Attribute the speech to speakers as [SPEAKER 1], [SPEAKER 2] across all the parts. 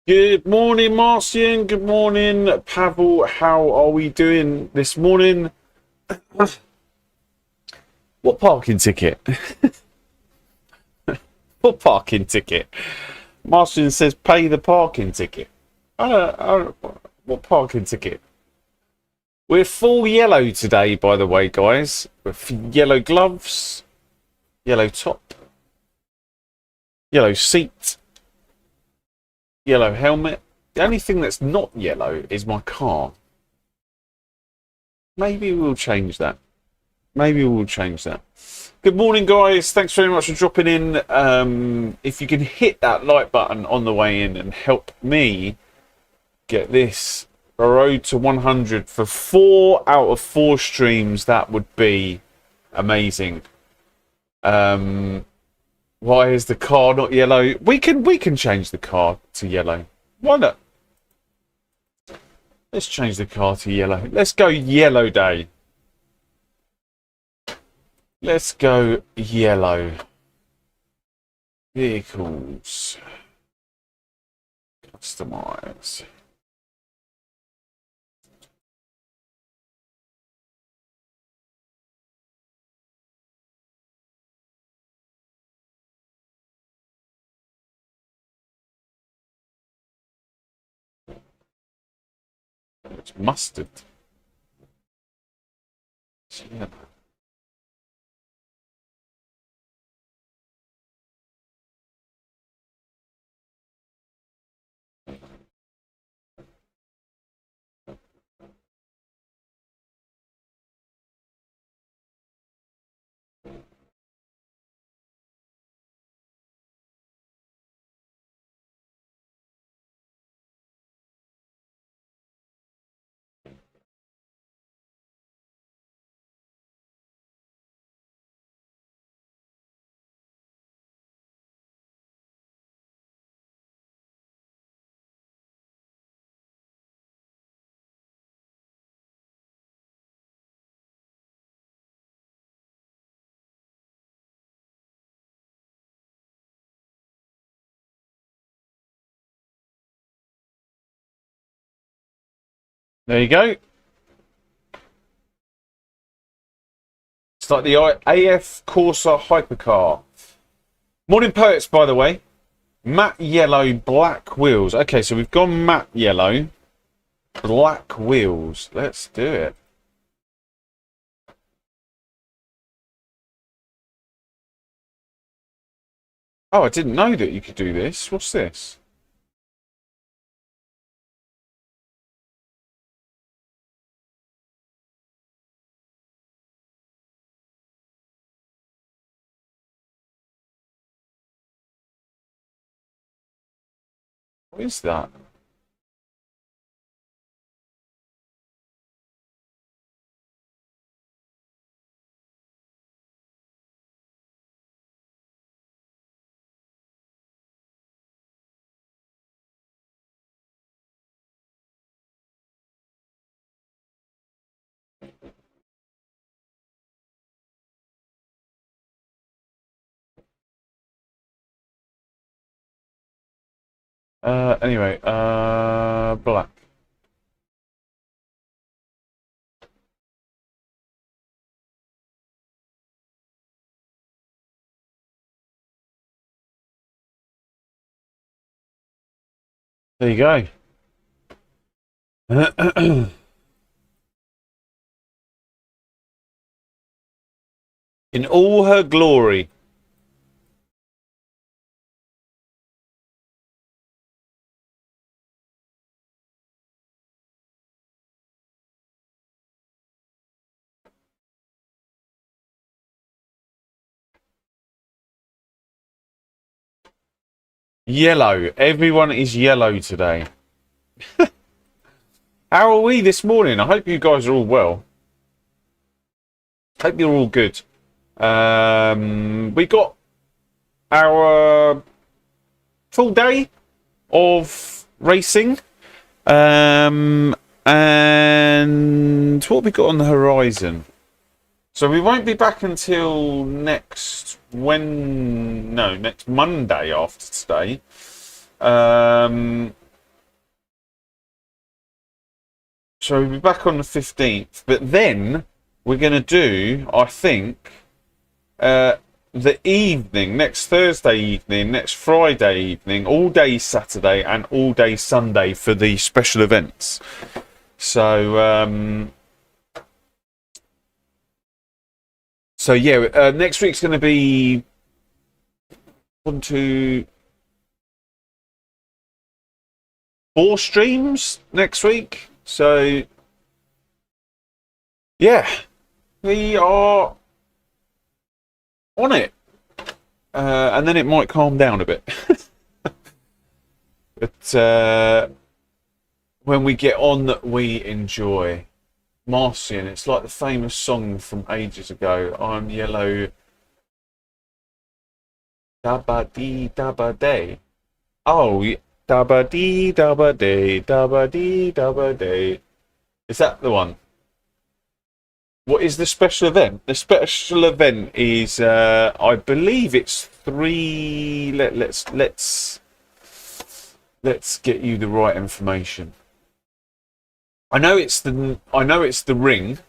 [SPEAKER 1] Good morning, Marcian. Good morning, Pavel. How are we doing this morning? What parking ticket? What parking ticket? Marcian says pay the parking ticket. What parking ticket? We're full yellow today, by the way, guys. With yellow gloves, yellow top, yellow seat, yellow helmet. The only thing that's not yellow is my car. Maybe we'll change that. Maybe we'll change that. Good morning, guys. Thanks very much for dropping in. If you can hit that like button on the way in and help me get this a road to 100 for 4 out of 4 streams, that would be amazing. Why is the car not yellow? We can change the car to yellow. Why not? Let's change the car to yellow. Let's go yellow day. Let's go yellow. Vehicles. Customize. It's mustard. It's yellow. There you go. It's like the AF Corsa hypercar. Morning, poets, by the way. Matte yellow, black wheels. Okay, so we've gone matte yellow, black wheels. Let's do it. Oh, I didn't know that you could do this. What's this? What is that? Anyway, black. There you go. In all her glory. Yellow. Everyone is yellow today. How are we this morning? I hope you guys are all well. Hope you're all good. We got our full day of racing. And what have we got on the horizon? So we won't be back until next Monday after today. So we'll be back on the 15th. But then we're going to do, I think, the evening, next Thursday evening, next Friday evening, all day Saturday and all day Sunday for the special events. So, yeah, next week's going to be 1, 2, 4 streams next week. So, yeah, we are on it. And then it might calm down a bit. But when we get on, we enjoy. Marcian, it's like the famous song from ages ago. I'm yellow. Dabba dee dabba day. Oh, dabba dee dabba day, dabba dee dabba day. Is that the one? What is the special event? The special event is, I believe it's 3. Let's get you the right information. I know it's the ring,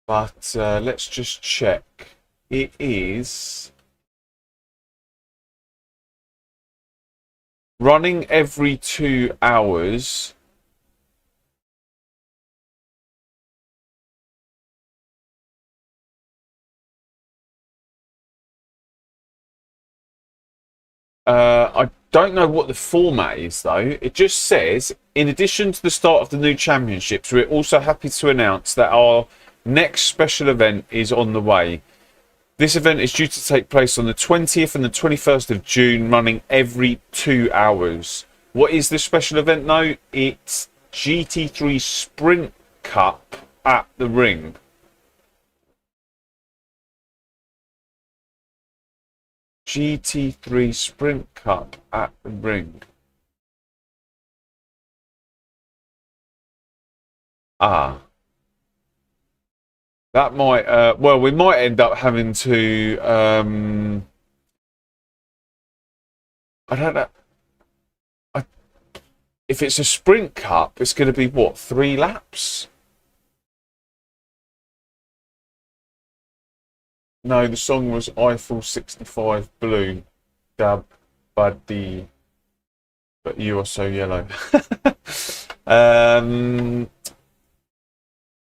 [SPEAKER 1] but let's just check. It is running every 2 hours. I don't know what the format is, though. It just says, in addition to the start of the new championships, we're also happy to announce that our next special event is on the way. This event is due to take place on the 20th and the 21st of June, running every 2 hours. What is the special event, though? It's GT3 Sprint Cup at the ring. GT3 Sprint Cup at the ring. Ah. That might, well, we might end up having to, I don't know. If it's a Sprint Cup, it's going to be, what, 3 laps? No, the song was Eiffel 65 Blue. Dab, buddy. But you are so yellow.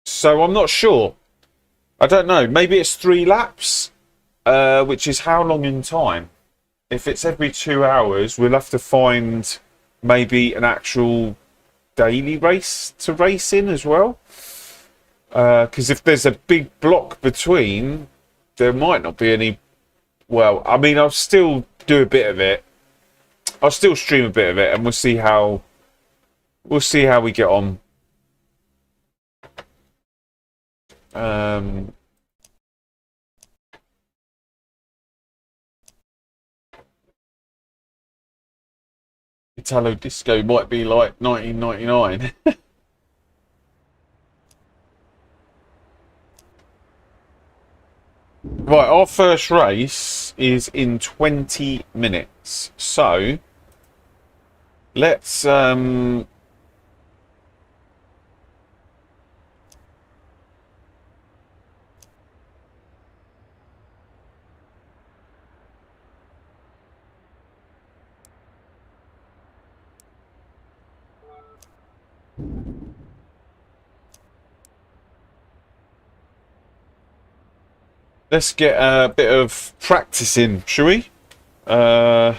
[SPEAKER 1] So I'm not sure. I don't know. Maybe it's 3 laps, which is how long in time? If it's every 2 hours, we'll have to find maybe an actual daily race to race in as well. Because if there's a big block between, there might not be any. Well, I mean, I'll still do a bit of it. I'll still stream a bit of it, and we'll see how we get on. Italo Disco might be like 1999. Right, our first race is in 20 minutes. So let's get a bit of practice in, shall we? For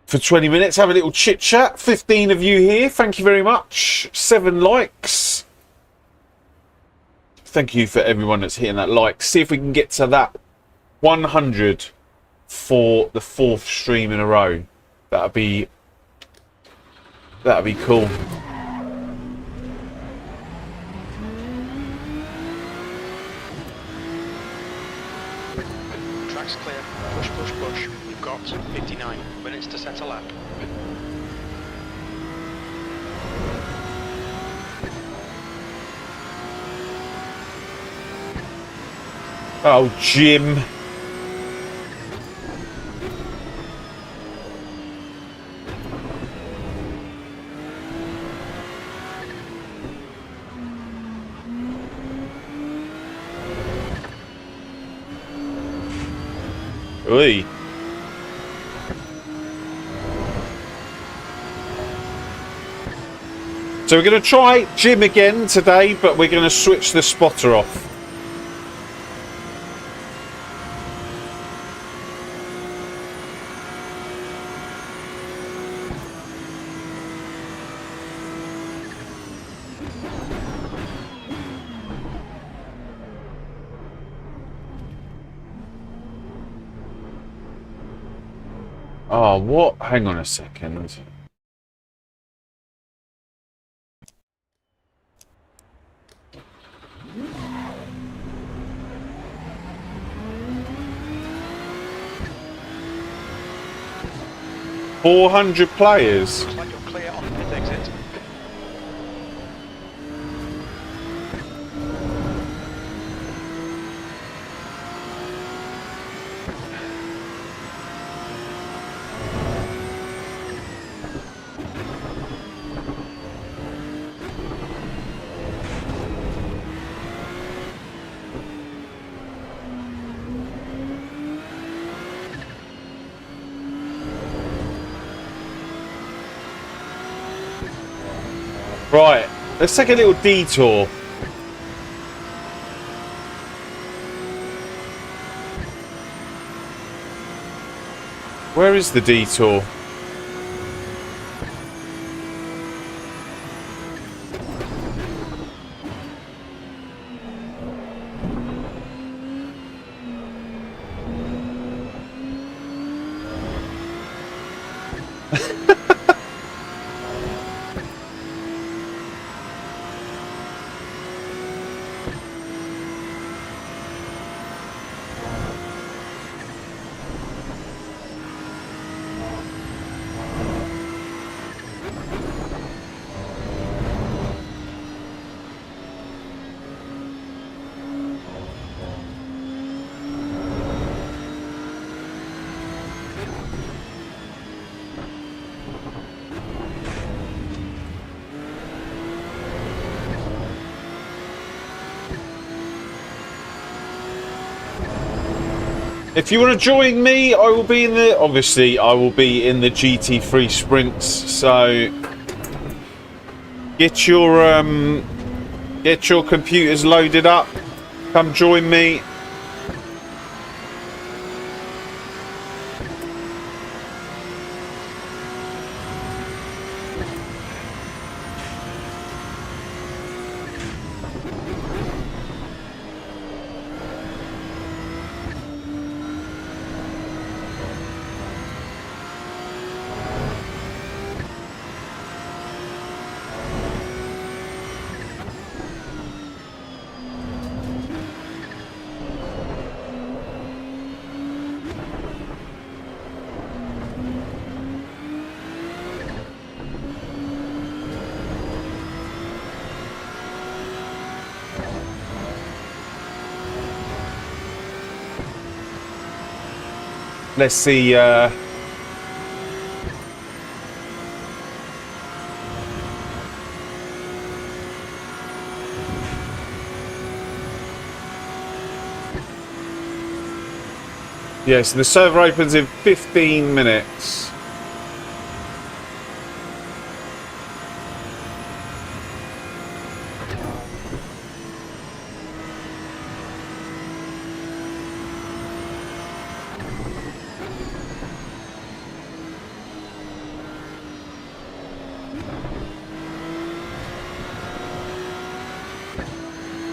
[SPEAKER 1] 20 minutes, have a little chit chat. 15 of you here, thank you very much. 7 likes. Thank you for everyone that's hitting that like. See if we can get to that 100 for the 4th stream in a row. That'd be cool.
[SPEAKER 2] Track's clear. Push, push, push. You've got 59 minutes to set a lap.
[SPEAKER 1] Oh, Jim. Oi. So we're going to try Jim again today, but we're going to switch the spotter off. Oh, what? Hang on a second. $400 players.
[SPEAKER 2] Looks like you're clear on the pit exit.
[SPEAKER 1] Right, let's take a little detour. Where is the detour? If you want to join me, I will be in the... Obviously, I will be in the GT3 sprints. So get your computers loaded up. Come join me. Let's see. Yes, the server opens in 15 minutes.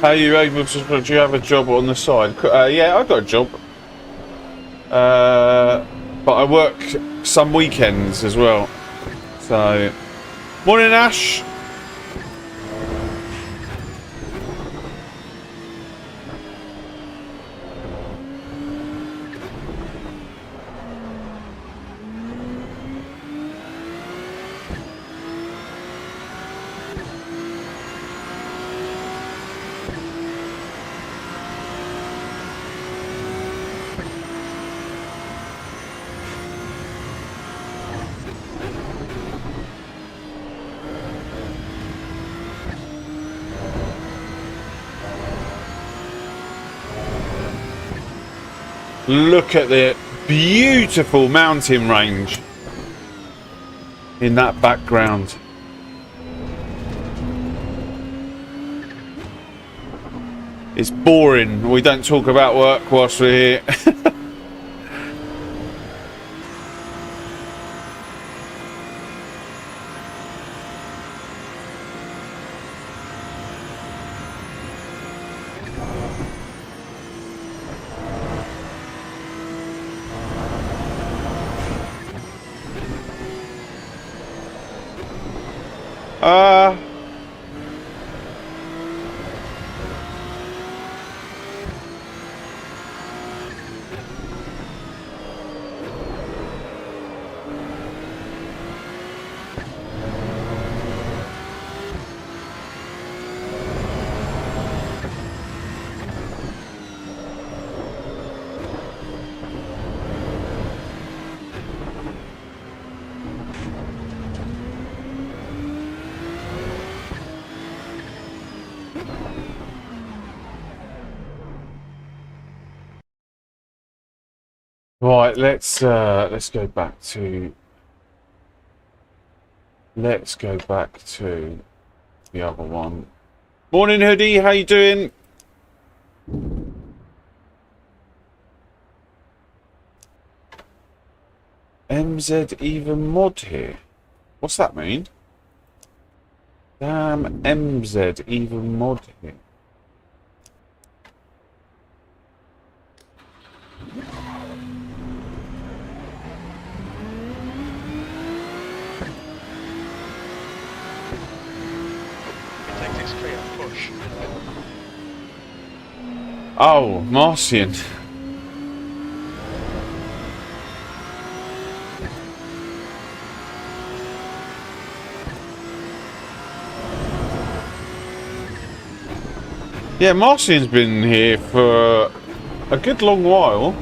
[SPEAKER 1] How are you able to... Do you have a job on the side? Yeah, I've got a job. But I work some weekends as well. So... Morning, Ash. Look at the beautiful mountain range in that background. It's boring. We don't talk about work whilst we're here. Right, let's go back to the other one. Morning, Hoodie. How you doing? MZ even mod here. What's that mean? Damn, MZ even mod here. Oh, Martian. Yeah, Martian's been here for a good long while.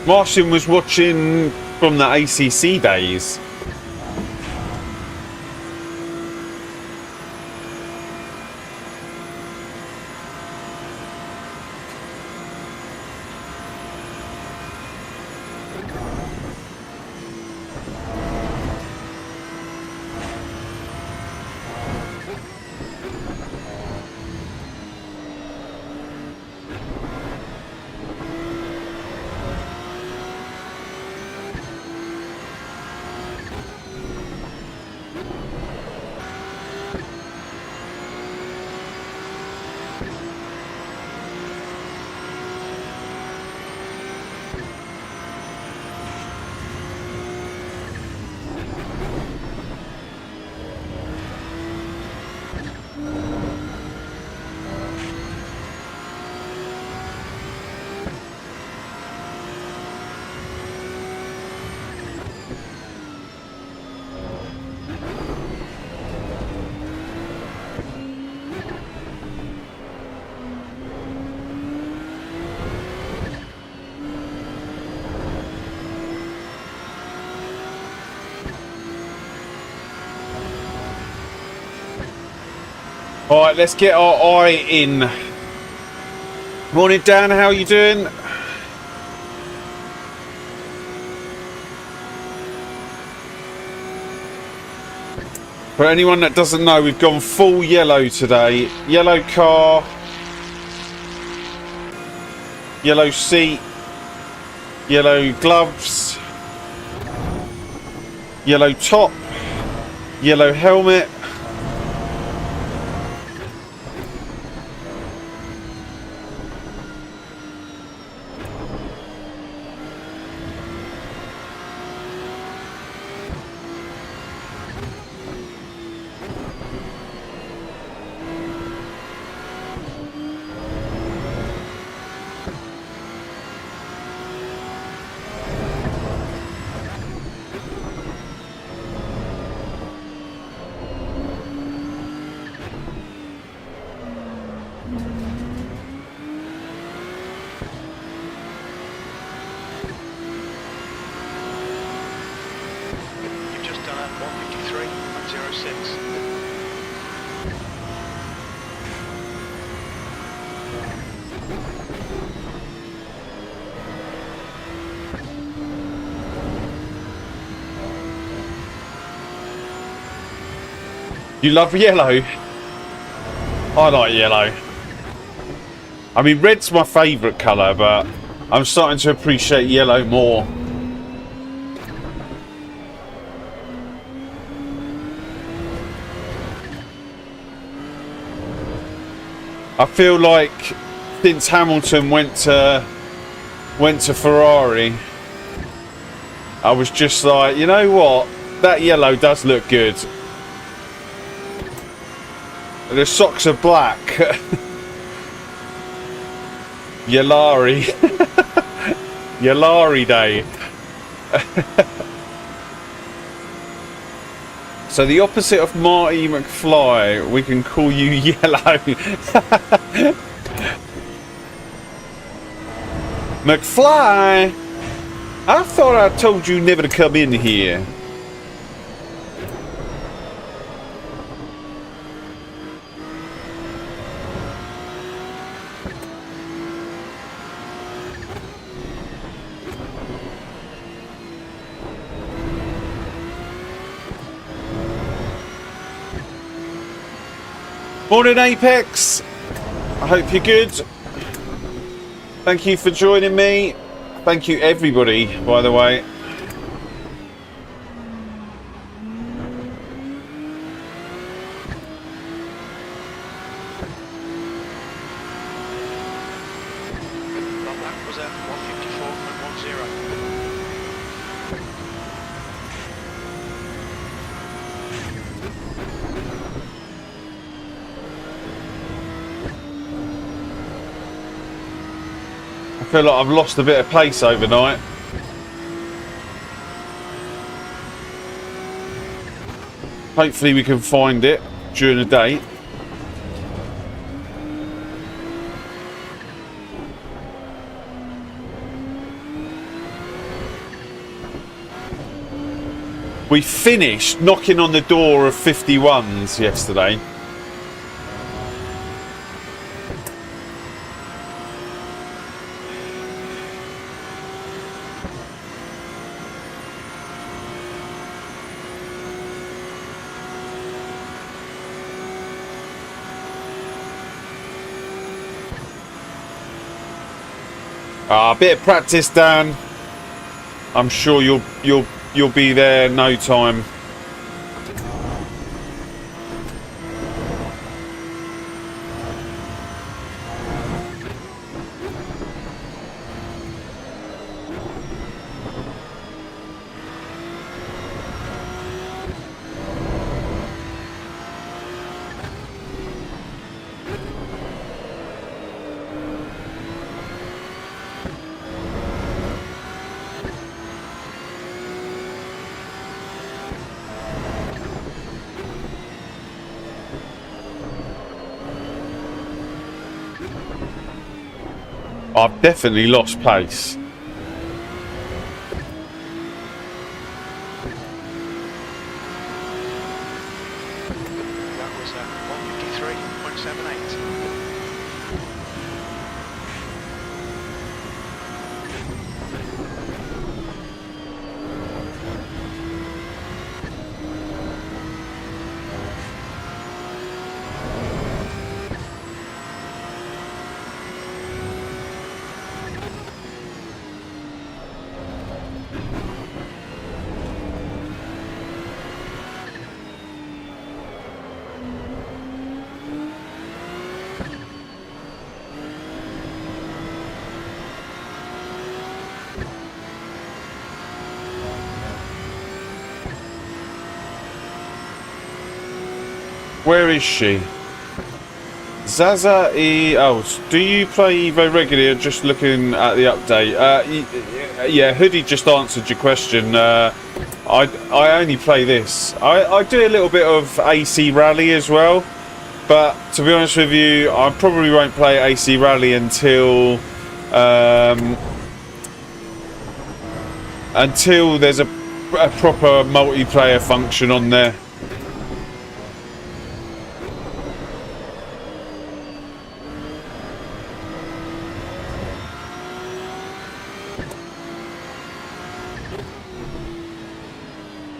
[SPEAKER 1] Martian was watching from the ACC days. Alright, let's get our eye in. Morning, Dan, how are you doing? For anyone that doesn't know, we've gone full yellow today. Yellow car, yellow seat, yellow gloves, yellow top, yellow helmet. You love yellow? I like yellow. I mean, red's my favourite colour, but I'm starting to appreciate yellow more. I feel like since Hamilton went to Ferrari, I was just like, you know what? That yellow does look good. The socks are black. Yellari. Yellari day. So the opposite of Marty McFly, we can call you Yellow. McFly! I thought I told you never to come in here. Morning, Apex. I hope you're good. Thank you for joining me. Thank you, everybody, by the way.
[SPEAKER 2] That was at 154.10.
[SPEAKER 1] I feel like I've lost a bit of pace overnight. Hopefully we can find it during the day. We finished knocking on the door of 51s yesterday. A bit of practice, Dan. I'm sure you'll be there in no time. I've definitely lost pace.
[SPEAKER 2] That was at 153.78.
[SPEAKER 1] Where is she? Zaza E. Oh, do you play Evo regularly or just looking at the update? Yeah, Hoodie just answered your question. I only play this. I do a little bit of AC Rally as well, but to be honest with you, I probably won't play AC Rally until there's a proper multiplayer function on there.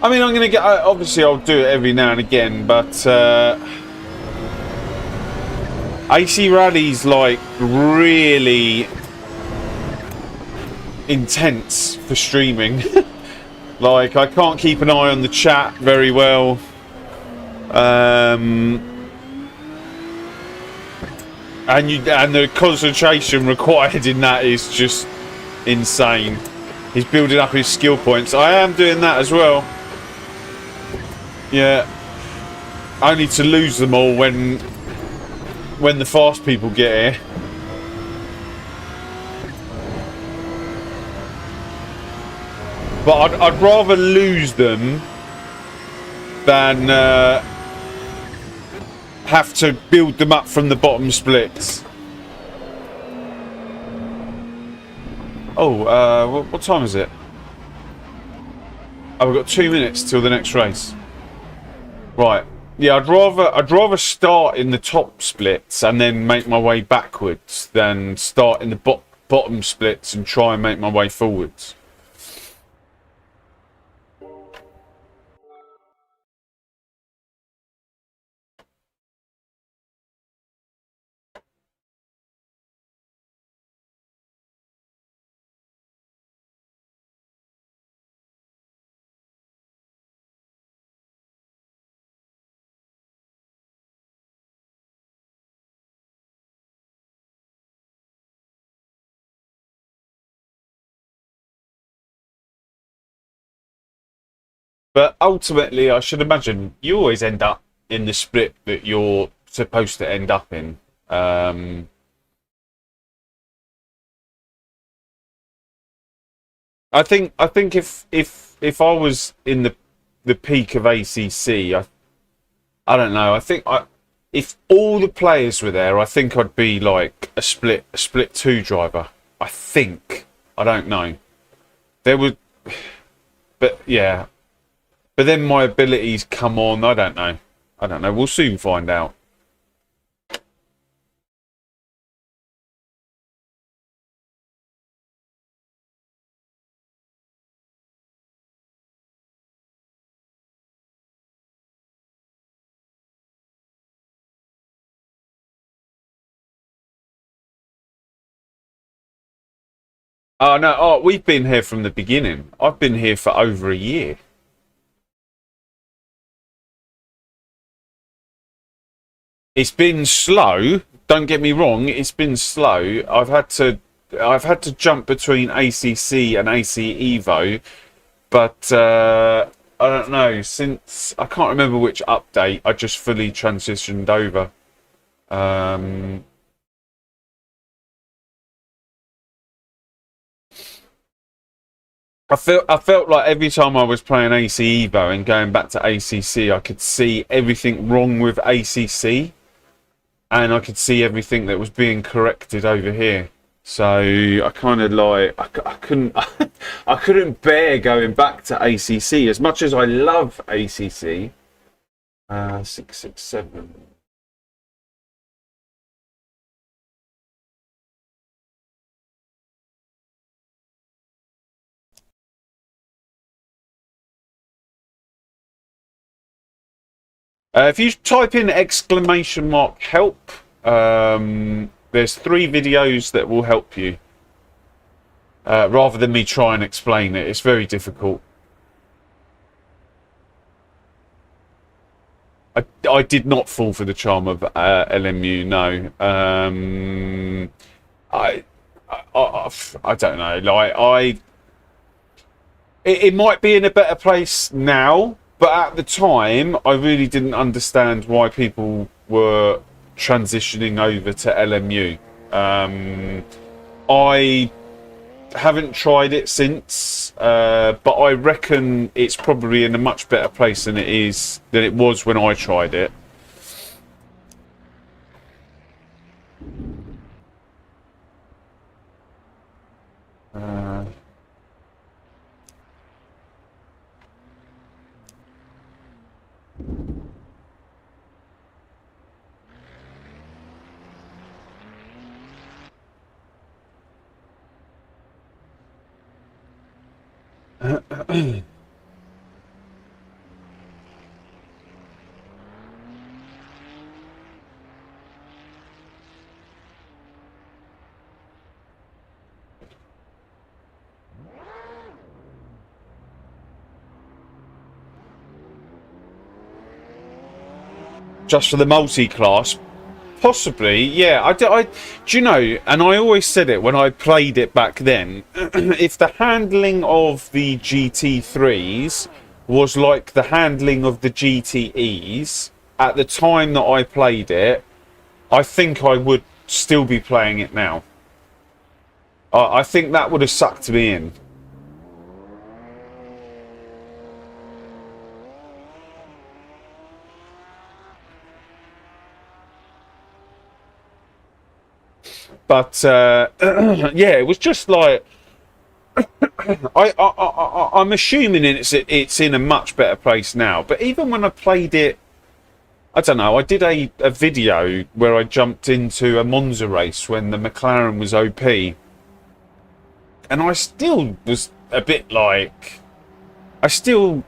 [SPEAKER 1] I mean, I'm going to get... Obviously, I'll do it every now and again, but... AC Rally's, like, really intense for streaming. Like, I can't keep an eye on the chat very well. And the concentration required in that is just insane. He's building up his skill points. I am doing that as well. Yeah. Only to lose them all when the fast people get here. But I'd rather lose them than have to build them up from the bottom splits. Oh, what time is it? Oh, we've got 2 minutes till the next race. Right. Yeah, I'd rather start in the top splits and then make my way backwards than start in the bottom splits and try and make my way forwards. But ultimately, I should imagine you always end up in the split that you're supposed to end up in. I think if I was in the peak of ACC, I don't know. I think if all the players were there, I think I'd be like a split 2 driver. I think. I don't know. There would, but yeah. But then my abilities come on. I don't know. I don't know. We'll soon find out. Oh no! Oh, we've been here from the beginning. I've been here for over a year. It's been slow. Don't get me wrong. It's been slow. I've had to jump between ACC and ACEVO, but I don't know. Since I can't remember which update, I just fully transitioned over. I felt like every time I was playing ACEVO and going back to ACC, I could see everything wrong with ACC, and I could see everything that was being corrected over here. So I kind of like I couldn't I couldn't bear going back to ACC as much as I love ACC. 667. If you type in !help, there's 3 videos that will help you. Rather than me try and explain it, it's very difficult. I did not fall for the charm of LMU. No. I don't know. Like it might be in a better place now. But at the time, I really didn't understand why people were transitioning over to LMU. I haven't tried it since, but I reckon it's probably in a much better place than it was when I tried it. just for the multi-class. Possibly, yeah. Do you know, and I always said it when I played it back then, if the handling of the GT3s was like the handling of the GTEs at the time that I played it, I think I would still be playing it now. I think that would have sucked me in. But yeah, it was just like I'm assuming it's in a much better place now. But even when I played it, I don't know. I did a video where I jumped into a Monza race when the McLaren was OP, and I still was a bit like, I still,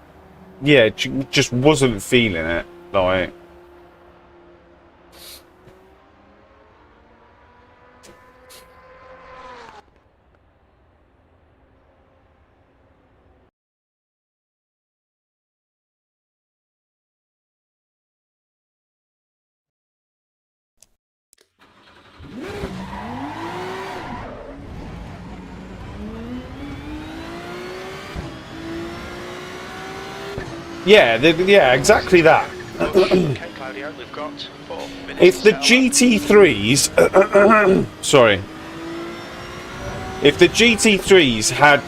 [SPEAKER 1] yeah, just wasn't feeling it. Like, yeah, yeah, exactly that.
[SPEAKER 2] Okay, Claudio, we've got 4 minutes.
[SPEAKER 1] If the GT3s, sorry, if the GT3s had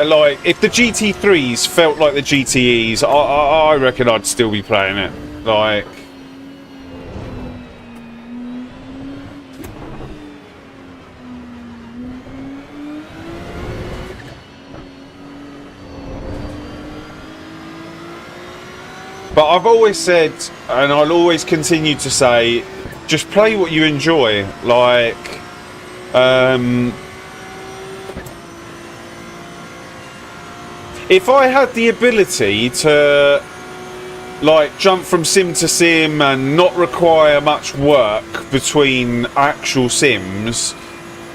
[SPEAKER 1] like, if the GT3s felt like the GTEs, I reckon I'd still be playing it. Like, but I've always said, and I'll always continue to say, just play what you enjoy. Like, if I had the ability to, like, jump from sim to sim and not require much work between actual sims,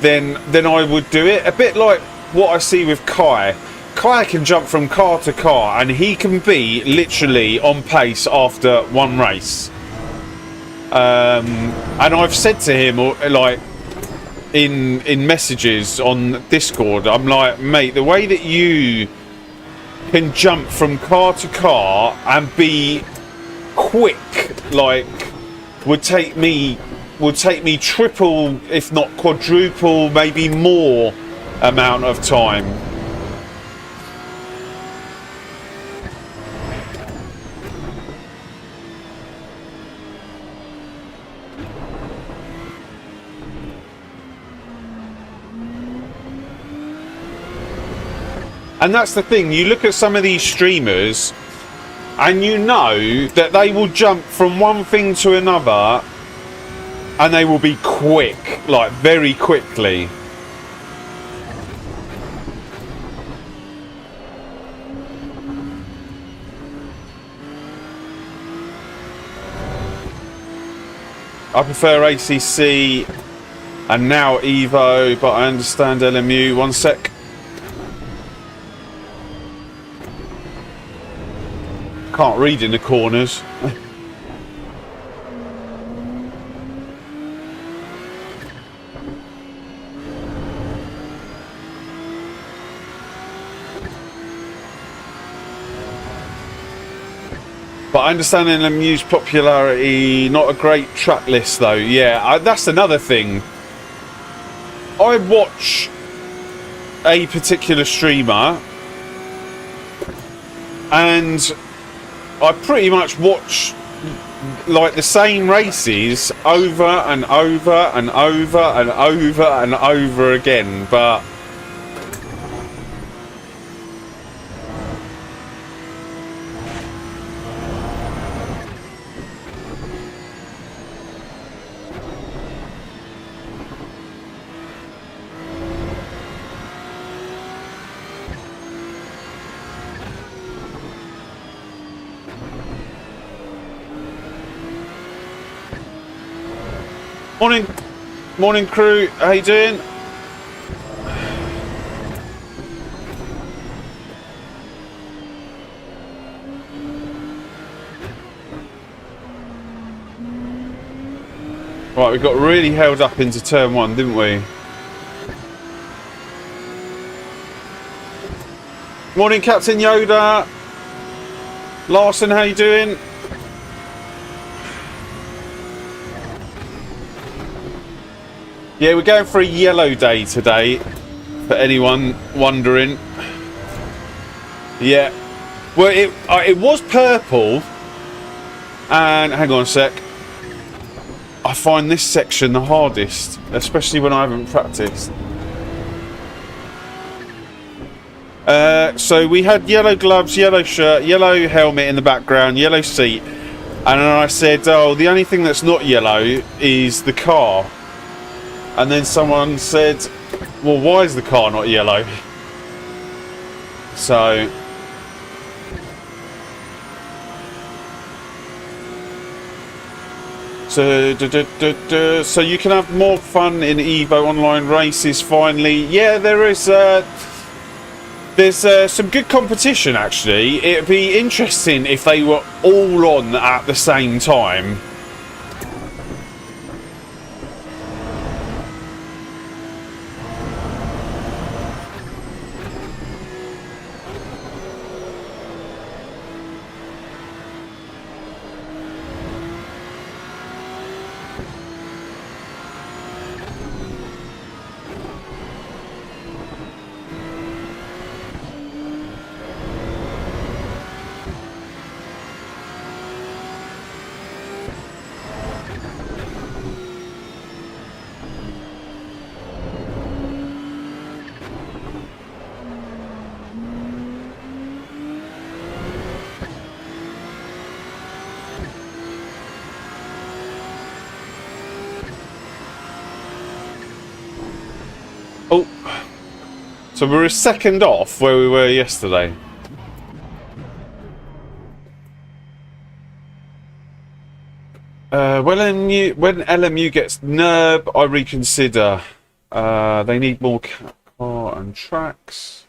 [SPEAKER 1] then I would do it. A bit like what I see with Kai. Kai can jump from car to car, and he can be literally on pace after one race. And I've said to him, like, in messages on Discord, I'm like, mate, the way that you can jump from car to car and be quick, like, would take me triple, if not quadruple, maybe more amount of time. And that's the thing, you look at some of these streamers and you know that they will jump from one thing to another and they will be quick, like very quickly. I prefer ACC and now EVO, but I understand LMU. One sec. Can't read in the corners. But I understand LMU's popularity, not a great track list though. Yeah, that's another thing. I watch a particular streamer and I pretty much watch like the same races over and over and over and over and over again, but Morning crew, how you doing? Right, we got really held up into turn 1, didn't we? Morning, Captain Yoda. Larson, how you doing? Yeah, we're going for a yellow day today, for anyone wondering. Yeah. Well, it was purple. And hang on a sec. I find this section the hardest, especially when I haven't practiced. So we had yellow gloves, yellow shirt, yellow helmet in the background, yellow seat. And then I said, oh, the only thing that's not yellow is the car. And then someone said, well, why is the car not yellow? So you can have more fun in EVO online races finally. Yeah, there's some good competition actually. It'd be interesting if they were all on at the same time. Oh, so we're a second off where we were yesterday. When LMU gets NERB, I reconsider. They need more car and tracks.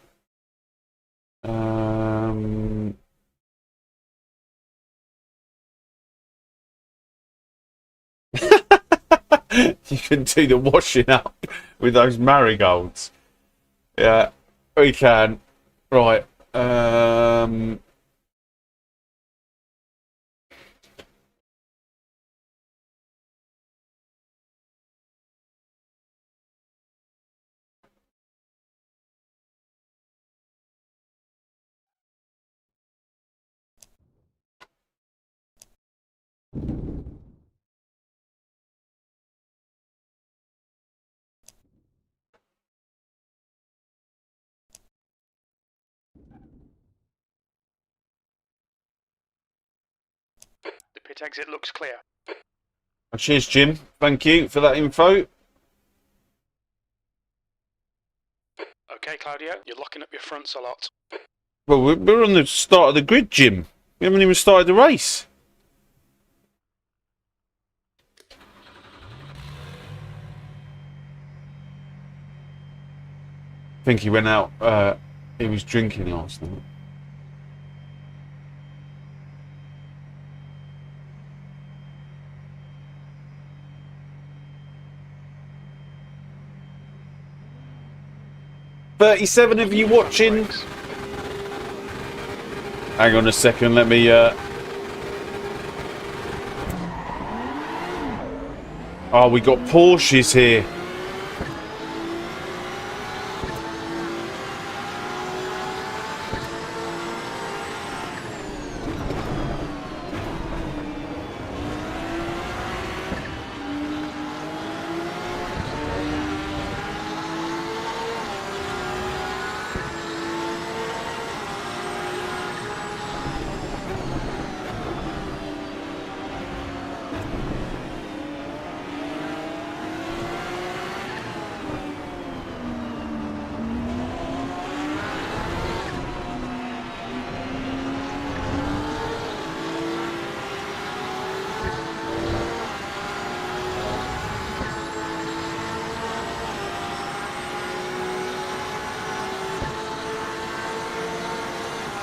[SPEAKER 1] You can do the washing up with those marigolds. Yeah, we can. Right.
[SPEAKER 2] The pit exit looks clear.
[SPEAKER 1] Cheers, Jim. Thank you for that info.
[SPEAKER 2] Okay, Claudio, you're locking up your fronts a lot.
[SPEAKER 1] Well, we're on the start of the grid, Jim. We haven't even started the race. I think he went out. He was drinking last night. $37 of you watching. Hang on a second, let me oh, we got Porsches here.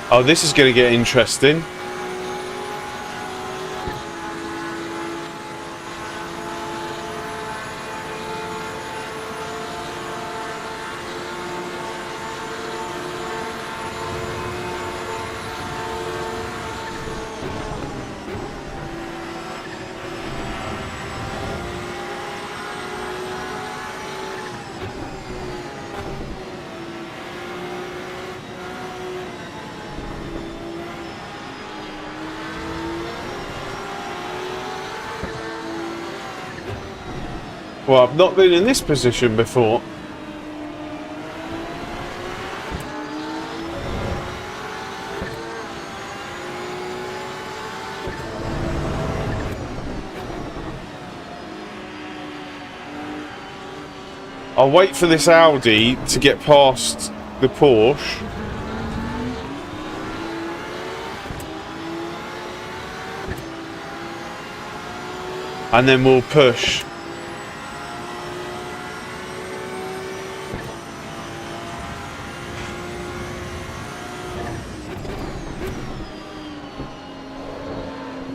[SPEAKER 1] Oh, this is going to get interesting. Well, I've not been in this position before. I'll wait for this Audi to get past the Porsche. And then we'll push.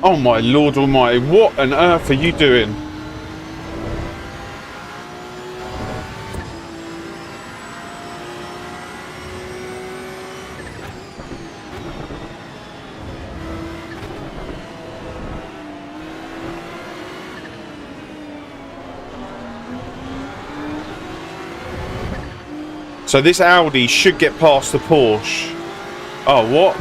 [SPEAKER 1] Oh my Lord Almighty, what on earth are you doing? So this Audi should get past the Porsche. Oh, what?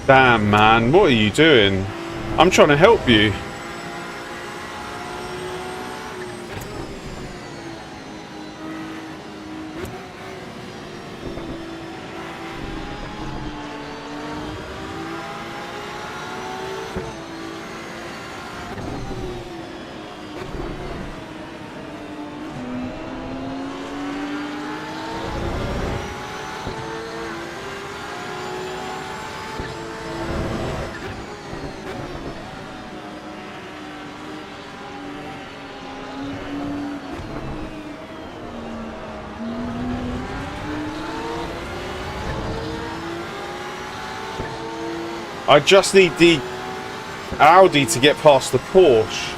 [SPEAKER 1] Damn, man, what are you doing? I'm trying to help you. I just need the Audi to get past the Porsche.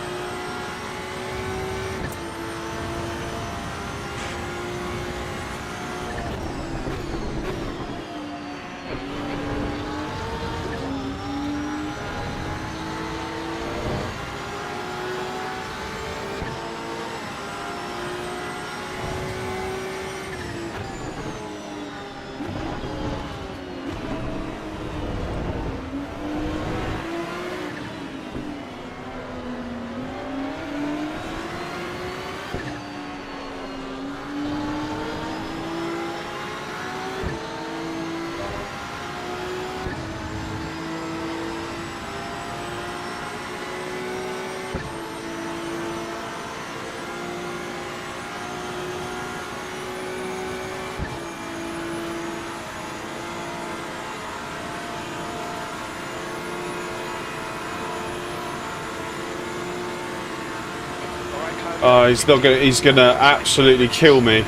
[SPEAKER 1] He's not gonna. He's gonna absolutely kill me.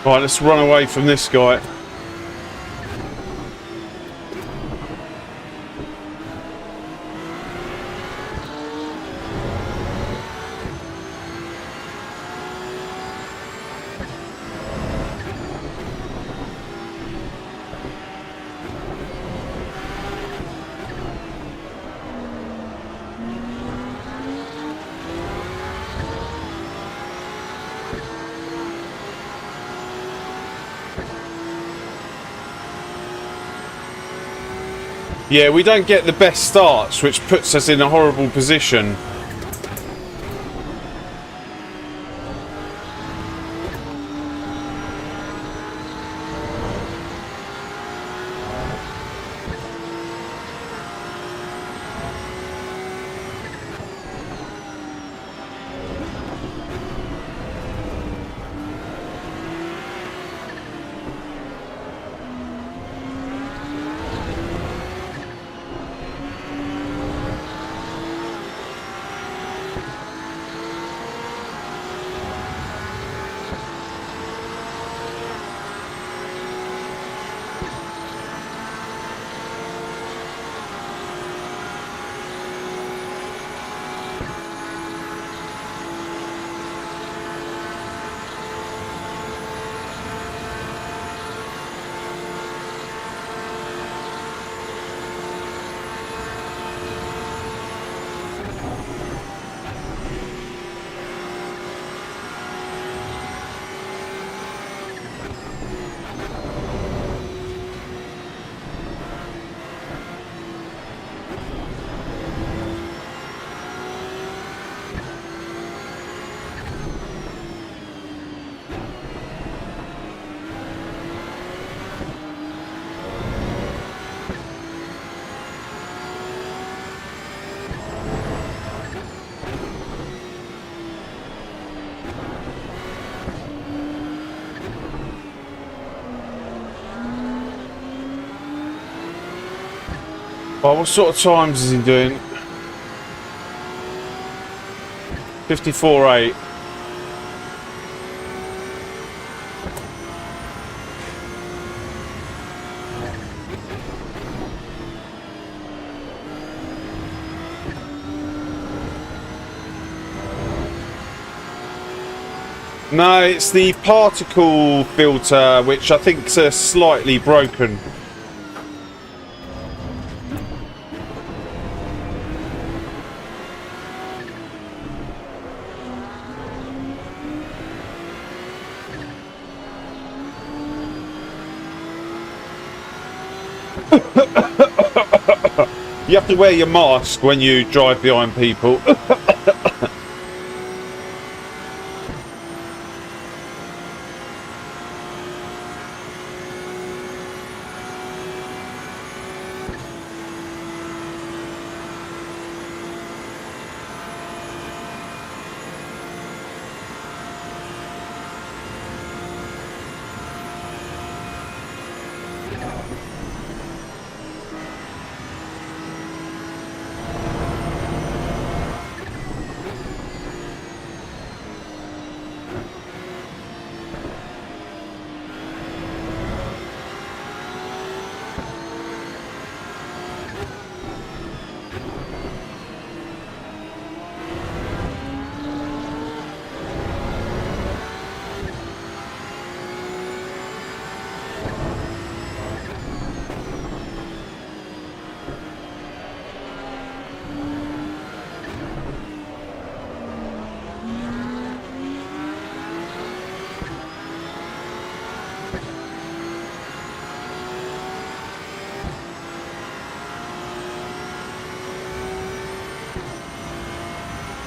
[SPEAKER 1] Right, let's run away from this guy. Yeah, we don't get the best starts, which puts us in a horrible position. Oh, what sort of times is he doing? 54.8. No, it's the particle filter, which I think's slightly broken. You have to wear your mask when you drive behind people.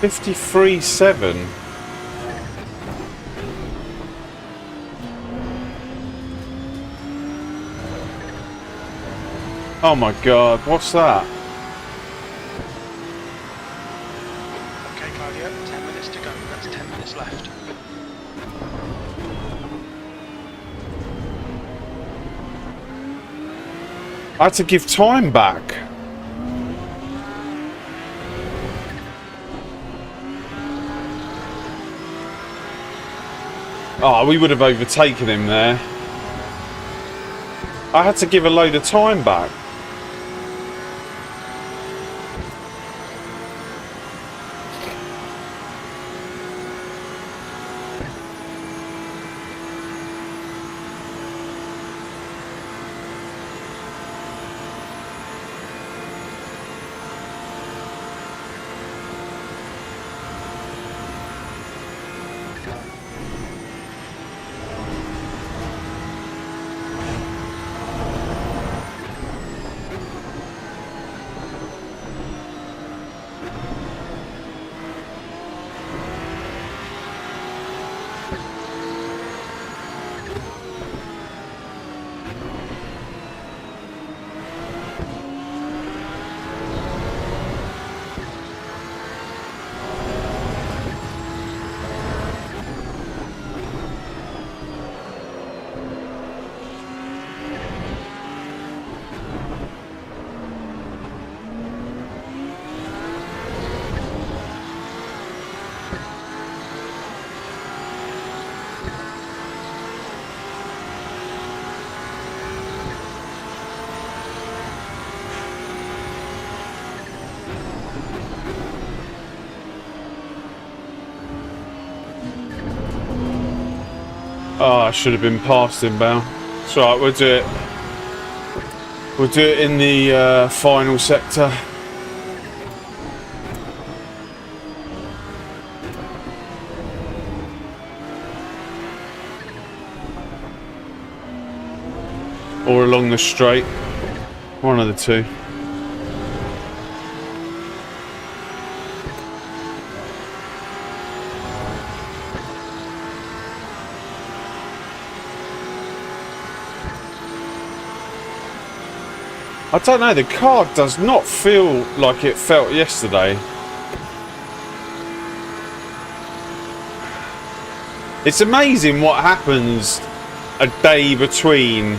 [SPEAKER 1] 53.7. Oh my god, what's that?
[SPEAKER 2] Okay, Claudia, 10 minutes to go. That's 10 minutes left.
[SPEAKER 1] I had to give time back. Oh, we would have overtaken him there. I had to give a load of time back. Oh, I should have been past him, Bell. It's alright, we'll do it. We'll do it in the final sector. Or along the straight. One of the two. I don't know, the car does not feel like it felt yesterday. It's amazing what happens a day between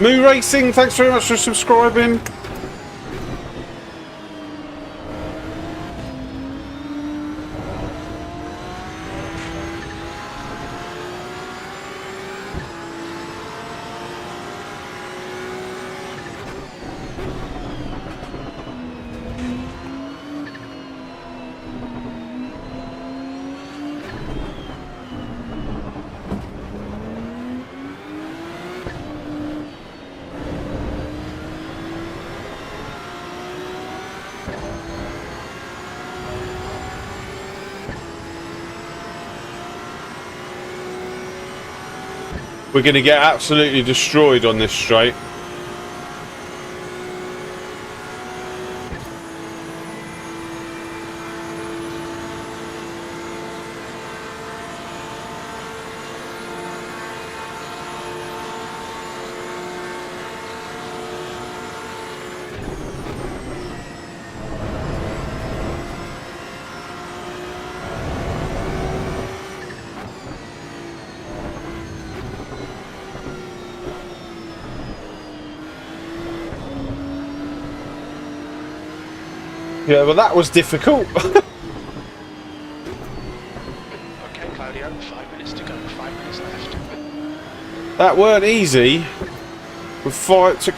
[SPEAKER 1] Moo Racing, thanks very much for subscribing. We're going to get absolutely destroyed on this straight. Yeah, well, that was difficult.
[SPEAKER 2] Okay, Claudio, 5 minutes to go, 5 minutes left.
[SPEAKER 1] That weren't easy. With five, took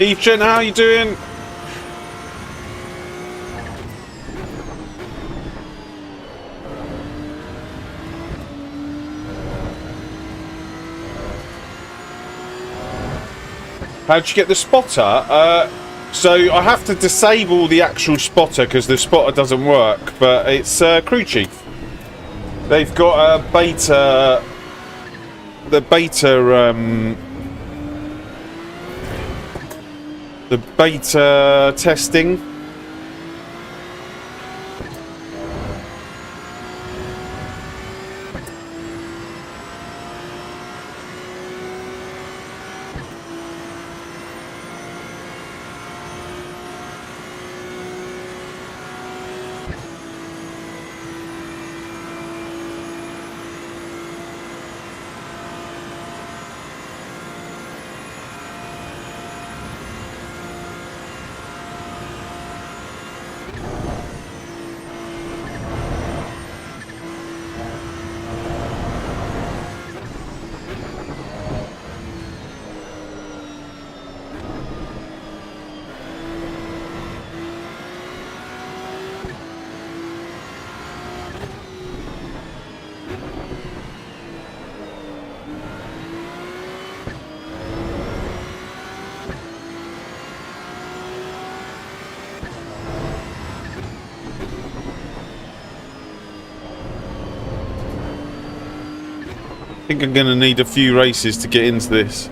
[SPEAKER 1] Ethan, how you doing? How'd you get the spotter? So I have to disable the actual spotter because the spotter doesn't work, but it's crew chief. They've got a beta, the beta testing. I think I'm going to need a few races to get into this.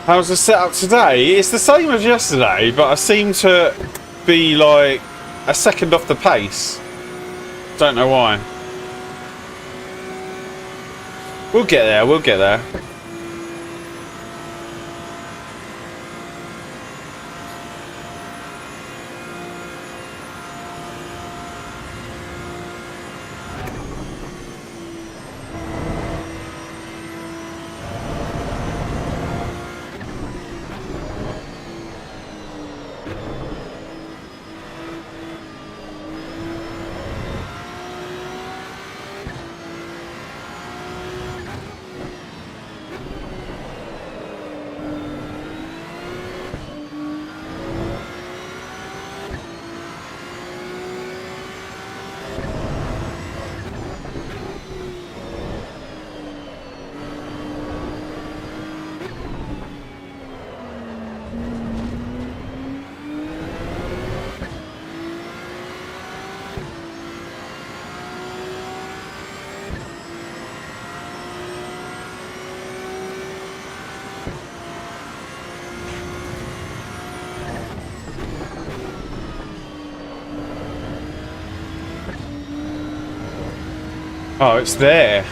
[SPEAKER 1] How's the setup today? It's the same as yesterday, but I seem to be like a second off the pace. Don't know why. We'll get there, we'll get there. Oh, it's there.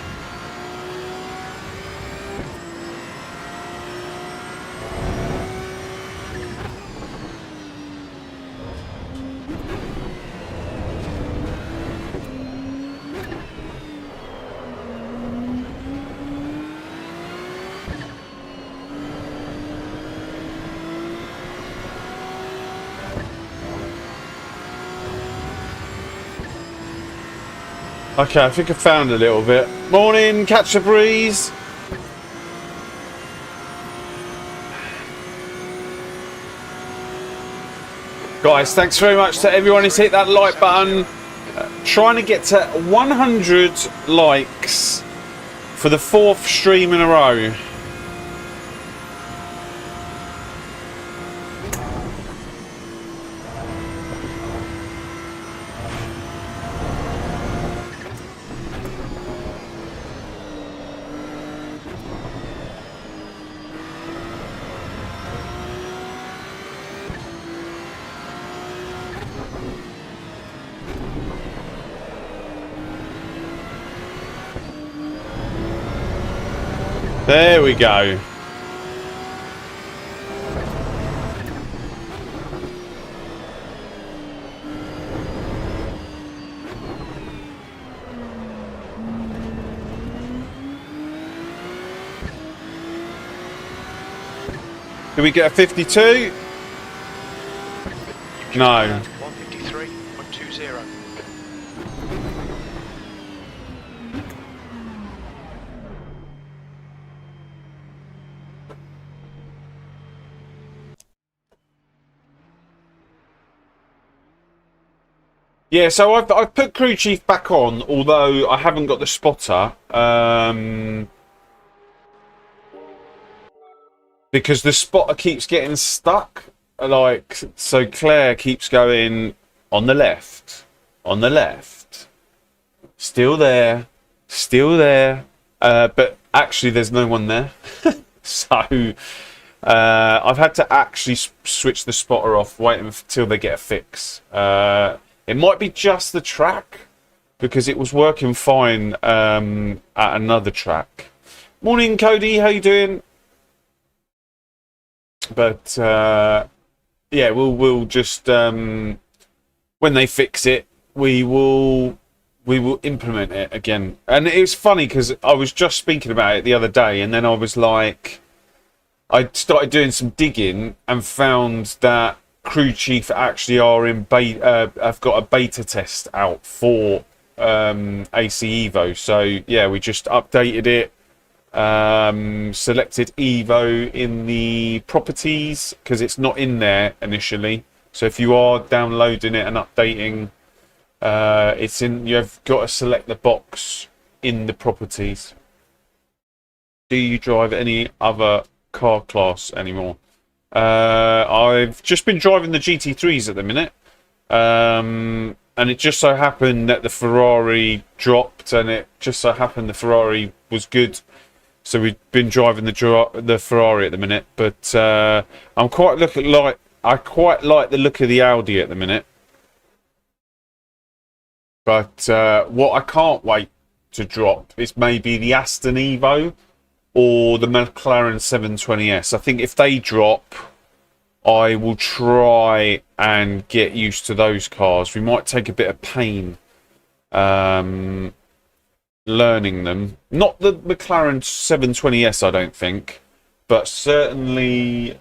[SPEAKER 1] Okay, I think I found a little bit. Morning, catch a breeze. Guys, thanks very much to everyone who's hit that like button. Trying to get to 100 likes for the 4th stream in a row. There we go. Did we get a 52? No.
[SPEAKER 2] 153.20.
[SPEAKER 1] Yeah, so I've put crew chief back on, although I haven't got the spotter, because the spotter keeps getting stuck. Like, so Claire keeps going on the left, still there, but actually there's no one there. So I've had to actually switch the spotter off, wait until they get a fix. It might be just the track, because it was working fine at another track. Morning, Cody. How you doing? But yeah, we'll just when they fix it, we will implement it again. And it was funny because I was just speaking about it the other day, and then I was like, I started doing some digging and found that crew chief actually are in beta. I've got a beta test out for ACEVO. So yeah, we just updated it. Selected Evo in the properties because it's not in there initially. So if you are downloading it and updating, it's in. You've got to select the box in the properties. Do you drive any other car class anymore? I've just been driving the GT3s at the minute, and it just so happened that the Ferrari dropped, and it just so happened the Ferrari was good, so we've been driving the Ferrari at the minute. But I quite like the look of the Audi at the minute. But what I can't wait to drop is maybe the Aston Evo or the McLaren 720S. I think if they drop, I will try and get used to those cars. We might take a bit of pain learning them. Not the McLaren 720S, I don't think, but certainly.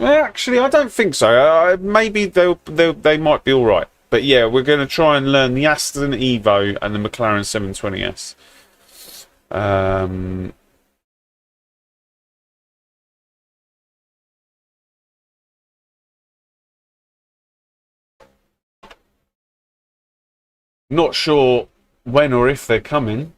[SPEAKER 1] Actually, I don't think so. Maybe they might be all right. But yeah, we're going to try and learn the Aston Evo and the McLaren 720S. Not sure when or if they're coming.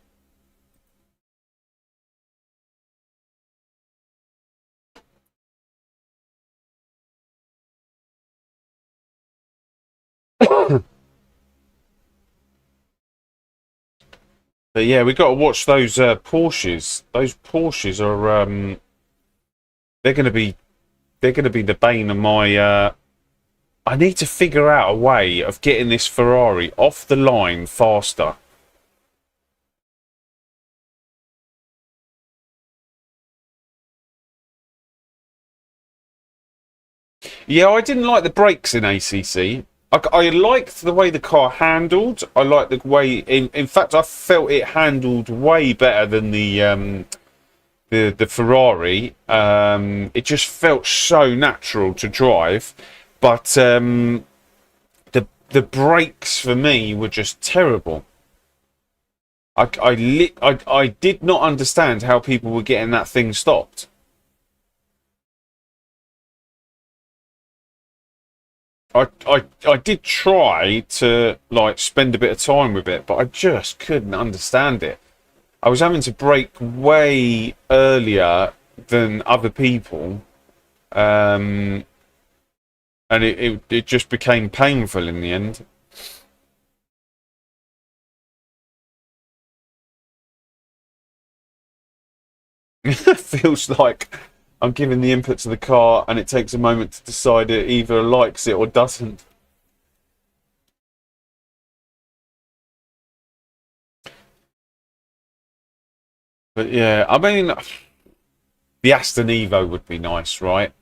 [SPEAKER 1] But yeah, we got to watch those Porsches. Those Porsches are they're going to be the bane of my. I need to figure out a way of getting this Ferrari off the line faster. Yeah, I didn't like the brakes in ACC. I liked the way the car handled. I liked the way, in fact, I felt it handled way better than the Ferrari. It just felt so natural to drive, but the brakes for me were just terrible. I did not understand how people were getting that thing stopped. I did try to like spend a bit of time with it, but I just couldn't understand it. I was having to brake way earlier than other people, and it just became painful in the end. It feels like I'm giving the input to the car, and it takes a moment to decide it either likes it or doesn't. But yeah, I mean, the Aston Evo would be nice, right?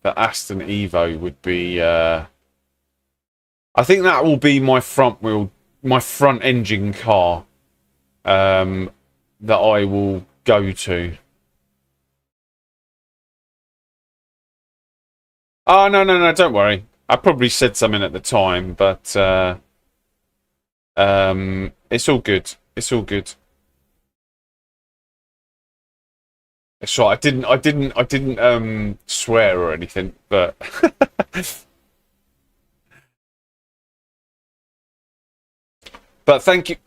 [SPEAKER 1] The Aston Evo would be. I think that will be my front engine car that I will go to. Oh, no, don't worry. I probably said something at the time, but it's all good. It's all good. It's right. I didn't swear or anything, but thank you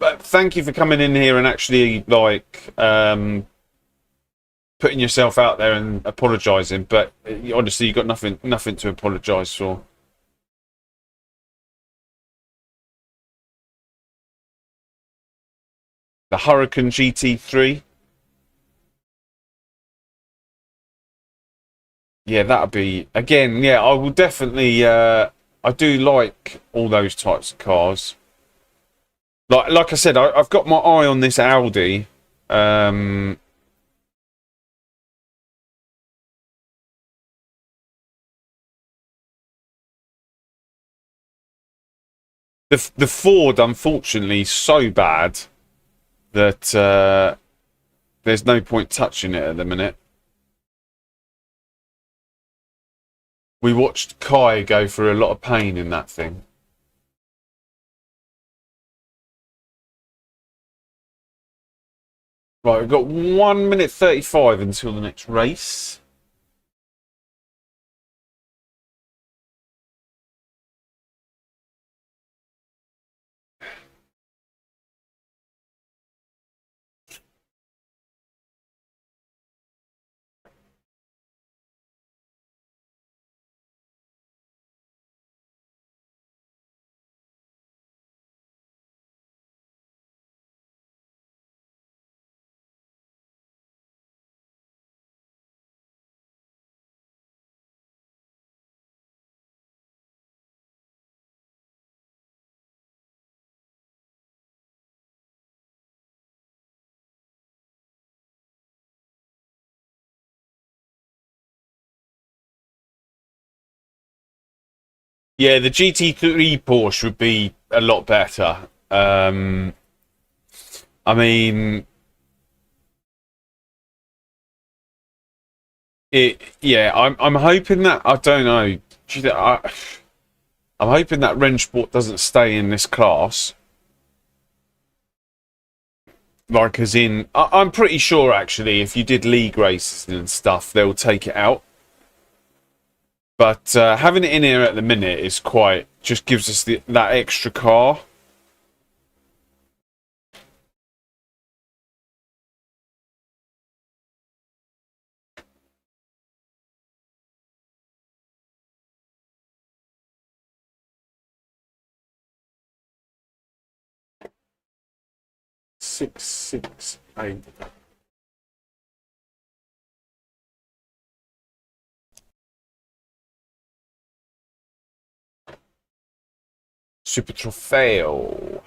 [SPEAKER 1] for coming in here and actually like putting yourself out there and apologising. But honestly, you got nothing to apologise for. The Hurricane GT3. Yeah, that'd be again. Yeah, I will definitely. I do like all those types of cars. Like I said, I've got my eye on this Audi. The Ford, unfortunately, is so bad that there's no point touching it at the minute. We watched Kai go through a lot of pain in that thing. Right, we've got 1 minute 35 until the next race. Yeah, the GT3 Porsche would be a lot better. I mean, Yeah, I'm hoping that I don't know. I'm hoping that Rennsport doesn't stay in this class. Like, as in, I'm pretty sure actually, if you did league races and stuff, they'll take it out. But having it in here at the minute is quite just gives us that extra car. Six, 8. Super Trofeo.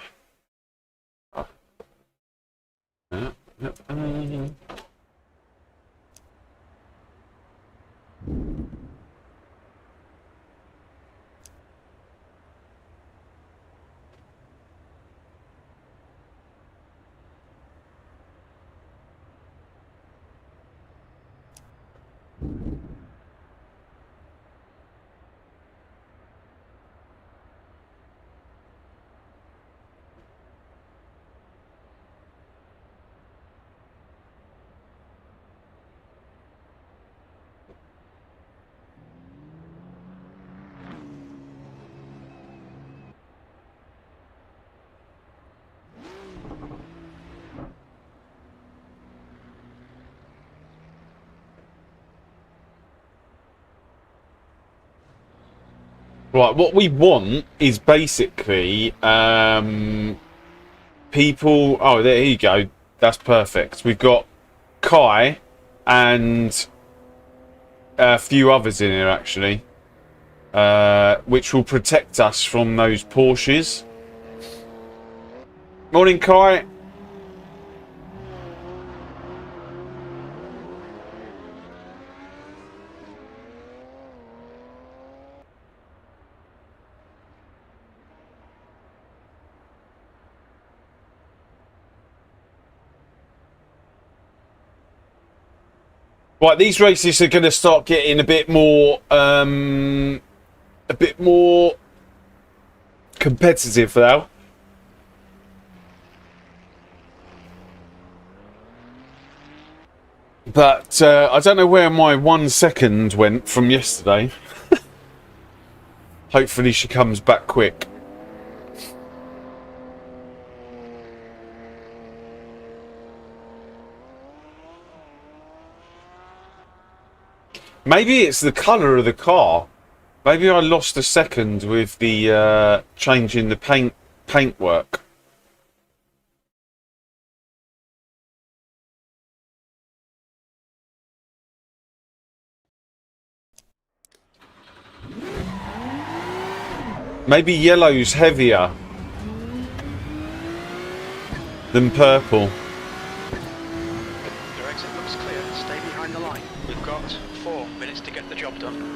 [SPEAKER 1] Right, what we want is basically people. Oh, there you go. That's perfect. We've got Kai and a few others in here actually, which will protect us from those Porsches. Morning, Kai. Right, these races are going to start getting a bit more competitive now. But I don't know where my 1 second went from yesterday. Hopefully she comes back quick. Maybe it's the colour of the car. Maybe I lost a second with the changing the paintwork. Maybe yellow's heavier than purple.
[SPEAKER 2] Your exit looks clear. Stay behind the line. We've got 4 minutes to get the job done.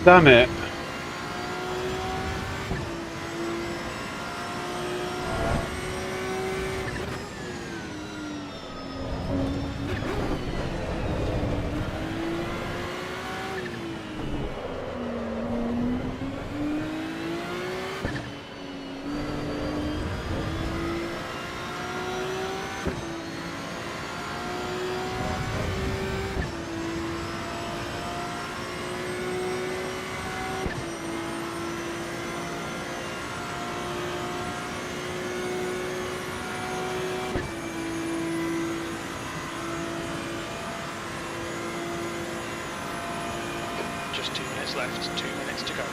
[SPEAKER 1] Damn it.
[SPEAKER 2] Just 2 minutes left, 2 minutes to go.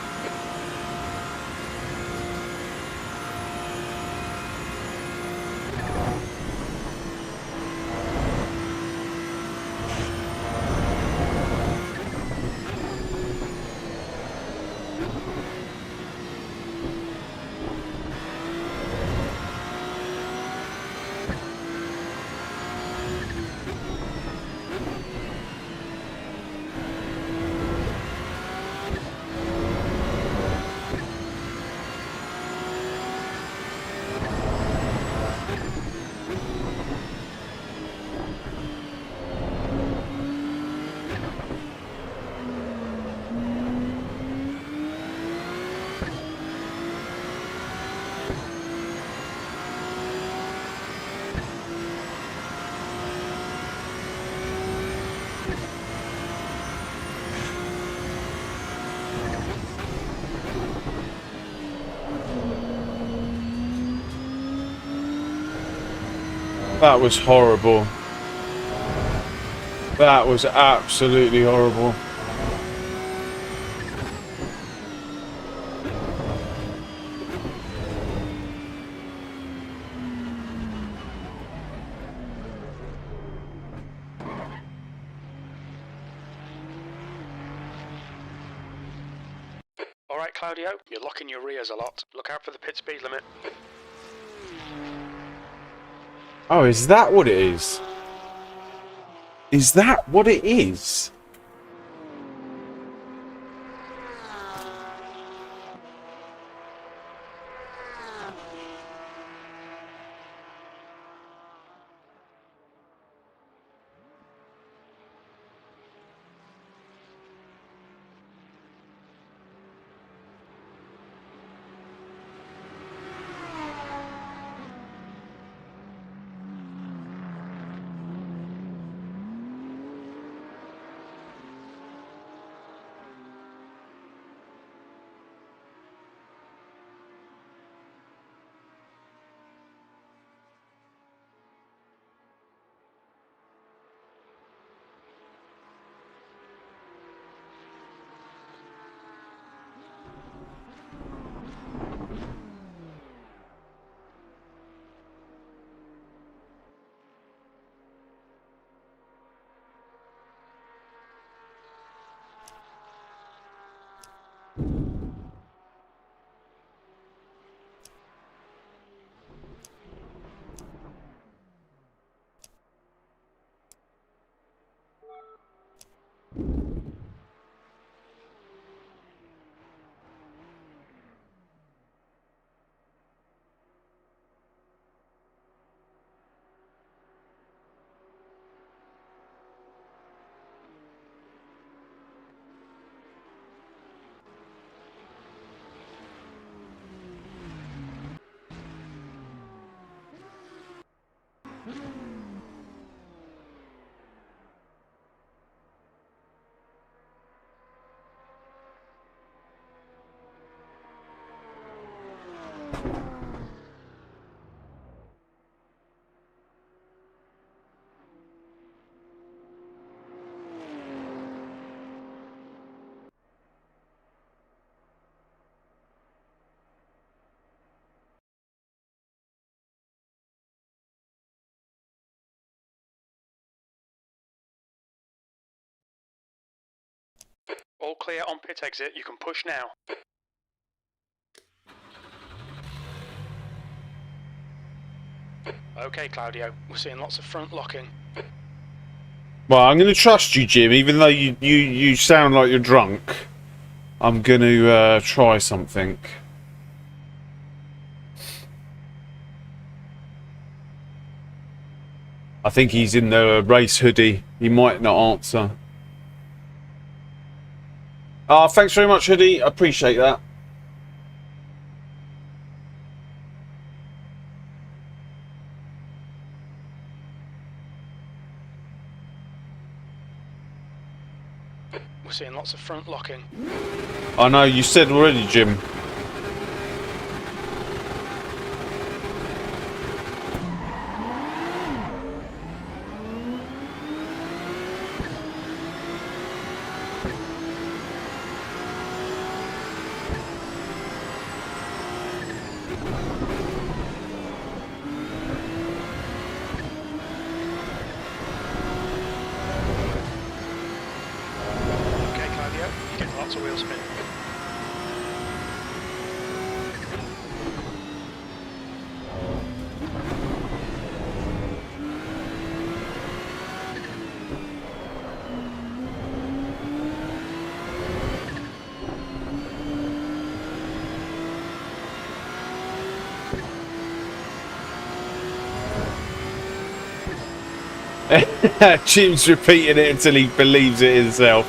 [SPEAKER 1] That was horrible. That was absolutely horrible.
[SPEAKER 2] Alright, Claudio, you're locking your rears a lot. Look out for the pit speed limit.
[SPEAKER 1] Oh, is that what it is? Is that what it is?
[SPEAKER 2] All clear on pit exit, you can push now. Okay, Claudio, we're seeing lots of front locking.
[SPEAKER 1] Well, I'm going to trust you, Jim, even though you sound like you're drunk. I'm going to try something. I think he's in the race hoodie. He might not answer. Thanks very much, hoodie. I appreciate that.
[SPEAKER 2] We're seeing lots of front locking.
[SPEAKER 1] I know, you said already, Jim. Jim's repeating it until he believes it himself.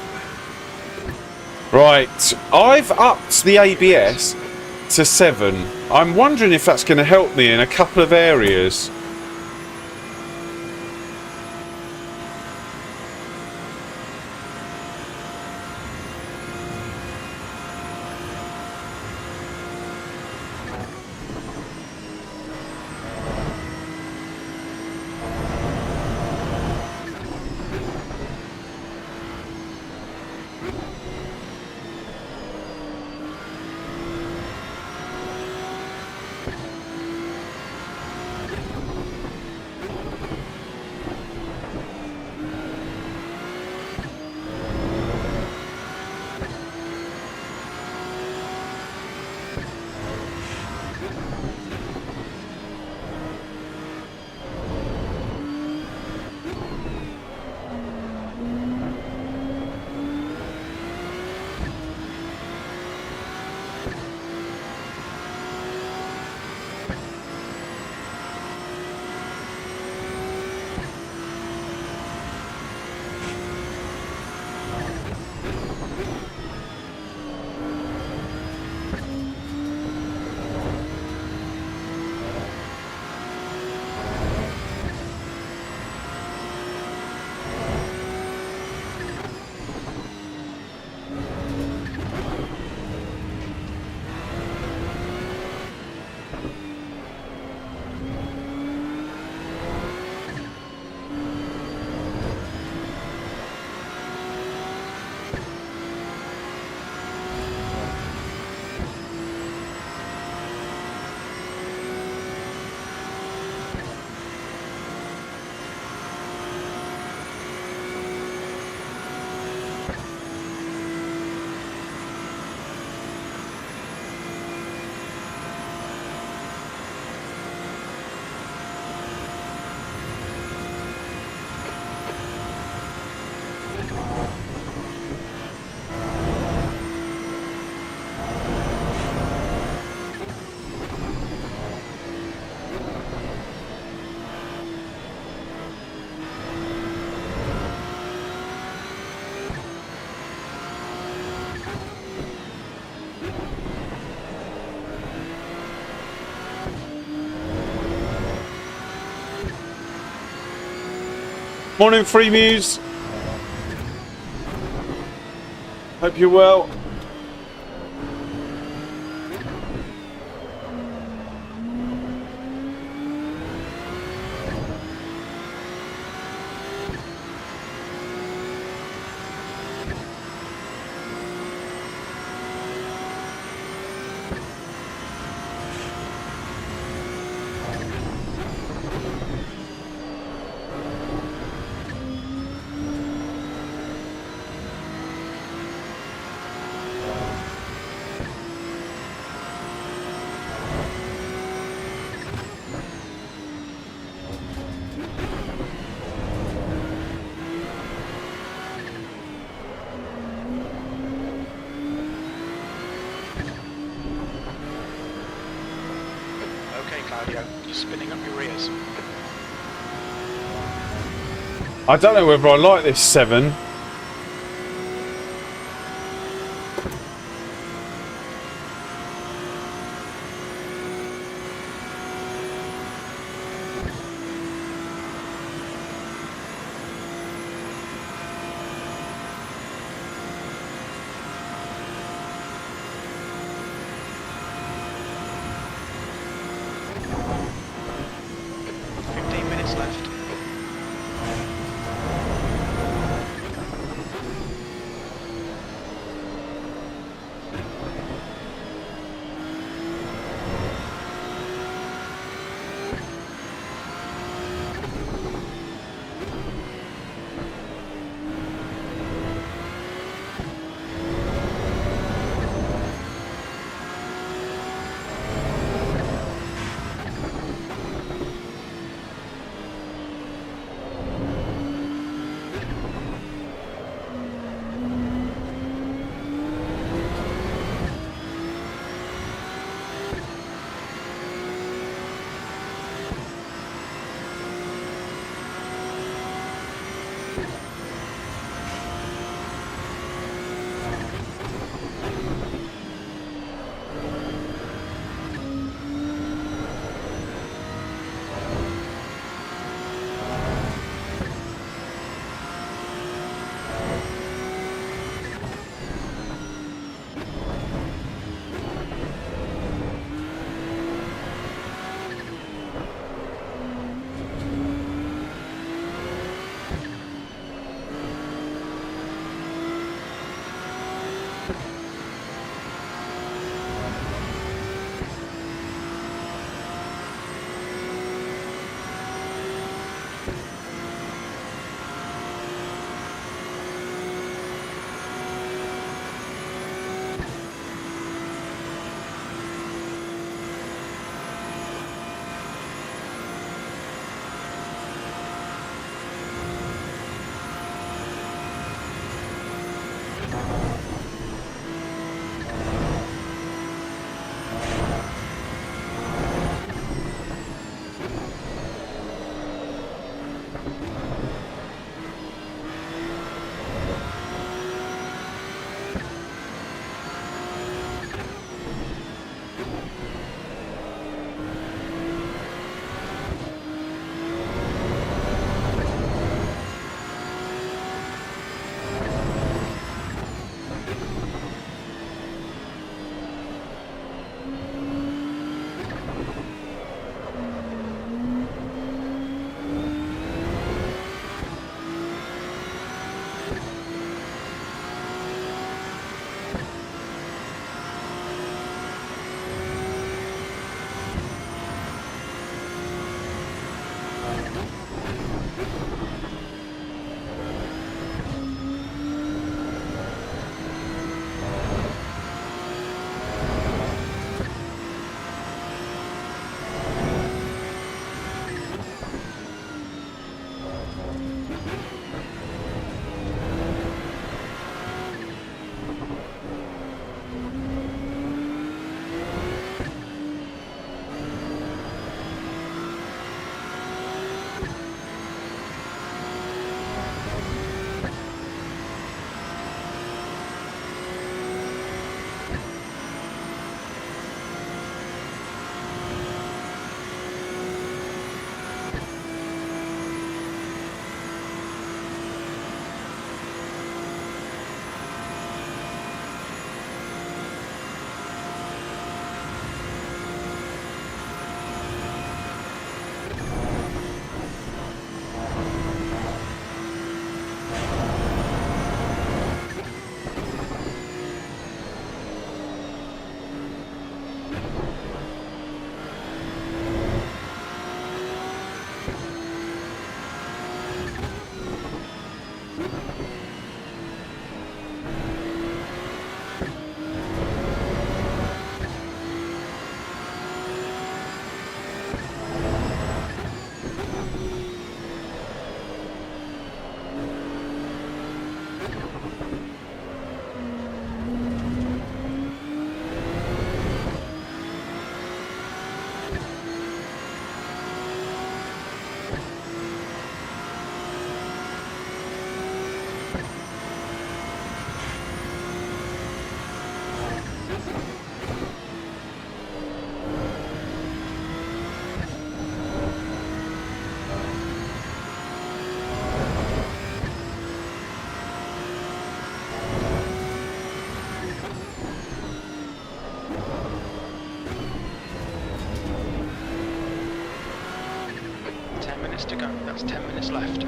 [SPEAKER 1] Right, I've upped the ABS to 7. I'm wondering if that's going to help me in a couple of areas. Morning, Free Muse. Hope you're well.
[SPEAKER 2] Spinning up your ears.
[SPEAKER 1] I don't know whether I like this 7.
[SPEAKER 2] minutes to go. That's 10 minutes left.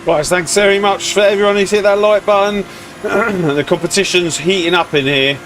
[SPEAKER 1] Right, thanks very much for everyone who's hit that like button. The competition's heating up in here.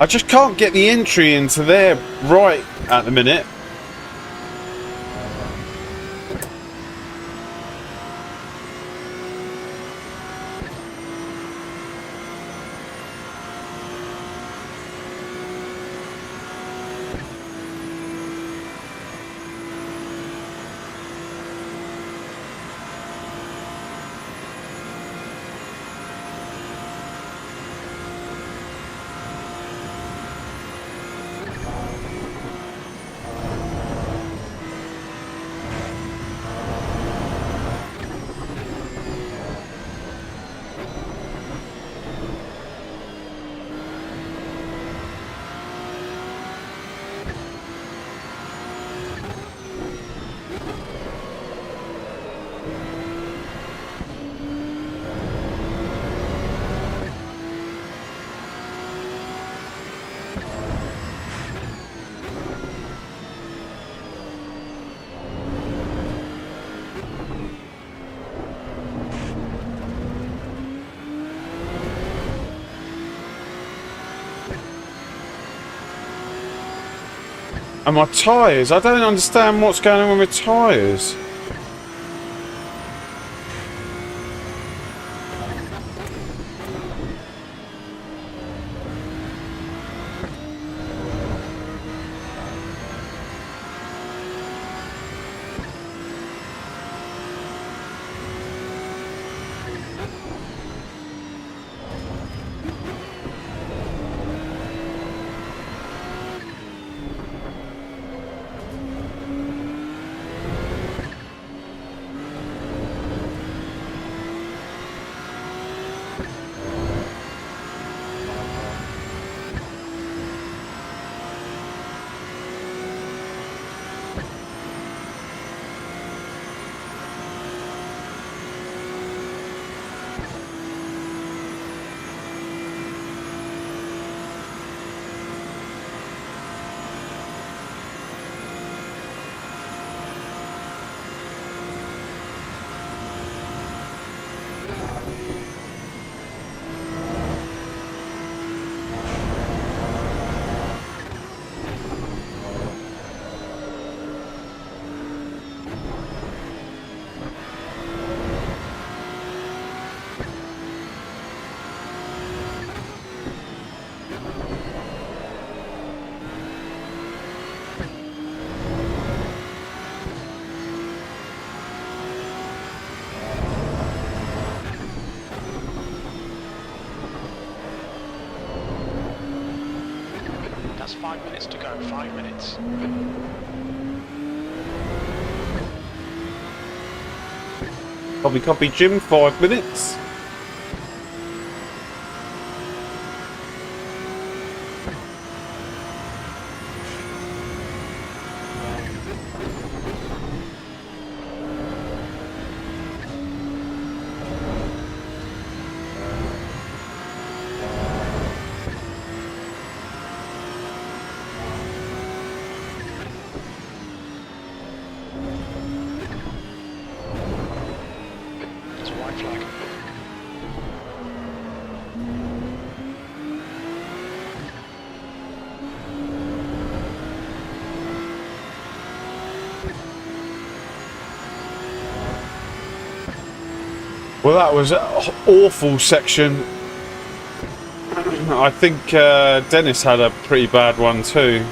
[SPEAKER 1] I just can't get the entry into there right at the minute. And my tyres, I don't understand what's going on with my tyres.
[SPEAKER 2] That's 5 minutes to go, 5 minutes.
[SPEAKER 1] Copy, Jim, 5 minutes.
[SPEAKER 2] It's a white flag.
[SPEAKER 1] Well, that was an awful section. I think Dennis had a pretty bad one too.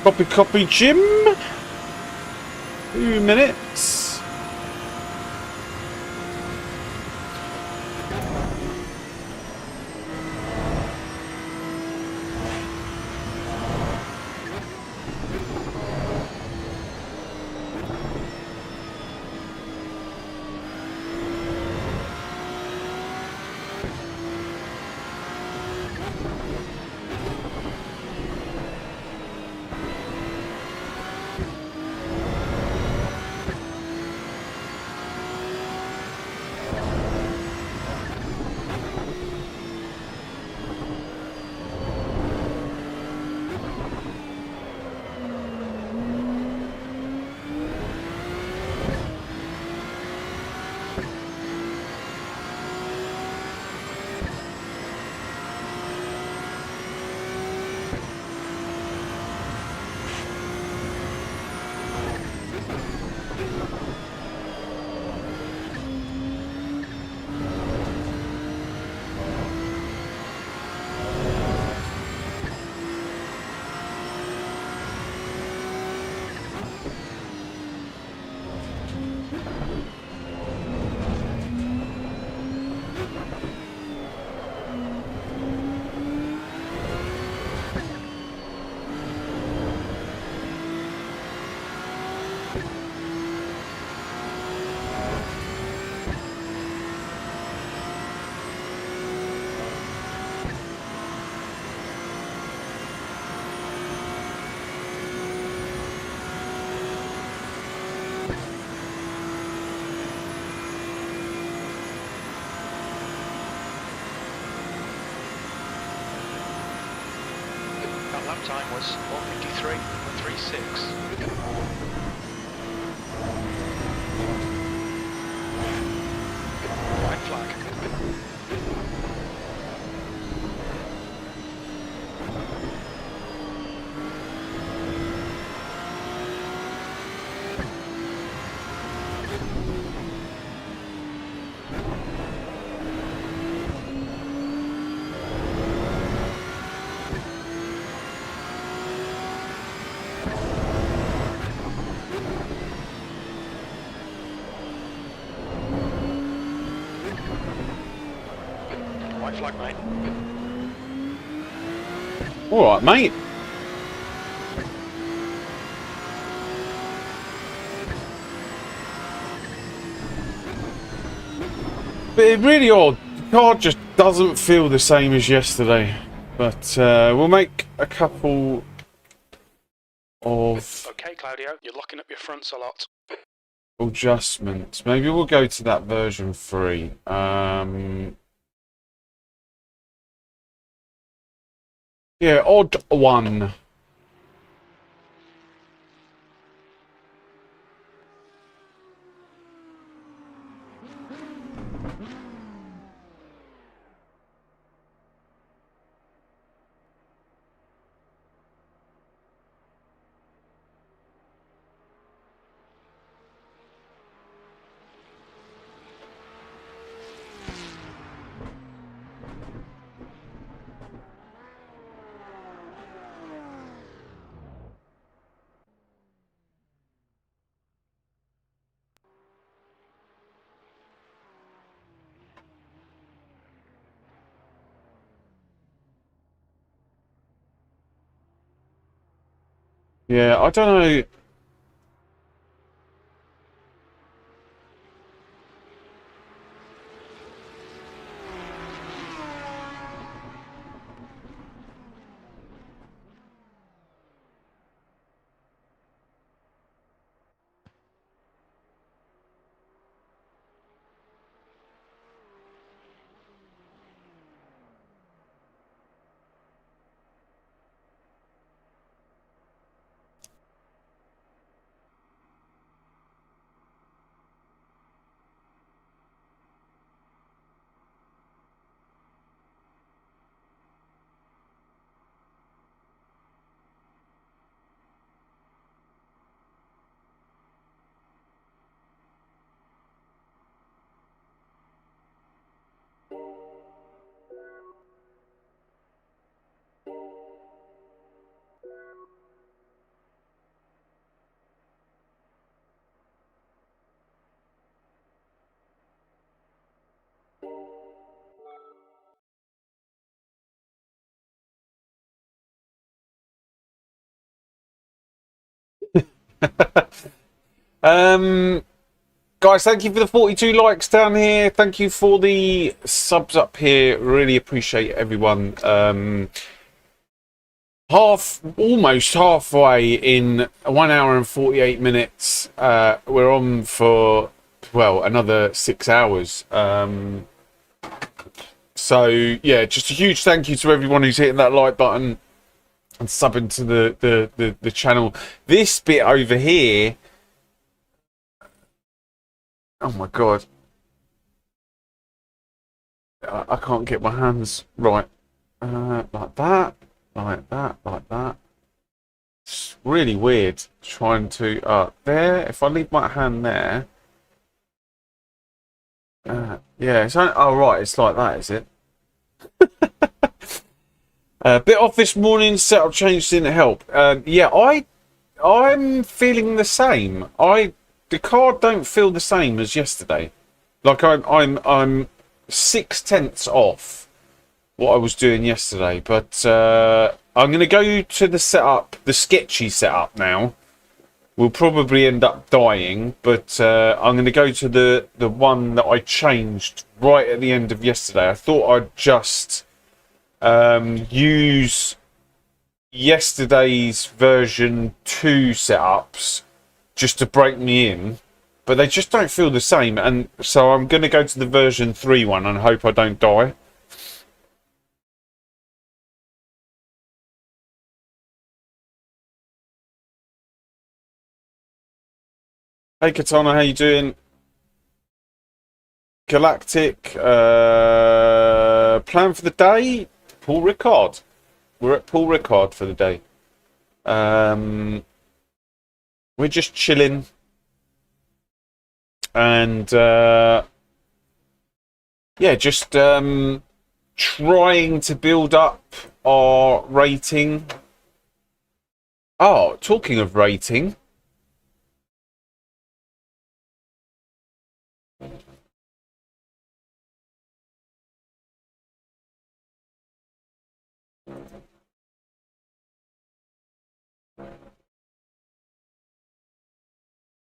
[SPEAKER 1] Copy, Jim. 2 minutes.
[SPEAKER 2] That lap time was 1:53.36. White flag. White flag, mate.
[SPEAKER 1] All right, mate. But it really odd. The car just doesn't feel the same as yesterday. But we'll make a couple of
[SPEAKER 2] Okay, Claudio, you're locking up your fronts a lot.
[SPEAKER 1] adjustments. Maybe we'll go to that version 3. Yeah, odd one. Yeah, I don't know. Guys, thank you for the 42 likes down here. Thank you for the subs up here. Really appreciate everyone. Almost halfway in 1 hour and 48 minutes. We're on for, well, another 6 hours. So yeah, just a huge thank you to everyone who's hitting that like button and subbing to the channel. This bit over here, oh my god, I can't get my hands right. Like that, like that, like that. It's really weird trying to there. If I leave my hand there, yeah, it's only, oh right, it's like that, is it? Bit off this morning. Setup change didn't help. Yeah, I'm feeling the same. The car don't feel the same as yesterday. Like I'm 0.6 off what I was doing yesterday. But I'm going to go to the setup, the sketchy setup now. We'll probably end up dying, but I'm going to go to the one that I changed right at the end of yesterday. I thought I'd just use yesterday's version 2 setups just to break me in, but they just don't feel the same, and so I'm going to go to the version 3 one and hope I don't die. Hey Katana, how you doing? Galactic, plan for the day, Paul Ricard. We're at Paul Ricard for the day. We're just chilling and yeah, just trying to build up our rating. Oh, talking of rating,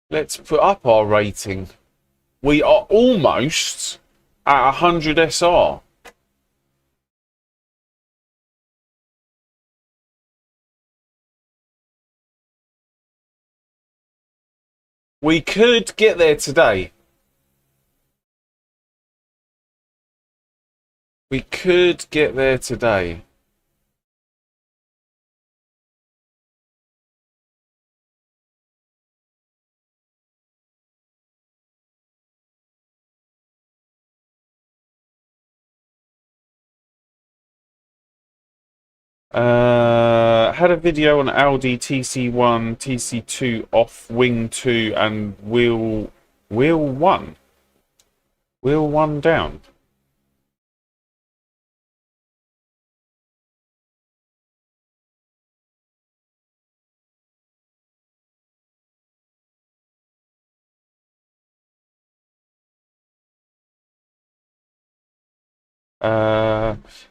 [SPEAKER 1] let's put up our rating. We are almost at 100 SR. We could get there today. We could get there today. Had a video on Audi TC1, TC2 off, wing 2 and wheel 1. Wheel 1 down.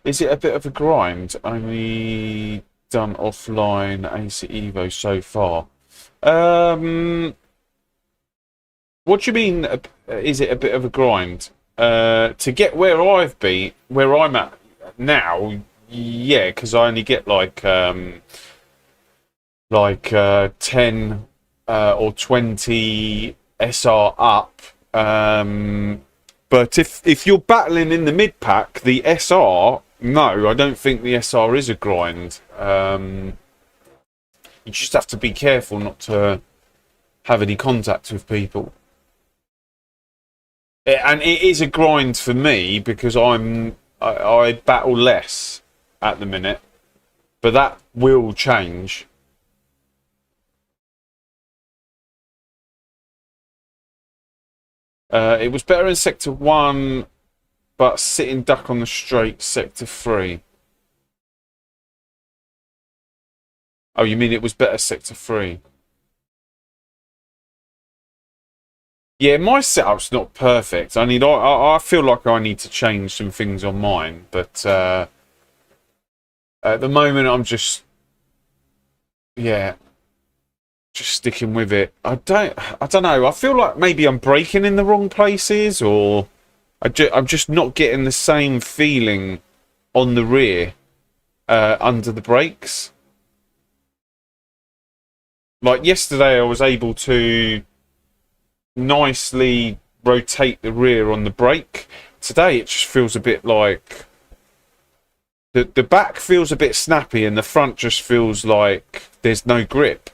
[SPEAKER 1] Is it a bit of a grind? Only done offline ACEVO so far. What do you mean? Is it a bit of a grind? To get where where I'm at now, yeah, because I only get like 10 or 20 SR up. But if you're battling in the mid pack, the SR, no, I don't think the SR is a grind. You just have to be careful not to have any contact with people. And it is a grind for me because I battle less at the minute, but that will change. It was better in Sector 1, but sitting duck on the straight, Sector 3. Oh, you mean it was better Sector 3? Yeah, my setup's not perfect. I feel like I need to change some things on mine, but at the moment I'm just, yeah. just sticking with it. I don't know. I feel like maybe I'm braking in the wrong places, or I'm just not getting the same feeling on the rear under the brakes. Like yesterday, I was able to nicely rotate the rear on the brake. Today, it just feels a bit like the back feels a bit snappy, and the front just feels like there's no grip.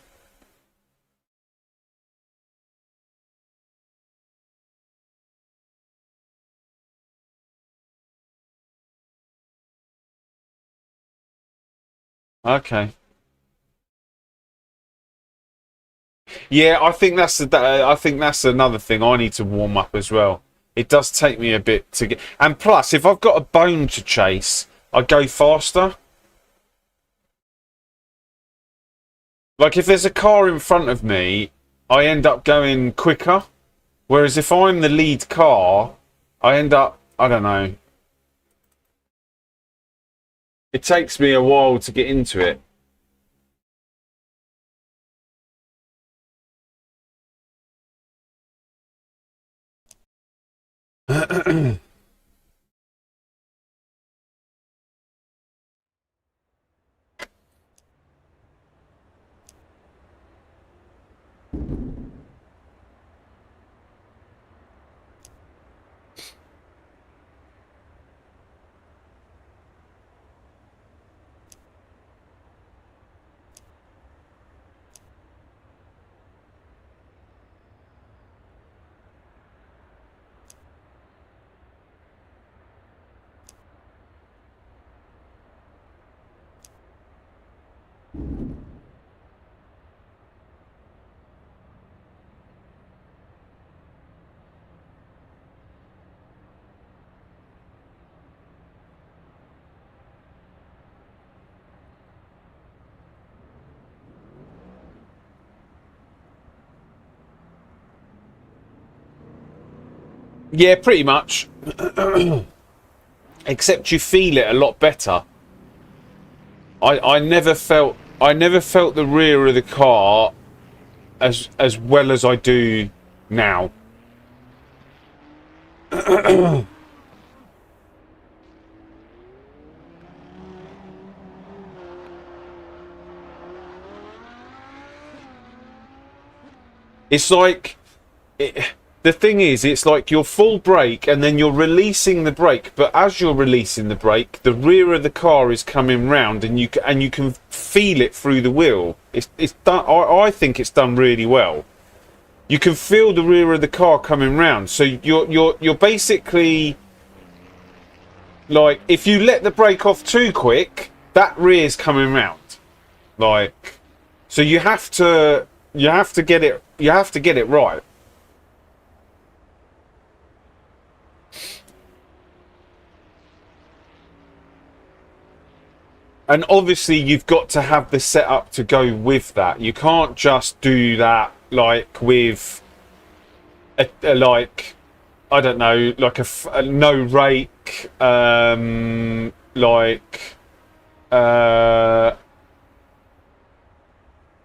[SPEAKER 1] Okay. Yeah, I think that's another thing I need to warm up as well. It does take me a bit to get, and plus, if I've got a bone to chase, I go faster. Like if there's a car in front of me, I end up going quicker. Whereas if I'm the lead car, I end up, I don't know. It takes me a while to get into it. Yeah, pretty much. Except you feel it a lot better. I never felt the rear of the car as well as I do now. It's like the thing is, it's like you're full brake and then you're releasing the brake, but as you're releasing the brake, the rear of the car is coming round, and you can feel it through the wheel. It's done. I think it's done really well. You can feel the rear of the car coming round, so you're basically like, if you let the brake off too quick, that rear's coming round. Like, so you have to get it right. And obviously you've got to have the setup to go with that. You can't just do that like with a like, I don't know, like a no rake, like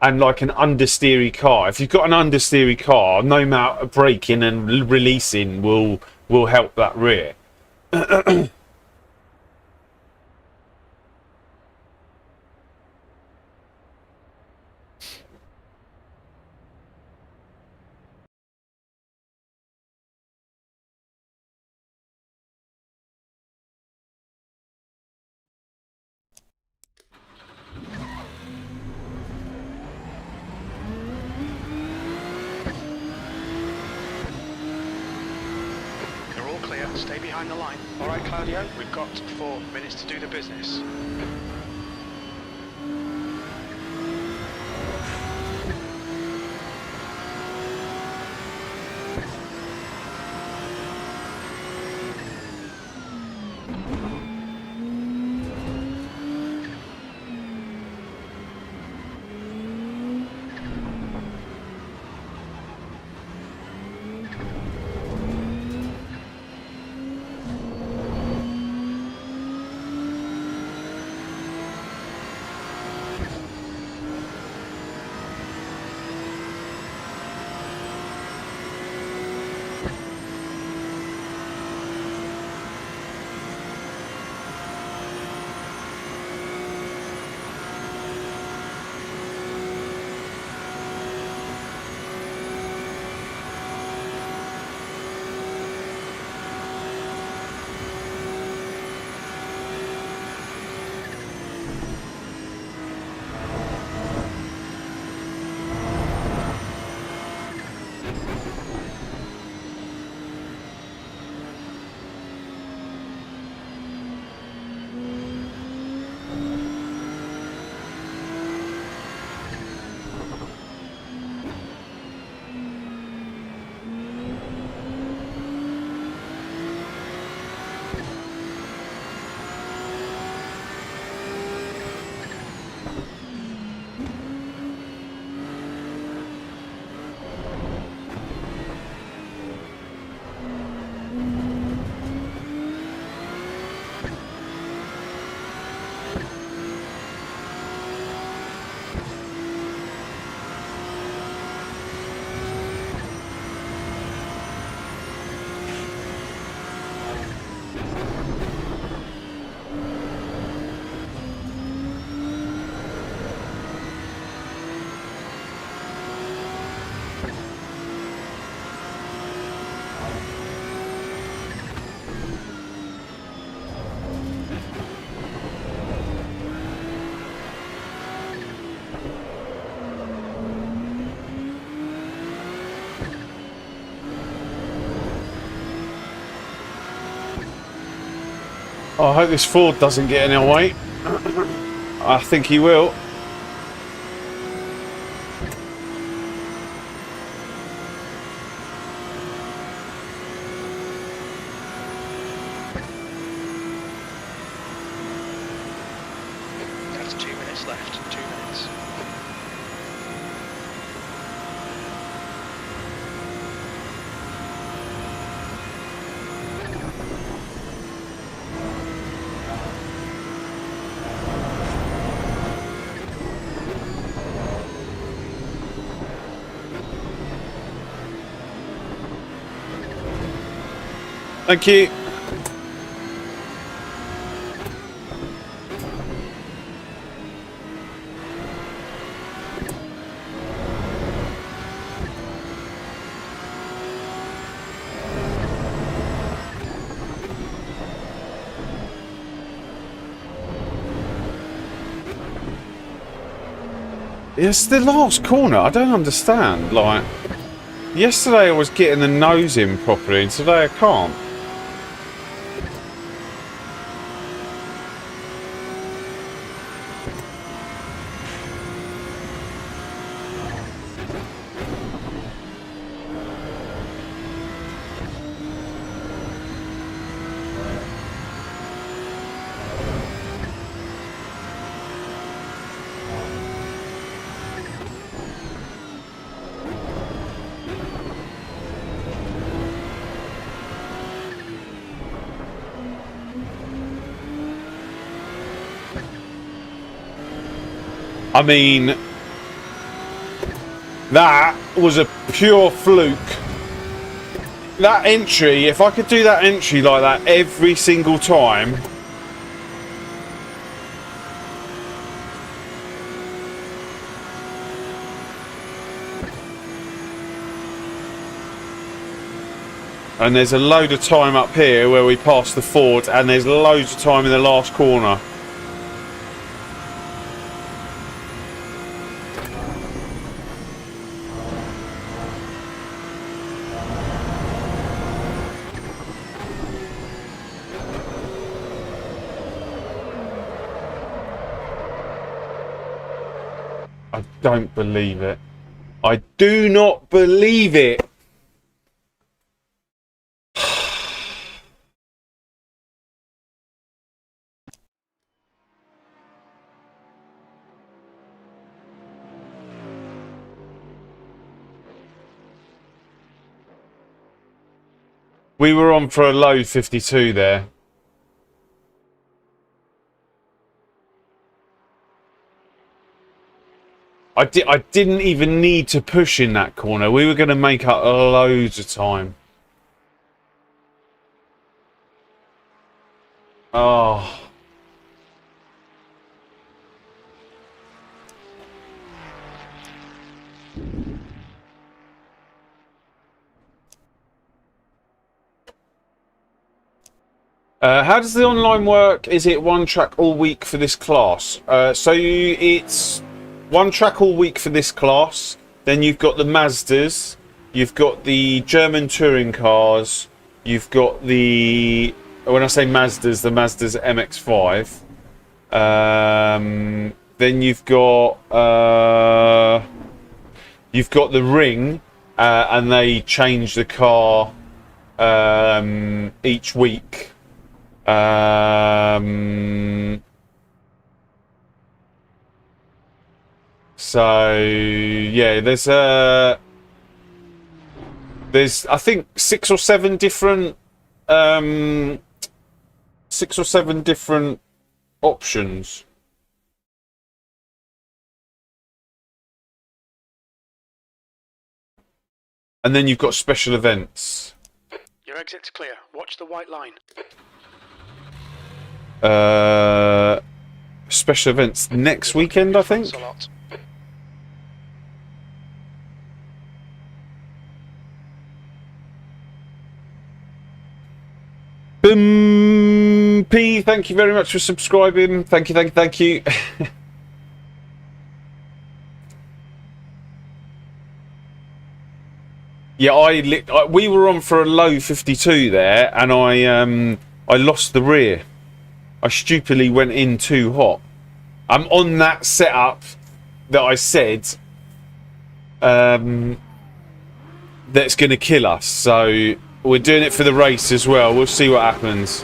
[SPEAKER 1] and like an understeery car. If you've got an understeery car, no amount of braking and releasing will help that rear.
[SPEAKER 2] You're all clear. Stay behind the line. All right, Claudio, we've got 4 minutes to do the business.
[SPEAKER 1] Oh, I hope this Ford doesn't get in our way. I think he will.
[SPEAKER 2] That's 2 minutes left. 2 minutes.
[SPEAKER 1] Thank you. It's the last corner. I don't understand. Like, yesterday I was getting the nose in properly, and today I can't. I mean, that was a pure fluke. That entry, if I could do that entry like that every single time. And there's a load of time up here where we pass the Ford, and there's loads of time in the last corner. I don't believe it. I do not believe it. We were on for a low 52 there. I didn't even need to push in that corner. We were going to make up loads of time. Oh. How does the online work? Is it one track all week for this class? It's one track all week for this class. Then you've got the Mazdas. You've got the German touring cars. You've got the... When I say Mazdas, the Mazdas MX-5. Then you've got the Ring. And they change the car each week. So yeah, there's I think six or seven different options. And then you've got special events.
[SPEAKER 2] Your exit's clear. Watch the white line.
[SPEAKER 1] Special events next weekend, I think. Boom P, thank you very much for subscribing. Thank you. Yeah, we were on for a low 52 there, and I lost the rear. I stupidly went in too hot. I'm on that setup that I said that's going to kill us. So we're doing it for the race as well. We'll see what happens.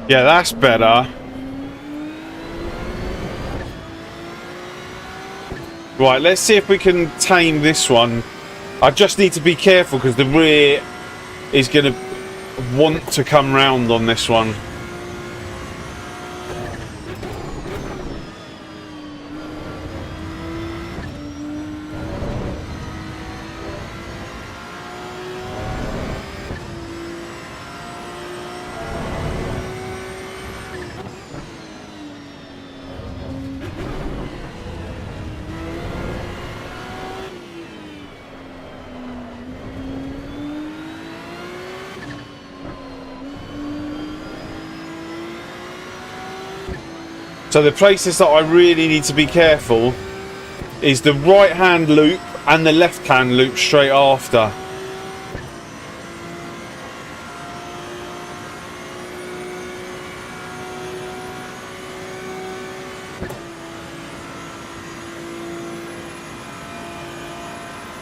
[SPEAKER 1] Yeah, that's better. Right, let's see if we can tame this one. I just need to be careful because the rear is going to want to come round on this one. So the places that I really need to be careful is the right hand loop and the left hand loop straight after.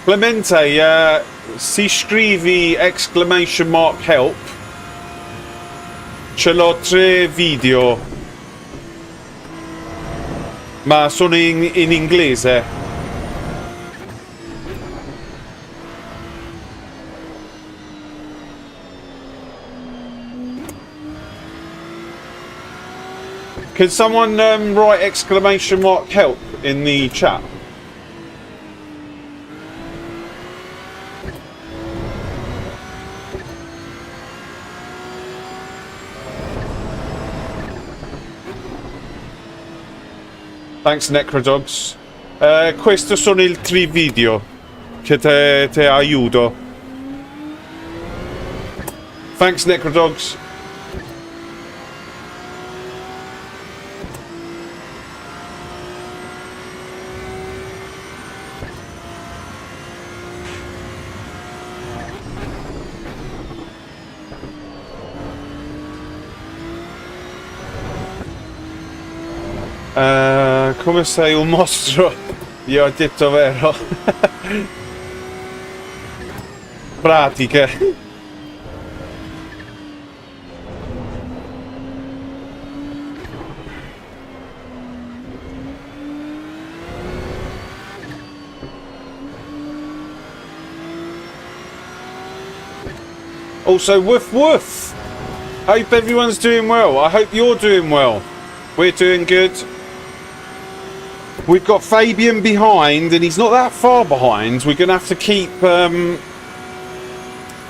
[SPEAKER 1] Clemente, si scrivi exclamation mark help, ce l'ho 3 video. Ma sono in inglese. Can someone write exclamation mark help in the chat? Thanks, Necrodogs. Questo sono i 3 video che te aiuto. Thanks, Necrodogs. Come sei un mostro? Io ho detto vero. Pratiche. Also, woof woof. Hope everyone's doing well. I hope you're doing well. We're doing good. We've got Fabian behind, and he's not that far behind. We're gonna have to keep. We're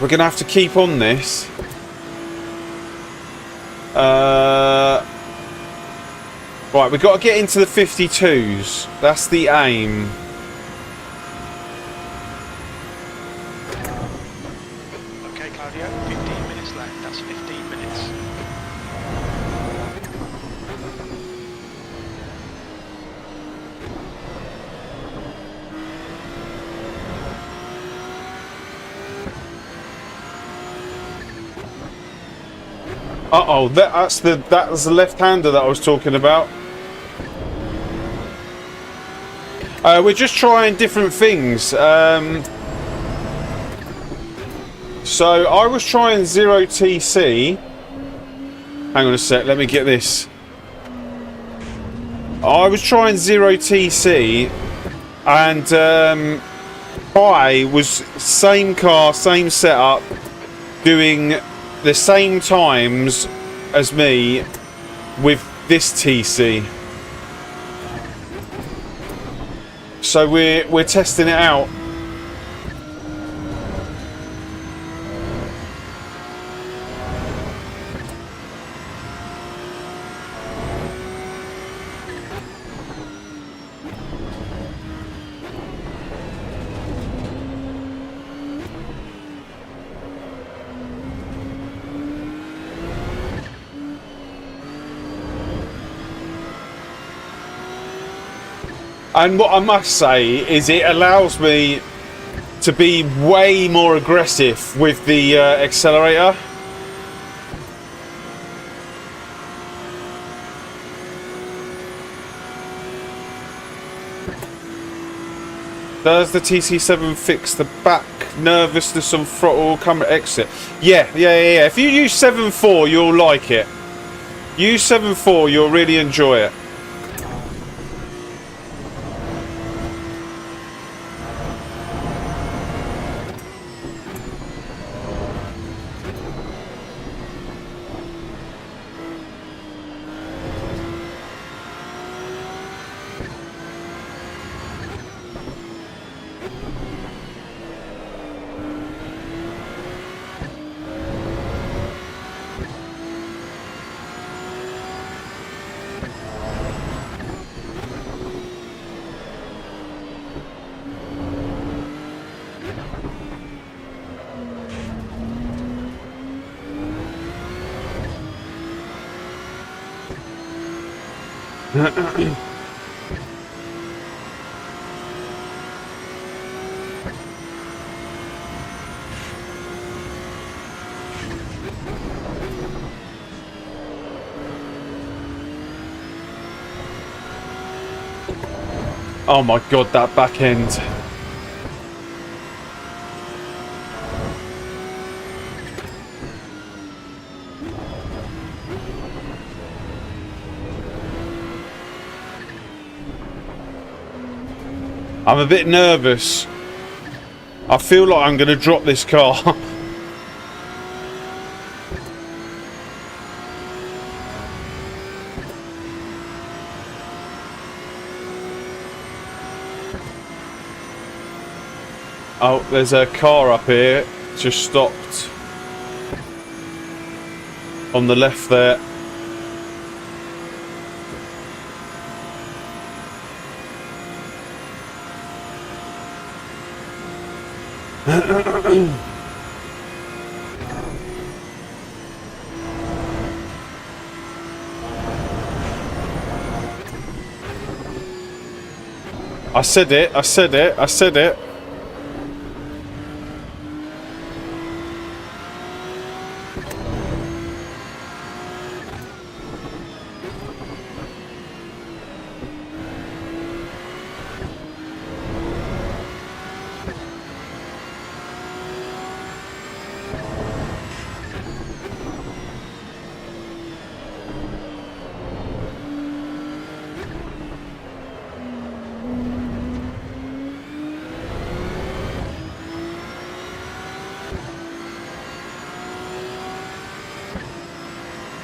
[SPEAKER 1] gonna have to keep on this. Right, we've got to get into the 52s. That's the aim.
[SPEAKER 2] Okay, Claudio, 15 minutes left. That's 15 minutes.
[SPEAKER 1] Uh-oh, that's the left-hander that I was talking about. We're just trying different things. So I was trying 0TC. Hang on a sec, let me get this. I was trying 0TC, and I was same car, same setup, doing the same times as me with this TC. So we're testing it out. And what I must say is it allows me to be way more aggressive with the accelerator. Does the TC7 fix the back nervousness on throttle camera exit? Yeah. If you use 7.4, you'll like it. Use 7.4, you'll really enjoy it. Oh my god, that back end. I'm a bit nervous. I feel like I'm going to drop this car. Oh, there's a car up here. Just stopped. On the left there. I said it.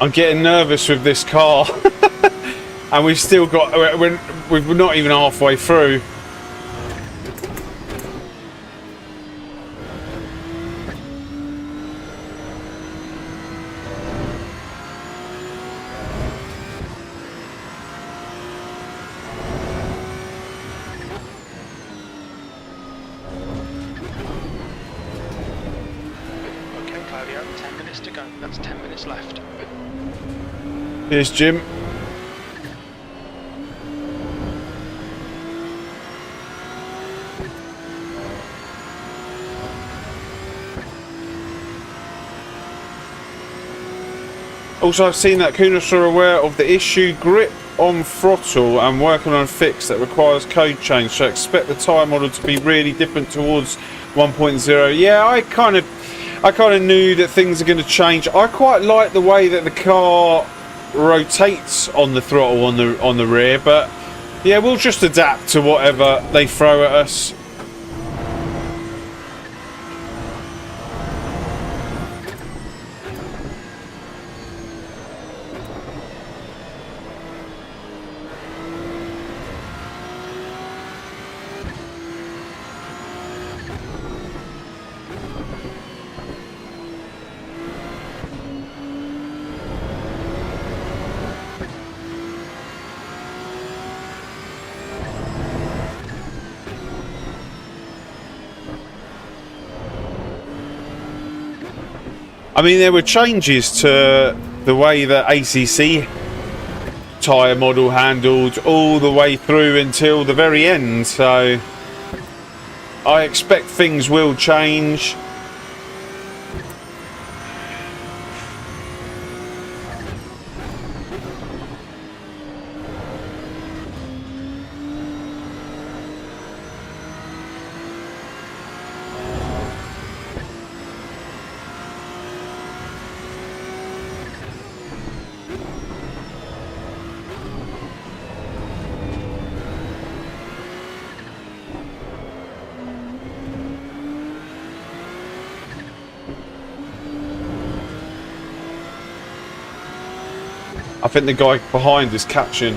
[SPEAKER 1] I'm getting nervous with this car. And we've still got, we're not even halfway through.
[SPEAKER 2] Okay, Claudio, 10 minutes to go. That's 10 minutes left.
[SPEAKER 1] Here's Jim. Also, I've seen that Kunos are aware of the issue. Grip on throttle and working on a fix that requires code change. So expect the tyre model to be really different towards 1.0. Yeah, I kind of knew that things are going to change. I quite like the way that the car rotates on the throttle on the rear, but yeah, we'll just adapt to whatever they throw at us. I mean, there were changes to the way that ACC tyre model handled all the way through until the very end, so I expect things will change. I think the guy behind is catching.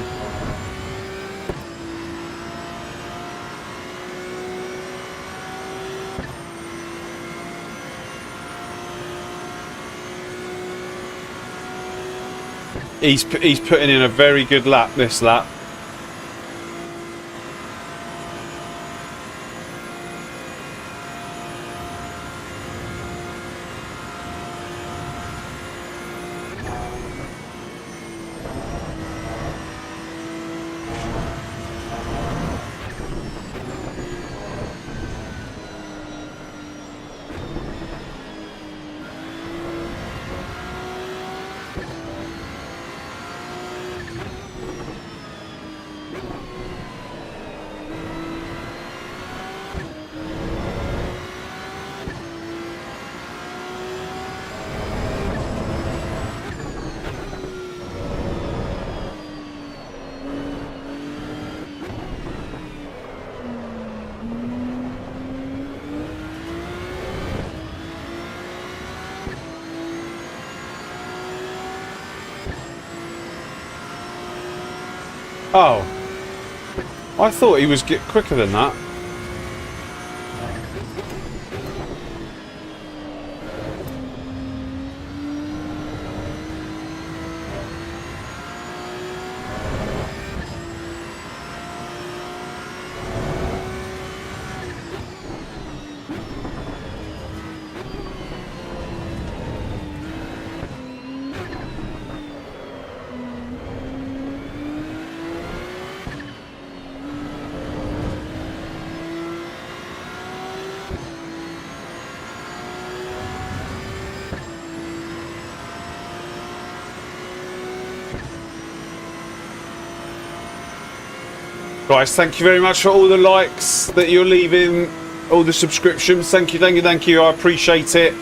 [SPEAKER 1] He's putting in a very good lap this lap. Oh, I thought he was quicker than that. Guys, thank you very much for all the likes that you're leaving, all the subscriptions. Thank you, thank you, thank you. I appreciate it.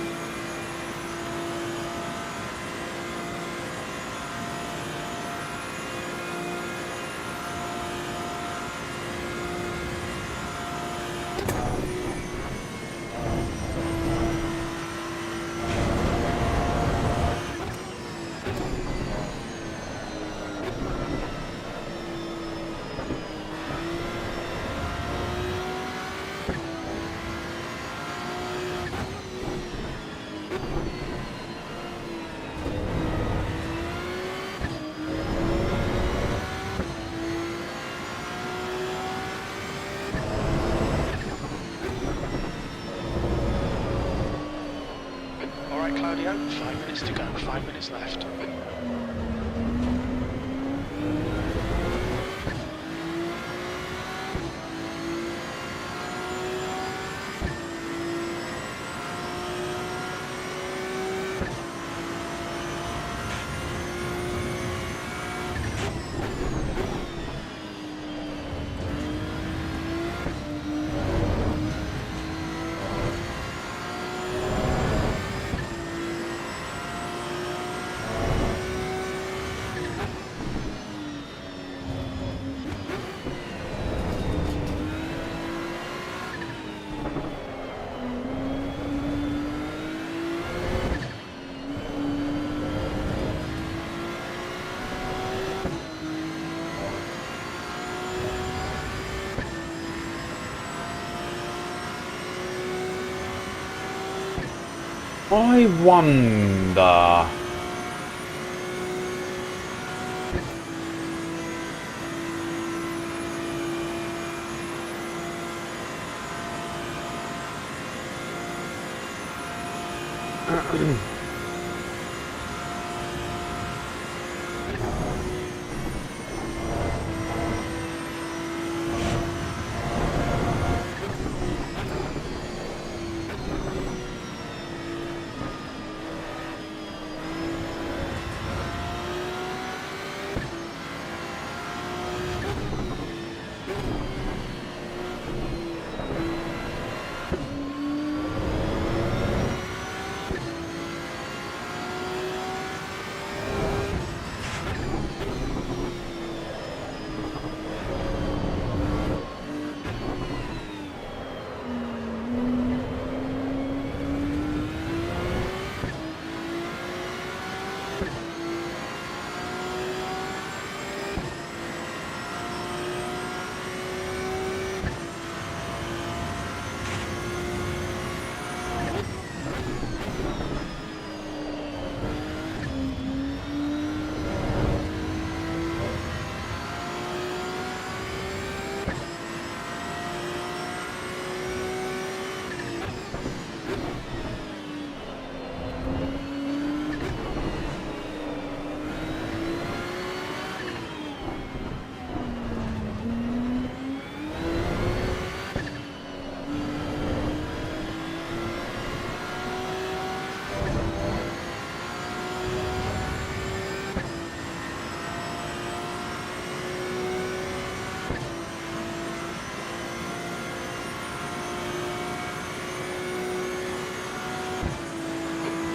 [SPEAKER 2] Claudio. 5 minutes to go. 5 minutes left.
[SPEAKER 1] I wonder.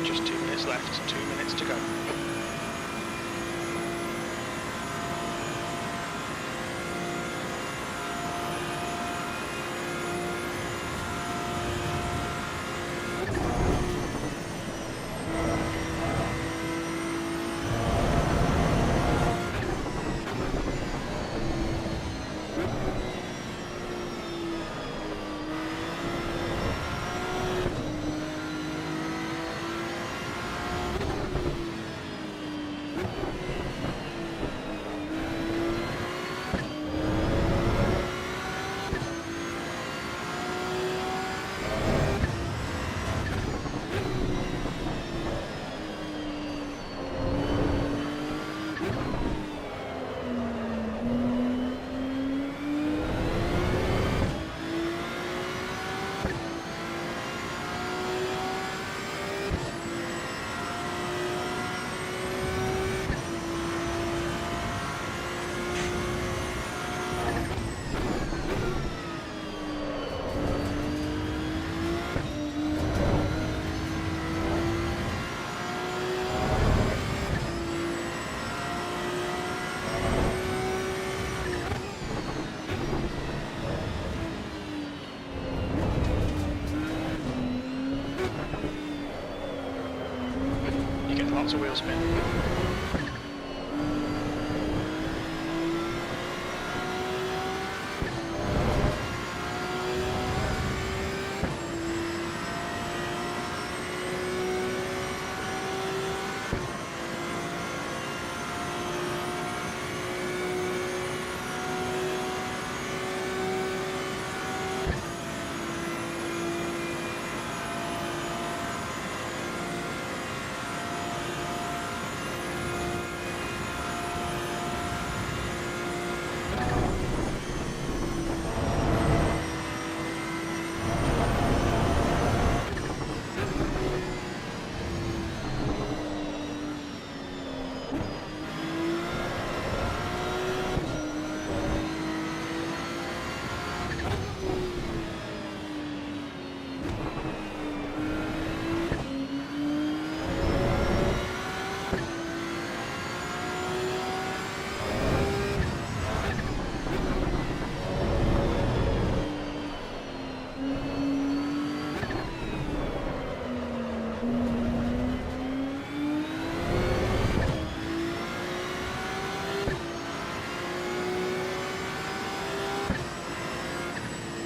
[SPEAKER 1] Just 2 minutes left, 2 minutes to go. Lots of wheel spin.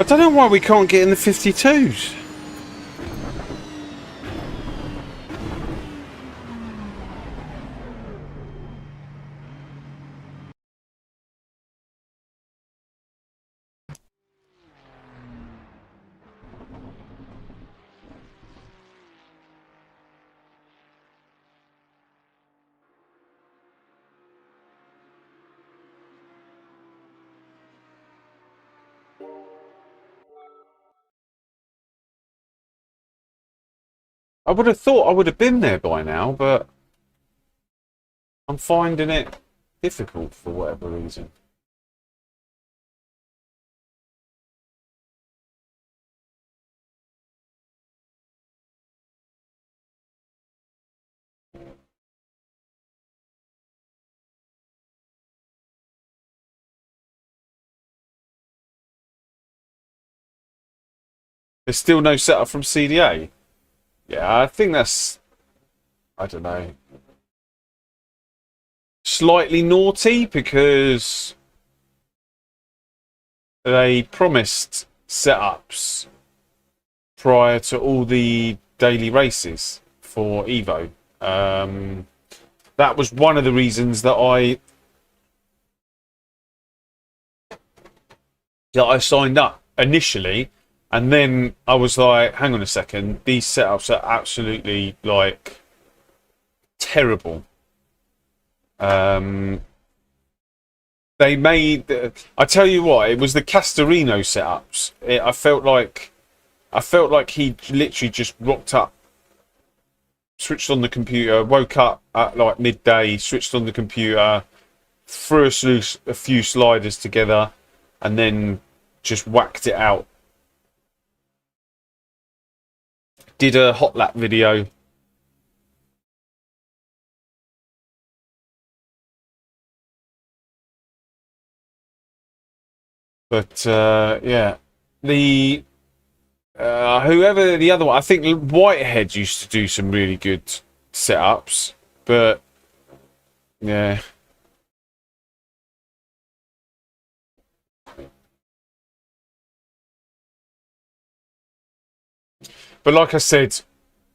[SPEAKER 1] I don't know why we can't get in the 52s. I would have thought I would have been there by now, but I'm finding it difficult for whatever reason. There's still no setup from CDA. Yeah, I think that's, I don't know, slightly naughty because they promised setups prior to all the daily races for EVO. That was one of the reasons that I signed up initially, and then I was like, hang on a second, these setups are absolutely like terrible. They made, I tell you what, it was the Castorino setups. I felt like he literally just rocked up, switched on the computer, woke up at like midday, switched on the computer, threw a few sliders together, and then just whacked it out. Did a hot lap video. But yeah, the whoever the other one, I think Whitehead used to do some really good setups, but yeah. But like I said,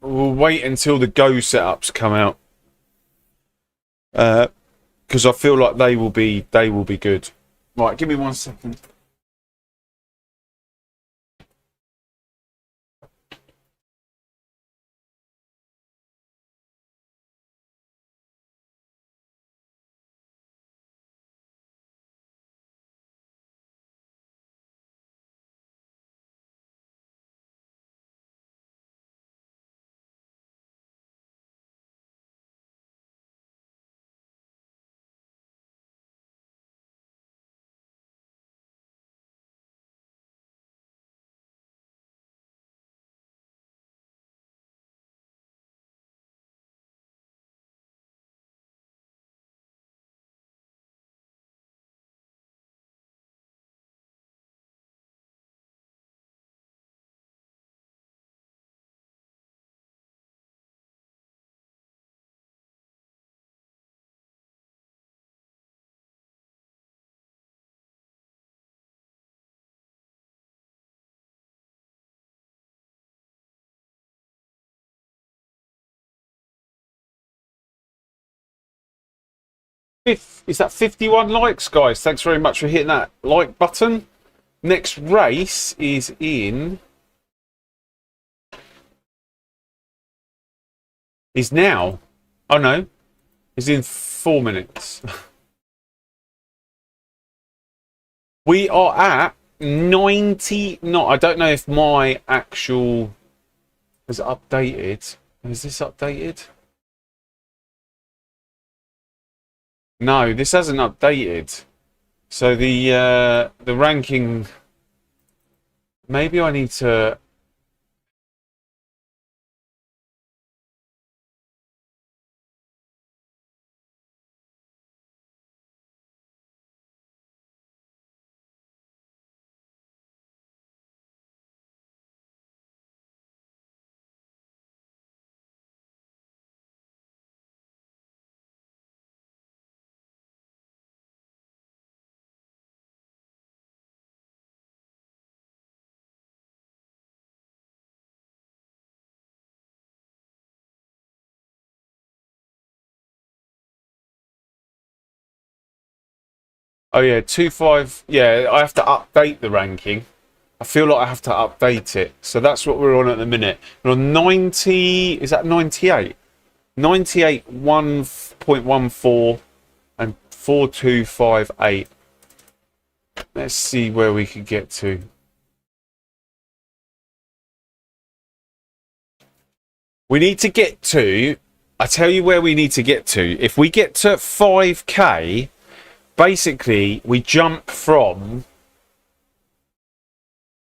[SPEAKER 1] we'll wait until the Go setups come out, because I feel like they will be good. Right, give me 1 second. Is that 51 likes, guys? Thanks very much for hitting that like button. Next race is now. Oh no, is in 4 minutes. We are at 90. No, I don't know if my actual is updated. Is this updated? No, this hasn't updated. So the ranking. Maybe I need to. Oh yeah, 2.5. Yeah, I have to update the ranking. I feel like I have to update it. So that's what we're on at the minute. We're on 90. Is that 98? 98 1.14 and 4258. Let's see where we can get to. We need to get to. I tell you where we need to get to. If we get to 5k, basically we jump from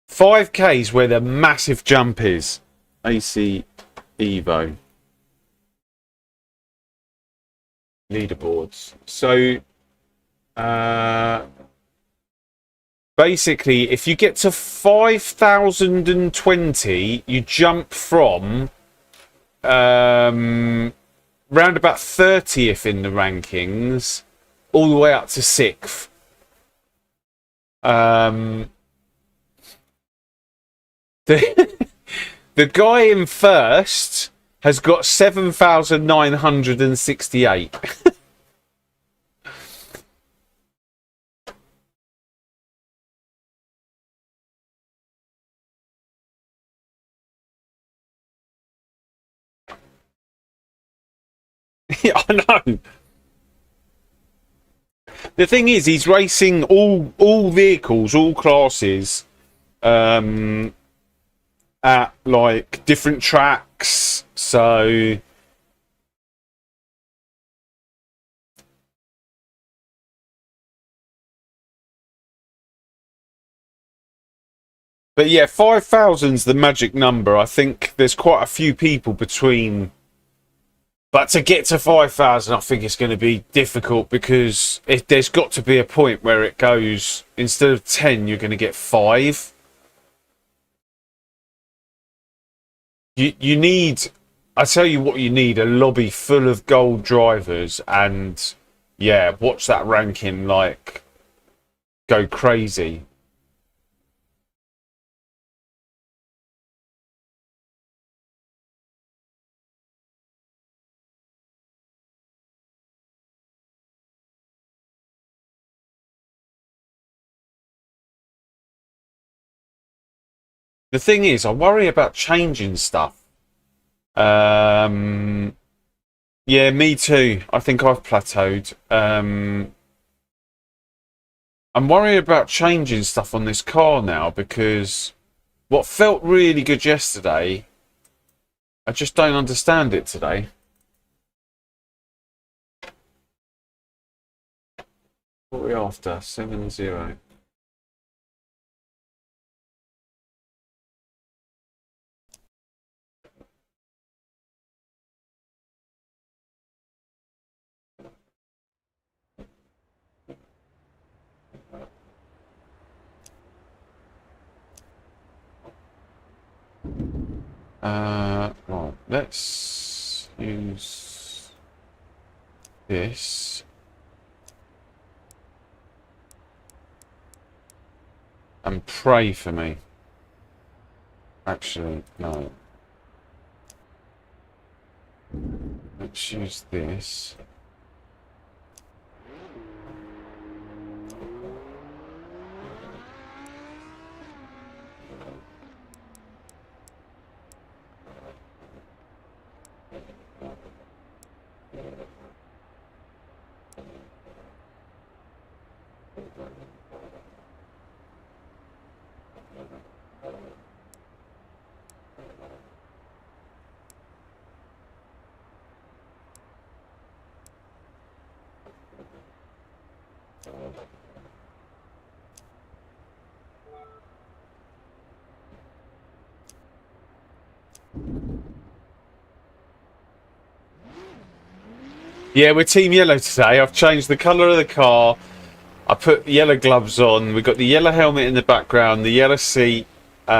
[SPEAKER 1] 5k is where the massive jump is. ACEVO leaderboards. So basically if you get to 5020, you jump from round about 30th in the rankings all the way up to 6th. The guy in first has got 7,968. Yeah, I know. The thing is, he's racing all vehicles, all classes, at like different tracks. So but yeah, 5,000's the magic number. I think there's quite a few people between. But to get to 5,000, I think it's going to be difficult because there's got to be a point where it goes, instead of 10, you're going to get 5. You need, I tell you what you need, a lobby full of gold drivers and, yeah, watch that ranking, like, go crazy. The thing is, I worry about changing stuff. Yeah, me too. I think I've plateaued. I'm worried about changing stuff on this car now because what felt really good yesterday, I just don't understand it today. What are we after? 7-0. Right, let's use this and pray for me. Actually, no. Let's use this. Yeah, we're Team Yellow today. I've changed the colour of the car. I put yellow gloves on. We've got the yellow helmet in the background, the yellow seat. So,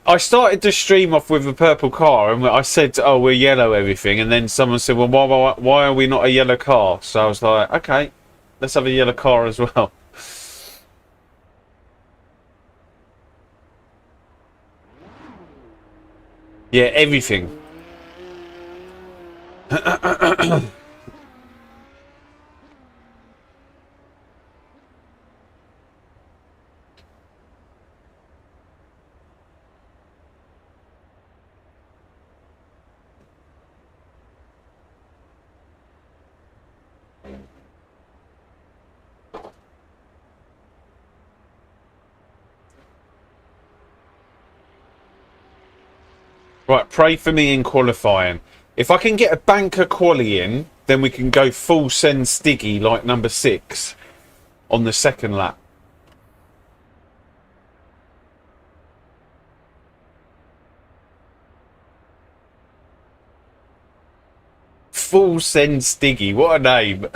[SPEAKER 1] I started the stream off with a purple car, and I said, "Oh, we're yellow, everything." And then someone said, "Well, why are we not a yellow car?" So I was like, "Okay, let's have a yellow car as well." Yeah, everything. Right, pray for me in qualifying. If I can get a banker quali in, then we can go full send Stiggy like number 6 on the second lap. Full send Stiggy, what a name.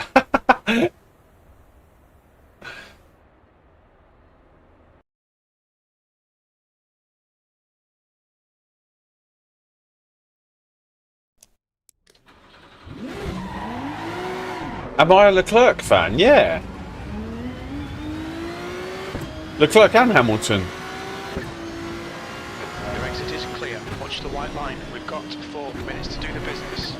[SPEAKER 1] Am I a Leclerc fan? Yeah. Leclerc and Hamilton.
[SPEAKER 2] Your exit is clear. Watch the white line. We've got 4 minutes to do the business.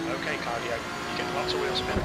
[SPEAKER 2] Okay, Claudio, you get lots of wheel spin.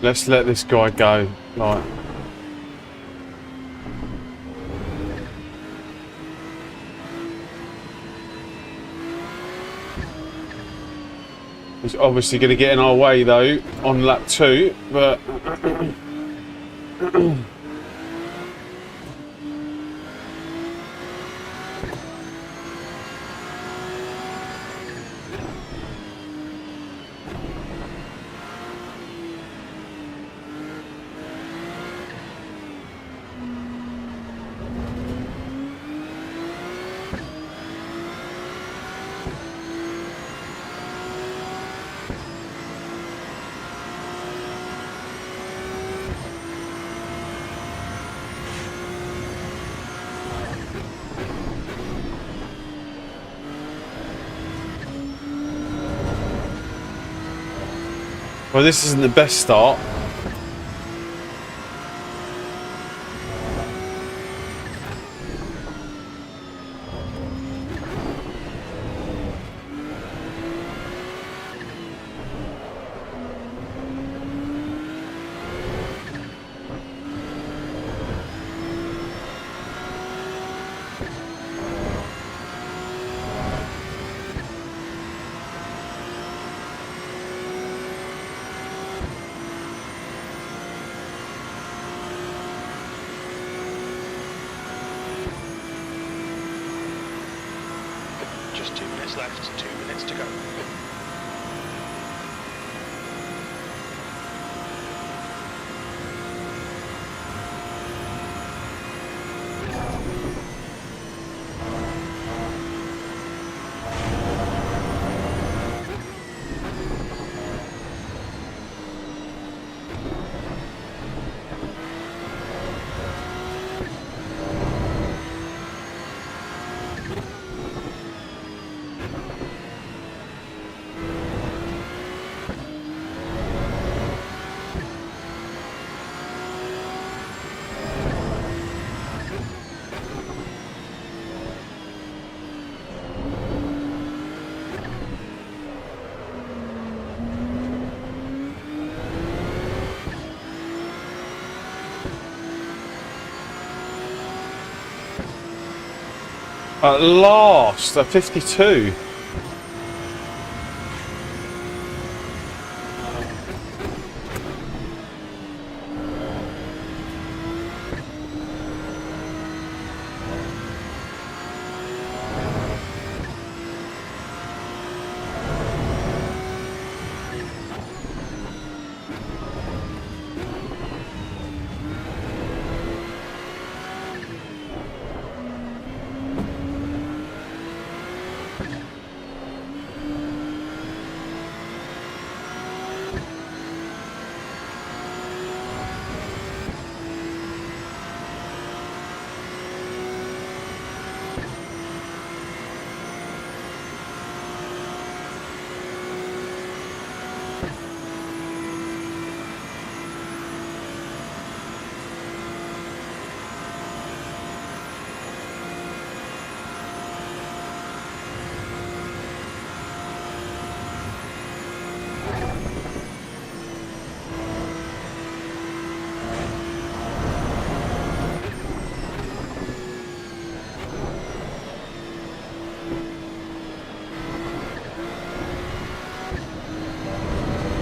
[SPEAKER 1] Let's let this guy go. Right. He's obviously going to get in our way though on lap 2, but well, this isn't the best start.
[SPEAKER 2] Just 2 minutes left, 2 minutes to go.
[SPEAKER 1] At last, a 52.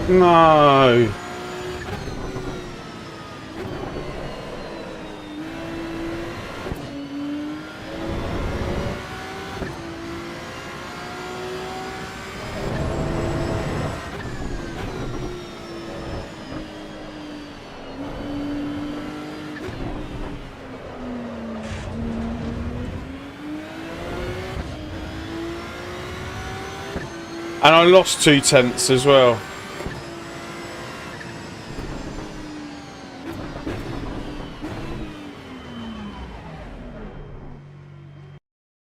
[SPEAKER 1] No. And I lost 2/10 as well.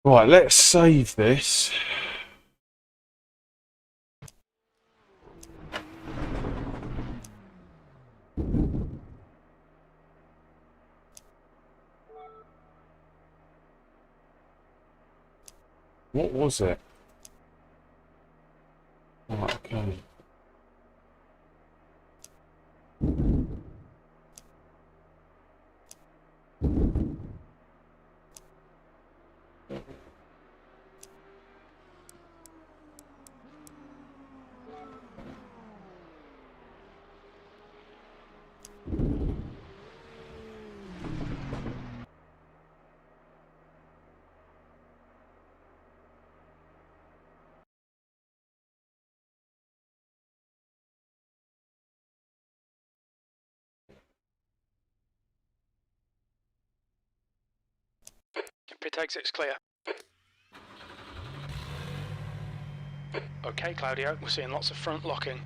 [SPEAKER 1] Right, let's save this. What was it? Right, okay.
[SPEAKER 2] Pit exit's clear. Okay, Claudio, we're seeing lots of front locking.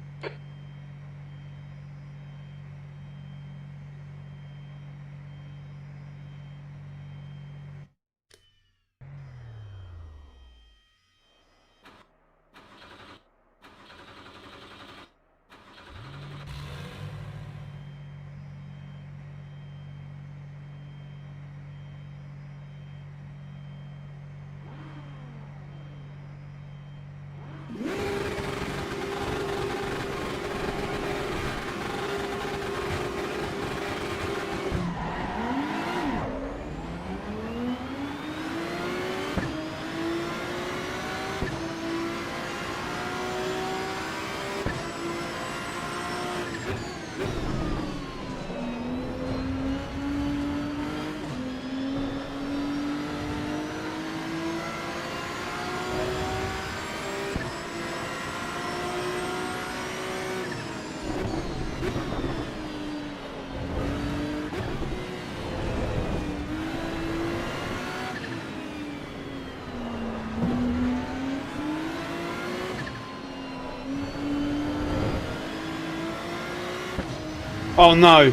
[SPEAKER 1] Oh no.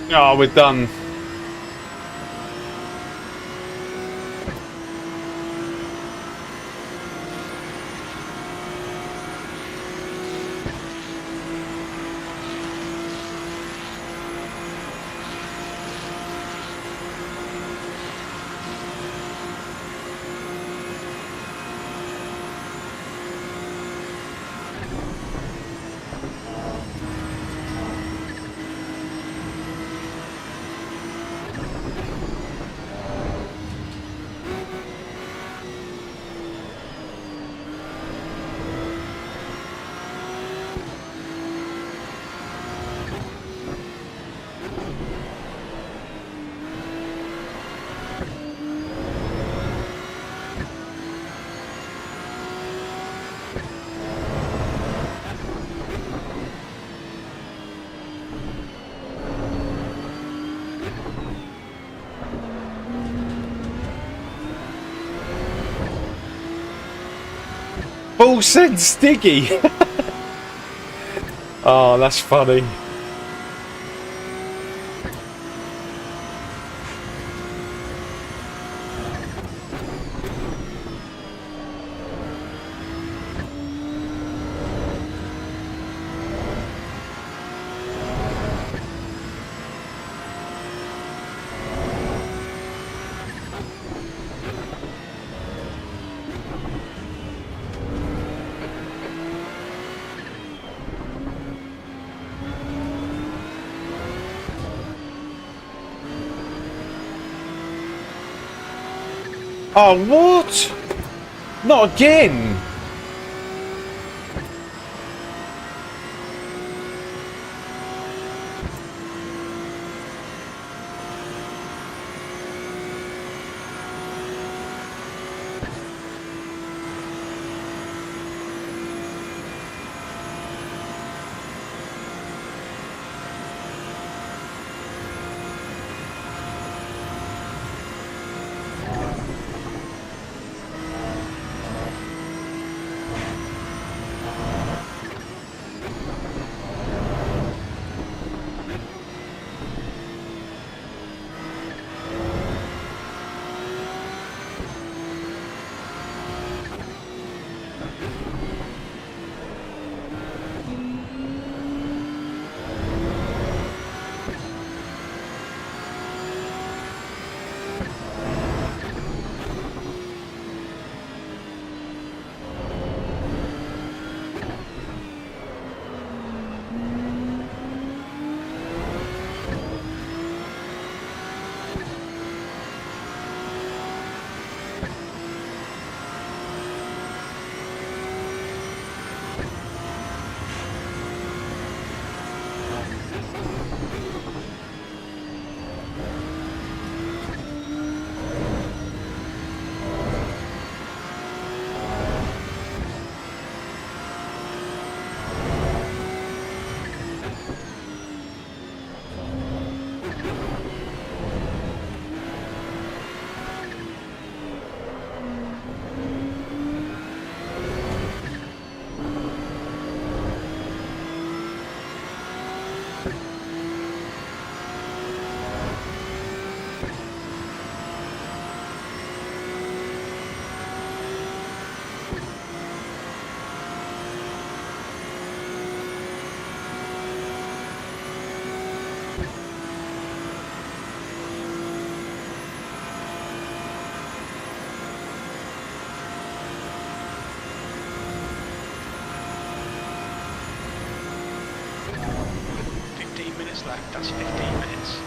[SPEAKER 1] Oh, we're done. Paul said Stiggy. Oh, that's funny. Oh, what? Not again!
[SPEAKER 2] left, that's 15 minutes.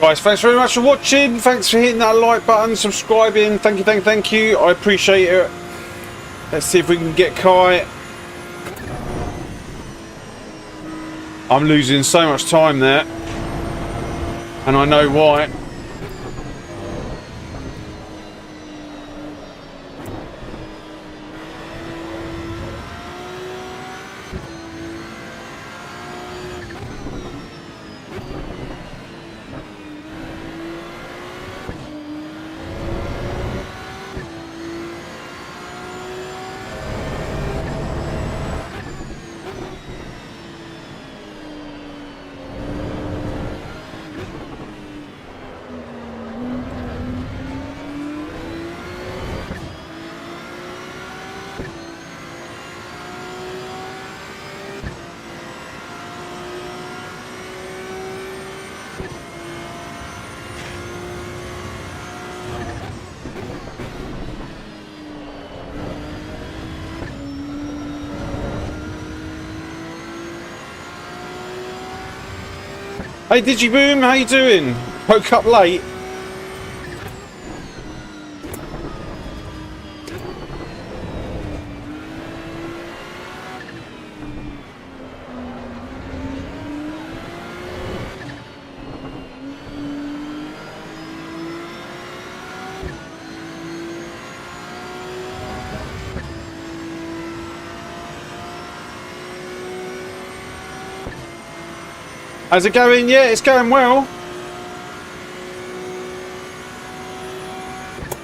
[SPEAKER 1] Guys, thanks very much for watching. Thanks for hitting that like button, subscribing. Thank you, thank you. I appreciate it. Let's see if we can get Kai. I'm losing so much time there, and I know why. Hey Digiboom, how you doing? Woke up late. How's it going? Yeah, it's going well.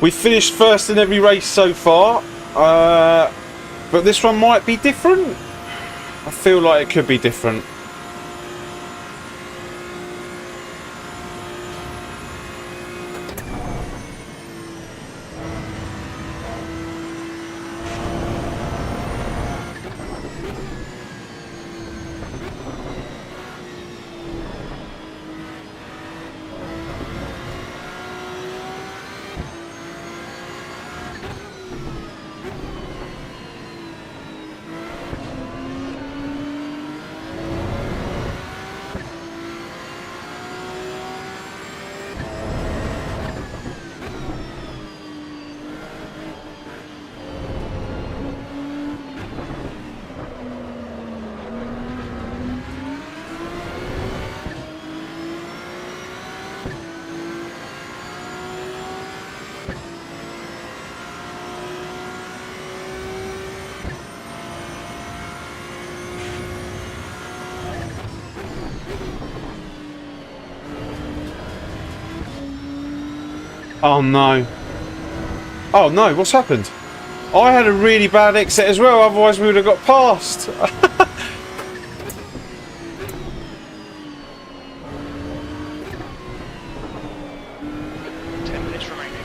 [SPEAKER 1] We finished first in every race so far, but this one might be different. I feel like it could be different. Oh no. Oh no, what's happened? I had a really bad exit as well, otherwise we would have got past.
[SPEAKER 2] 10 minutes remaining.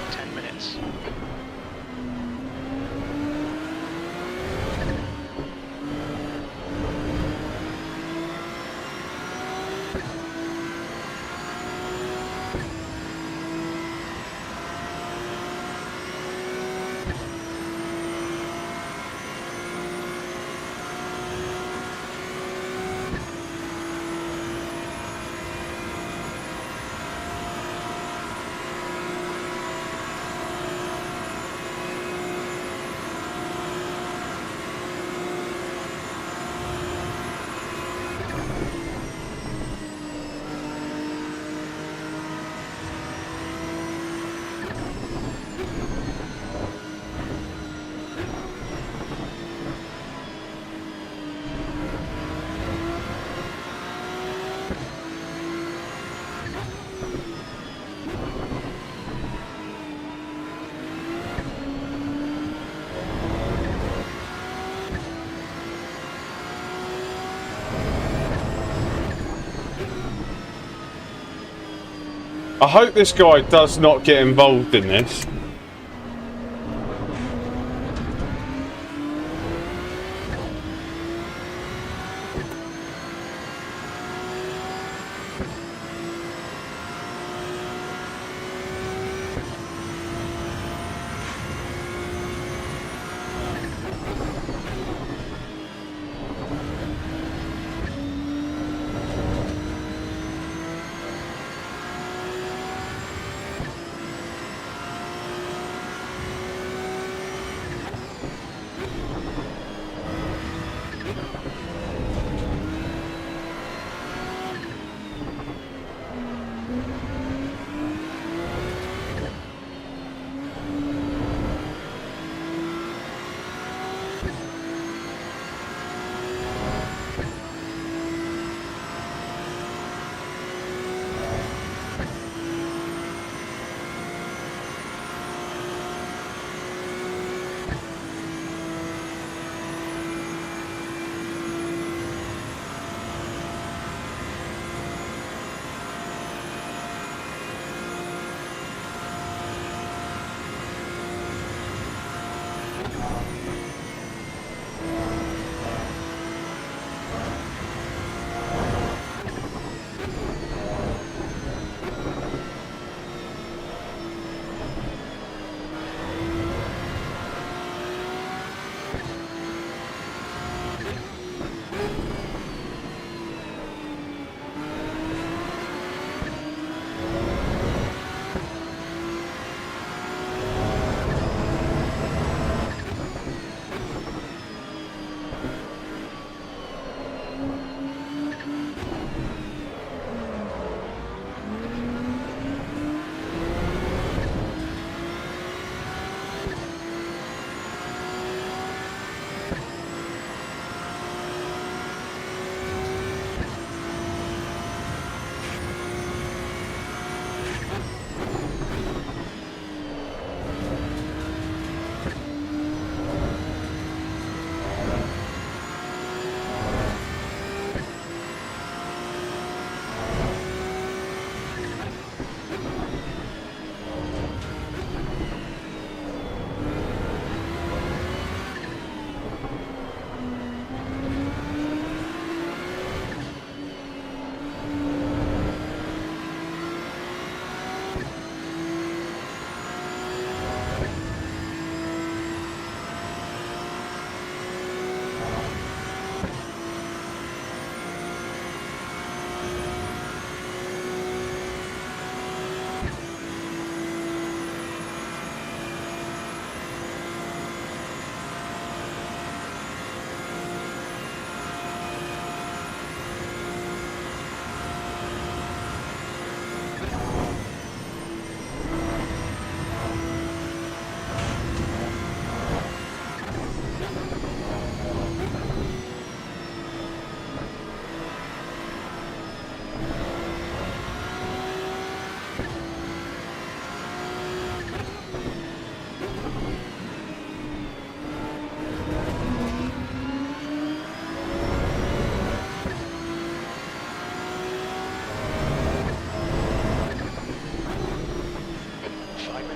[SPEAKER 1] I hope this guy does not get involved in this.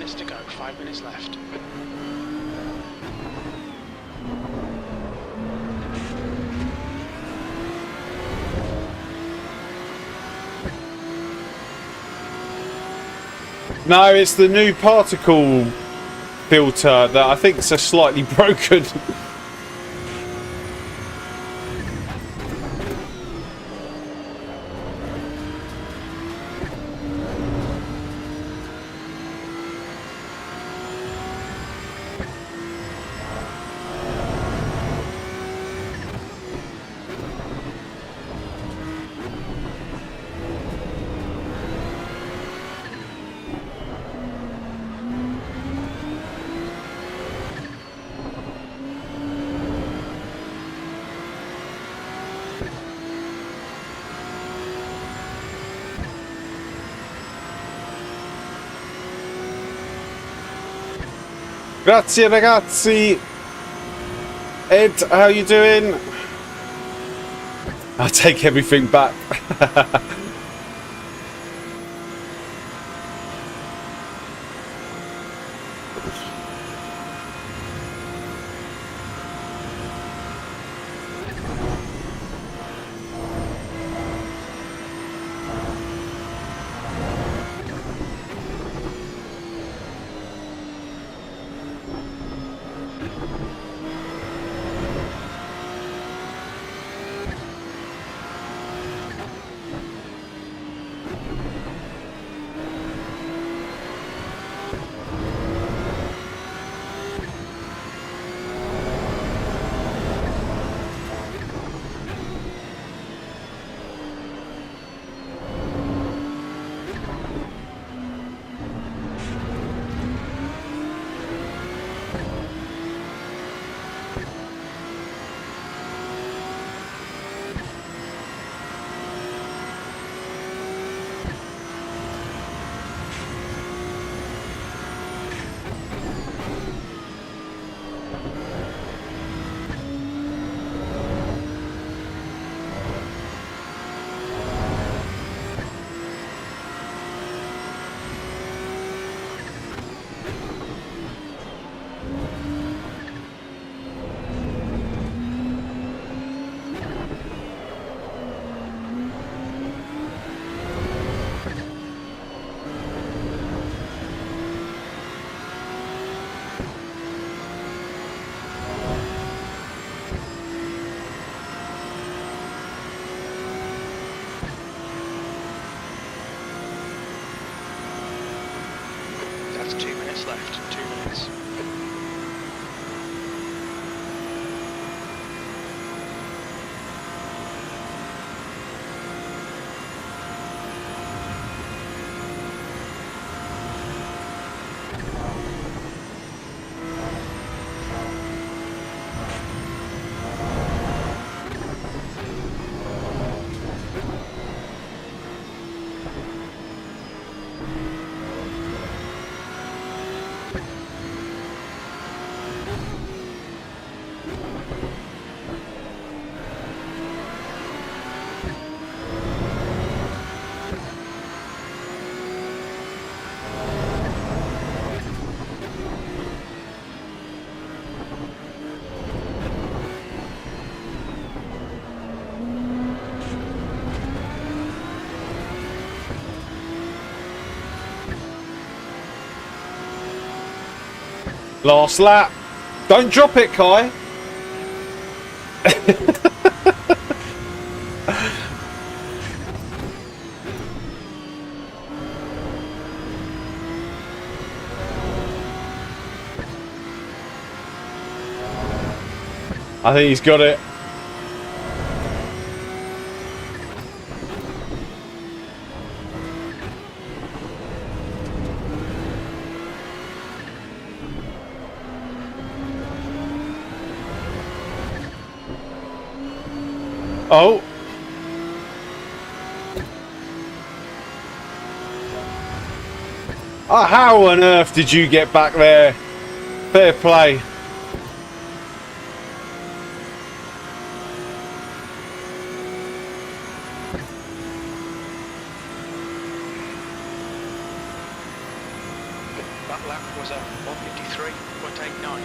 [SPEAKER 2] To go, 5 minutes left.
[SPEAKER 1] No, it's the new particle filter that I think is slightly broken. Grazie ragazzi. Ed, how you doing? I take everything back.
[SPEAKER 2] left, 2 minutes.
[SPEAKER 1] Last lap. Don't drop it, Kai. I think he's got it. Oh. Oh, how on earth did you get back there? Fair play.
[SPEAKER 2] That lap was a 153.89.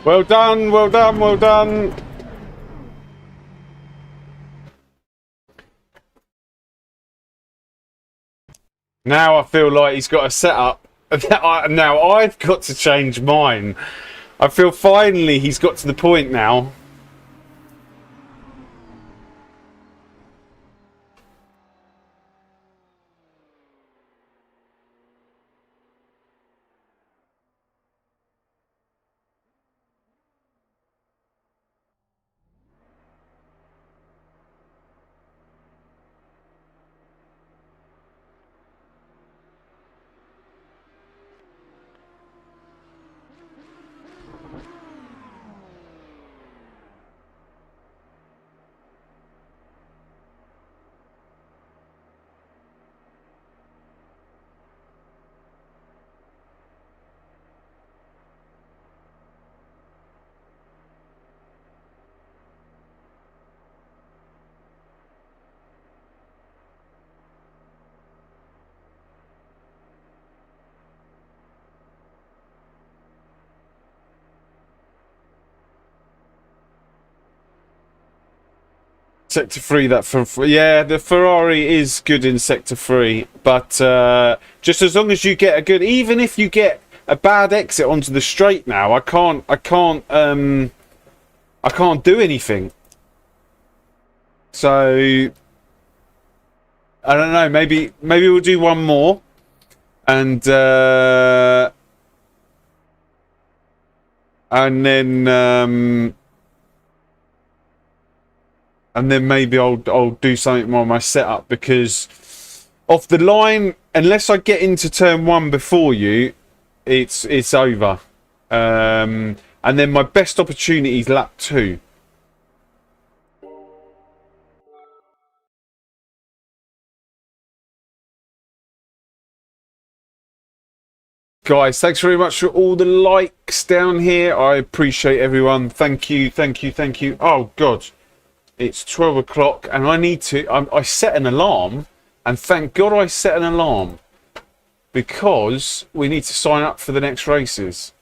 [SPEAKER 1] Well done, well done, well done. Now I feel like he's got a setup. Now I've got to change mine. I feel finally he's got to the point now. Sector 3, that from yeah, the Ferrari is good in Sector 3, but just as long as you get a good, even if you get a bad exit onto the straight now, I can't do anything. So I don't know, maybe we'll do one more and then maybe I'll do something more on my setup, because off the line, unless I get into turn 1 before you, it's over. And And then my best opportunity is lap 2. Guys, thanks very much for all the likes down here. I appreciate everyone. Thank you, thank you, thank you. Oh, God. It's 12 o'clock and I need to... I set an alarm. And thank God I set an alarm. Because we need to sign up for the next races.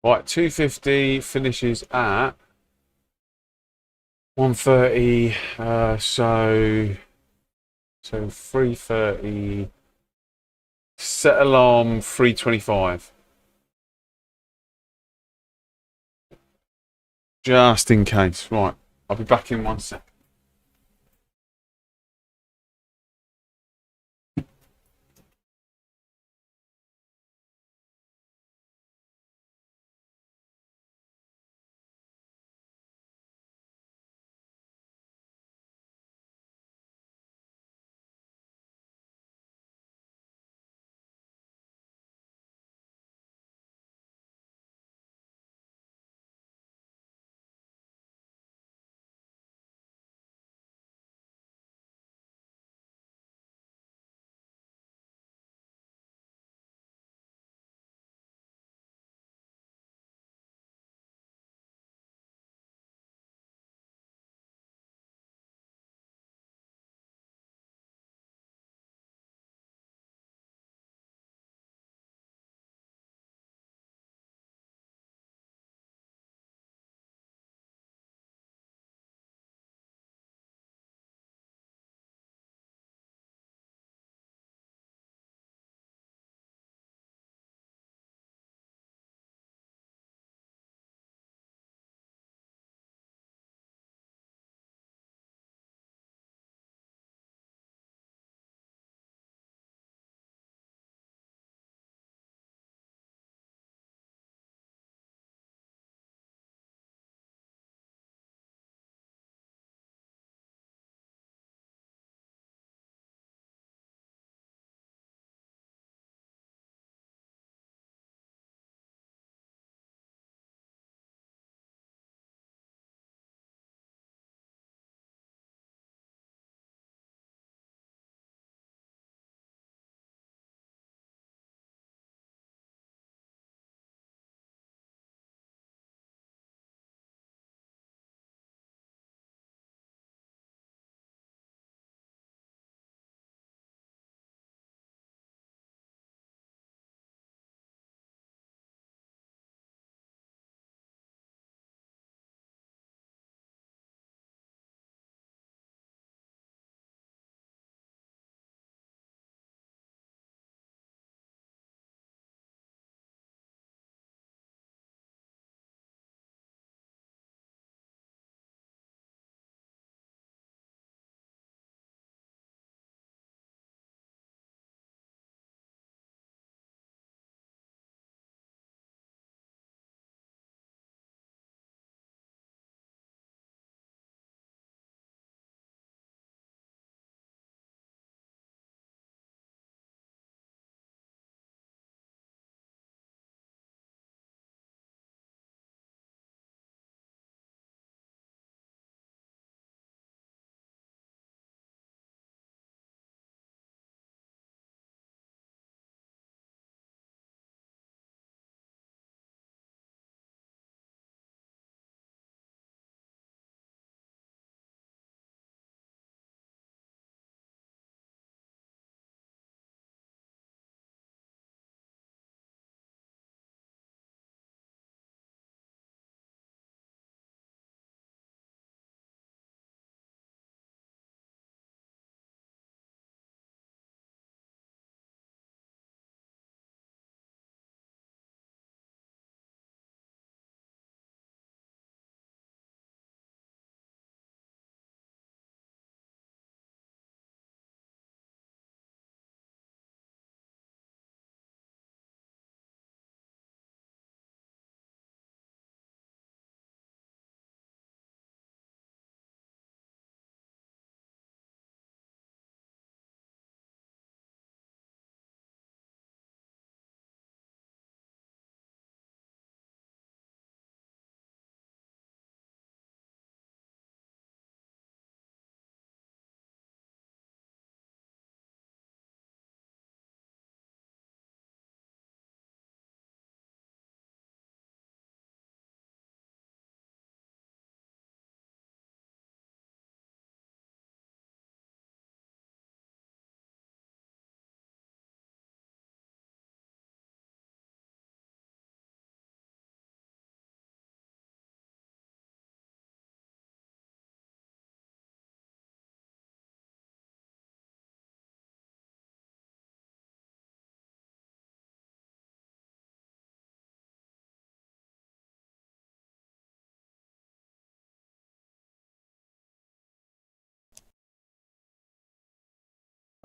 [SPEAKER 1] Right, 250 finishes at 1:30. So 3:30. Set alarm 3:25. Just in case. Right, I'll be back in 1 sec.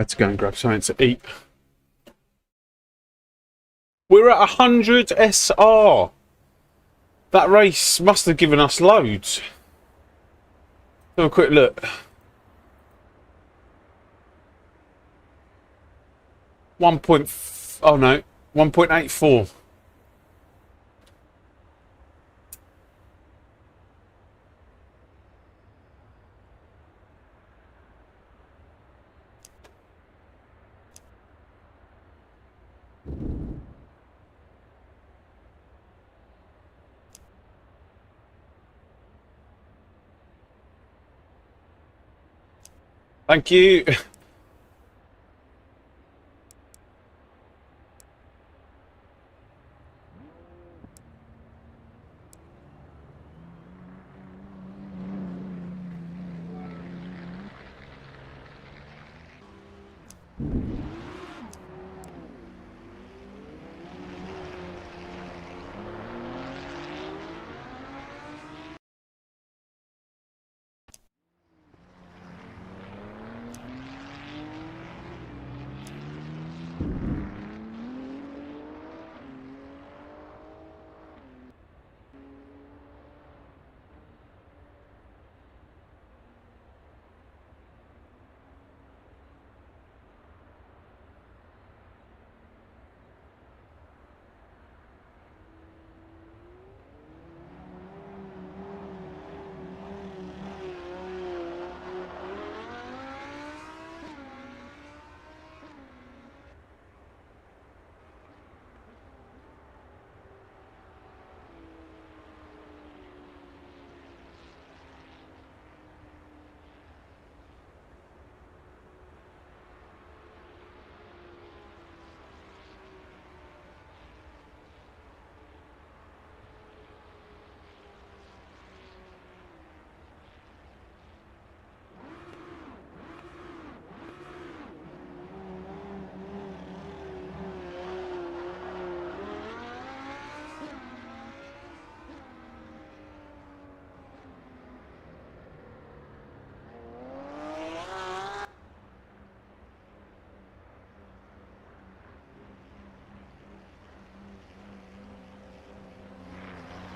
[SPEAKER 1] Let's go and grab something to eat. We're at 100 SR. That race must have given us loads. Have a quick look. 1.84. Thank you.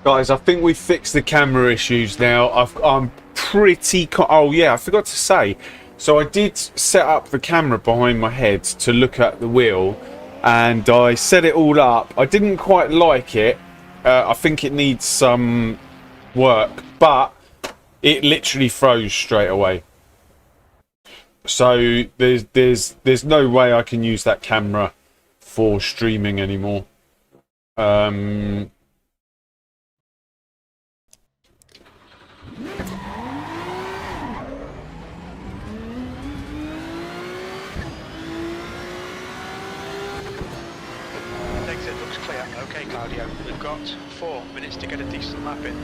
[SPEAKER 1] Guys, I think we've fixed the camera issues now. I'm pretty... Oh, yeah, I forgot to say. So I did set up the camera behind my head to look at the wheel. And I set it all up. I didn't quite like it. I think it needs some work. But it literally froze straight away. So there's no way I can use that camera for streaming anymore.
[SPEAKER 2] Exit looks clear. Okay, Claudio. We've got 4 minutes to get a decent lap in.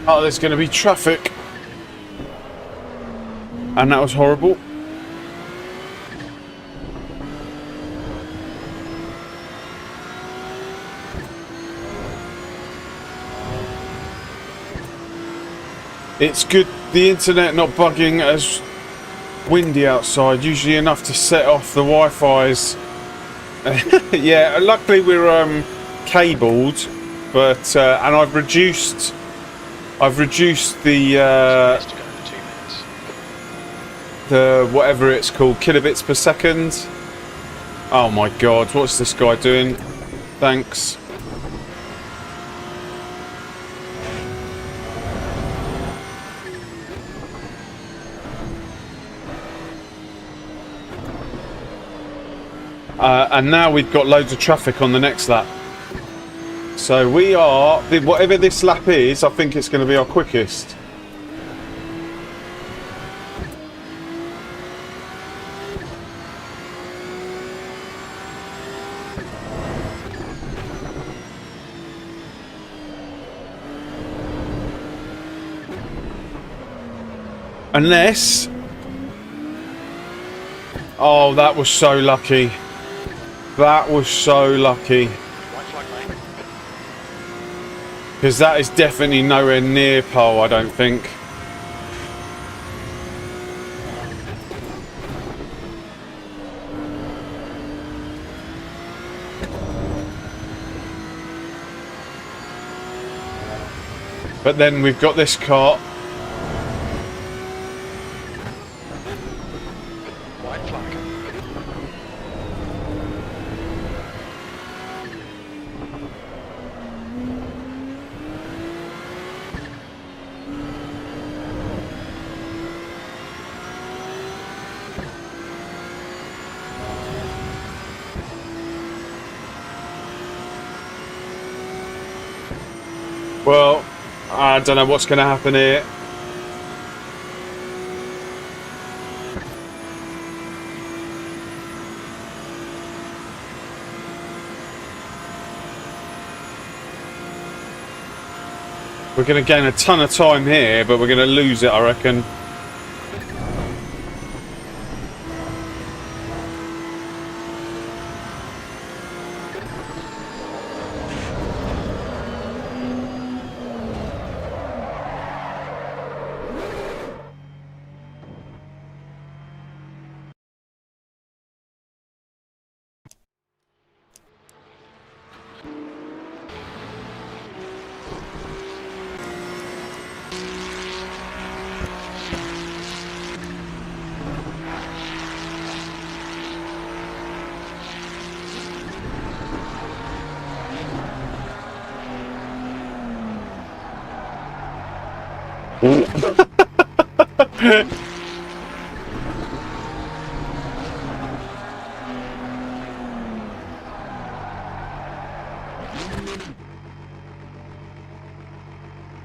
[SPEAKER 1] Oh, there's going to be traffic. And that was horrible. It's good the internet not bugging as windy outside. Usually enough to set off the Wi-Fi's. Yeah, luckily we're cabled, but and I've reduced the whatever it's called, kilobits per second. Oh my god, what's this guy doing? Thanks. And now we've got loads of traffic on the next lap. So we are, whatever this lap is, I think it's going to be our quickest. Unless... Oh, that was so lucky. That was so lucky. Because that is definitely nowhere near pole, I don't think. But then we've got this car.
[SPEAKER 2] White flag.
[SPEAKER 1] Well, I don't know what's going to happen here. We're going to gain a ton of time here, but we're going to lose it, I reckon.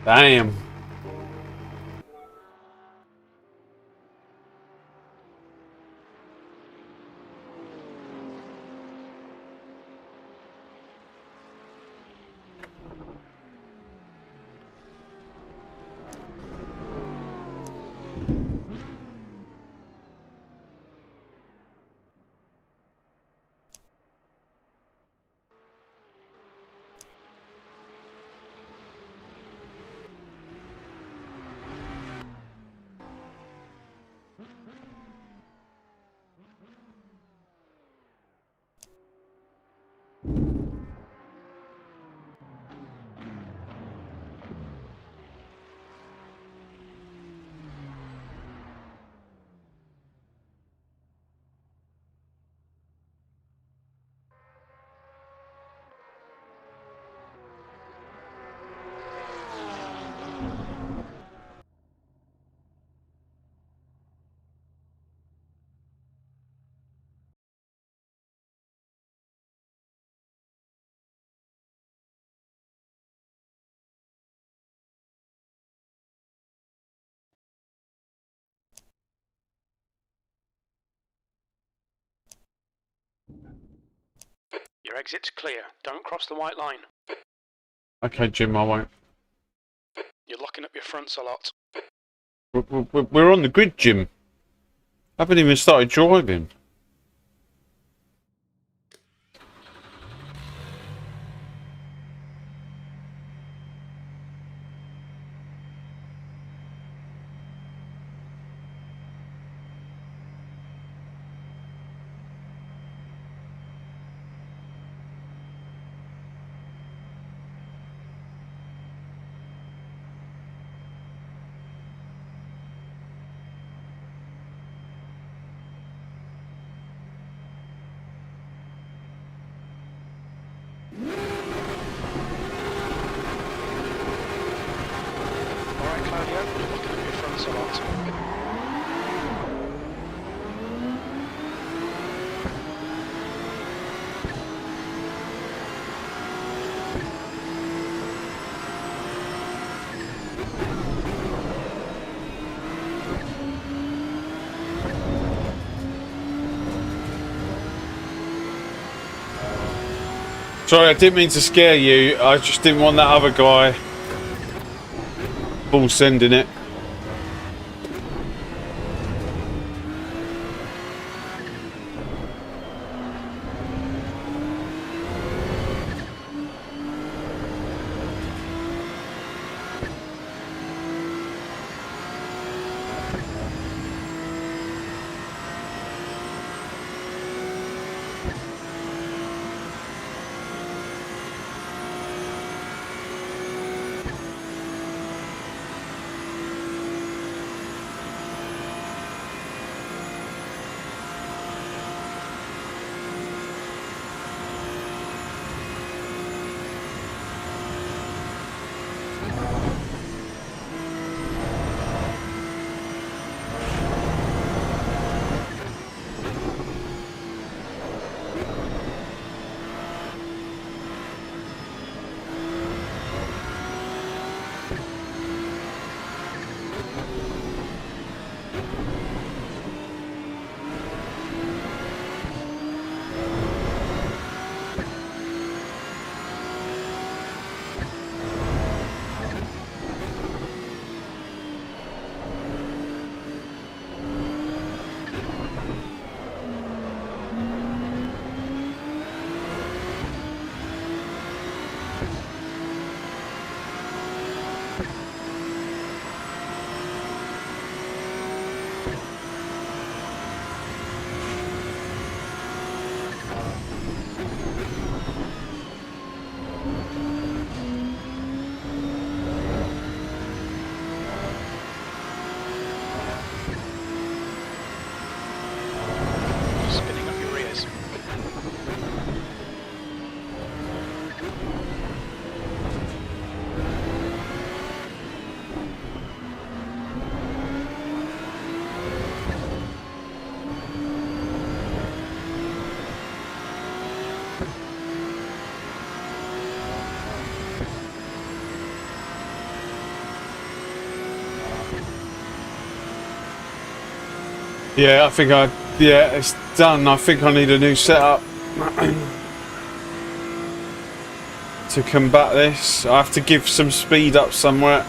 [SPEAKER 1] Damn.
[SPEAKER 2] Your exit's clear. Don't cross the white line.
[SPEAKER 1] Okay, Jim, I won't.
[SPEAKER 2] You're locking up your fronts a lot.
[SPEAKER 1] We're on the grid, Jim. I haven't even started driving.
[SPEAKER 2] Alright, Claudio, you're locking up your fronts a lot.
[SPEAKER 1] Sorry, I didn't mean to scare you. I just didn't want that other guy full sending it.
[SPEAKER 2] Spinning up your rears.
[SPEAKER 1] Yeah, yeah, it's done. I think I need a new setup to combat this. I have to give some speed up somewhere.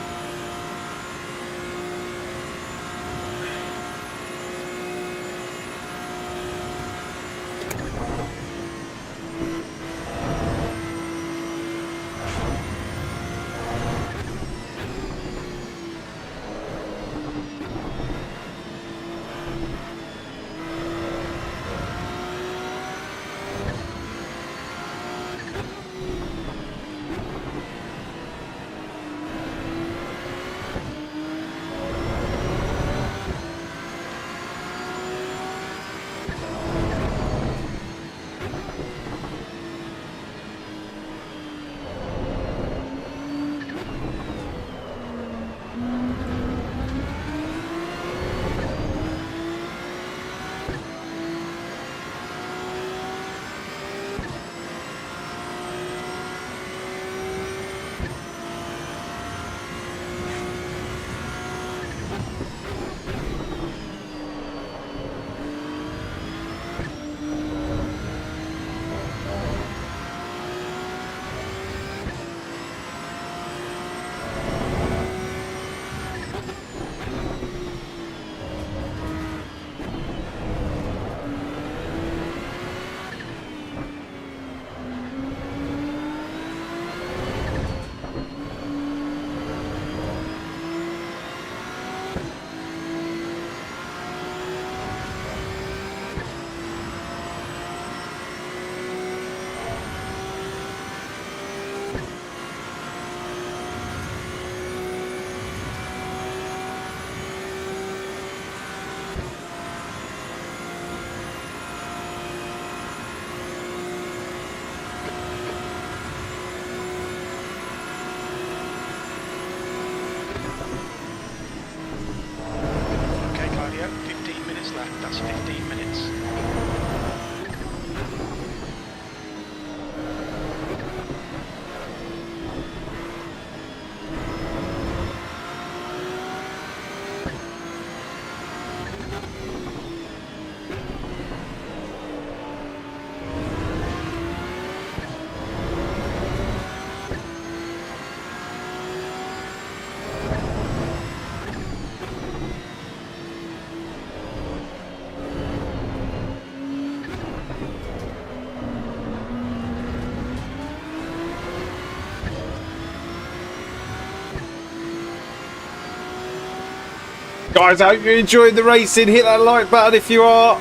[SPEAKER 1] Guys, I hope you're enjoying the racing. Hit that like button if you are.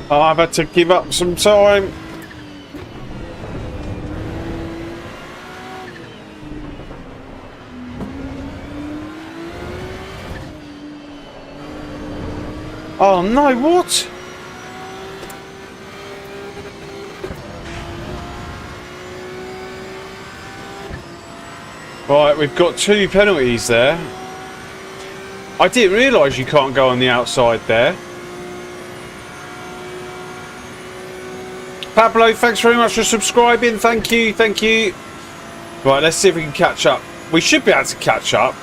[SPEAKER 1] Oh, I've had to give up some time. Oh no, what? Right, we've got 2 penalties there. I didn't realise you can't go on the outside there. Pablo, thanks very much for subscribing. Thank you, thank you. Right, let's see if we can catch up. We should be able to catch up.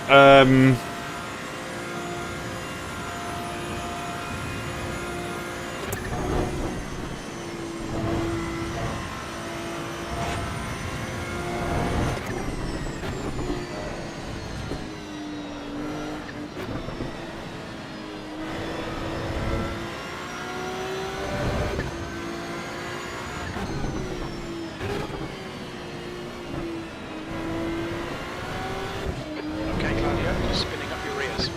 [SPEAKER 2] Okay, Claudio, just spinning up your rears.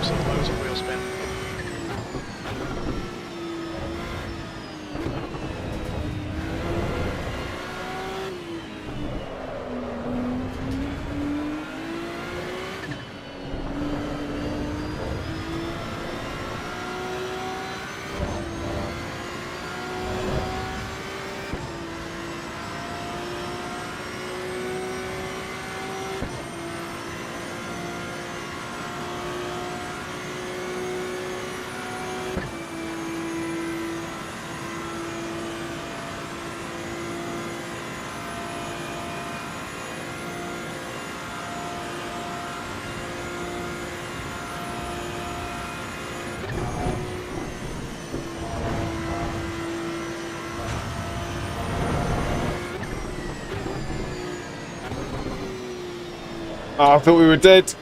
[SPEAKER 2] So loads of wheel spin.
[SPEAKER 1] Oh, I thought we were dead.
[SPEAKER 2] It's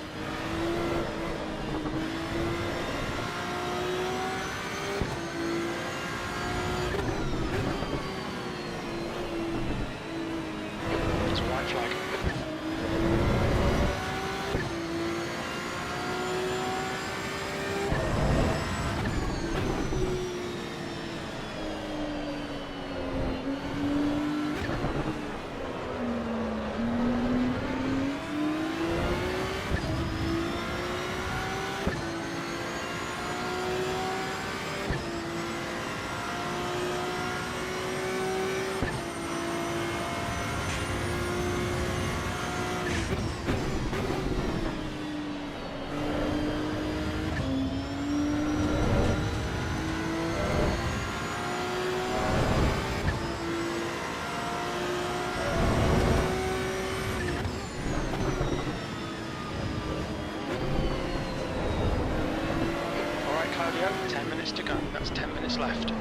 [SPEAKER 2] a white flag. Alright, Claudio, 10 minutes to go. That's 10 minutes left.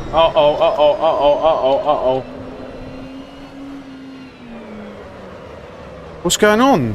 [SPEAKER 1] Uh-oh, uh-oh, uh-oh, uh-oh, uh-oh. What's going on?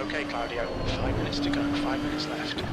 [SPEAKER 2] Okay, Claudio, 5 minutes to go, 5 minutes left.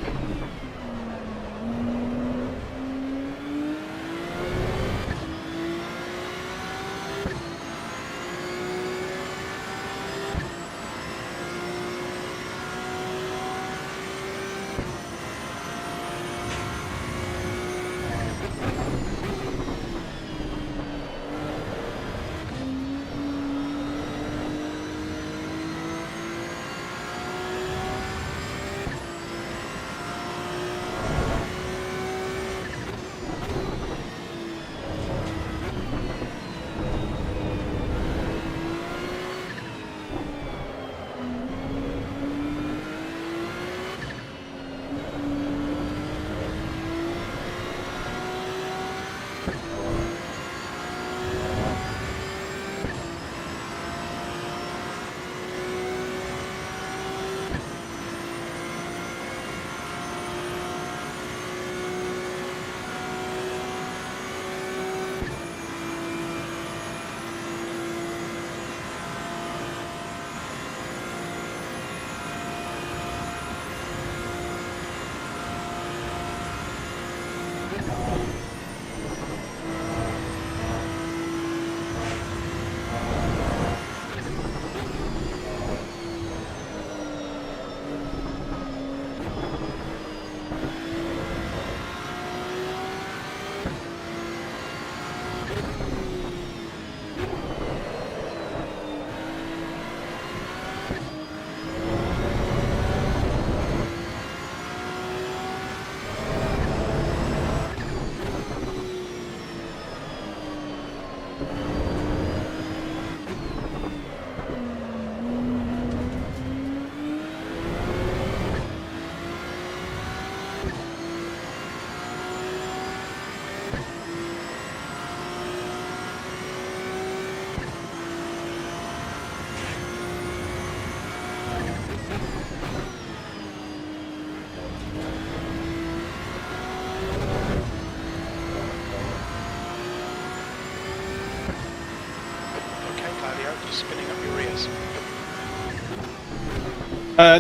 [SPEAKER 2] Spinning up your ears.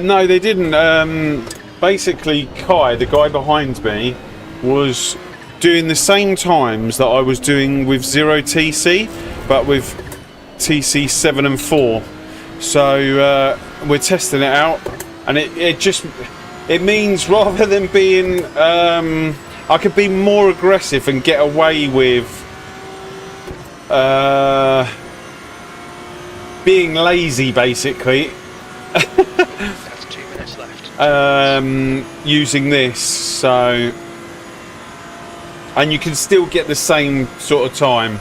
[SPEAKER 1] No, they didn't. Basically, Kai, the guy behind me, was doing the same times that I was doing with 0TC, but with TC 7 and 4. So we're testing it out, and it means rather than being, I could be more aggressive and get away with being lazy, basically.
[SPEAKER 2] That's 2 minutes left.
[SPEAKER 1] Using this, so and you can still get the same sort of time.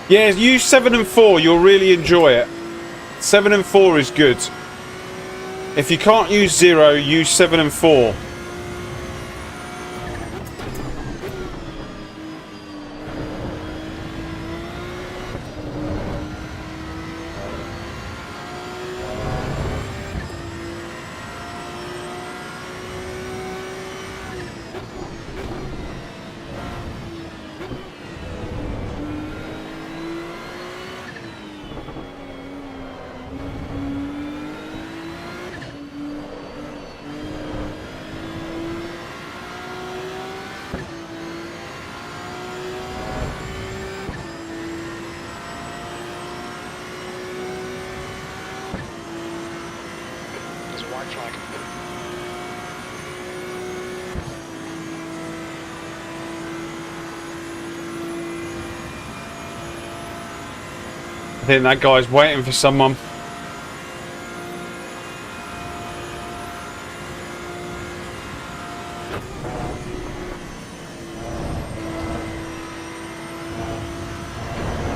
[SPEAKER 1] Yeah, use 7 and 4. You'll really enjoy it. 7 and 4 is good. If you can't use 0, use 7 and 4. I think that guy's waiting for someone.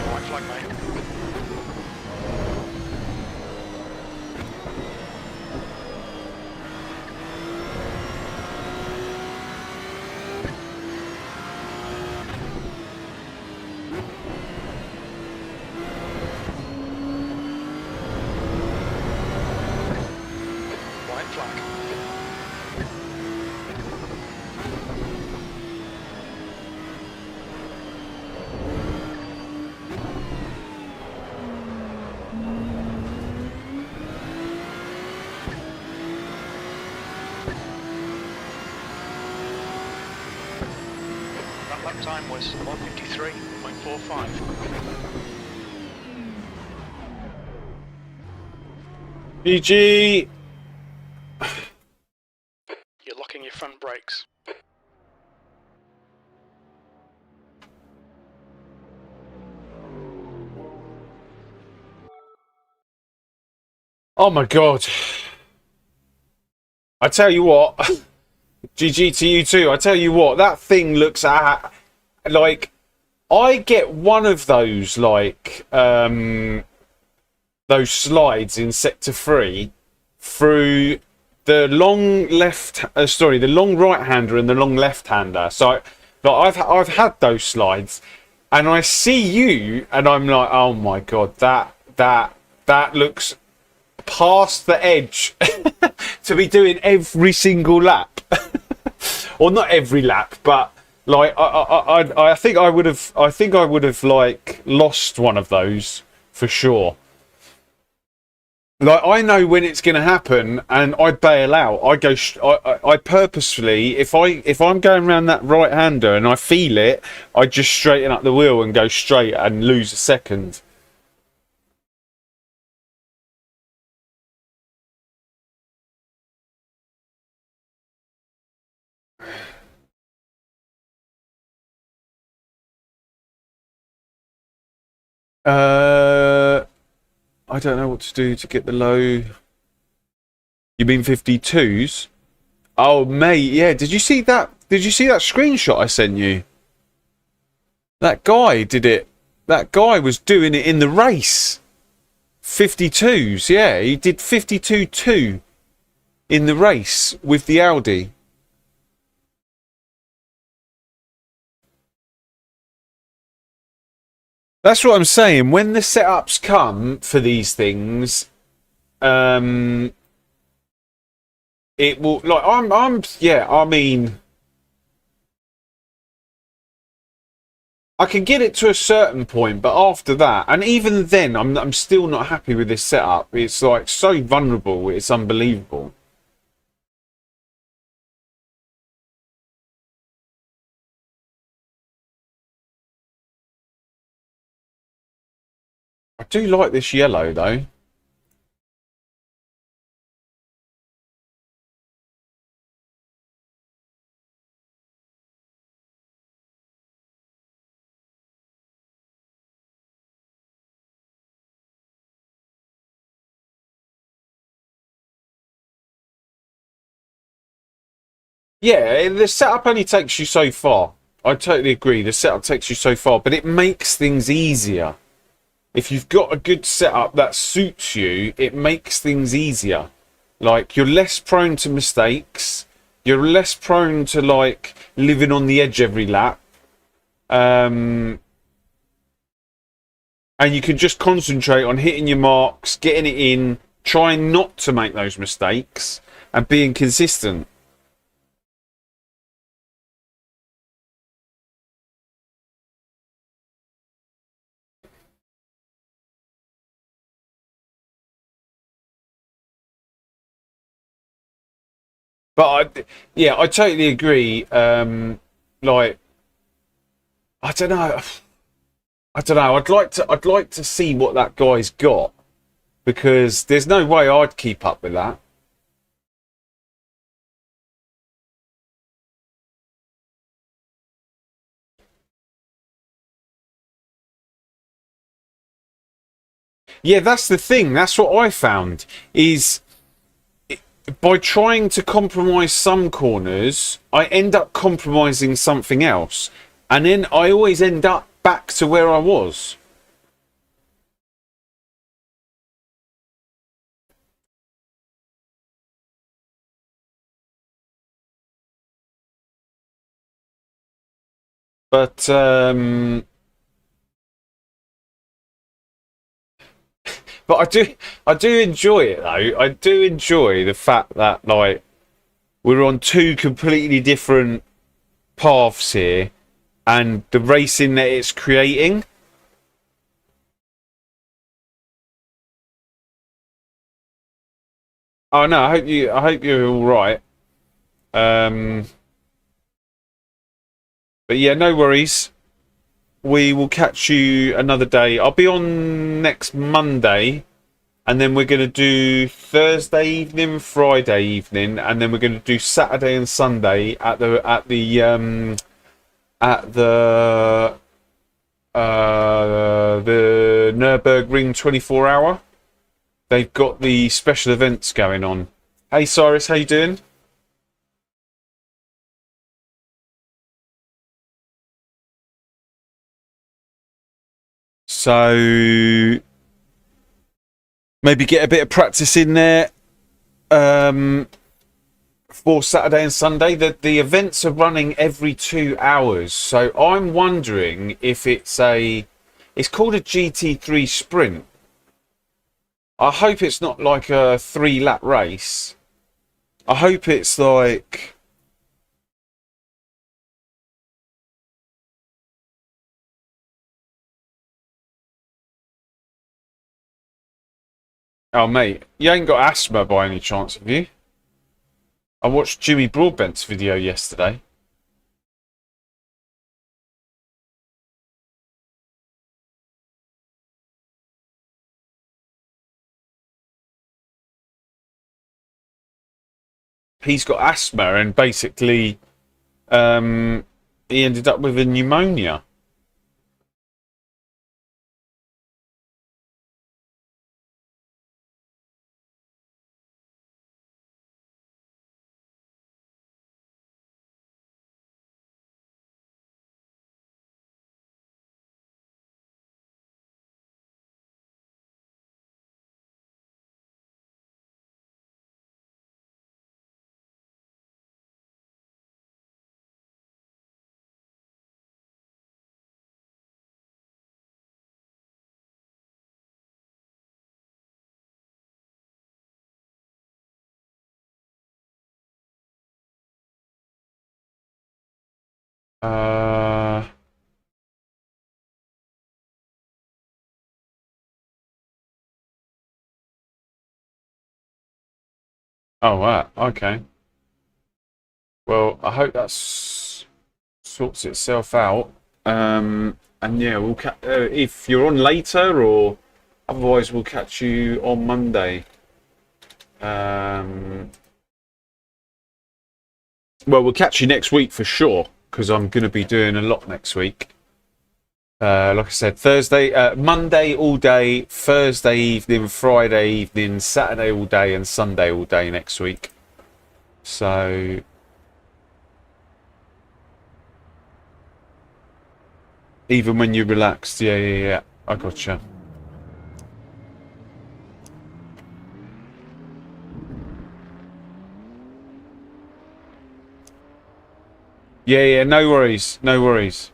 [SPEAKER 2] White flag, mate. Lap time was 1:53.45.
[SPEAKER 1] GG.
[SPEAKER 2] You're locking your front brakes.
[SPEAKER 1] Oh my god. I tell you what. GG to you too. I tell you what, that thing looks at like I get one of those like those slides in sector 3 through the long the long right hander and the long left hander. So like, I've had those slides and I see you and I'm like, oh my god, that looks past the edge to be doing every single lap. Or not every lap, but like I think I would have like lost one of those for sure. Like I know when it's going to happen, and I bail out. I go. I purposefully, if I'm going around that right hander and I feel it, I just straighten up the wheel and go straight and lose a second. I don't know what to do to get the low. You mean 52s? Oh, mate, yeah. Did you see that? Did you see that screenshot I sent you? That guy did it. That guy was doing it in the race. 52s, yeah. He did 52.2 in the race with the Audi. That's what I'm saying. When the setups come for these things, it will, like, yeah, I mean, I can get it to a certain point, but after that, and even then, I'm still not happy with this setup. It's like so vulnerable, it's unbelievable. I do like this yellow though. Yeah, the setup only takes you so far. I totally agree. The setup takes you so far, but it makes things easier. If you've got a good setup that suits you, it makes things easier. Like, you're less prone to mistakes. You're less prone to, like, living on the edge every lap. And you can just concentrate on hitting your marks, getting it in, trying not to make those mistakes, and being consistent. But yeah, I totally agree. Like, I don't know. I don't know. I'd like to see what that guy's got, because there's no way I'd keep up with that. Yeah, that's the thing. That's what I found is, by trying to compromise some corners, I end up compromising something else, and then I always end up back to where I was. But I do enjoy it though. I do enjoy the fact that, like, we're on two completely different paths here, and the racing that it's creating. Oh no, I hope you're all right. Um, but yeah, no worries. We will catch you another day. I'll be on next Monday, and then we're going to do Thursday evening, Friday evening, and then we're going to do Saturday and Sunday at the Nürburgring 24 hour. They've got the special events going on. Hey Cyrus, how you doing? So maybe get a bit of practice in there for Saturday and Sunday. The events are running every 2 hours, so I'm wondering if it's called a GT3 sprint. I hope it's not like a 3 lap race. I hope it's like, oh mate, you ain't got asthma by any chance, have you? I watched Jimmy Broadbent's video yesterday. He's got asthma, and basically he ended up with a pneumonia. Uh, oh, wow. Okay. Well, I hope that sorts itself out. And yeah, if you're on later, or otherwise, we'll catch you on Monday. Well, we'll catch you next week for sure, because I'm going to be doing a lot next week. Like I said, Monday all day, Thursday evening, Friday evening, Saturday all day, and Sunday all day next week. So even when you're relaxed, yeah, I gotcha. Yeah, no worries, no worries.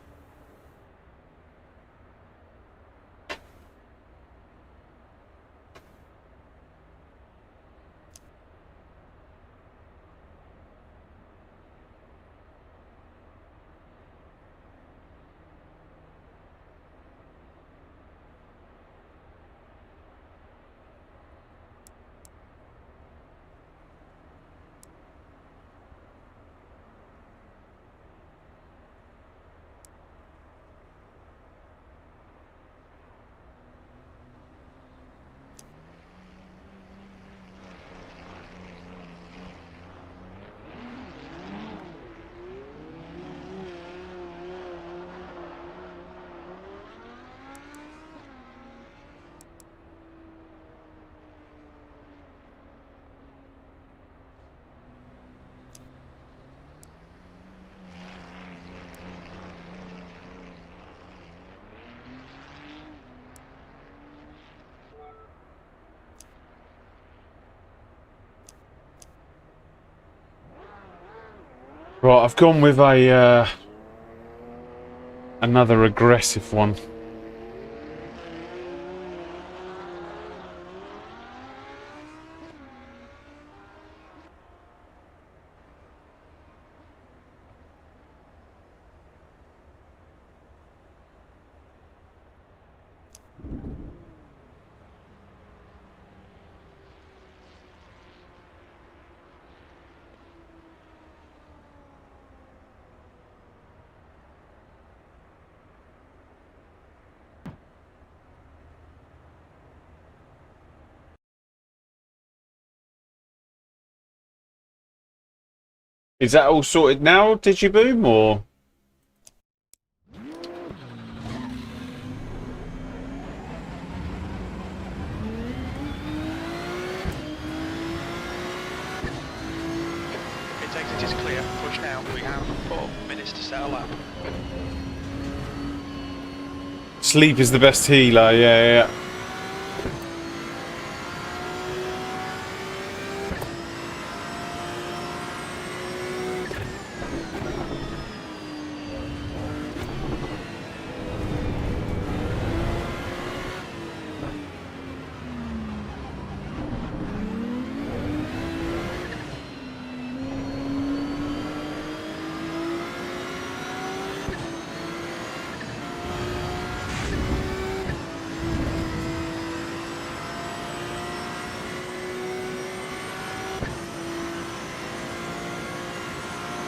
[SPEAKER 1] Right, I've gone with a another aggressive one. Is that all sorted now, Digiboom, or?
[SPEAKER 2] Pit exit is clear. Push now. We have 4 minutes to settle up.
[SPEAKER 1] Sleep is the best healer, yeah.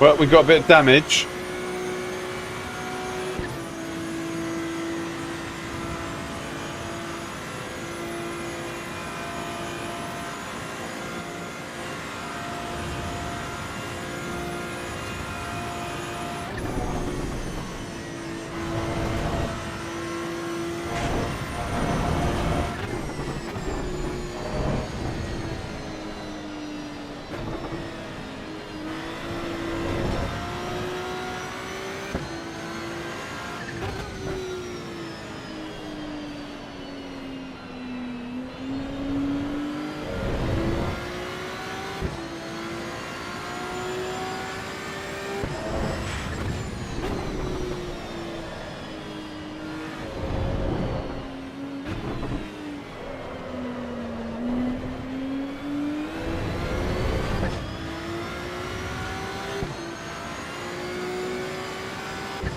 [SPEAKER 1] Well, we got a bit of damage.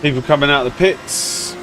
[SPEAKER 1] People coming out of the pits.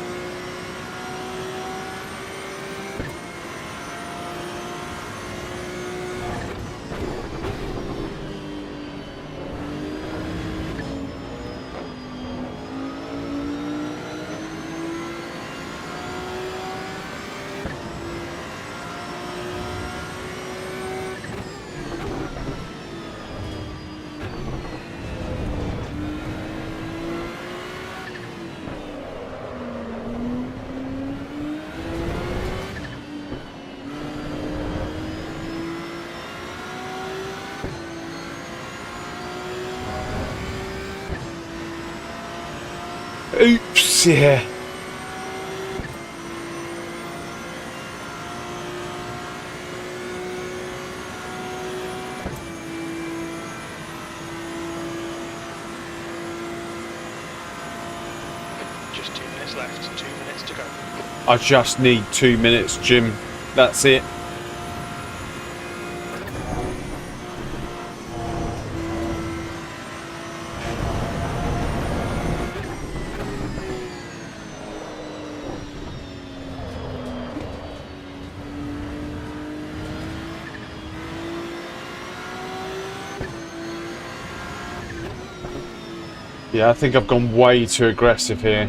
[SPEAKER 1] Oops, yeah.
[SPEAKER 2] Just 2 minutes left, 2 minutes to go.
[SPEAKER 1] I just need 2 minutes, Jim. That's it. Yeah, I think I've gone way too aggressive here.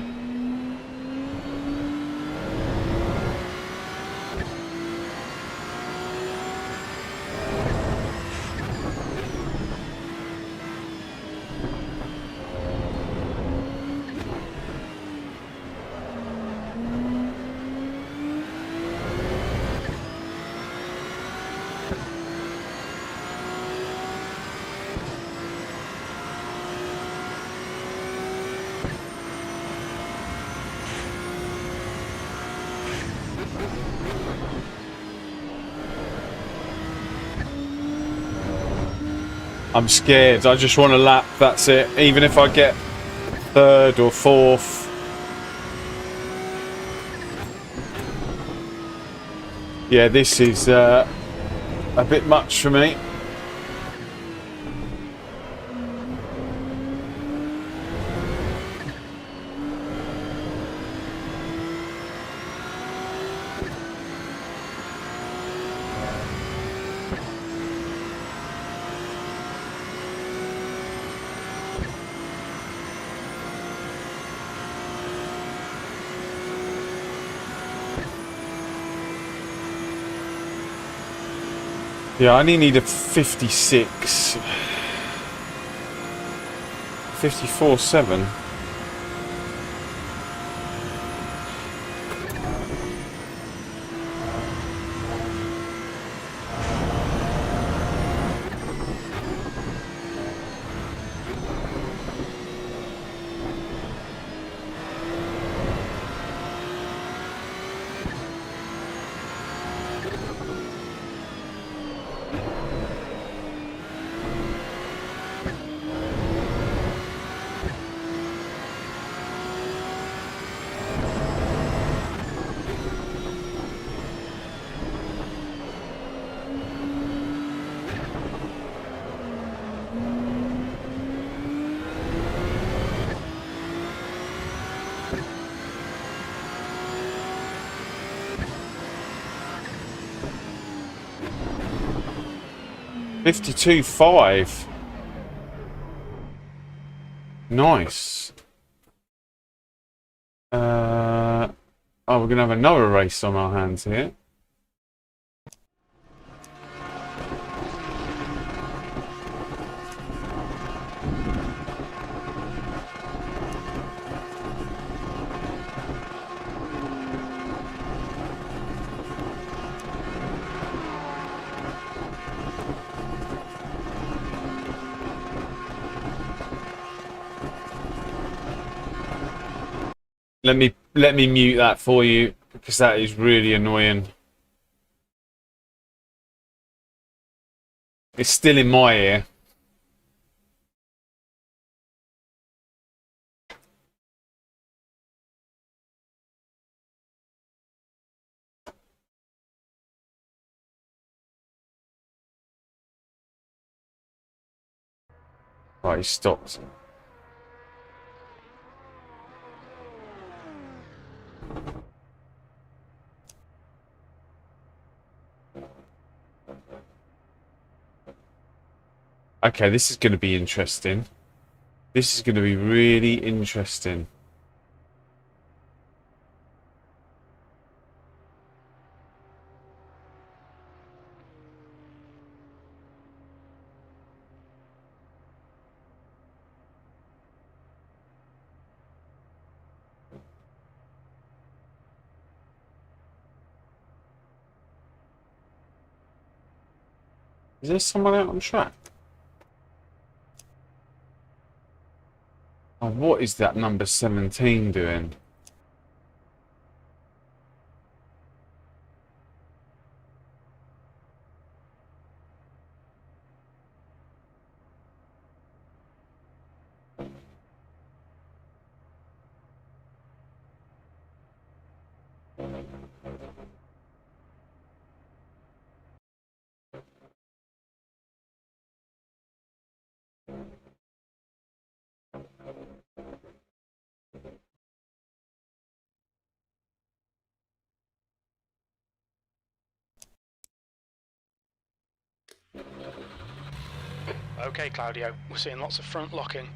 [SPEAKER 1] I'm scared. I just want a lap. That's it. Even if I get third or fourth. Yeah, this is a bit much for me. Yeah, I only need a 56. 54.7. $52.5. Nice. Oh, we're gonna have another race on our hands here. Let me mute that for you because that is really annoying. It's still in my ear. Right, he stopped. Okay, this is going to be interesting. This is going to be really interesting. Is there someone out on track? Oh, what is that number 17 doing?
[SPEAKER 2] Okay, Claudio, we're seeing lots of front locking.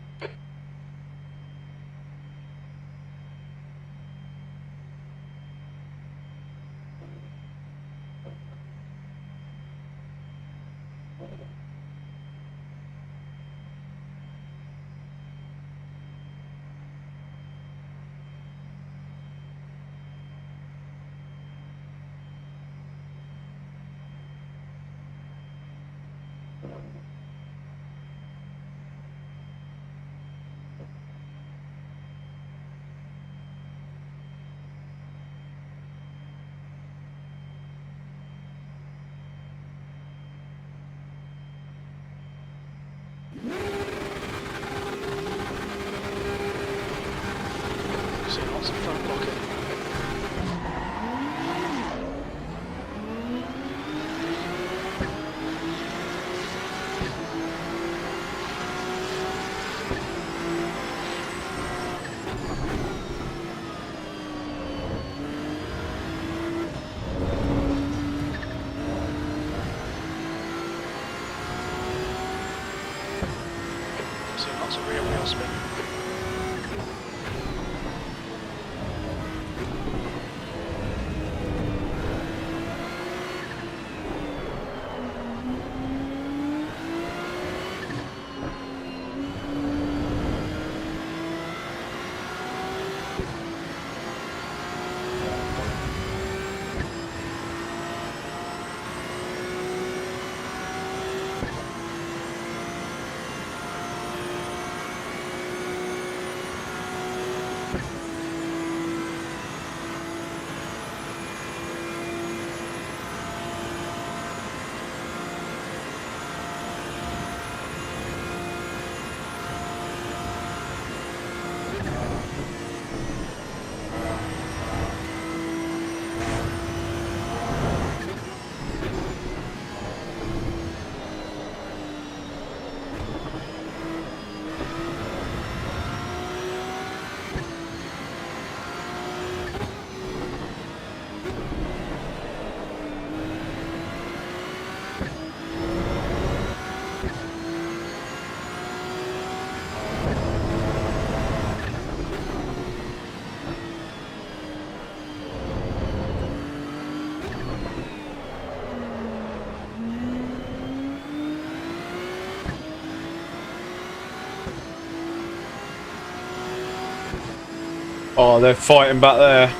[SPEAKER 2] We're seeing lots of front locking. We're seeing lots of rear wheel spin.
[SPEAKER 1] Oh, they're fighting back there.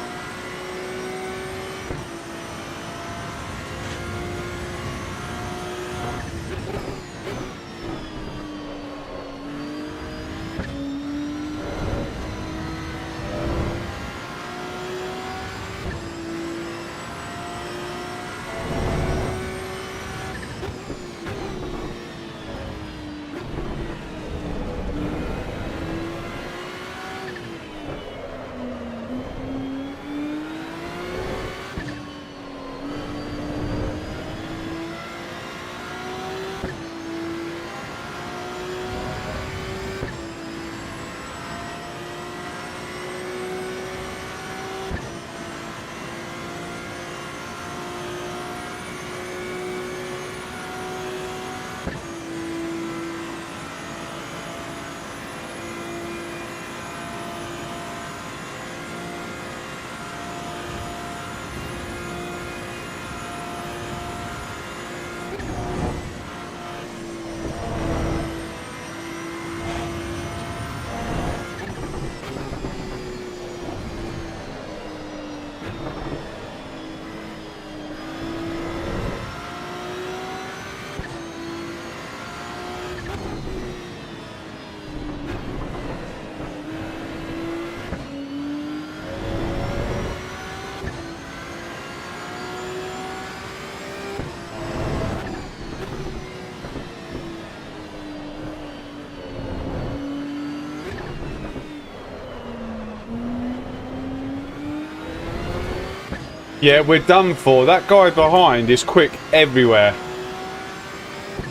[SPEAKER 1] Yeah, we're done for. That guy behind is quick everywhere.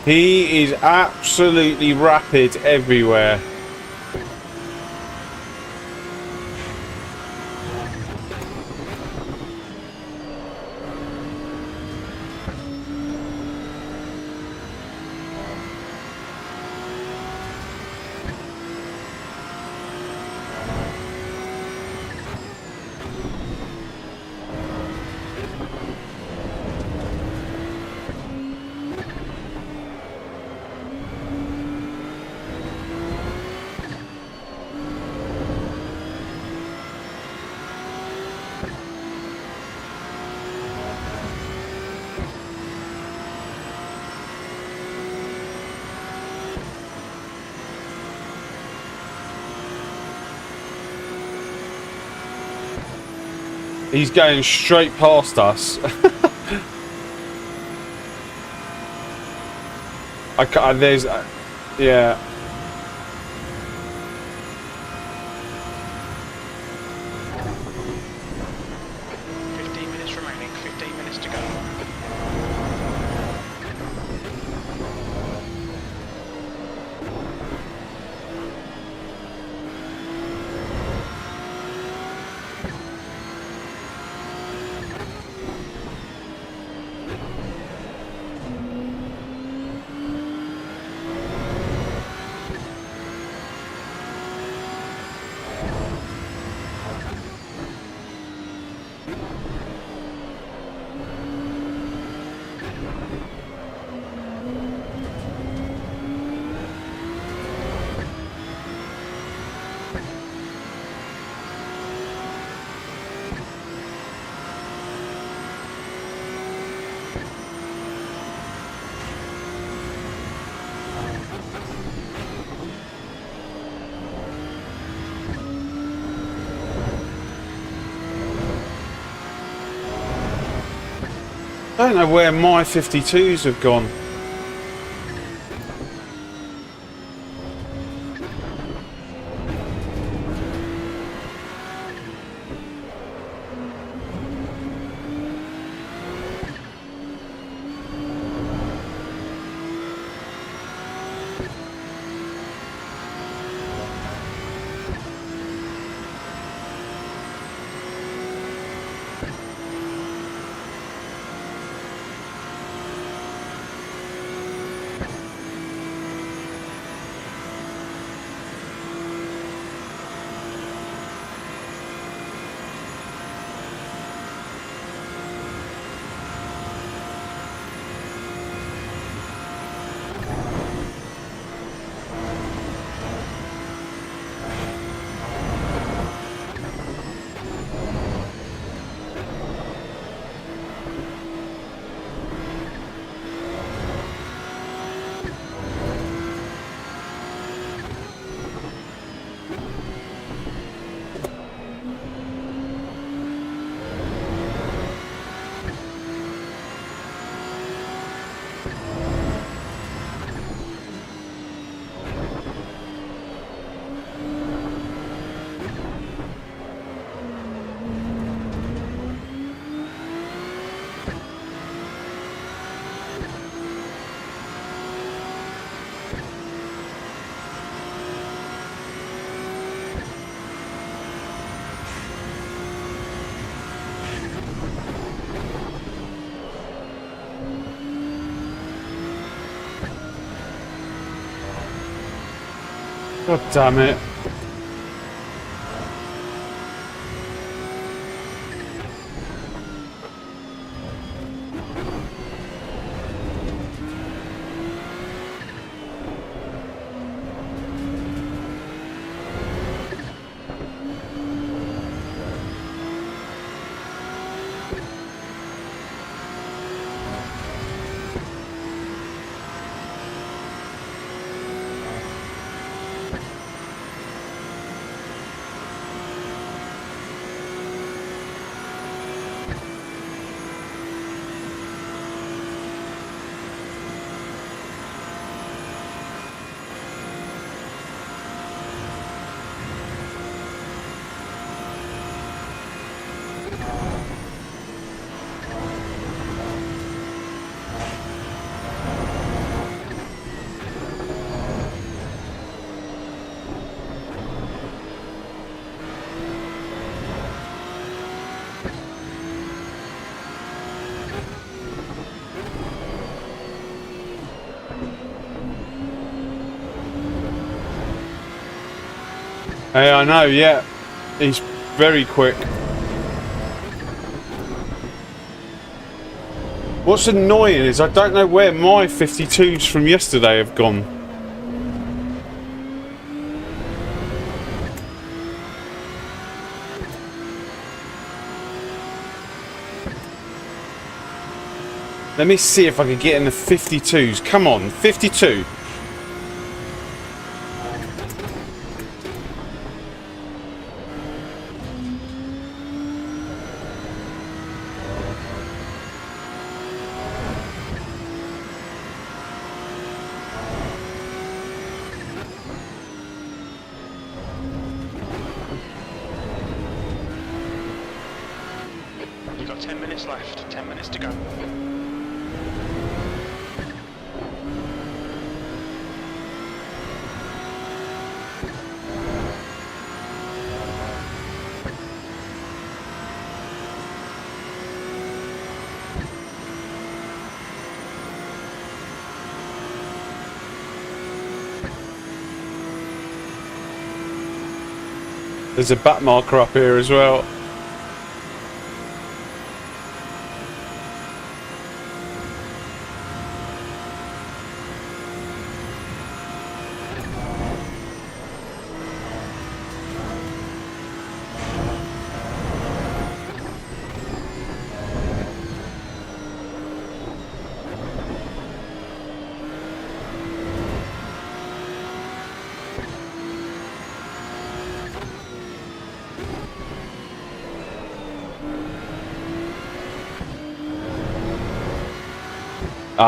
[SPEAKER 1] He is absolutely rapid everywhere. He's going straight past us. I can't, there's, yeah. I don't know where my 52s have gone. God damn it. Hey, I know, yeah. He's very quick. What's annoying is I don't know where my 52s from yesterday have gone. Let me see if I can get in the 52s. Come on, 52.
[SPEAKER 2] You've got 10 minutes left, 10 minutes to go.
[SPEAKER 1] There's a back marker up here as well.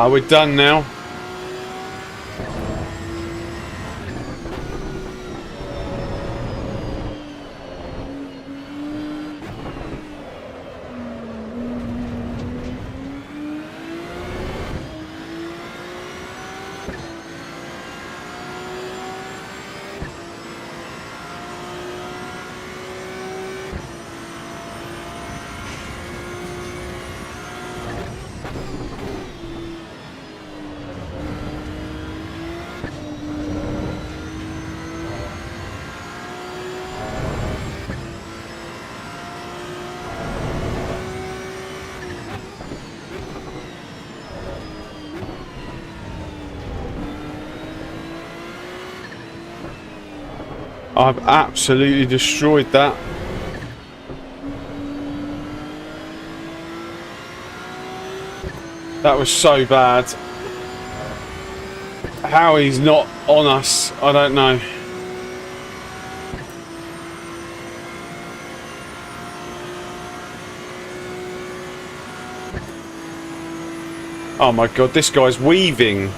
[SPEAKER 1] We're done now. I've absolutely destroyed that. That was so bad. How he's not on us, I don't know. Oh my god, this guy's weaving.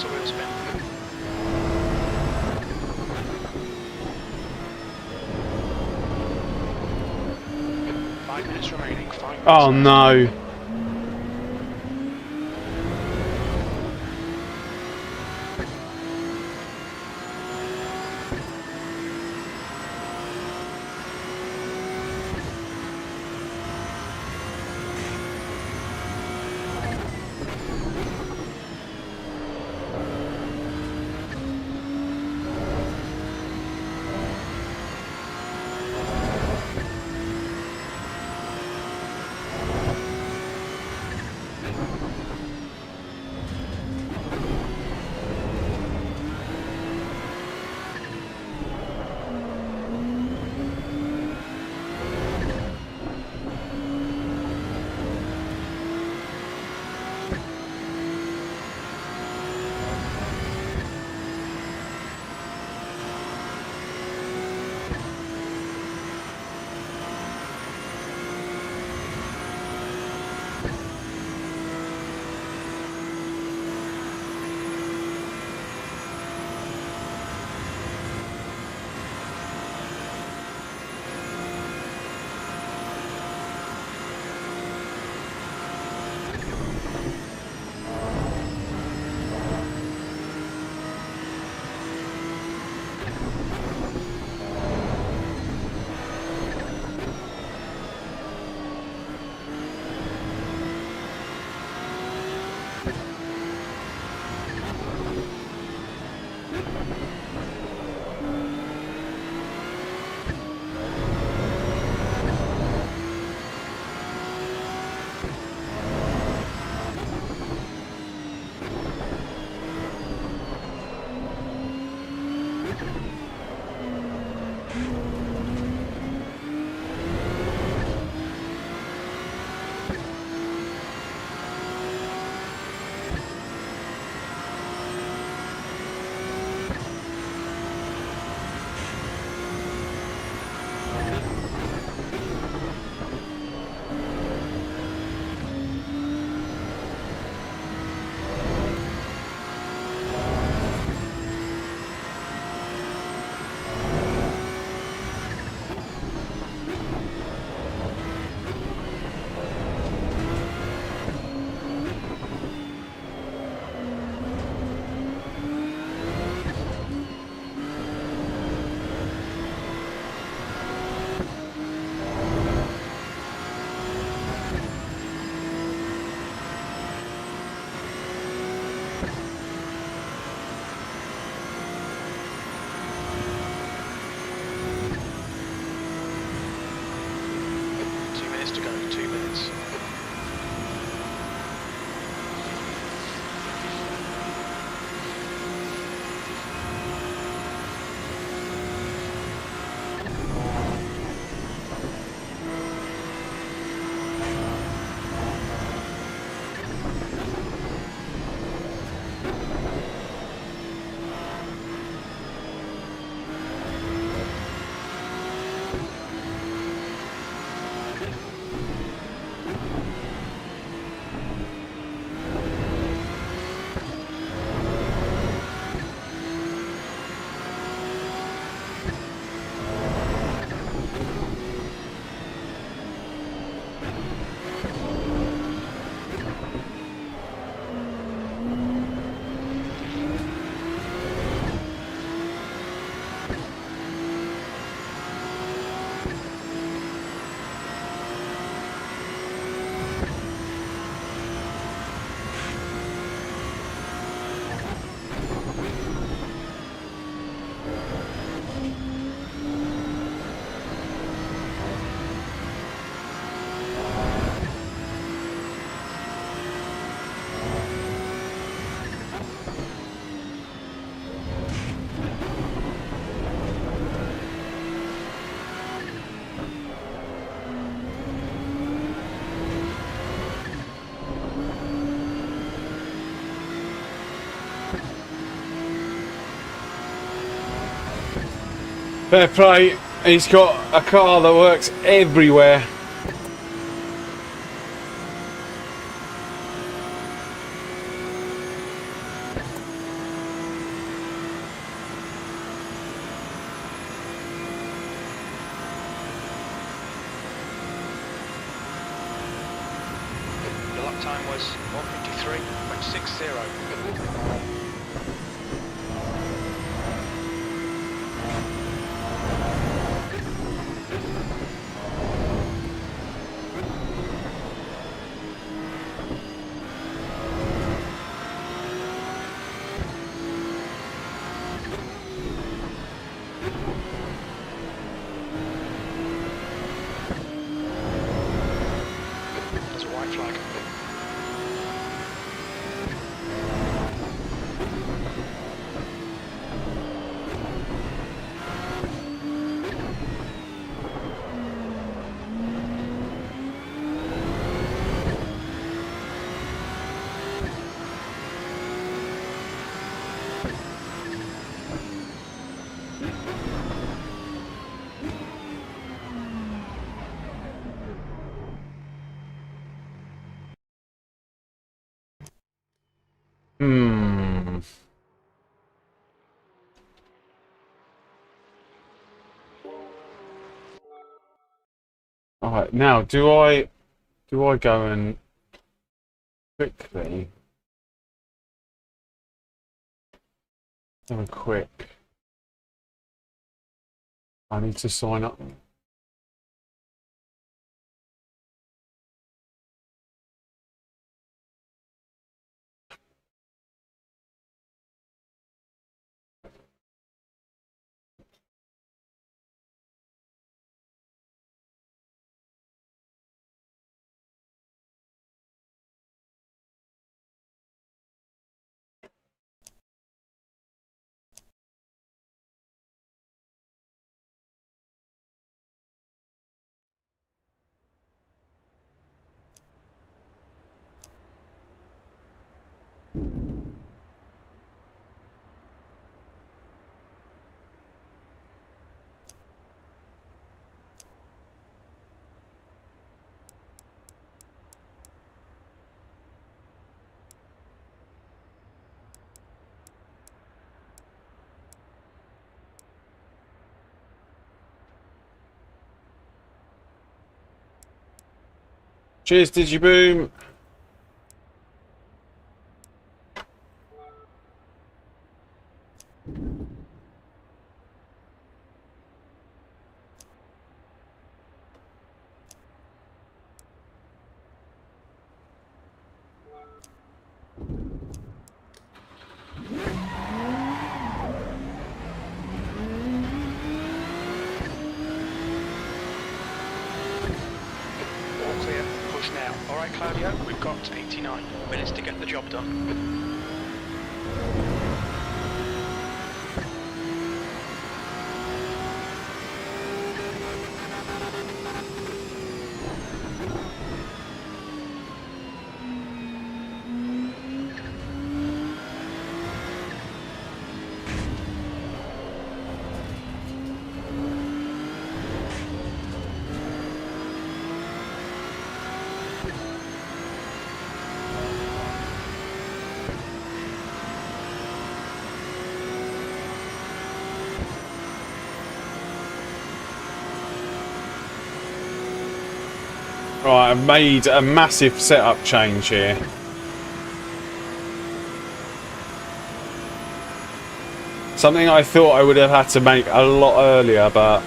[SPEAKER 2] That's a wheel spin. Five minutes remaining. 5 minutes
[SPEAKER 3] Oh
[SPEAKER 2] left.
[SPEAKER 3] no.
[SPEAKER 2] To go, 2 minutes.
[SPEAKER 3] Fair play. He's got a car that works everywhere.
[SPEAKER 2] time was 1:53.60. There's a white flag.
[SPEAKER 1] All right, now do I go and quickly have a quick? I need to sign up. Cheers, Digiboom.
[SPEAKER 2] All clear. Push now. All right, Claudio, we've got 89 minutes to get the job done.
[SPEAKER 1] Right, I've made a massive setup change here. Something I thought I would have had to make a lot earlier, but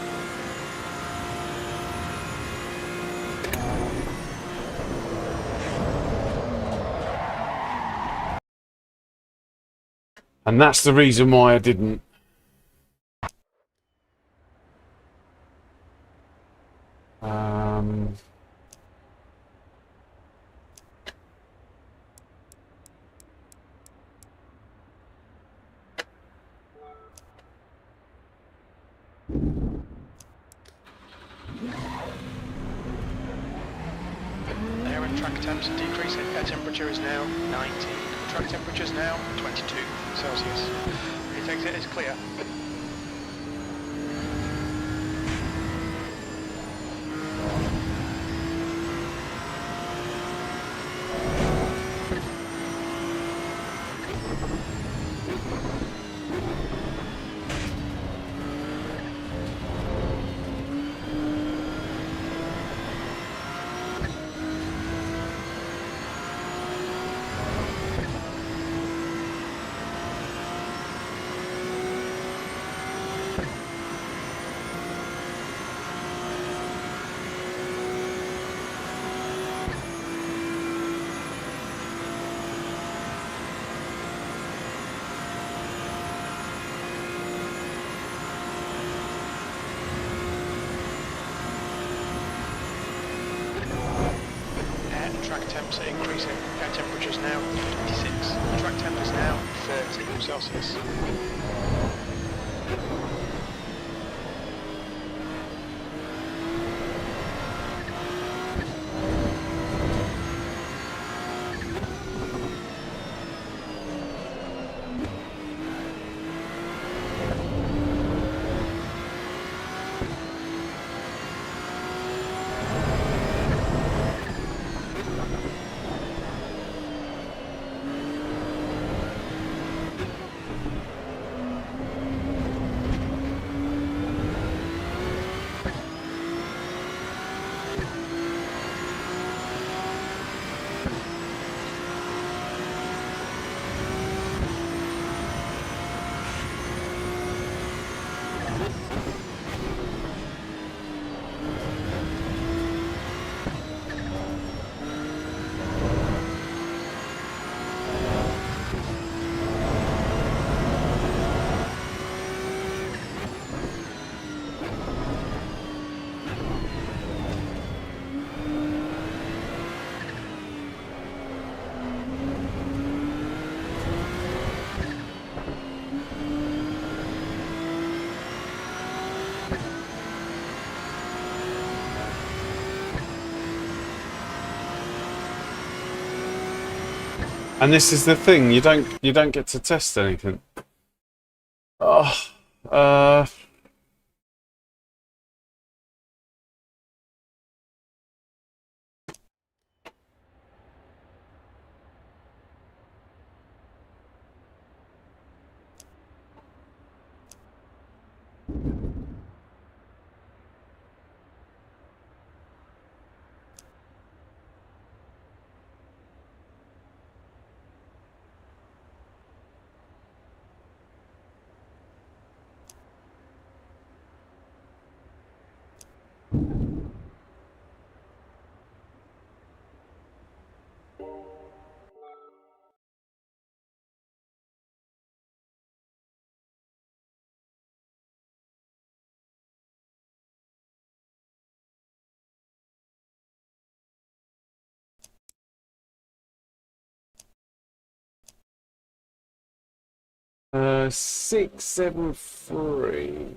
[SPEAKER 1] and that's the reason why I didn't.
[SPEAKER 2] Air and track temps are decreasing. Air temperature is now 19. Track temperature is now 22 Celsius. It exit is clear. track temps are increasing. Air temperatures now 56. Track temp is now 30 Celsius.
[SPEAKER 3] And this is the thing, you don't get to test anything. Oh, uh, 673.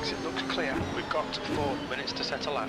[SPEAKER 2] exit looks clear. We've got 4 minutes to set a lap.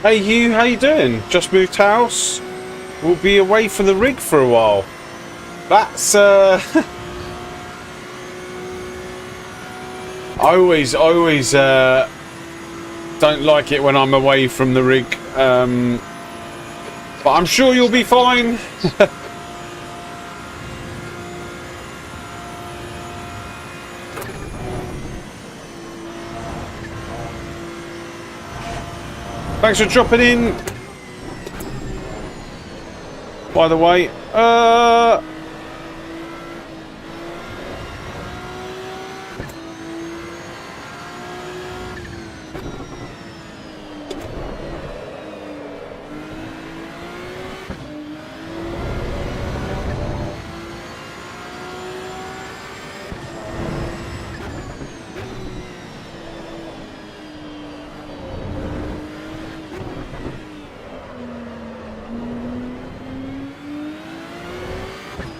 [SPEAKER 3] Hey Hugh, how you doing? Just moved house. We'll be away from the rig for a while. That's I always don't like it when I'm away from the rig. But I'm sure you'll be fine. Thanks for dropping in. By the way,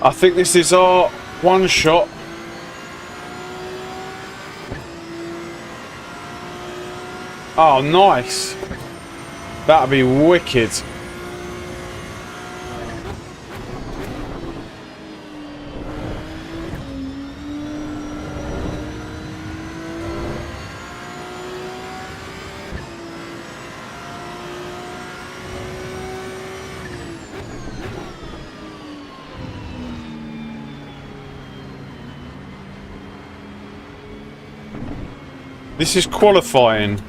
[SPEAKER 3] I think this is our one shot. Oh, nice. That'd be wicked. This is qualifying.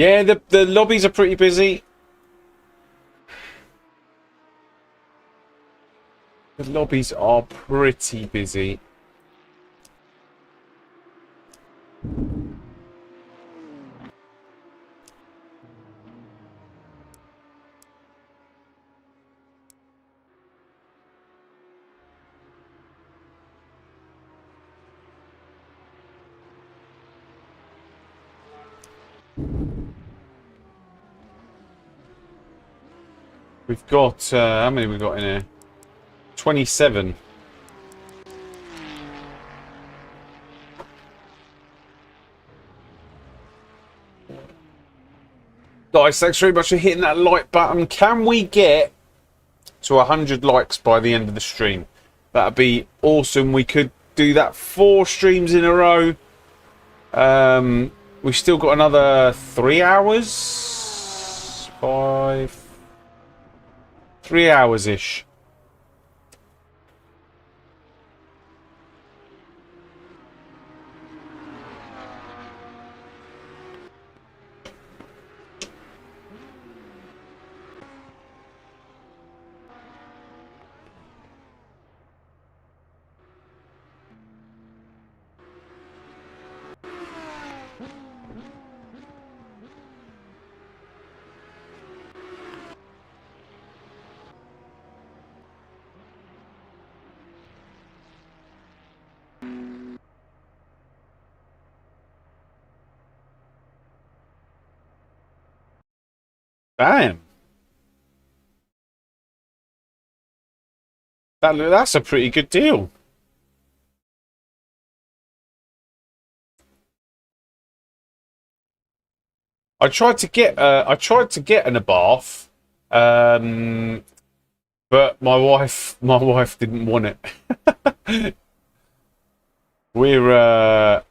[SPEAKER 3] Yeah, the lobbies are pretty busy. The lobbies are pretty busy. We've got, how many we got in here? 27. Guys, thanks very much for hitting that like button. Can we get to 100 likes by the end of the stream? That'd be awesome. We could do that 4 streams in a row. We've still got another 3 hours. 3 hours-ish. Damn. That's a pretty good deal. I tried to get an Abarth, but my wife didn't want it. We're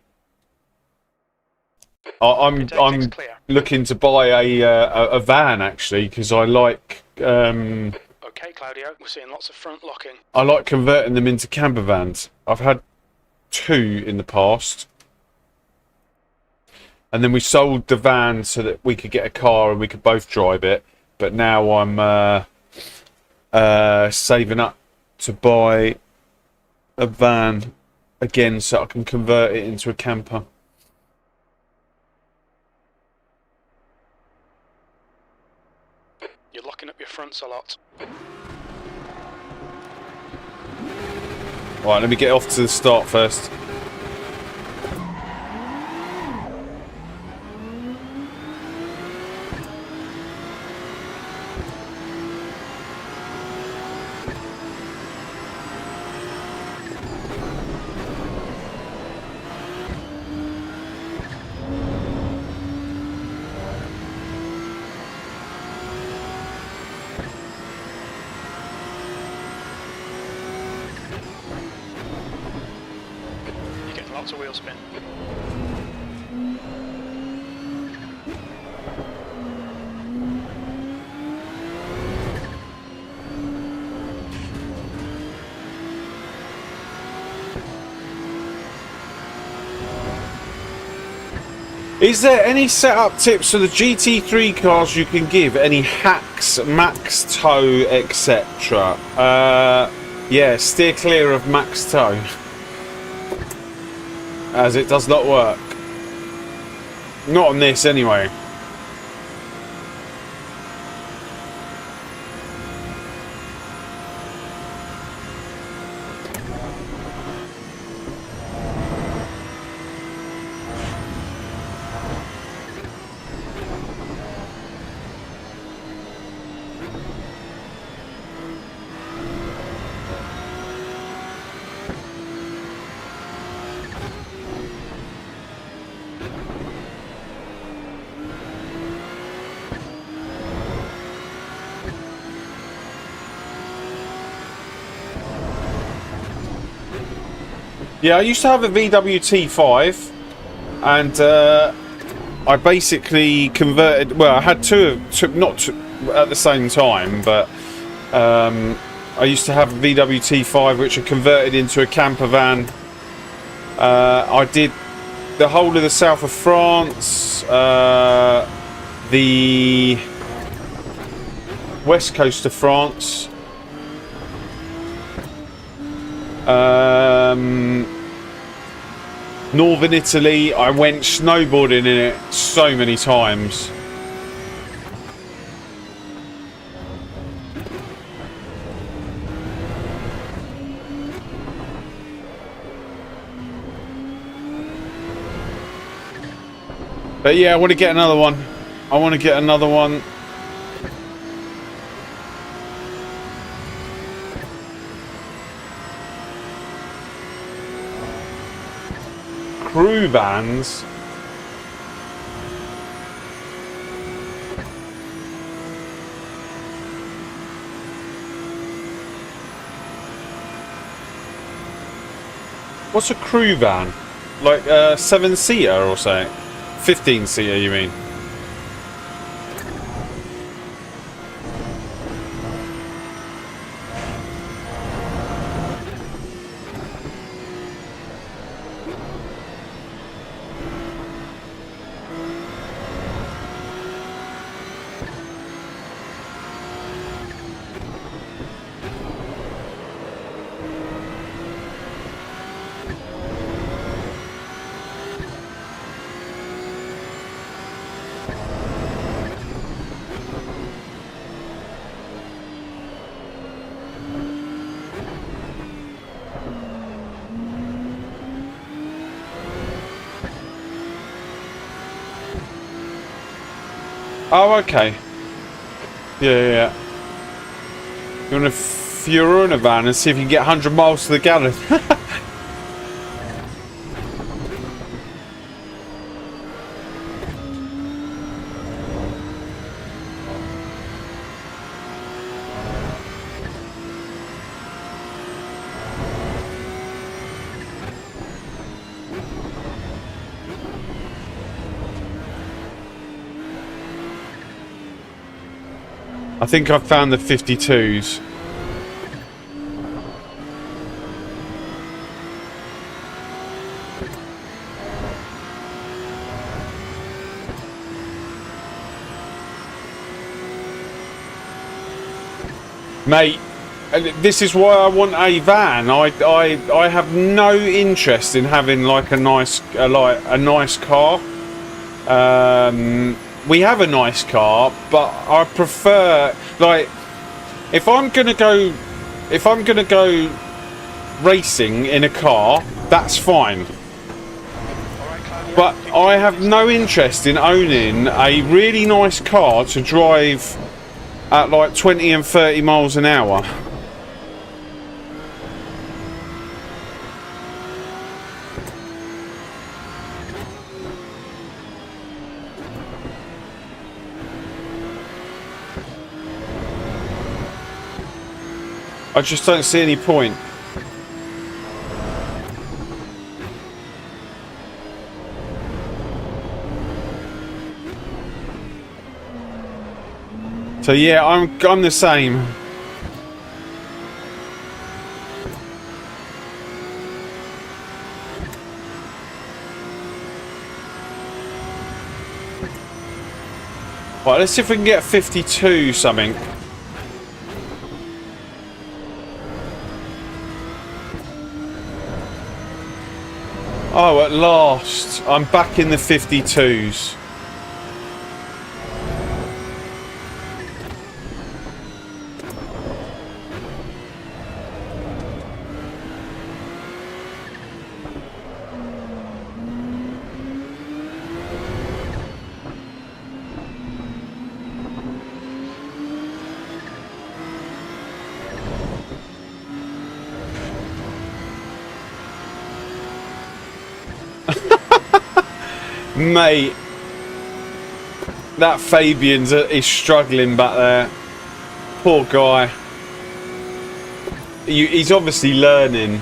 [SPEAKER 3] I'm looking to buy a van actually because I like
[SPEAKER 2] Okay, Claudio, we're seeing lots of front locking.
[SPEAKER 3] I like converting them into camper vans. I've had 2 in the past. And then we sold the van so that we could get a car and we could both drive it. But now I'm saving up to buy a van again so I can convert it into a camper.
[SPEAKER 2] You're locking up your fronts a lot.
[SPEAKER 3] Right, let me get off to the start first.
[SPEAKER 2] Lots of wheel spin.
[SPEAKER 3] Is there any setup tips for the GT3 cars you can give? Any hacks, max tow, etc.? Yeah, steer clear of max tow. As it does not work. Not on this anyway. Yeah, I used to have a VW T5 and I basically converted, well, I had two not at the same time, but I used to have a VW T5 which I converted into a camper van. I did the whole of the south of France, the west coast of France. Northern Italy. I went snowboarding in it so many times. But yeah, I want to get another one. I want to get another one. Crew vans. What's a crew van? Like a 7-seater or something? 15-seater, you mean? Oh, okay. Yeah. You want to Fiorina van and see if you can get 100 miles to the gallon. I think I've found the 52s. Mate, this is why I want a van. I have no interest in having like a nice car. We have a nice car, but I prefer, like, if I'm gonna go racing in a car, that's fine. But I have no interest in owning a really nice car to drive at like 20 and 30 miles an hour. I just don't see any point. So yeah, I'm the same. Right, let's see if we can get 52 something. Oh, at last. I'm back in the 52s. Mate, that Fabian's is struggling back there. Poor guy. He's obviously learning.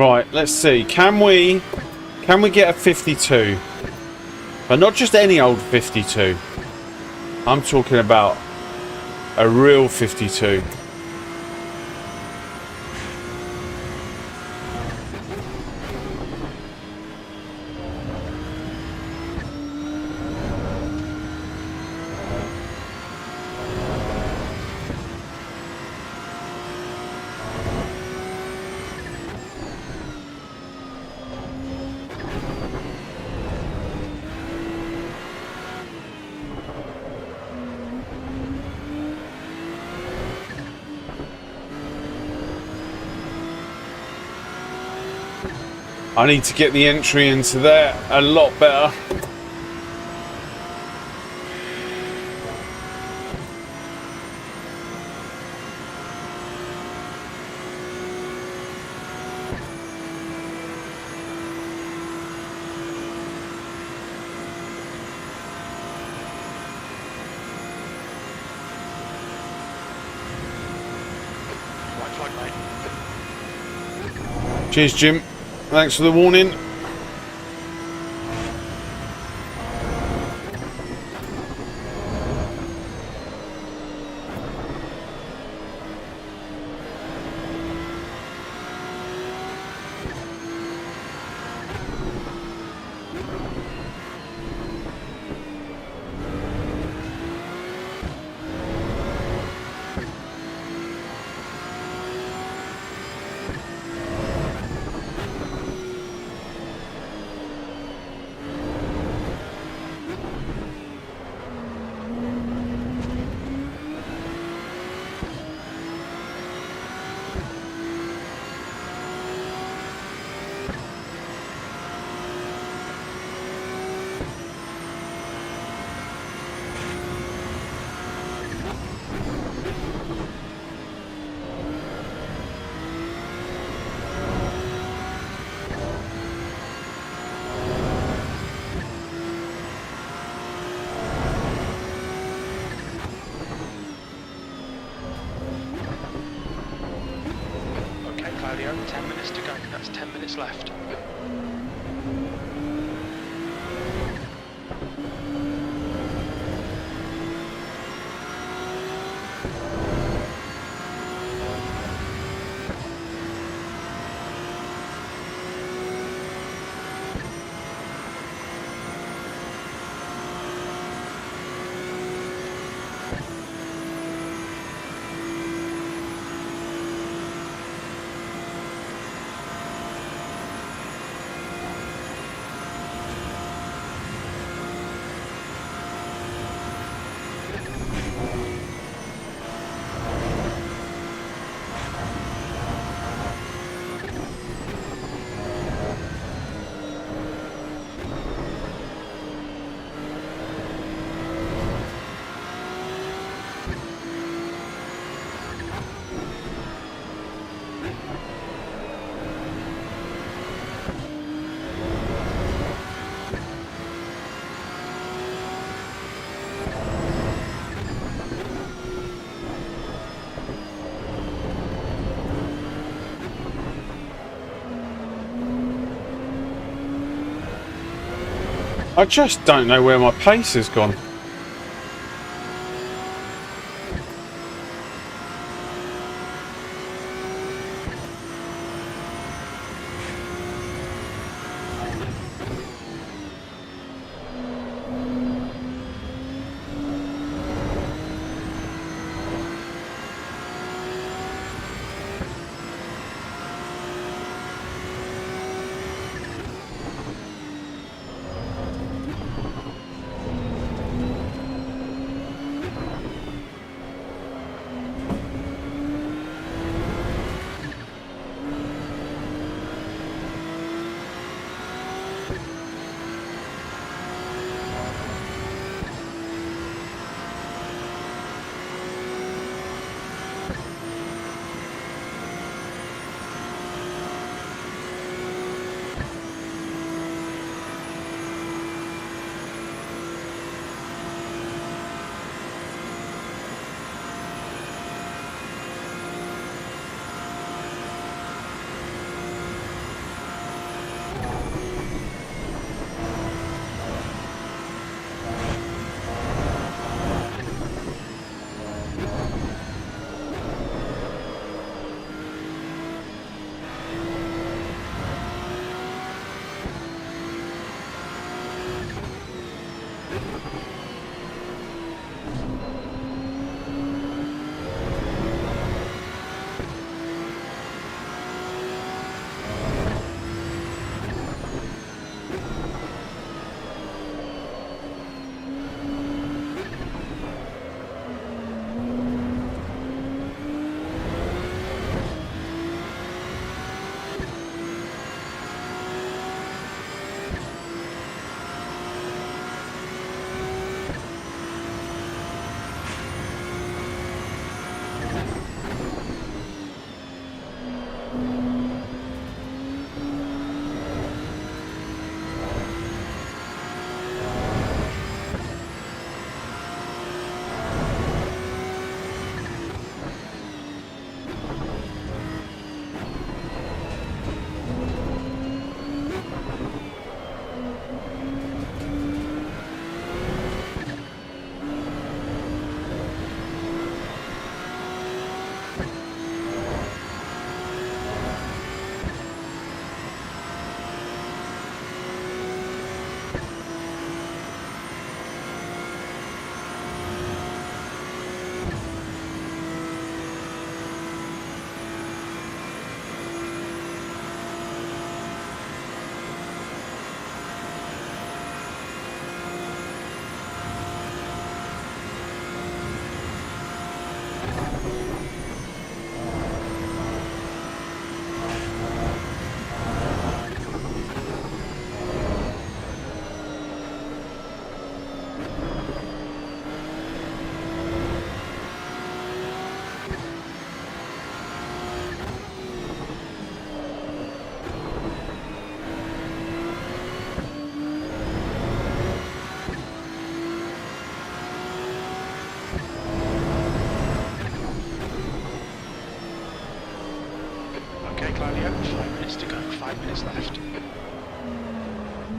[SPEAKER 3] Right, let's see. Can we get a 52? But not just any old 52. I'm talking about a real 52. I need to get the entry into there a lot better.
[SPEAKER 2] White flag, mate.
[SPEAKER 3] Cheers, Jim. Thanks for the warning.
[SPEAKER 2] Okay, Claudio, 10 minutes to go. That's 10 minutes left.
[SPEAKER 3] I just don't know where my pace has gone.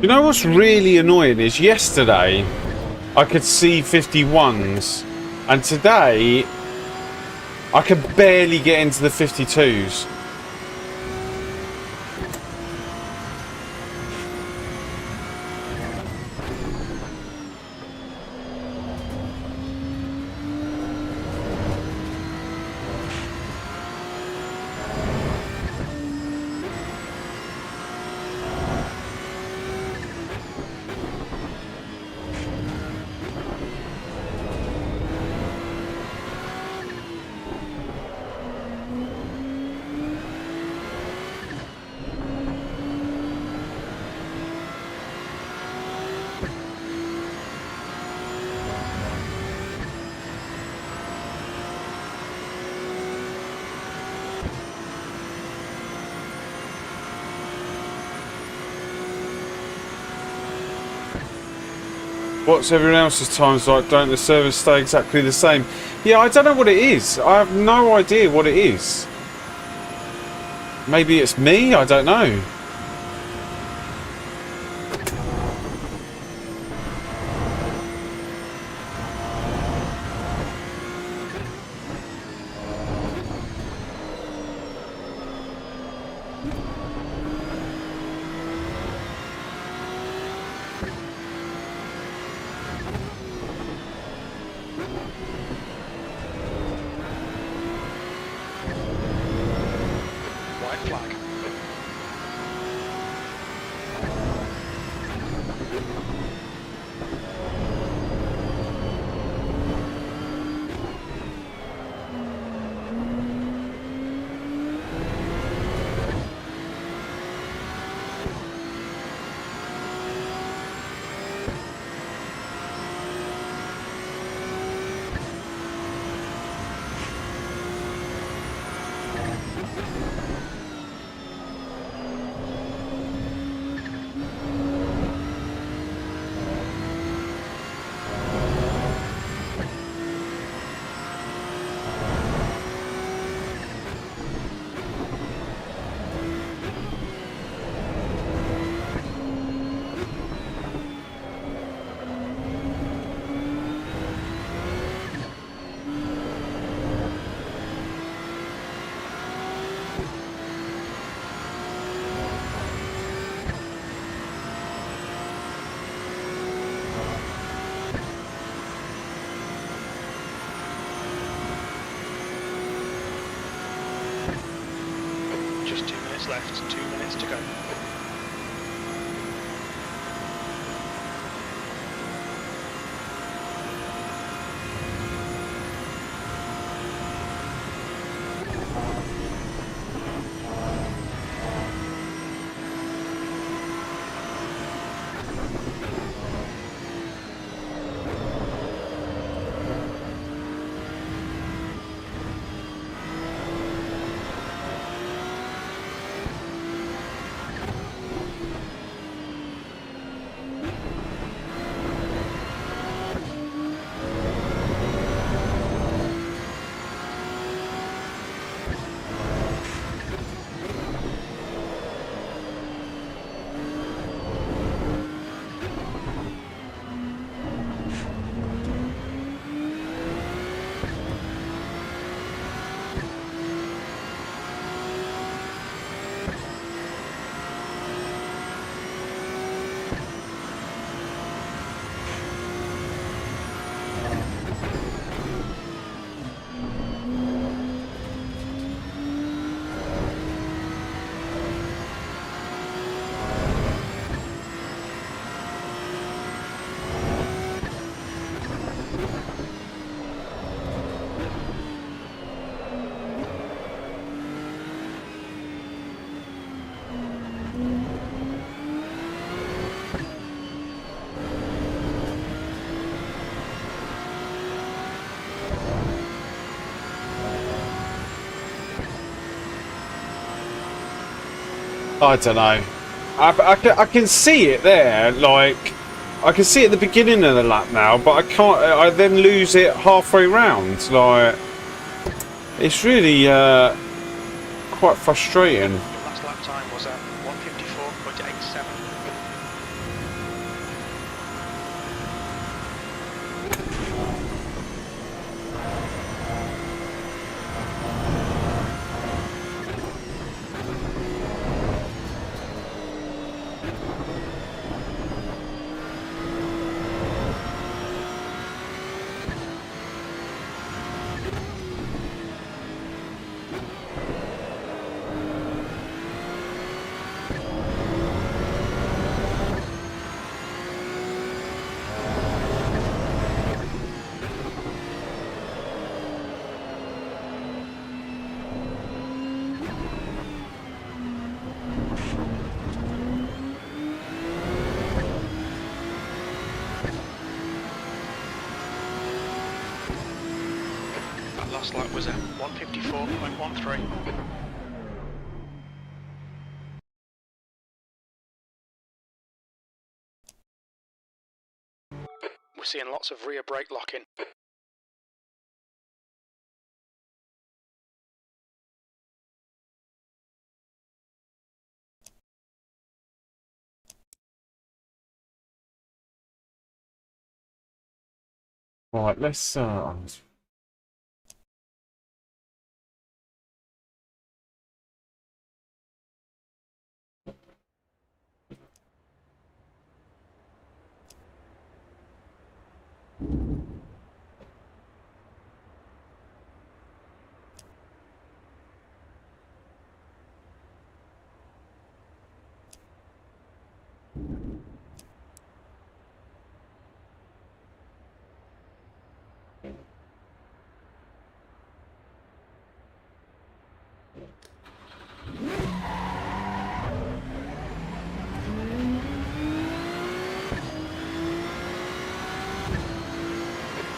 [SPEAKER 3] You know what's really annoying is yesterday I could see 51s and today I could barely get into the 52s. What's everyone else's times like? Don't the servers stay exactly the same? Yeah, I don't know what it is. I have no idea what it is. Maybe it's me? I don't know.
[SPEAKER 2] Left, 2 minutes to go.
[SPEAKER 3] I don't know. I can see it there, like I can see it at the beginning of the lap now, but I can't. I then lose it halfway round. Like it's really quite frustrating.
[SPEAKER 2] Last lap time was at 1:54.87. Last lap was a 154.13. We're seeing lots of rear brake locking.
[SPEAKER 1] Right, let's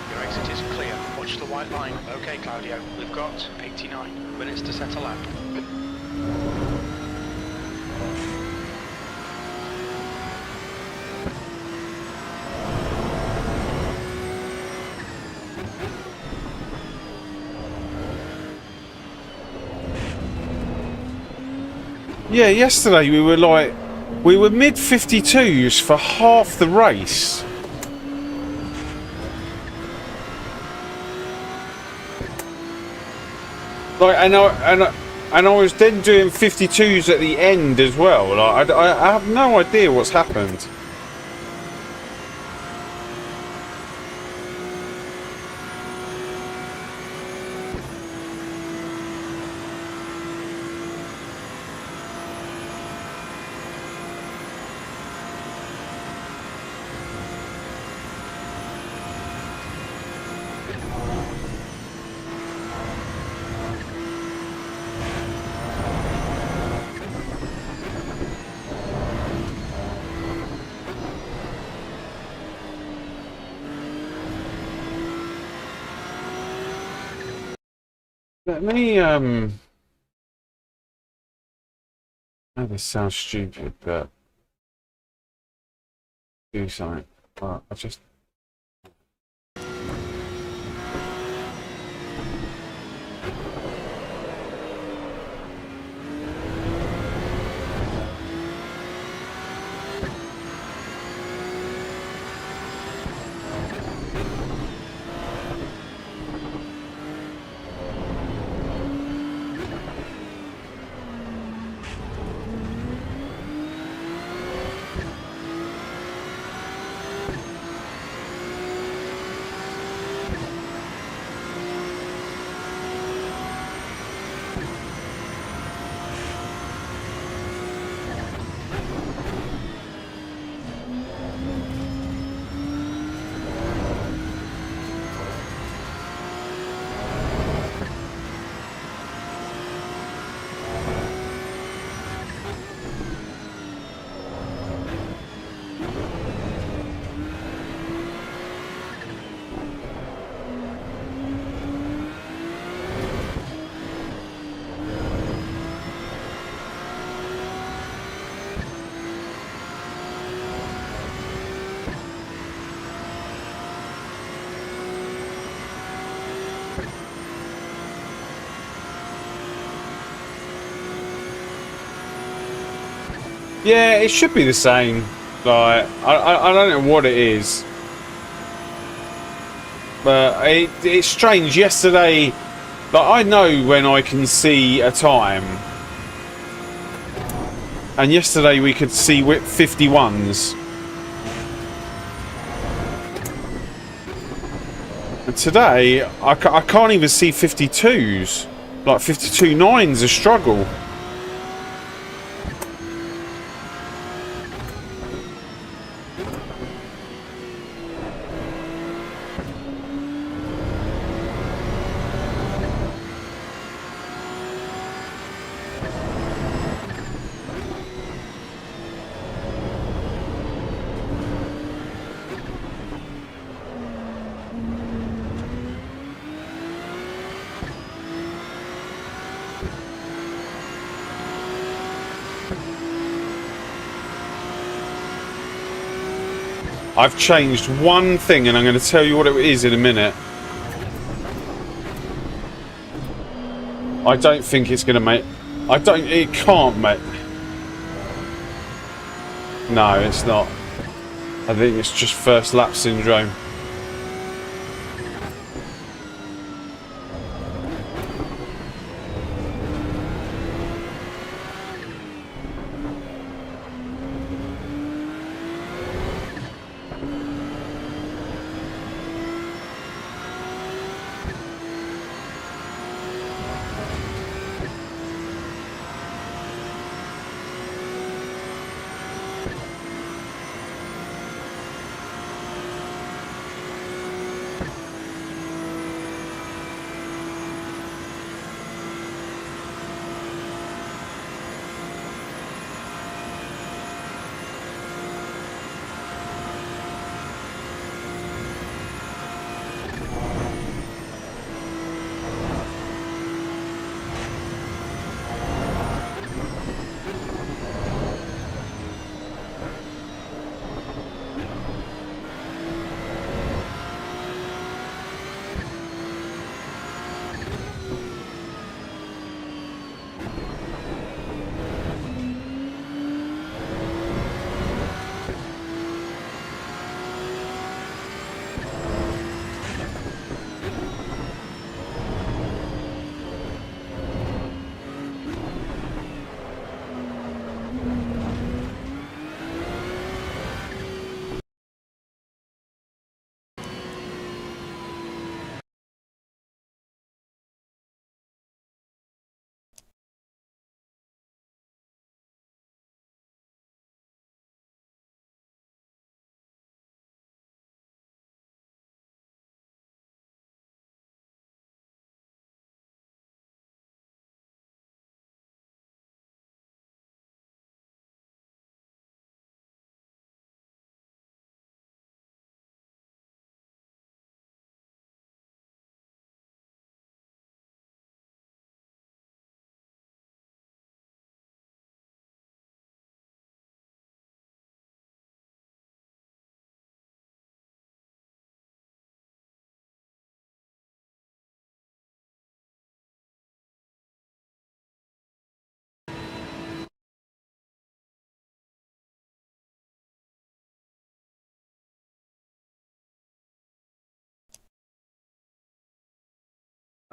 [SPEAKER 2] Your exit is clear. Watch the white line. Okay, Claudio, we've got 89 minutes to set a lap.
[SPEAKER 1] yeah, yesterday we were mid 52s for half the race. Like, and I was then doing 52s at the end as well. Like, I have no idea what's happened. Let me, oh, this sounds stupid, but do something. I just... Yeah, it should be the same. Like, I don't know what it is. But it's strange. Yesterday, like, I know when I can see a time.
[SPEAKER 3] And yesterday we could see 51s. And today, I can't even see 52s. Like 52.9's a struggle. I've changed one thing and I'm going to tell you what it is in a minute. I don't think it's going to make... it can't make... No, it's not. I think it's just first lap syndrome.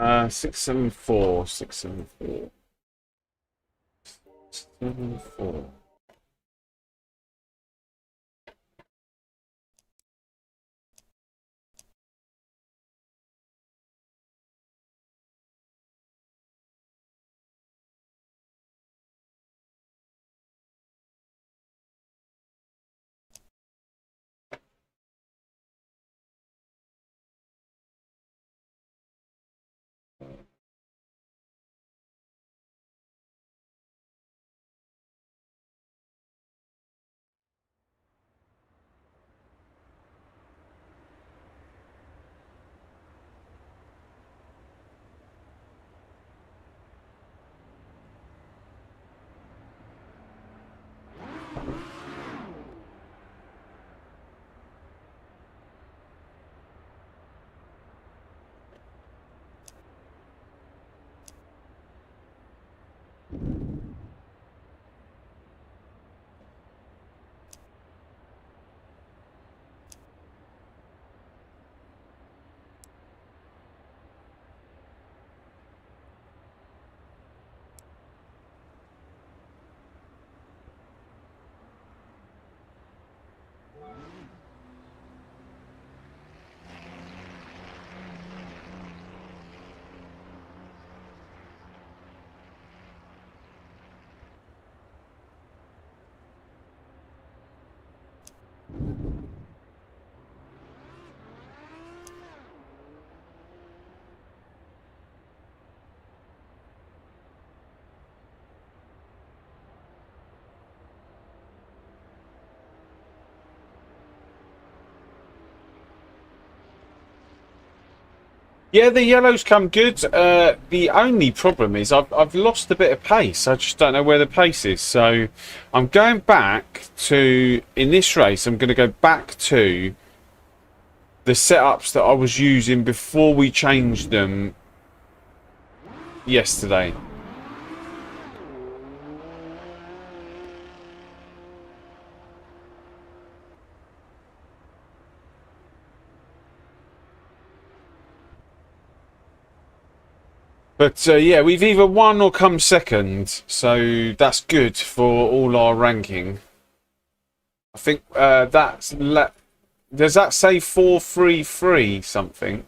[SPEAKER 3] Uh, 674, 674, 674. Yeah, the yellows come good. The only problem is I've lost a bit of pace. I just don't know where the pace is. So I'm going back to, in this race, I'm going to go back to the setups that I was using before we changed them yesterday. But yeah, we've either won or come second, so that's good for all our ranking. I think does that say 4-3-3 something?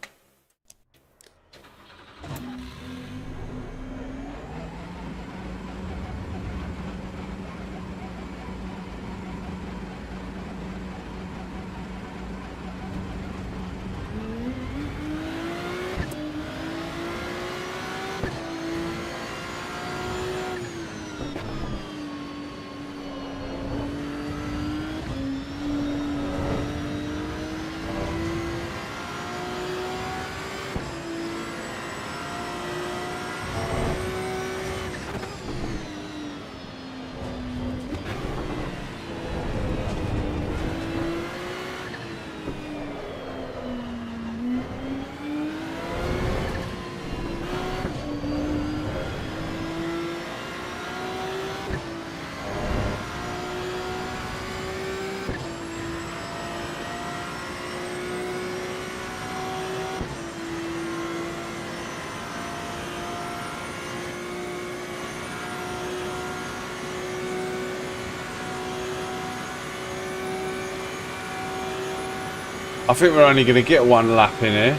[SPEAKER 3] I think we're only going to get one lap in here.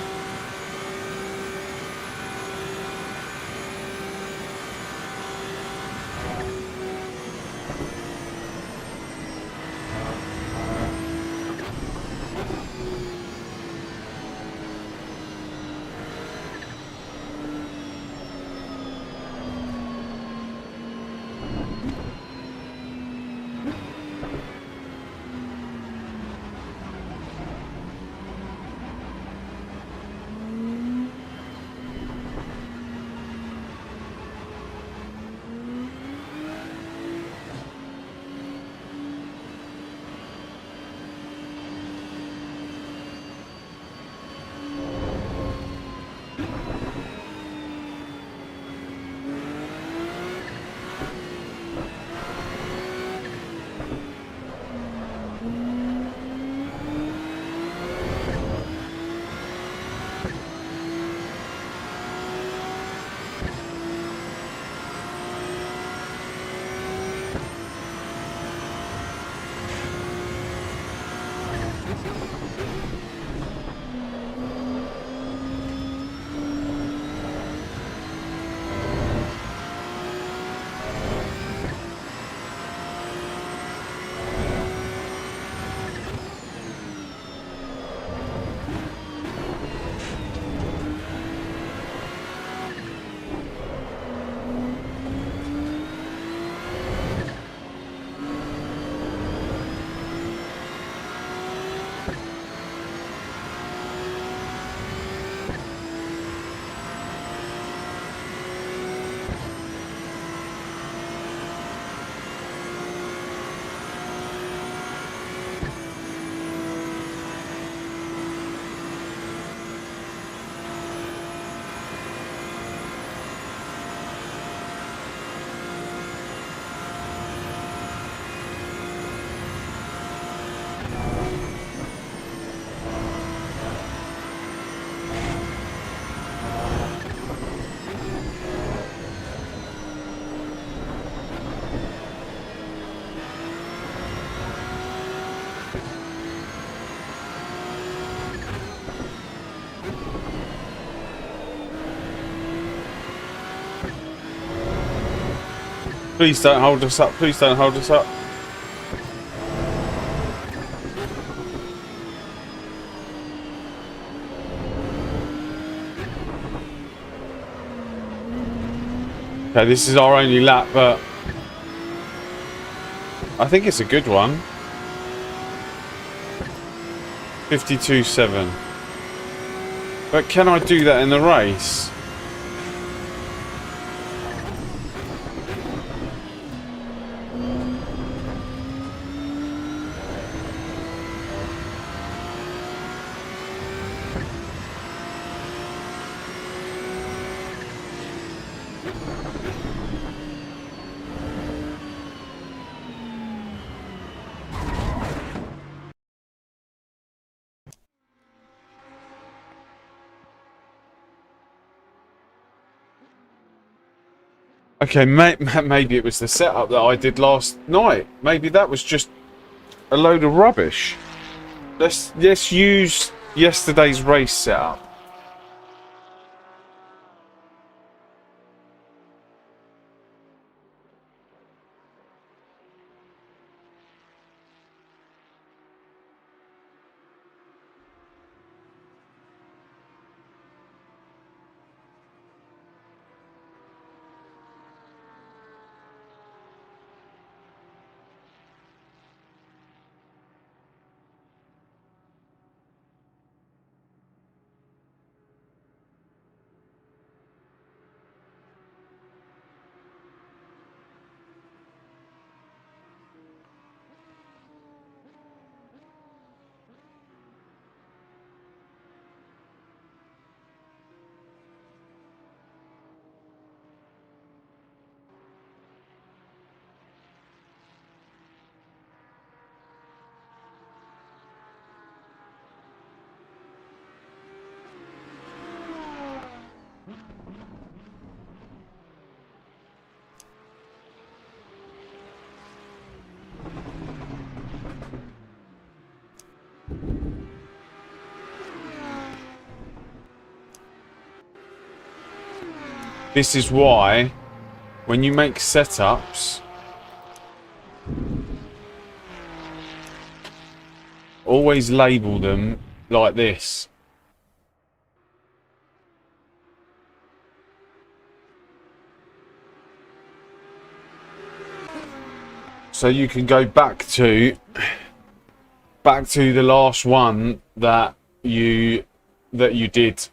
[SPEAKER 3] Please don't hold us up. Please don't hold us up. Okay, this is our only lap, but I think it's a good one. 52.7. But can I do that in the race? Okay, maybe it was the setup that I did last night. Maybe that was just a load of rubbish. Let's use yesterday's race setup. This is why, when you make setups, always label them like this. So you can go back to the last one that you did.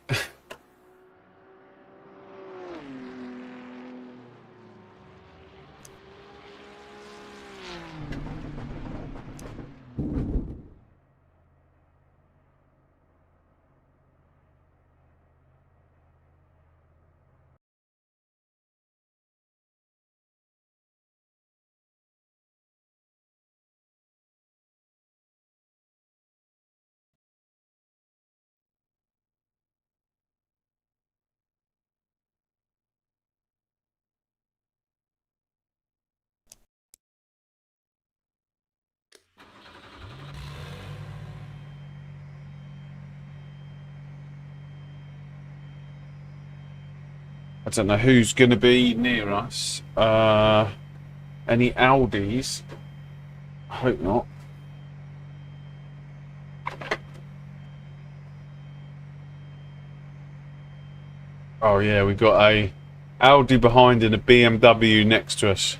[SPEAKER 3] I don't know who's going to be near us. Any Audis? I hope not. Oh yeah, we've got a Audi behind and a BMW next to us.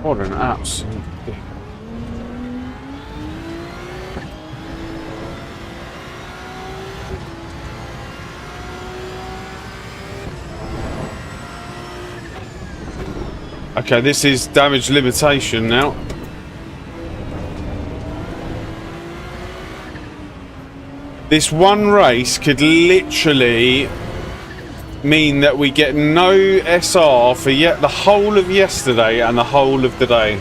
[SPEAKER 3] What an absolute dick. Okay, this is damage limitation now. This one race could literally mean that we get no SR for yet the whole of yesterday and the whole of the day.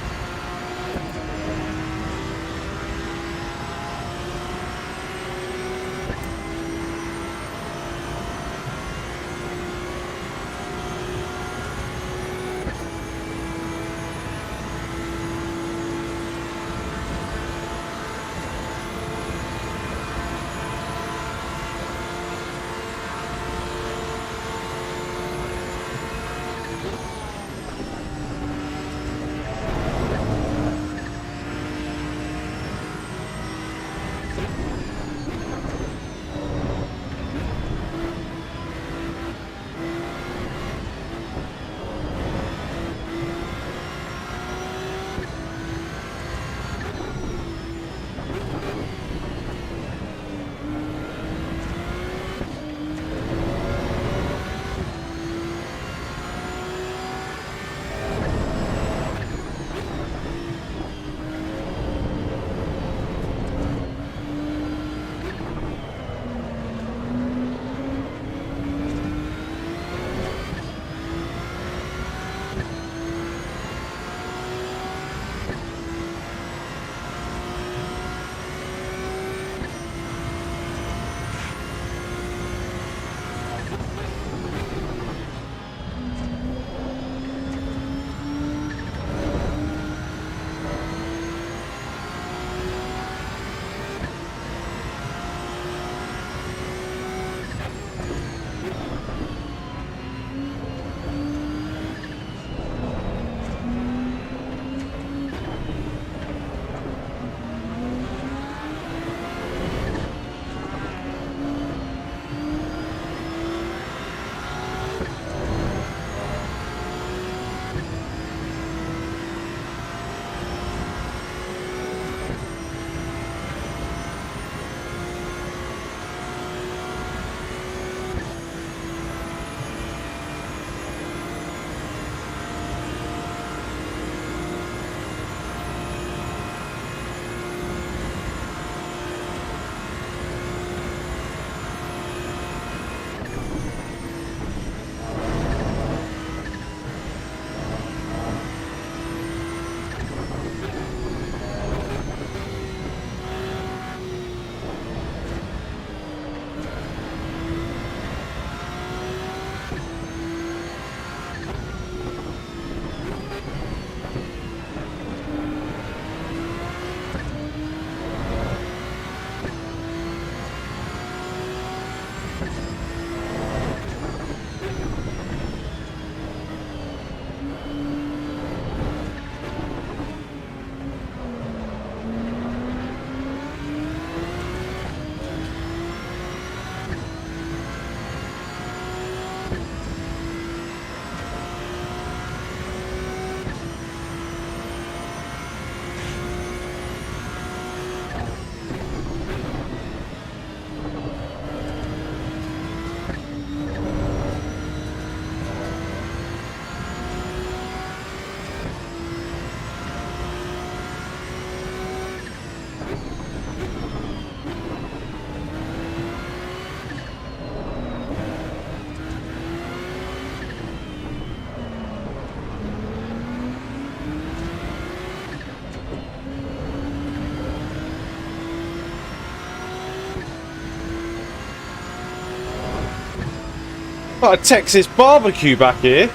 [SPEAKER 3] Got a Texas barbecue back here.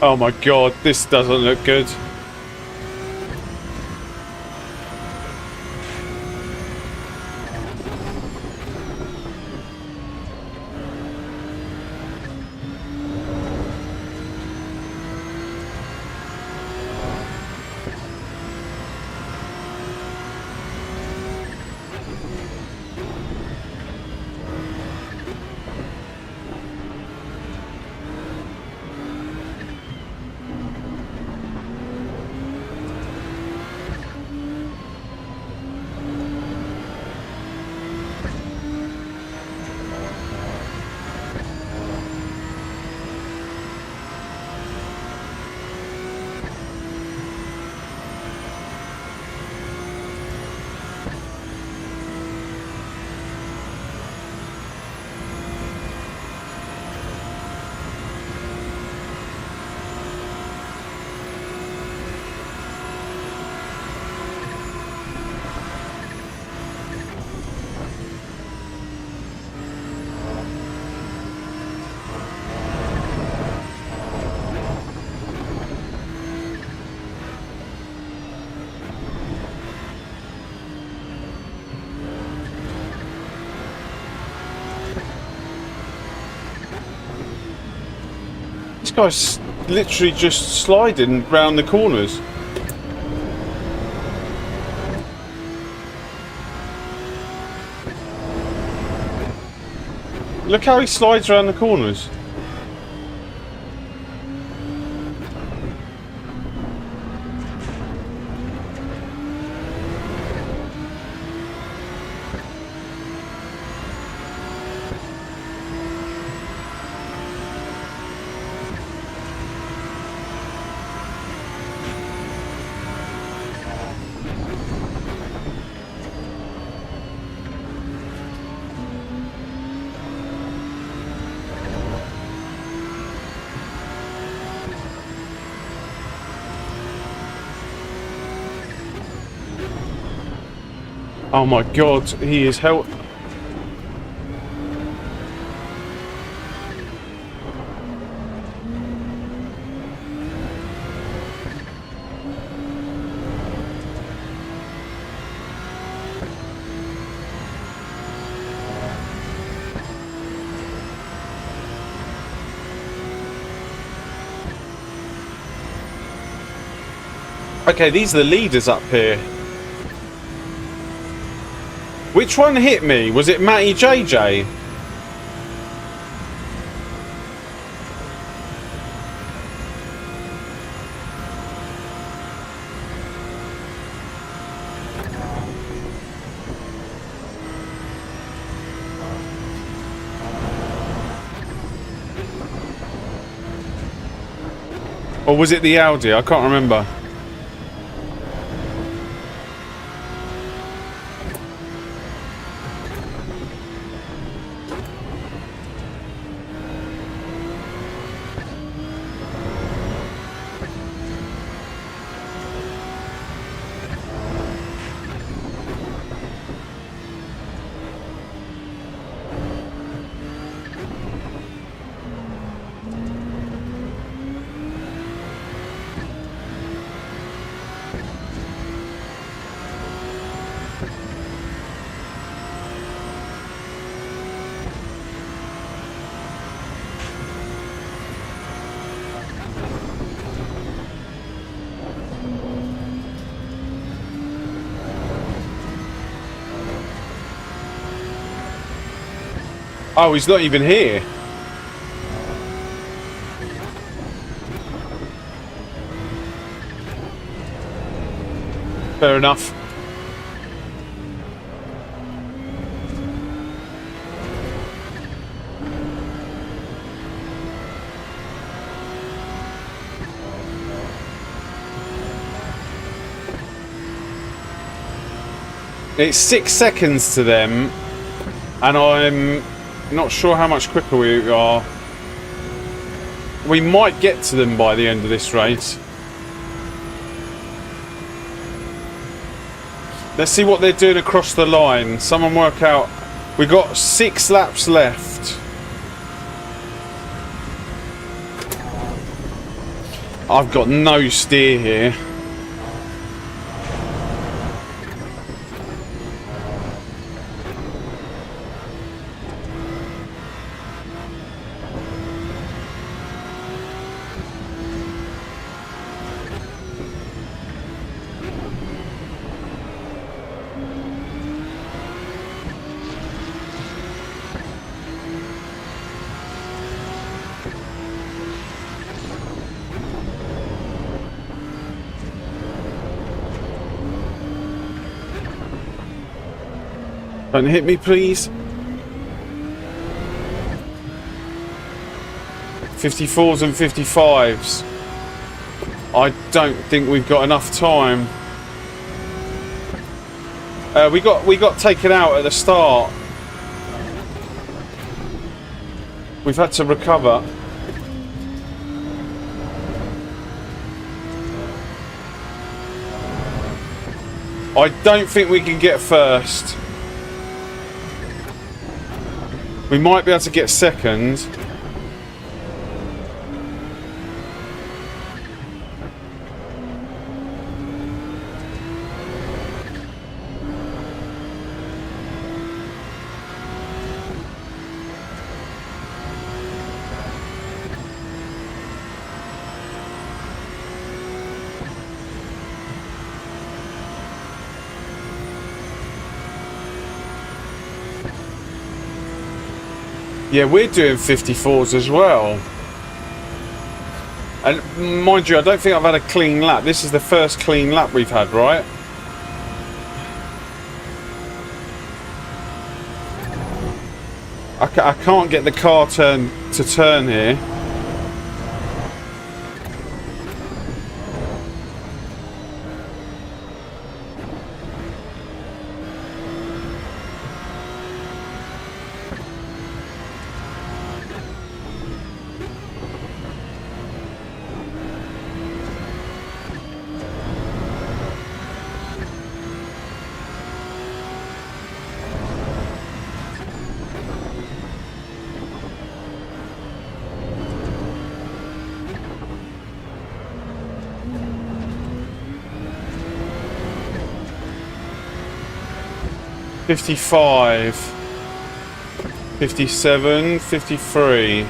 [SPEAKER 3] Oh my god, this doesn't look good. This guy's literally just sliding round the corners. Look how he slides around the corners. Oh my god, he is hell. Okay, these are the leaders up here. Which one hit me? Was it Matty JJ? Or was it the Audi? I can't remember. Oh, he's not even here. Fair enough. It's 6 seconds to them, and I'm not sure how much quicker we are. We might get to them by the end of this race. Let's see what they're doing across the line. Someone work out. We've got 6 laps left. I've got no steer here. Don't hit me, please. 54s and 55s. I don't think we've got enough time. We got taken out at the start. We've had to recover. I don't think we can get first. We might be able to get second. Yeah, we're doing 54s as well. And mind you, I don't think I've had a clean lap. This is the first clean lap we've had, right? I can't get the car to turn here. $55, $57, $53.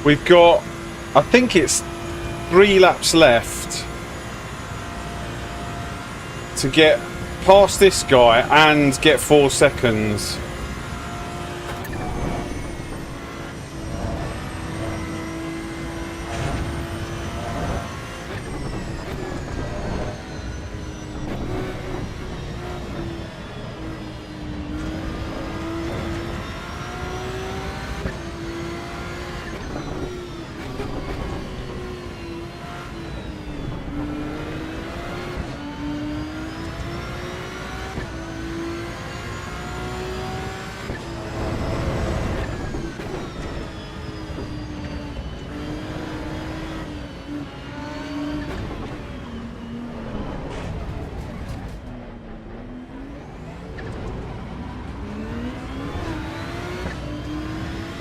[SPEAKER 3] We've got, I think it's 3 laps left to get past this guy and get 4 seconds.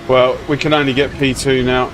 [SPEAKER 3] Well, we can only get P2 now.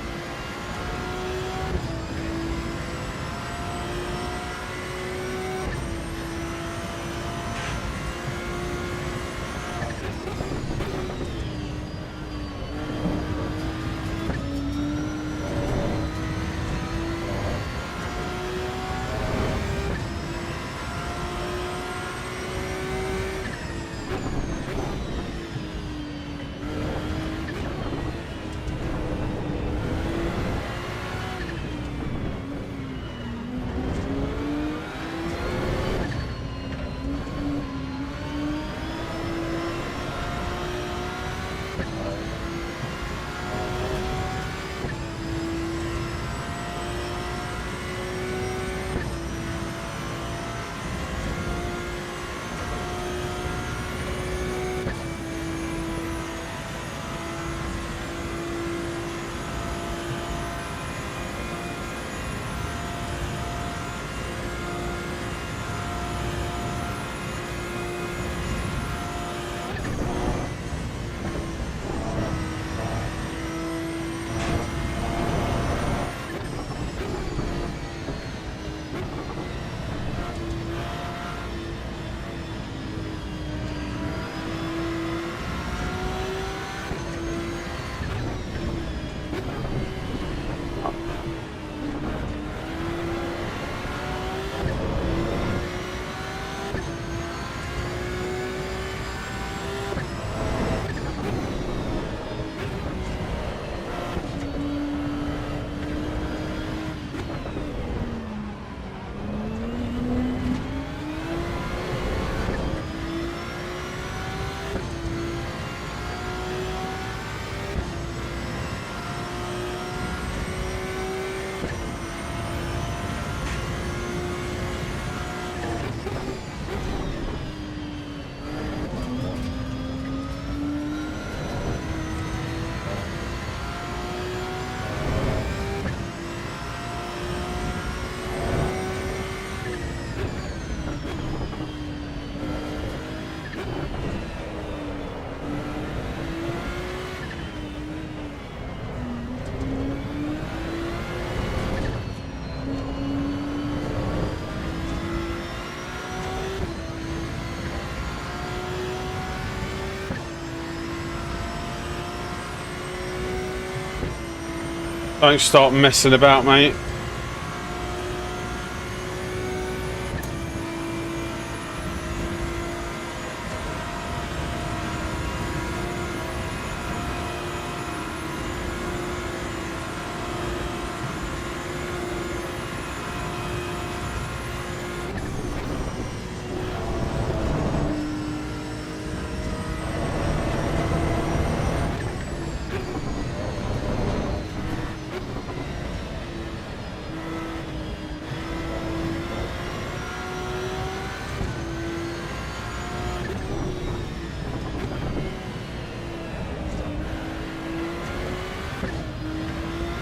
[SPEAKER 3] Don't start messing about, mate.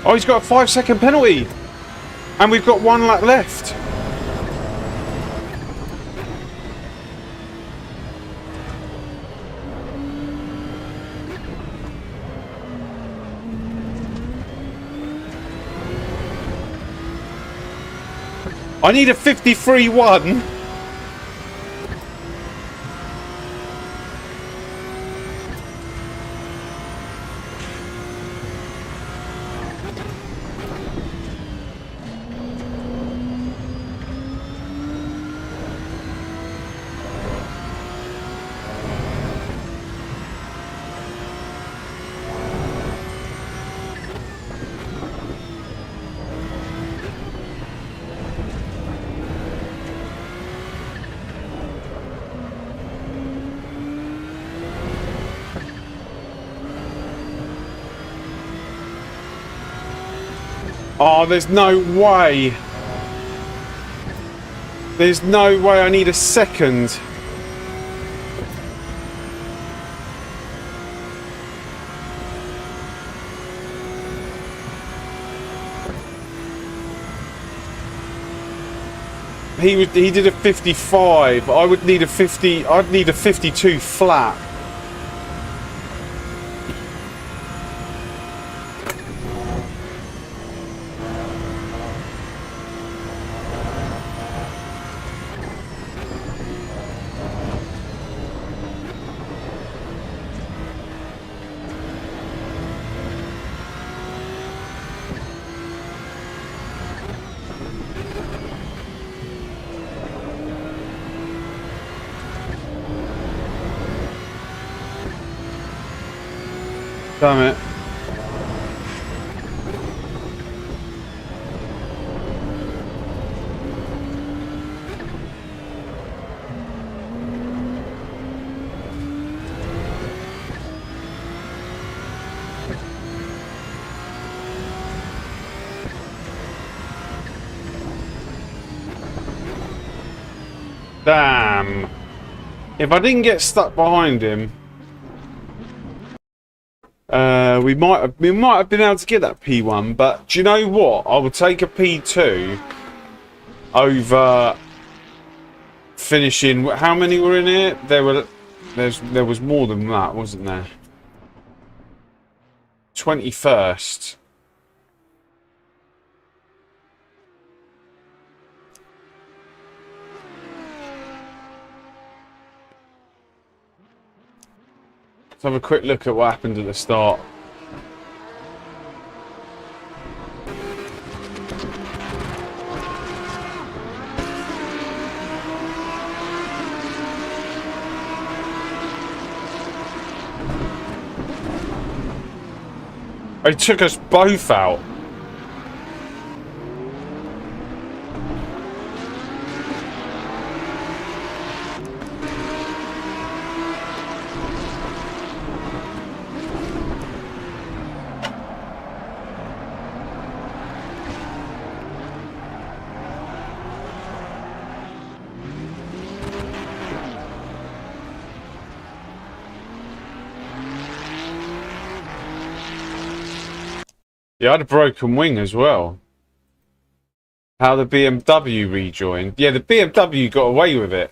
[SPEAKER 3] Oh, he's got a 5-second penalty. And we've got 1 lap left. I need a 53-1. Oh, there's no way. There's no way. I need a second. He did a 55. I would need a 50. I'd need a 52 flat. Damn it. Damn. If I didn't get stuck behind him, we might have been able to get that P1. But do you know what? I would take a P2 over finishing. How many were in here? There was more than that, wasn't there? 21st. Let's have a quick look at what happened at the start. They took us both out. Yeah, I had a broken wing as well. How the BMW rejoined. Yeah, the BMW got away with it.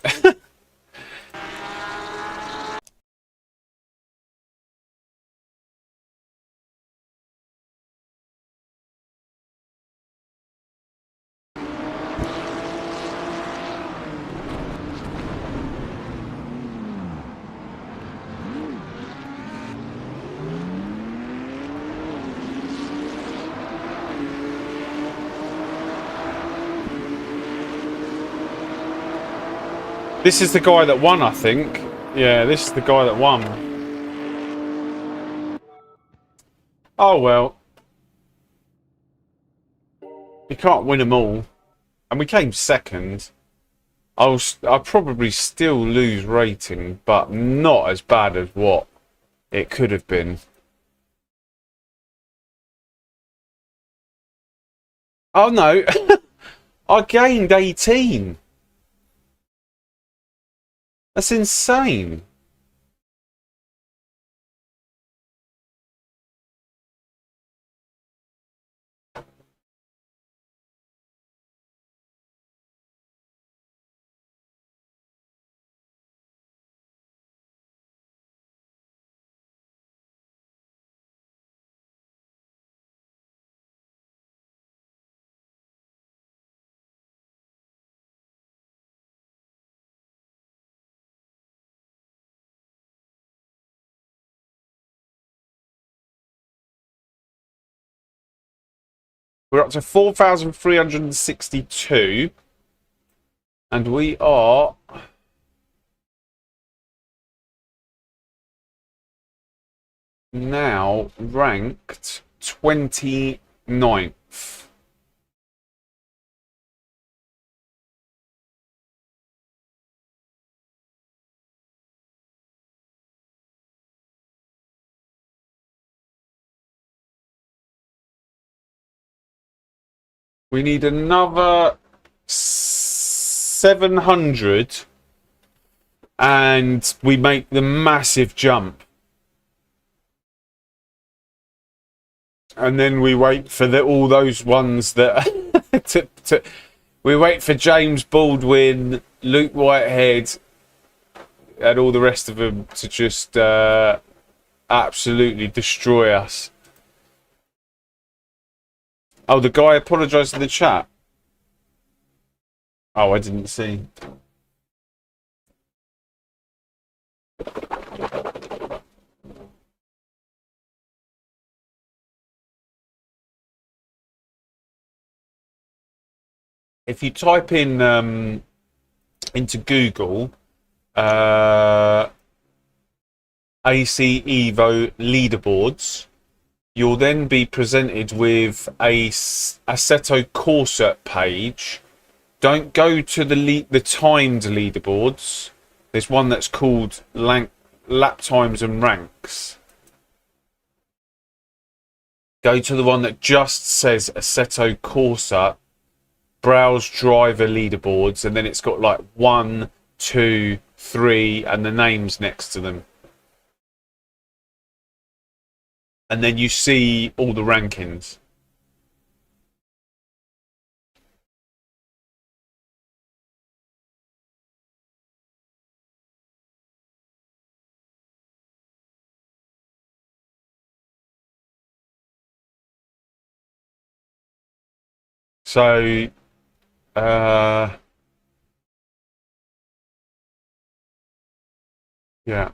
[SPEAKER 3] This is the guy that won, I think. Yeah, this is the guy that won. Oh well. You can't win them all. And we came second. I'll probably still lose rating, but not as bad as what it could have been. Oh no. I gained 18. That's insane. We're up to 4,362. And we are now ranked 29th. We need another 700 and we make the massive jump. And then we wait for all those ones that we wait for James Baldwin, Luke Whitehead, and all the rest of them to just absolutely destroy us. Oh, the guy apologised in the chat. Oh, I didn't see. If you type in into Google ACEVO leaderboards, you'll then be presented with a Assetto Corsa page. Don't go to the timed leaderboards. There's one that's called lap times and ranks. Go to the one that just says Assetto Corsa, browse driver leaderboards, and then it's got like 1, 2, 3 and the names next to them. And then you see all the rankings. So, yeah.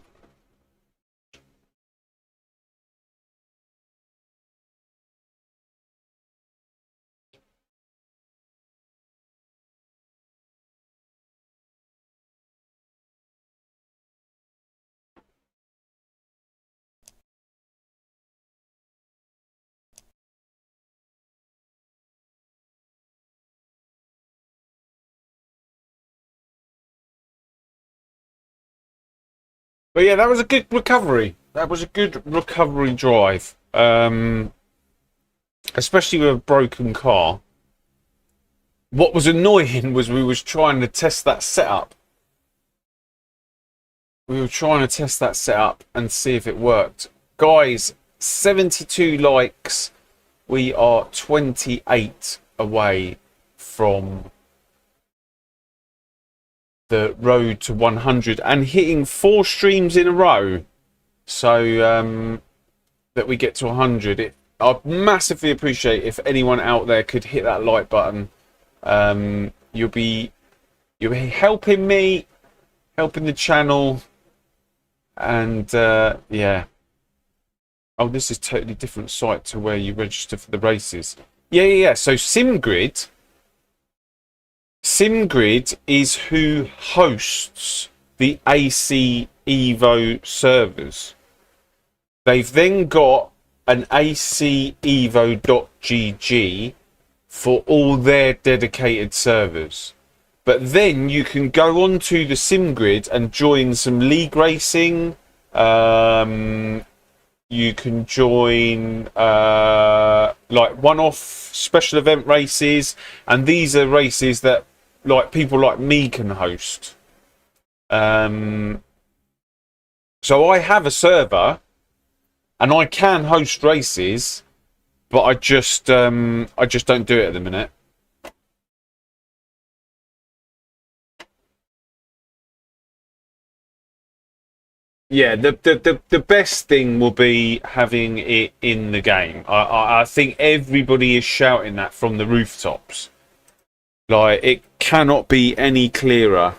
[SPEAKER 3] But yeah, that was a good recovery. That was a good recovery drive. Especially with a broken car. What was annoying was we was trying to test that setup. We were trying to test that setup and see if it worked. Guys, 72 likes. We are 28 away from the road to 100 and hitting 4 streams in a row, so that we get to 100. I'd massively appreciate if anyone out there could hit that like button. You'll be helping me, helping the channel, and yeah. Oh, this is totally different site to where you register for the races. Yeah. So SimGrid is who hosts the ACEVO servers. They've then got an ACEVO.gg for all their dedicated servers. But then you can go onto the SimGrid and join some league racing. You can join like one-off special event races, and these are races that like people like me can host. So I have a server and I can host races, but I just don't do it at the minute. Yeah, the best thing will be having it in the game. I think everybody is shouting that from the rooftops. Like, it cannot be any clearer.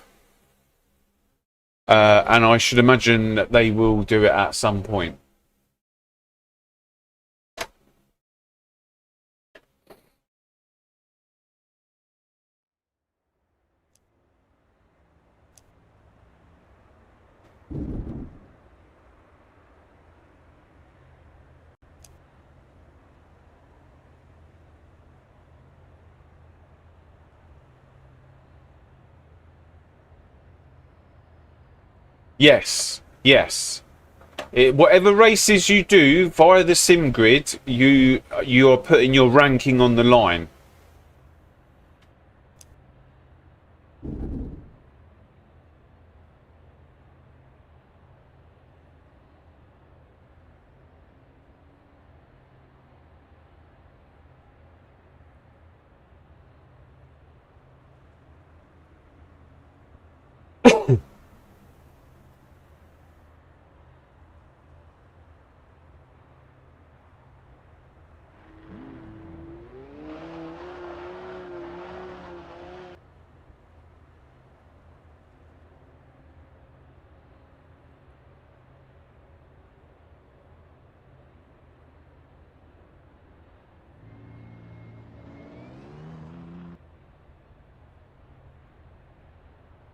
[SPEAKER 3] And I should imagine that they will do it at some point. Yes. Whatever races you do via the SimGrid, you are putting your ranking on the line.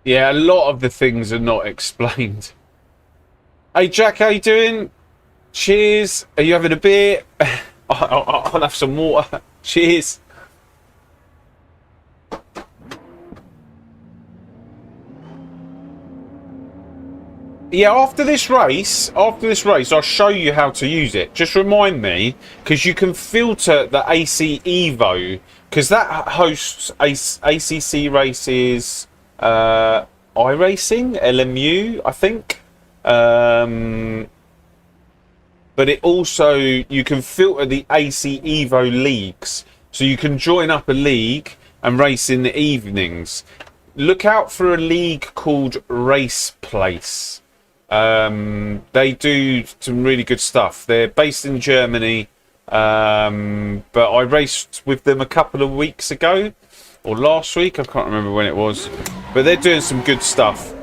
[SPEAKER 3] Yeah, a lot of the things are not explained. Hey Jack, how you doing? Cheers. Are you having a beer? I'll have some water. Cheers. Yeah, after this race, I'll show you how to use it. Just remind me, because you can filter the ACEVO, because that hosts ACC races, iRacing, LMU, I think. But it also, you can filter the ACEVO leagues. So you can join up a league and race in the evenings. Look out for a league called Race Place. They do some really good stuff. They're based in Germany, but I raced with them a couple of weeks ago, or last week, I can't remember when it was, but they're doing some good stuff.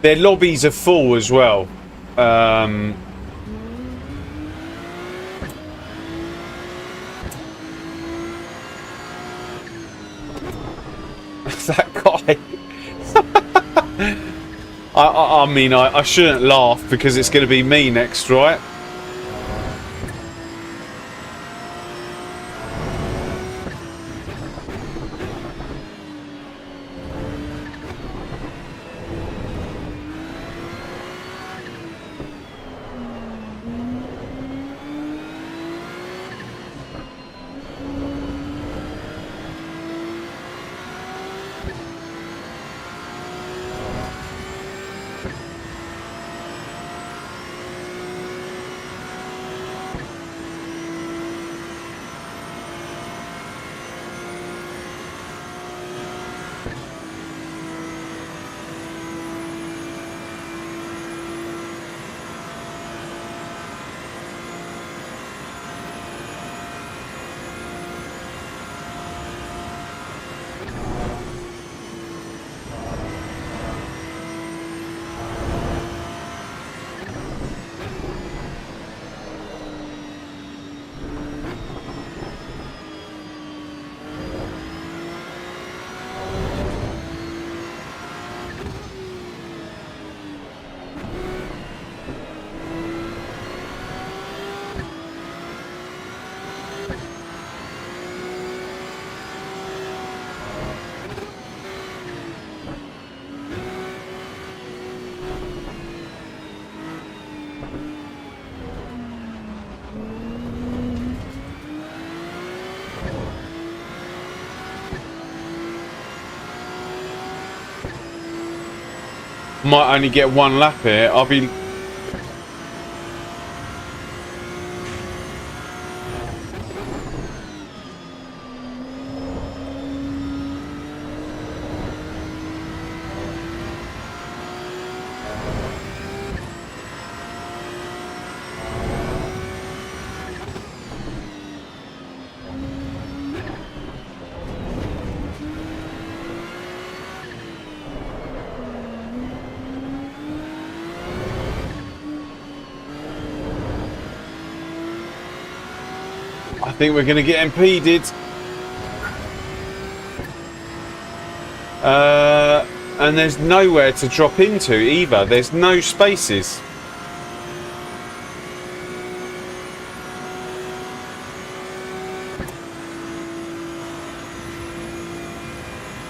[SPEAKER 3] Their lobbies are full as well. That guy. I mean, I shouldn't laugh because it's going to be me next, right? Might only get one lap here. I'll be... I think we're going to get impeded. And there's nowhere to drop into either. There's no spaces.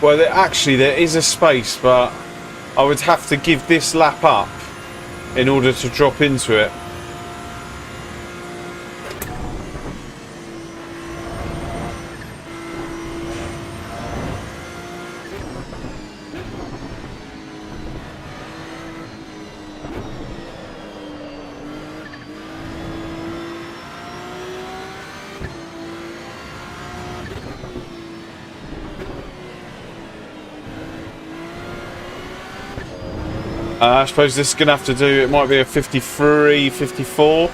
[SPEAKER 3] Well, there is a space, but I would have to give this lap up in order to drop into it. I suppose this is going to have to do, it might be a 53, 54.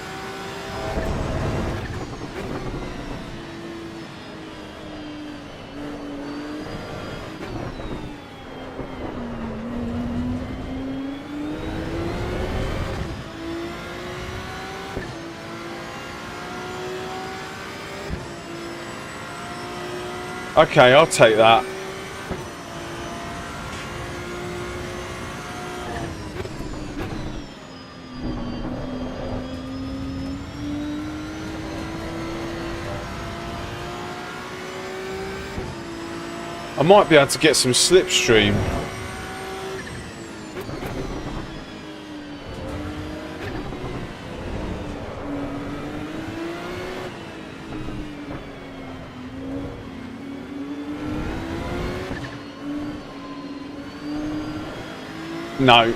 [SPEAKER 3] Okay, I'll take that. I might be able to get some slipstream. No.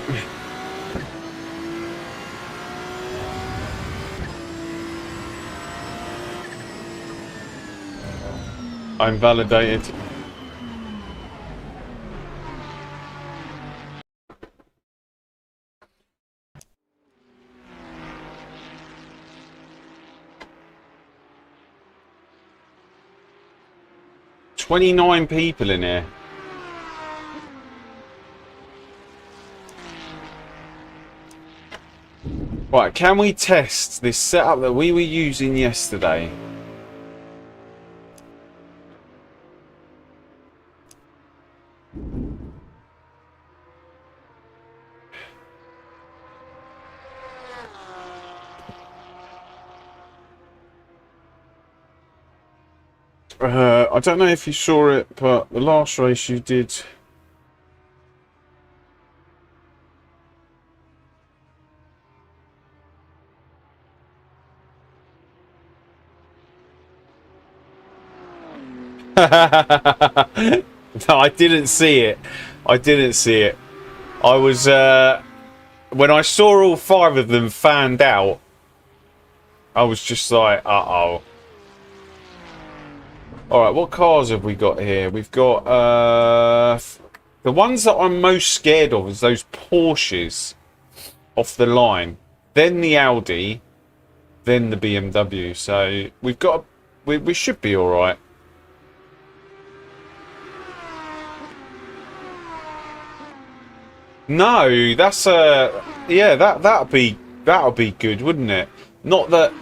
[SPEAKER 3] I'm validated. $29 people in here. Right, can we test this setup that we were using yesterday? I don't know if you saw it, but the last race you did... No, I didn't see it. I didn't see it. I was... when I saw all 5 of them fanned out, I was just like, uh-oh. Alright, what cars have we got here? We've got... the ones that I'm most scared of is those Porsches off the line. Then the Audi. Then the BMW. So, we've got... We should be alright. No, that's yeah, that'll be good, wouldn't it? Not that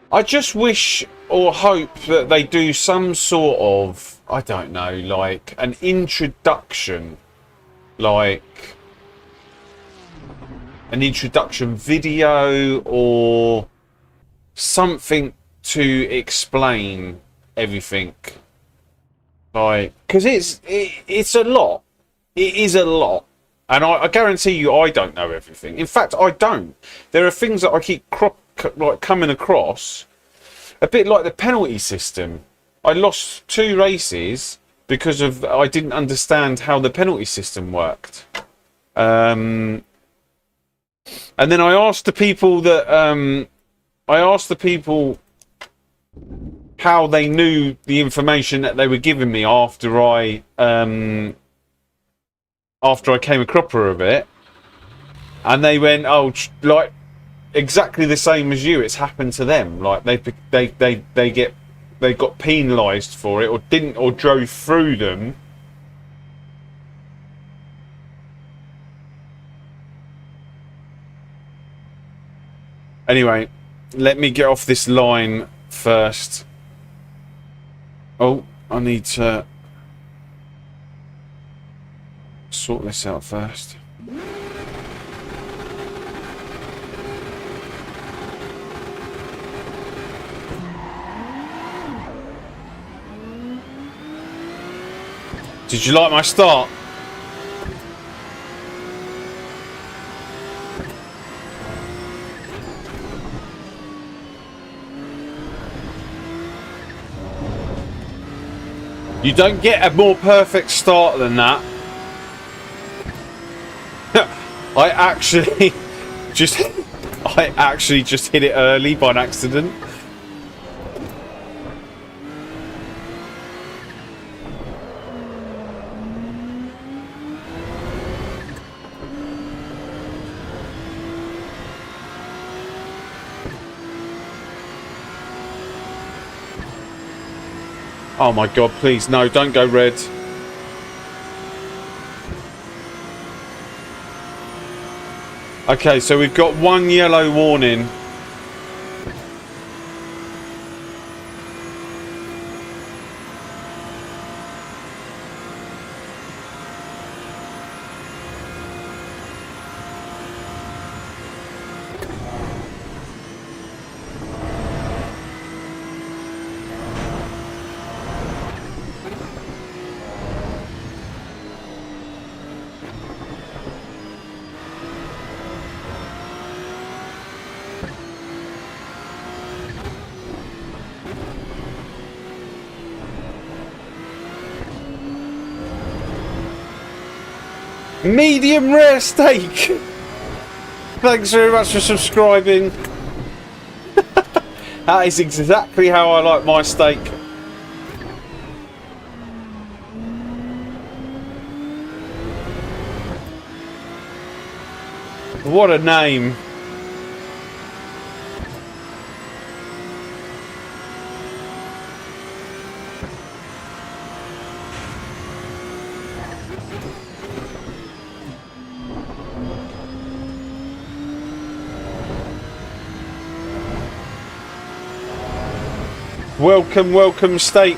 [SPEAKER 3] I just wish or hope that they do some sort of, I don't know, like an introduction, like an introduction video or something to explain everything. Like, because it's a lot. It is a lot. And I guarantee you I don't know everything. In fact, I don't. There are things that I keep coming across. A bit like the penalty system. I lost 2 races because of I didn't understand how the penalty system worked. And then I asked the people that... I asked the people... how they knew the information that they were giving me after I came a cropper of it, and they went, "Oh, like exactly the same as you. It's happened to them. Like they got penalised for it, or drove through them." Anyway, let me get off this line first. Oh, I need to sort this out first. Did you like my start? You don't get a more perfect start than that. I actually just hit it early by an accident. Oh my god, please, no, don't go red. Okay, so we've got 1 yellow warning. Medium rare steak. Thanks very much for subscribing. That is exactly how I like my steak. What a name. Welcome, welcome, steak.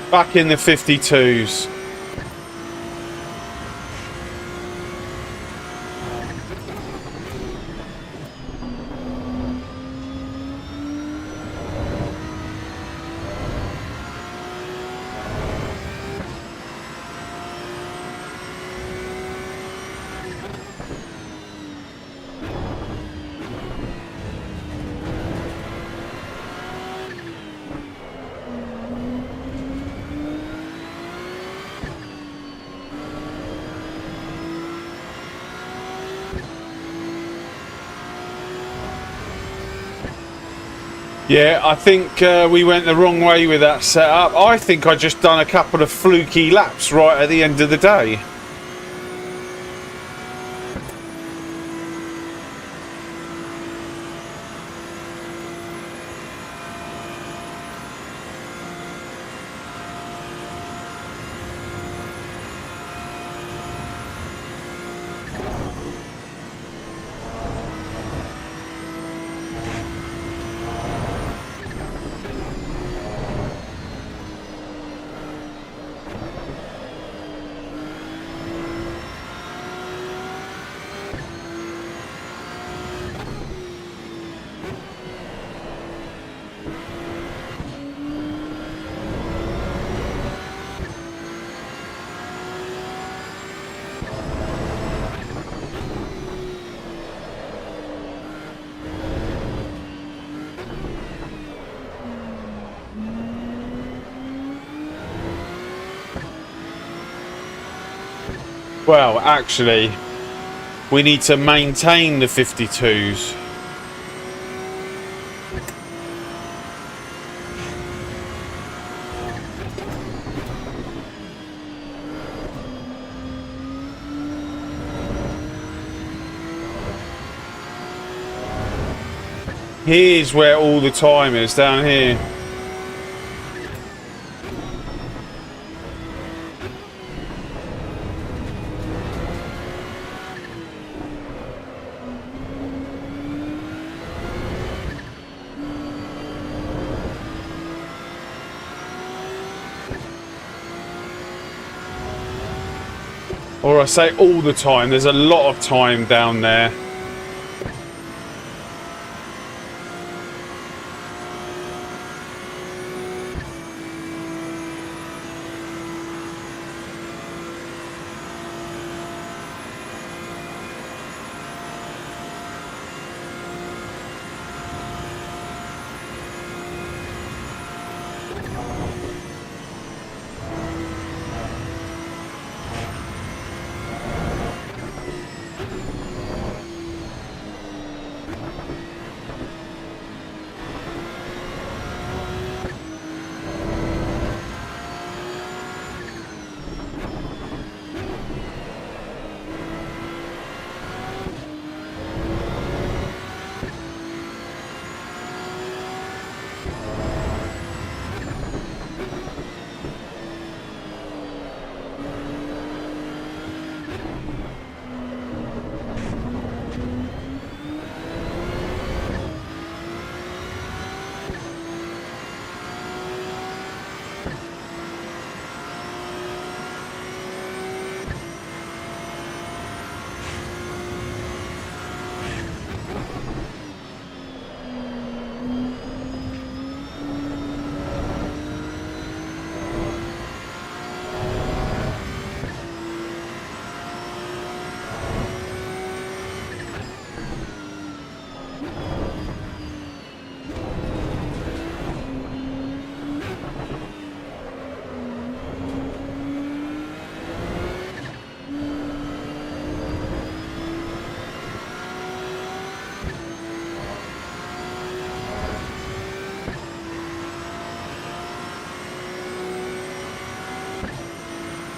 [SPEAKER 3] Back in the 52s. Yeah, I think we went the wrong way with that setup. I think I just done a couple of fluky laps right at the end of the day. Well, actually, we need to maintain the 52s. Here's where all the time is, down here. Or I say all the time, there's a lot of time down there.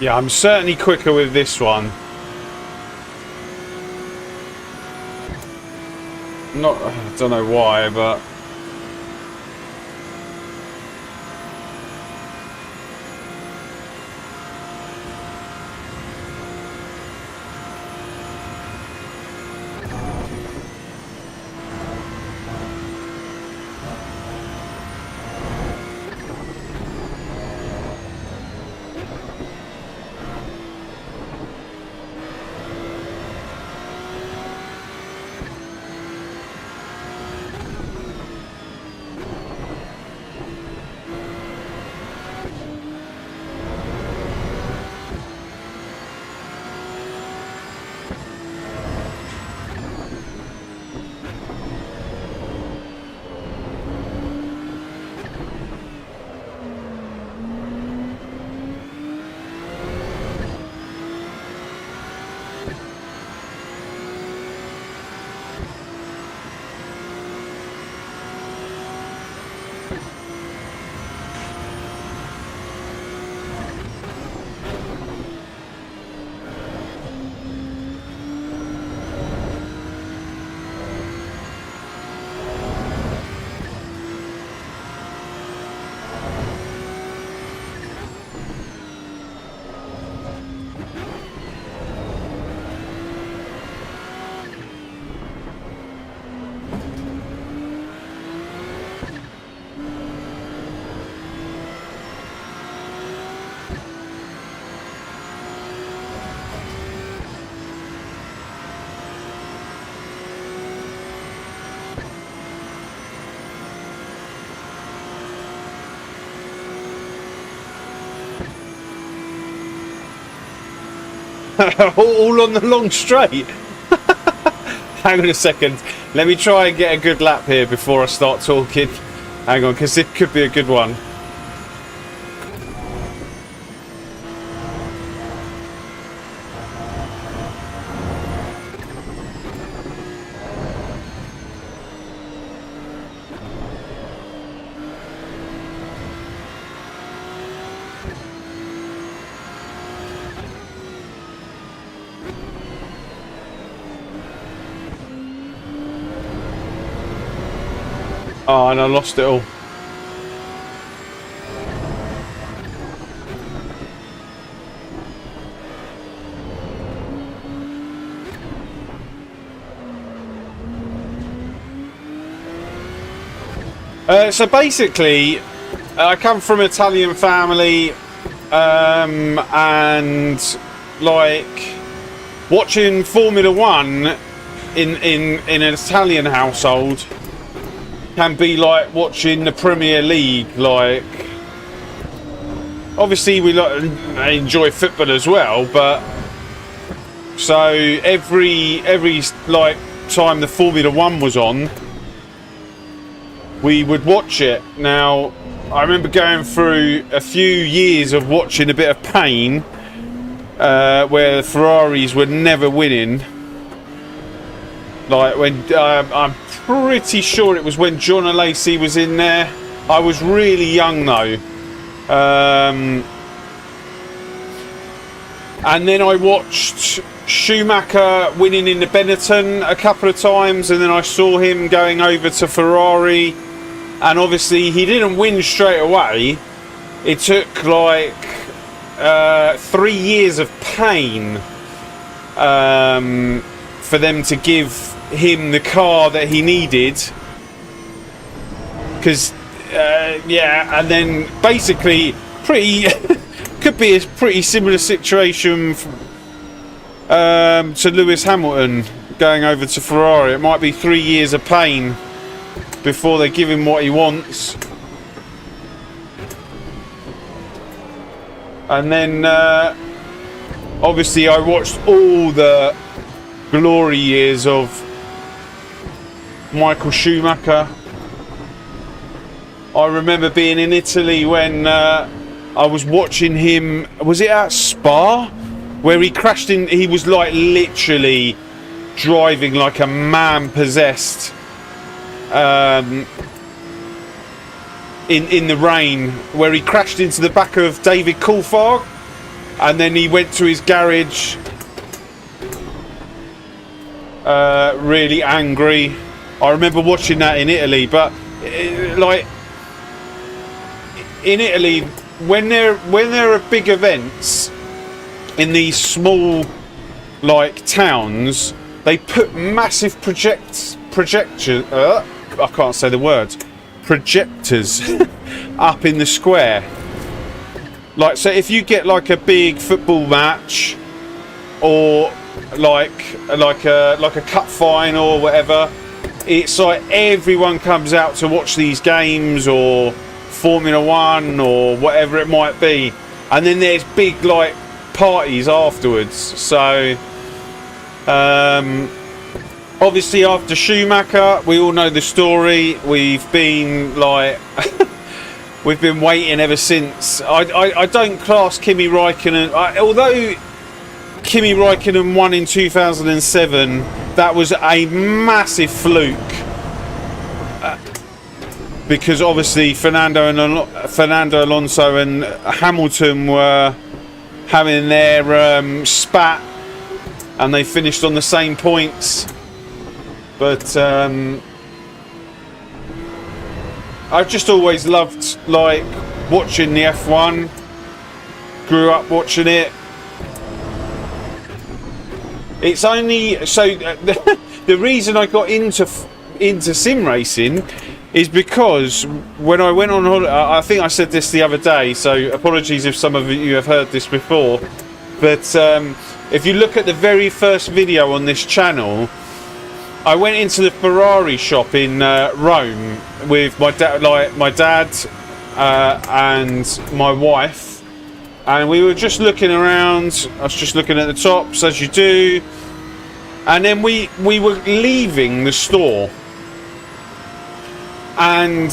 [SPEAKER 3] Yeah, I'm certainly quicker with this one. Not, I don't know why, but... all on the long straight. Hang on a second. Let me try and get a good lap here before I start talking. Hang on, because it could be a good one. Oh, and I lost it all. So basically, I come from an Italian family, and like watching Formula One in an Italian household can be like watching the Premier League. Like, obviously we like enjoy football as well, but so every like time the Formula One was on, we would watch it. Now, I remember going through a few years of watching a bit of pain, where the Ferraris were never winning. Like when I'm pretty sure it was when John Lacey was in there. I was really young though, and then I watched Schumacher winning in the Benetton a couple of times, and then I saw him going over to Ferrari, and obviously he didn't win straight away. It took like 3 years of pain for them to give him the car that he needed, because yeah, and then basically pretty could be a pretty similar situation to Lewis Hamilton going over to Ferrari. It might be 3 years of pain before they give him what he wants, and then obviously I watched all the glory years of Michael Schumacher. I remember being in Italy when I was watching him. Was it at Spa where he crashed in? He was like literally driving like a man possessed in the rain, where he crashed into the back of David Coulthard, and then he went to his garage, really angry. I remember watching that in Italy, but like in Italy, when there are big events in these small like towns, they put massive projectors. I can't say the words. Projectors up in the square. Like, so if you get like a big football match or like a cup final or whatever, it's like everyone comes out to watch these games or Formula One or whatever it might be, and then there's big like parties afterwards. So obviously after Schumacher, we all know the story. We've been like we've been waiting ever since. I don't class Kimi Räikkönen, although Kimi Räikkönen won in 2007, that was a massive fluke, because obviously Fernando Alonso and Hamilton were having their spat, and they finished on the same points. But I've just always loved like watching the F1. Grew up watching it. It's only so the reason I got into sim racing is because when I went on holiday, I think I said this the other day, so apologies if some of you have heard this before, but if you look at the very first video on this channel, I went into the Ferrari shop in Rome with my dad and my wife, and we were just looking around. I was just looking at the tops, as you do, and then we were leaving the store, and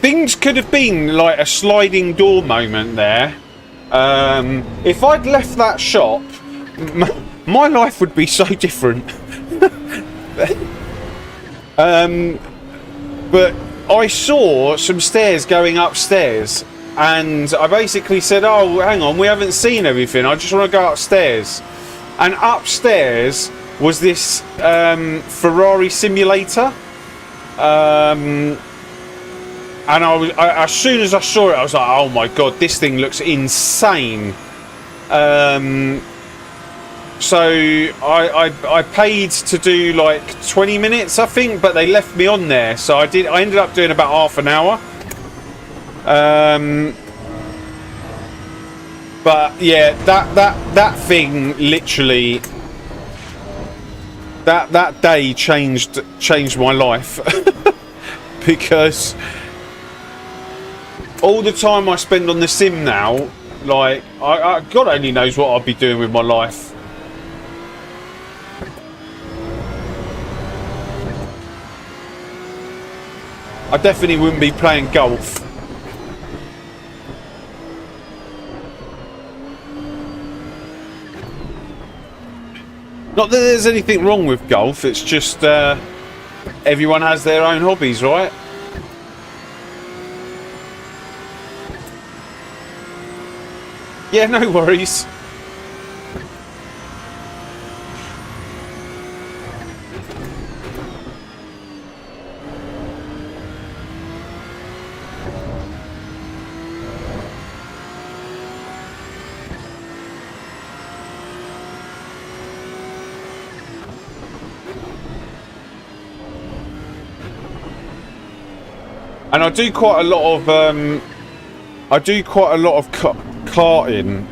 [SPEAKER 3] things could have been like a sliding door moment there. If I'd left that shop, my life would be so different. But I saw some stairs going upstairs, and I basically said, oh, hang on, we haven't seen everything, I just want to go upstairs. And upstairs was this Ferrari simulator, and as soon as I saw it, I was like, oh my god, this thing looks insane. So I paid to do like 20 minutes, I think, but they left me on there, so I ended up doing about half an hour. But yeah, that thing literally, that day changed my life. Because all the time I spend on the sim now, like God only knows what I'd be doing with my life. I definitely wouldn't be playing golf. Not that there's anything wrong with golf, it's just everyone has their own hobbies, right? Yeah, no worries. And I do quite a lot of karting.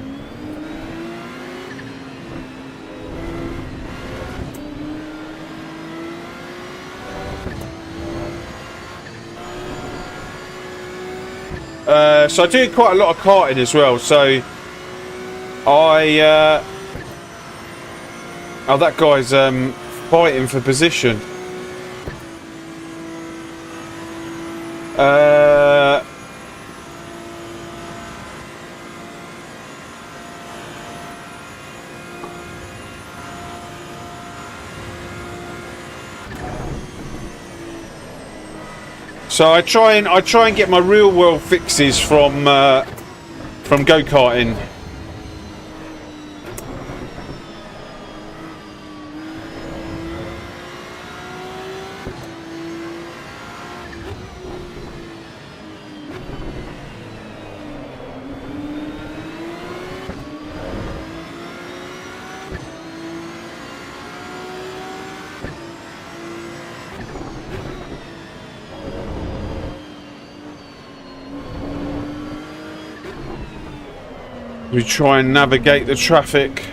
[SPEAKER 3] So I do quite a lot of karting as well. So I oh, that guy's fighting for position. So I try and get my real world fixes from go-karting. We try and navigate the traffic.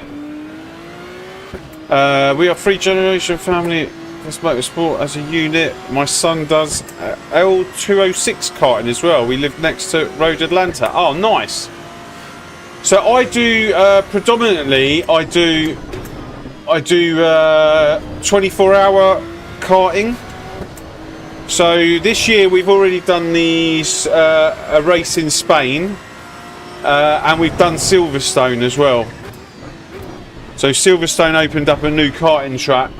[SPEAKER 3] We are three generation family. This motorsport as a unit. My son does L206 karting as well. We live next to Road Atlanta. Oh, nice. So I do predominantly. I do 24-hour karting. So this year we've already done these a race in Spain, and we've done Silverstone as well. So Silverstone opened up a new karting track,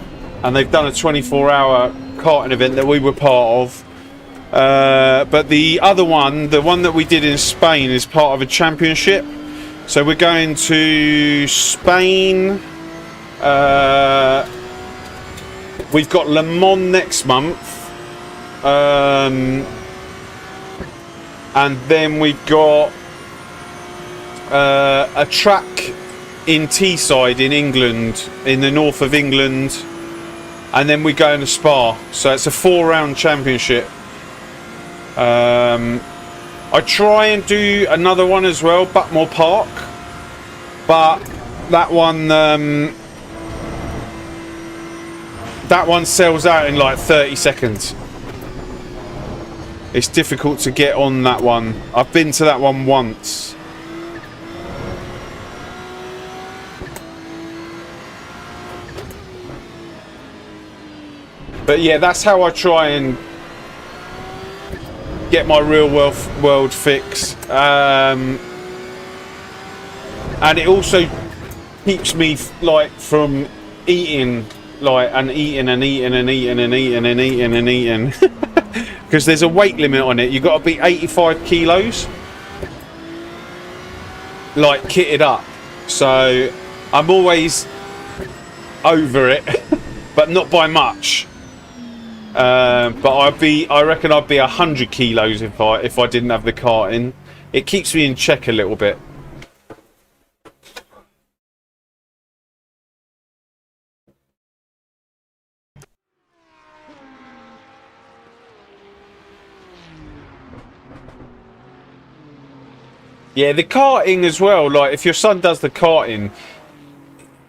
[SPEAKER 3] and they've done a 24-hour karting event that we were part of. But the other one, the one that we did in Spain, is part of a championship. So we're going to Spain. We've got Le Mans next month. And then we've got a track in Teesside in England, in the north of England, and then we go into Spa. So it's a 4-round championship. I try and do another one as well, Buckmore Park, but that one sells out in like 30 seconds. It's difficult to get on that one. I've been to that one once. But yeah, that's how I try and get my real world fix. And it also keeps me like from eating, like, and eating and eating and eating and eating and eating and eating. Because there's a weight limit on it. You've got to be 85 kilos, like, kitted up. So I'm always over it, but not by much. But I reckon I'd be 100 kilos if I didn't have the karting. It keeps me in check a little bit. Yeah, the karting as well, like, if your son does the karting,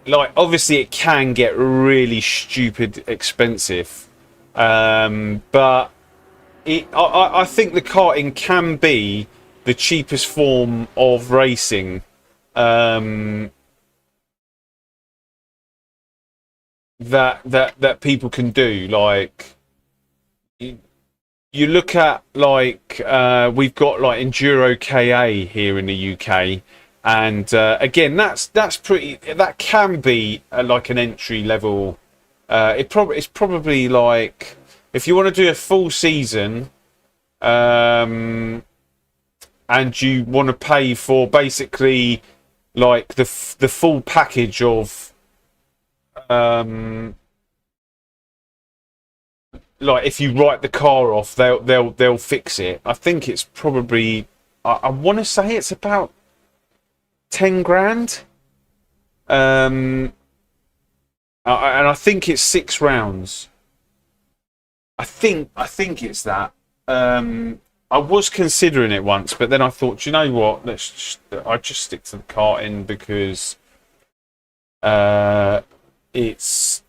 [SPEAKER 3] like, obviously it can get really stupid expensive. But I think the karting can be the cheapest form of racing. That people can do. Like, you look at, like, we've got like Enduro KA here in the UK, and again, that can be like an entry level. It's probably like, if you want to do a full season, and you want to pay for basically like the full package of like, if you write the car off, they'll fix it. I think it's probably, I want to say it's about 10 grand. And I think it's 6 rounds. I think it's that. I was considering it once, but then I thought, you know what? I just stick to the karting, because it's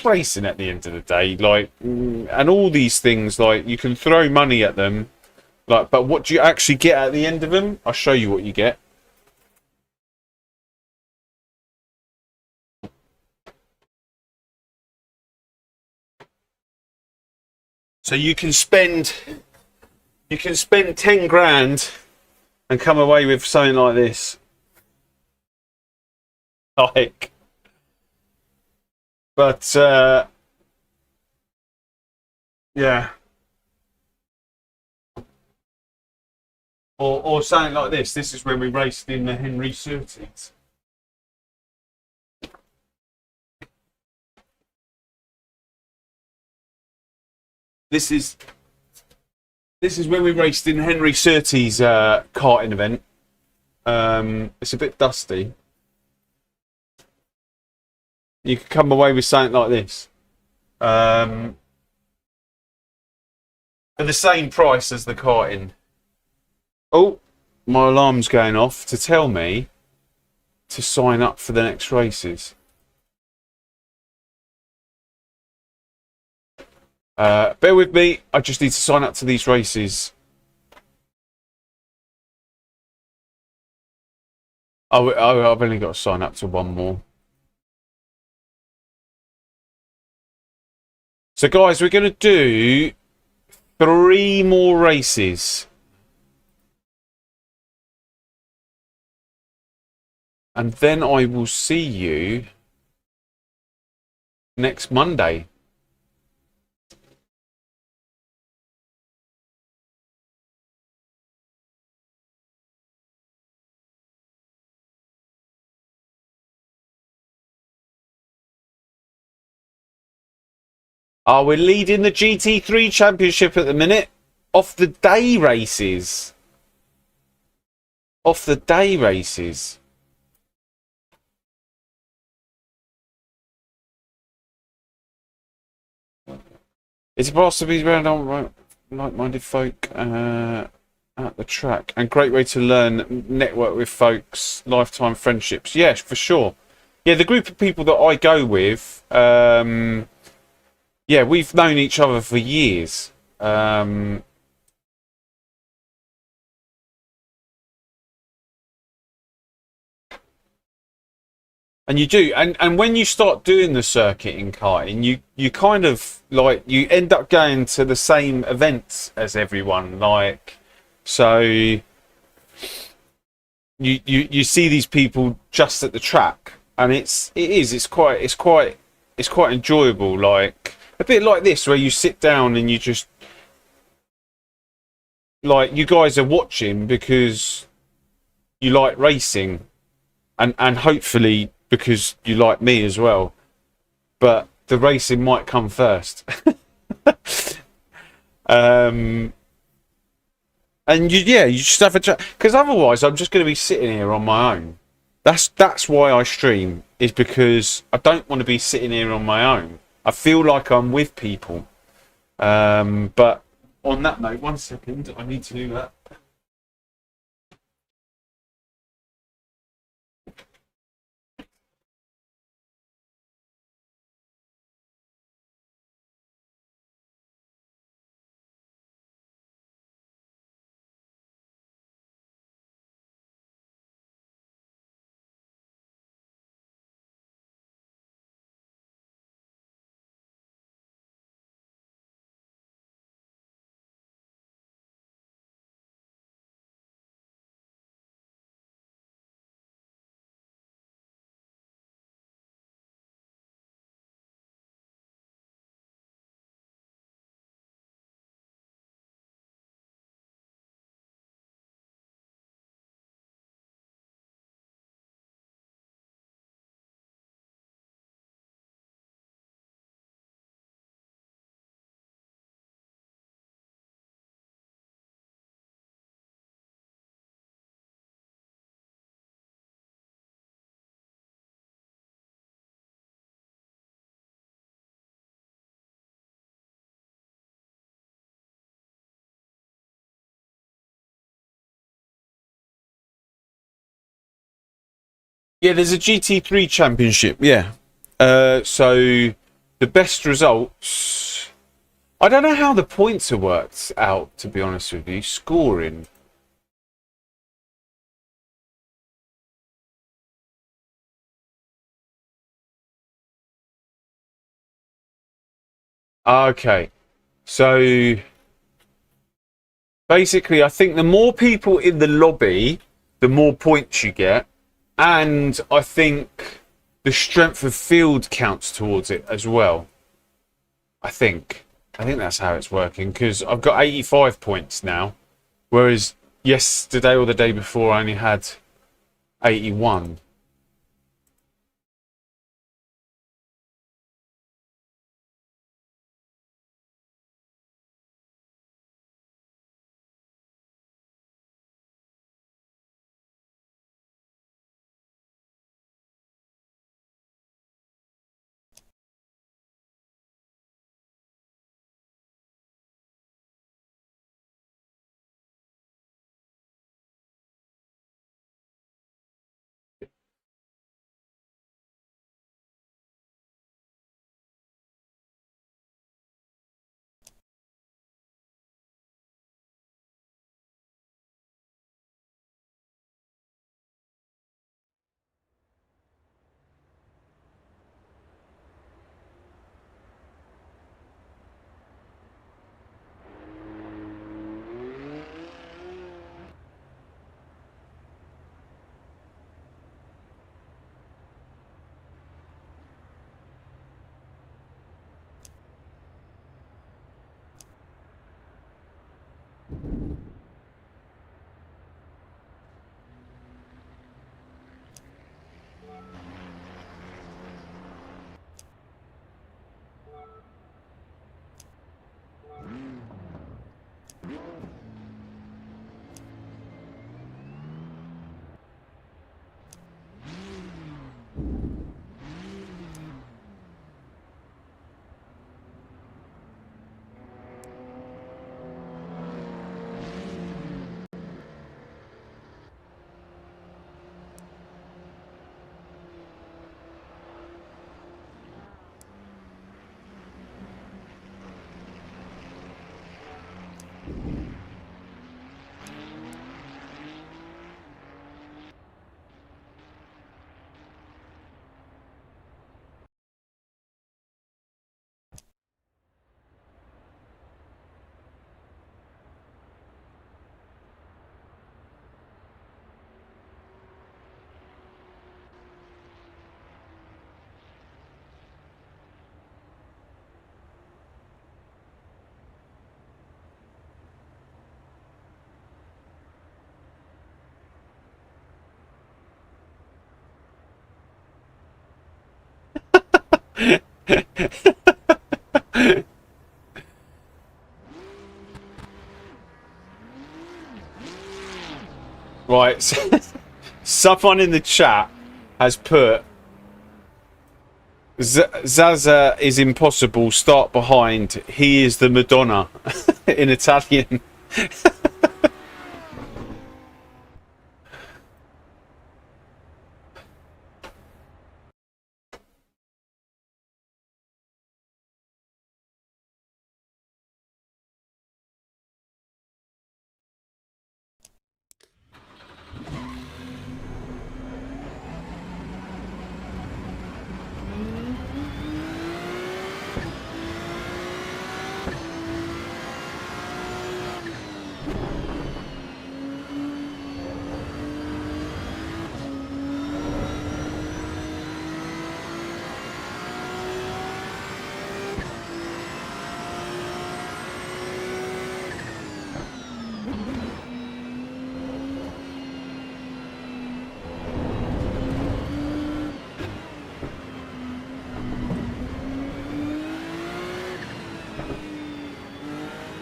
[SPEAKER 3] racing at the end of the day. Like, and all these things, like, you can throw money at them, like, but what do you actually get at the end of them? I'll show you what you get. So you can spend 10 grand and come away with something like this. Like, but yeah, or something like this. This is when we raced in the Henry Surtees. This is when we raced in Henry Surtees karting event. It's a bit dusty. You could come away with something like this, for the same price as the karting. Oh, my alarm's going off to tell me to sign up for the next races. Bear with me, I just need to sign up to these races. Oh, I've only got to sign up to one more. So guys, we're going to do 3 more races. And then I will see you next Monday. We're leading the GT3 Championship at the minute. Off the day races. Off the day races. It's possible to be around on like-minded folk at the track. And great way to learn, network with folks, lifetime friendships. Yes, for sure. Yeah, the group of people that I go with, yeah, we've known each other for years. And you do, and when you start doing the circuit in karting, you kind of like you end up going to the same events as everyone, like so. You see these people just at the track, and it's quite enjoyable, like a bit like this where you sit down and you just like you guys are watching because you like racing, and hopefully because you like me as well, but the racing might come first. And you just have a chat, because otherwise I'm just going to be sitting here on my own. That's why I stream, is because I don't want to be sitting here on my own. I feel like I'm with people. But on that note, 1 second, I need to do that. Yeah, there's a GT3 championship, yeah. So the best results, I don't know how the points are worked out, to be honest with you. Scoring. Okay. So basically, I think the more people in the lobby, the more points you get. And I think the strength of field counts towards it as well. I think that's how it's working, because I've got 85 points now, whereas yesterday or the day before I only had 81. Right, so someone in the chat has put Zaza is impossible, start behind, he is the Madonna in Italian.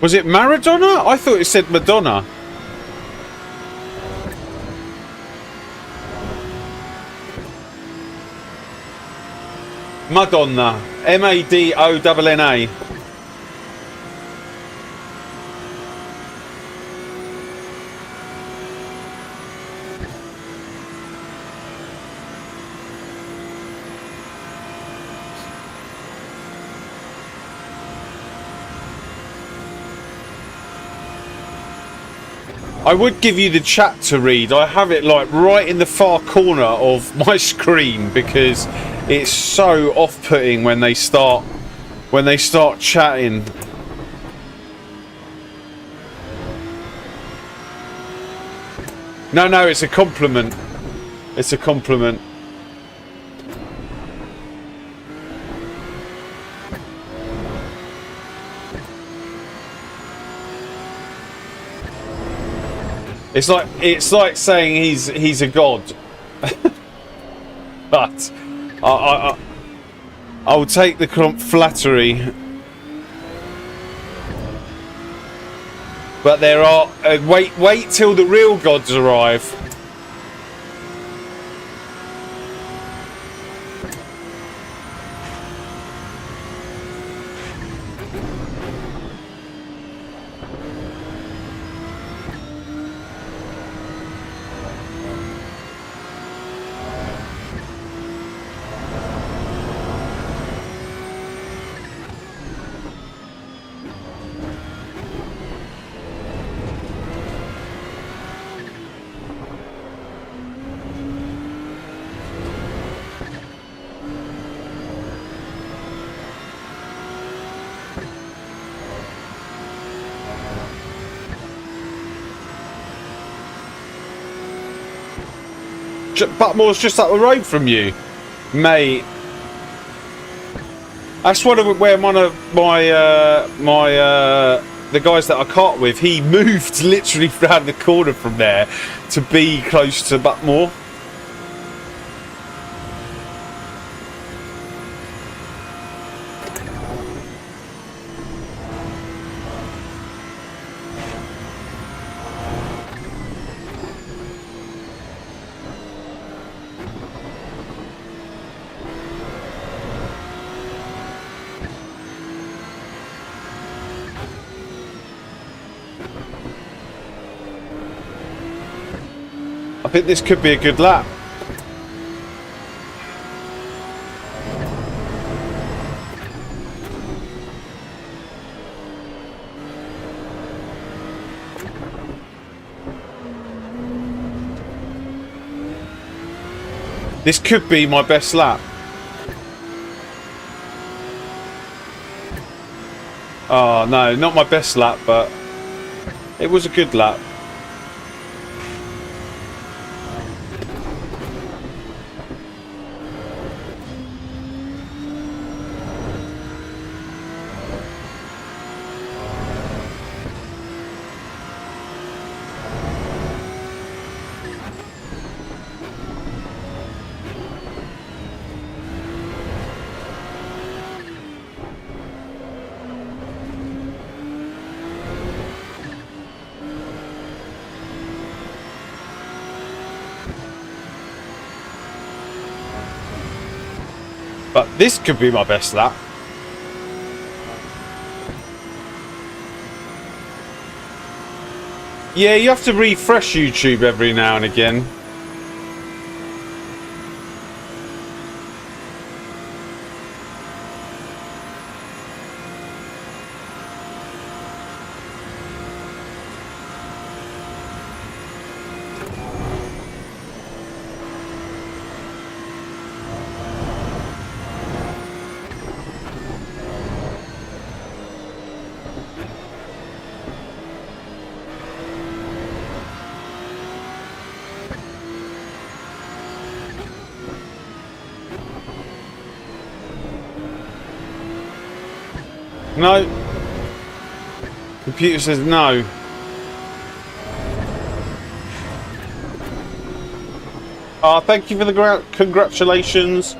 [SPEAKER 3] Was it Maradona? I thought it said Madonna. Madonna. Madonna. I would give you the chat to read. I have it like right in the far corner of my screen because it's so off-putting when they start chatting. No, it's a compliment. It's a compliment. It's like saying he's a god. But I'll take the flattery. But there are wait till the real gods arrive. Butmore's just up the road from you, mate. That's where one of my the guys that I kart with, he moved literally round the corner from there to be close to Butmore. I think this could be a good lap. This could be my best lap. Oh no, not my best lap, but it was a good lap. But this could be my best lap. Yeah, you have to refresh YouTube every now and again. No. Computer says no. Thank you for the congratulations.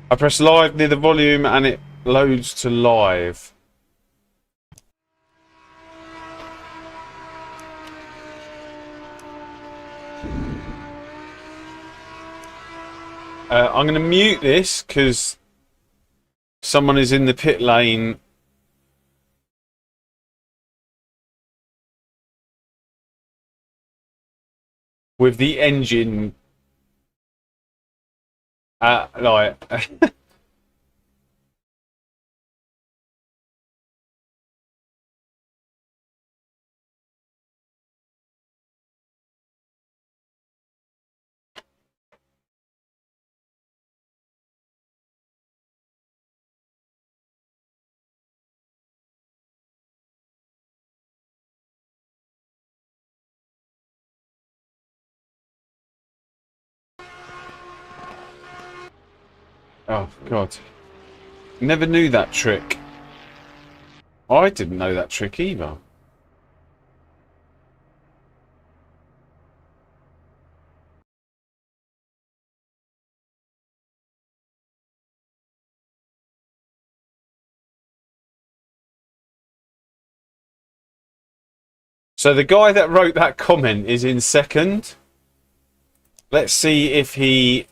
[SPEAKER 3] I press live near the volume and it loads to live. I'm going to mute this because someone is in the pit lane. With the engine. Like. Oh, God. Never knew that trick. I didn't know that trick either. So the guy that wrote that comment is in second. Let's see if he...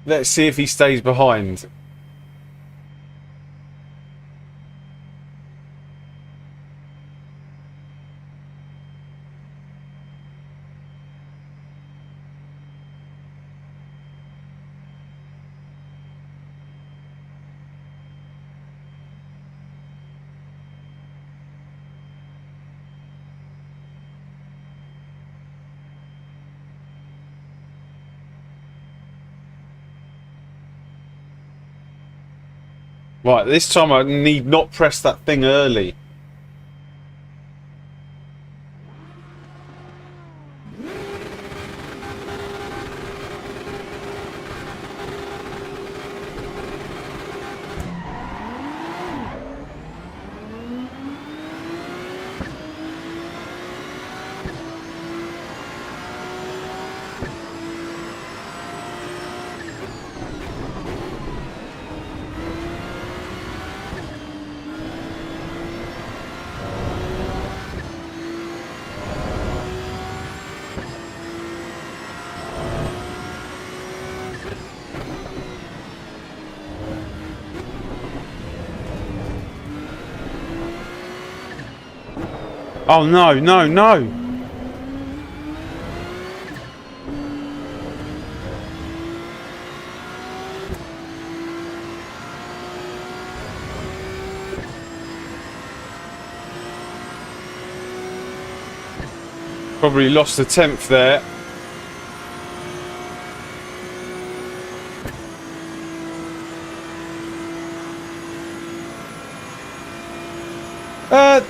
[SPEAKER 3] Let's see if he stays behind. Right, this time I need not press that thing early. Oh no, no, no! Probably lost a tenth there.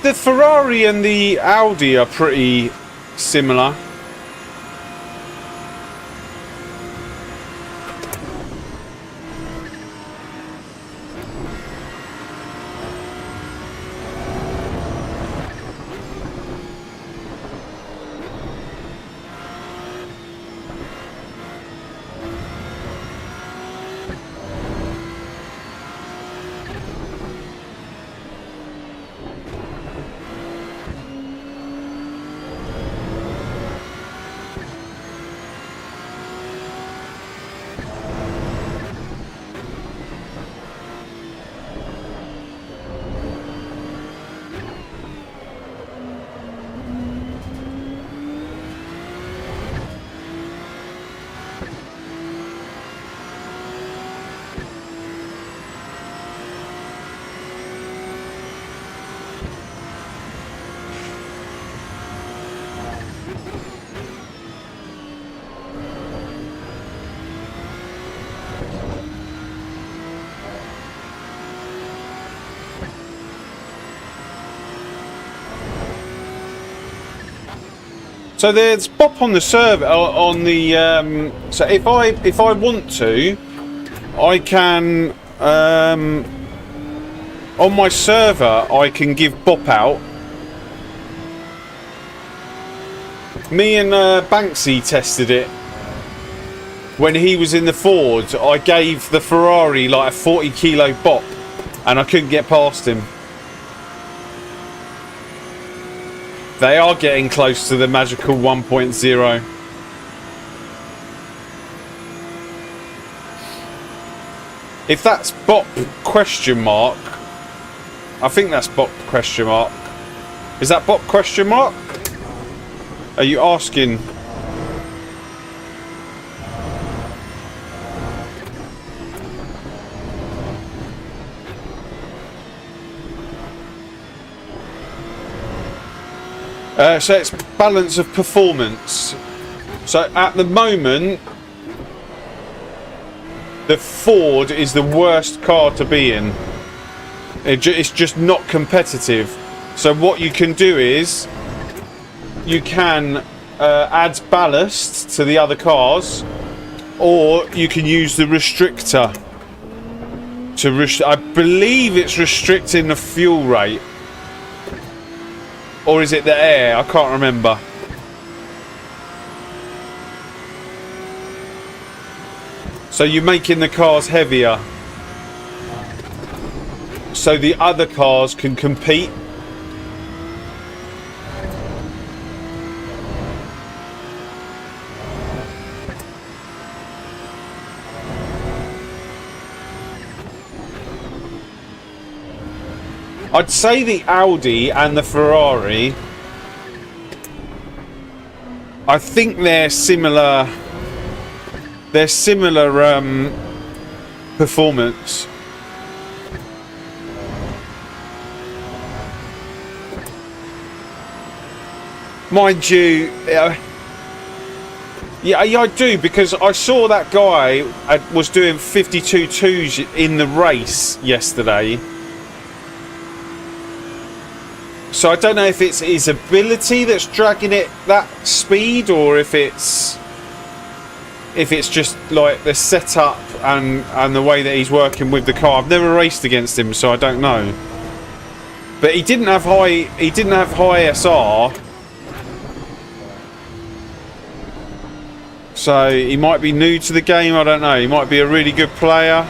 [SPEAKER 3] The Ferrari and the Audi are pretty similar. So there's bop on the server on the. So if I want to, I can on my server I can give bop out. Me and Banksy tested it when he was in the Ford. I gave the Ferrari like a 40 kilo bop, and I couldn't get past him. They are getting close to the magical 1.0. If that's bop question mark, I think that's bop question mark. Is that bop question mark? Are you asking? So it's balance of performance. So at the moment, the Ford is the worst car to be in. It's just not competitive. So what you can do is you can add ballast to the other cars, or you can use the restrictor to I believe it's restricting the fuel rate. Or is it the air? I can't remember. So you're making the cars heavier, so the other cars can compete. I'd say the Audi and the Ferrari, I think they're similar. They're similar performance. Mind you, yeah, I do, because I saw that guy was doing 52.2s in the race yesterday. So I don't know if it's his ability that's dragging it that speed, or if it's just like the setup and the way that he's working with the car. I've never raced against him, so I don't know. But he didn't have high SR. So he might be new to the game, I don't know. He might be a really good player.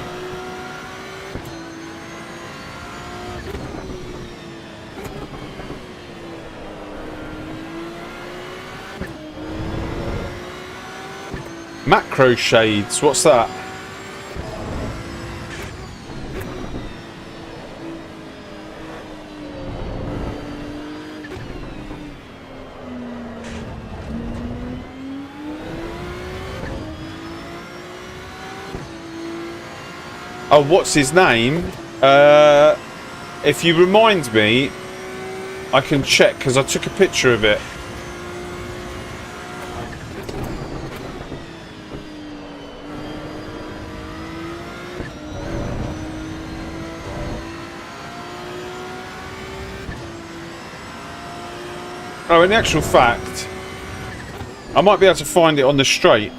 [SPEAKER 3] Macro shades, what's that? Oh, what's his name? If you remind me, I can check, because I took a picture of it. Oh, in actual fact, I might be able to find it on the straight.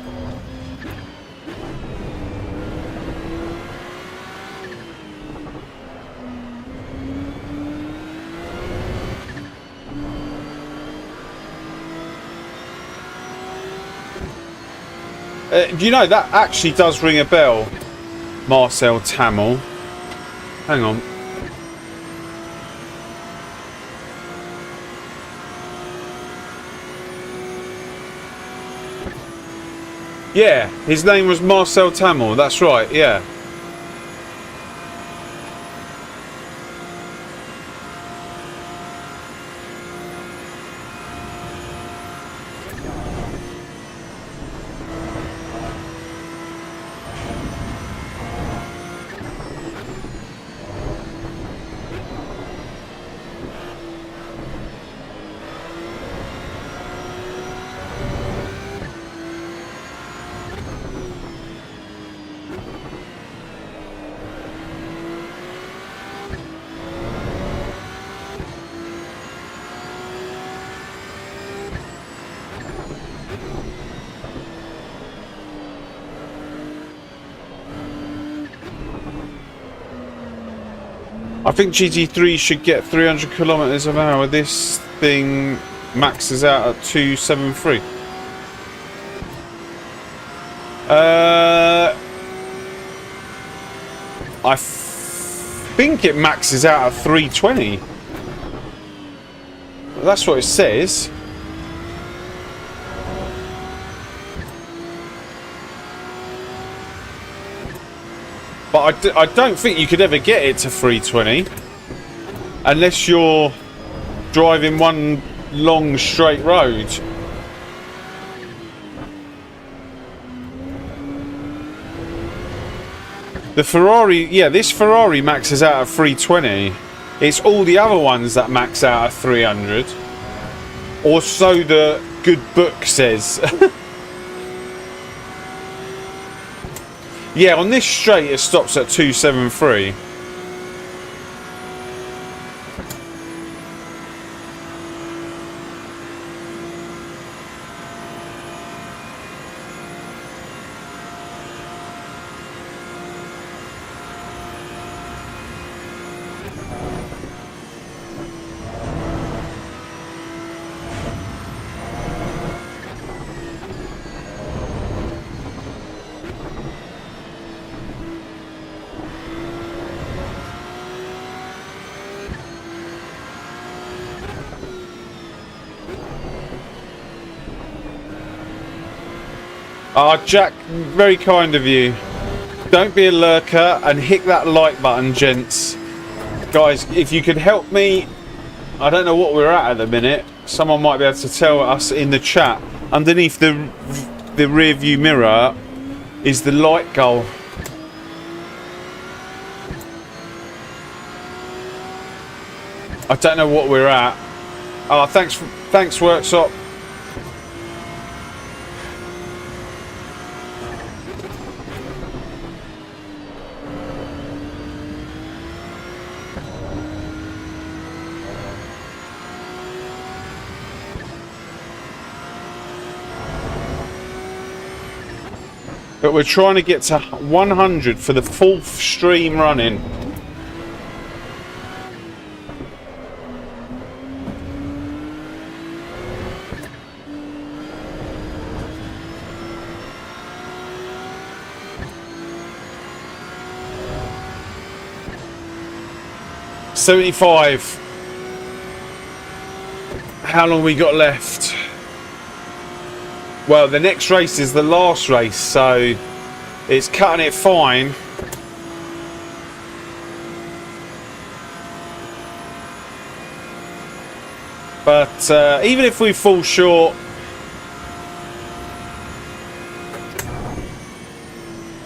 [SPEAKER 3] Do you know, that actually does ring a bell, Marcel Tamel. Hang on. Yeah, his name was Marcel Tamel, that's right, yeah. I think GT3 should get 300 kilometers an hour. This thing maxes out at 273. I think it maxes out at 320. That's what it says. But I don't think you could ever get it to 320 unless you're driving one long straight road. The Ferrari, yeah, this Ferrari maxes out at 320. It's all the other ones that max out at 300. Or so the good book says. Yeah, on this straight it stops at 273. Ah, Jack, very kind of you. Don't be a lurker and hit that like button, gents. Guys, if you could help me, I don't know what we're at the minute. Someone might be able to tell us in the chat. Underneath the rear view mirror is the like goal. I don't know what we're at. Ah, thanks, Workshop. But we're trying to get to 100 for the 4th stream running. $75. How long we got left? Well, the next race is the last race, so it's cutting it fine. But even if we fall short,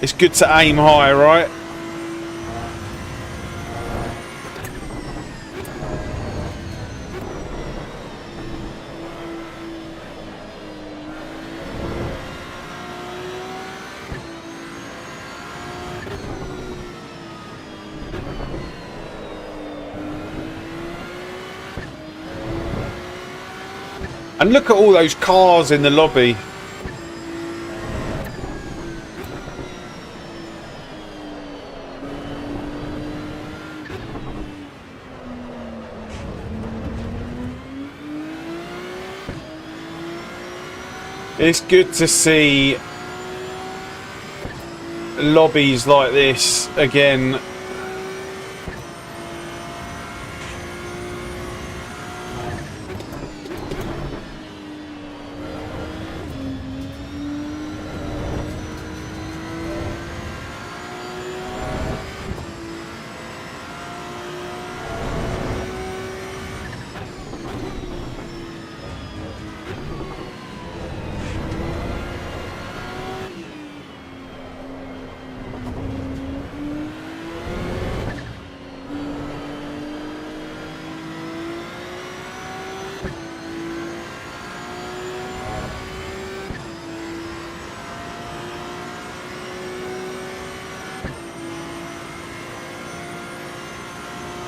[SPEAKER 3] it's good to aim high, right? And look at all those cars in the lobby. It's good to see lobbies like this again.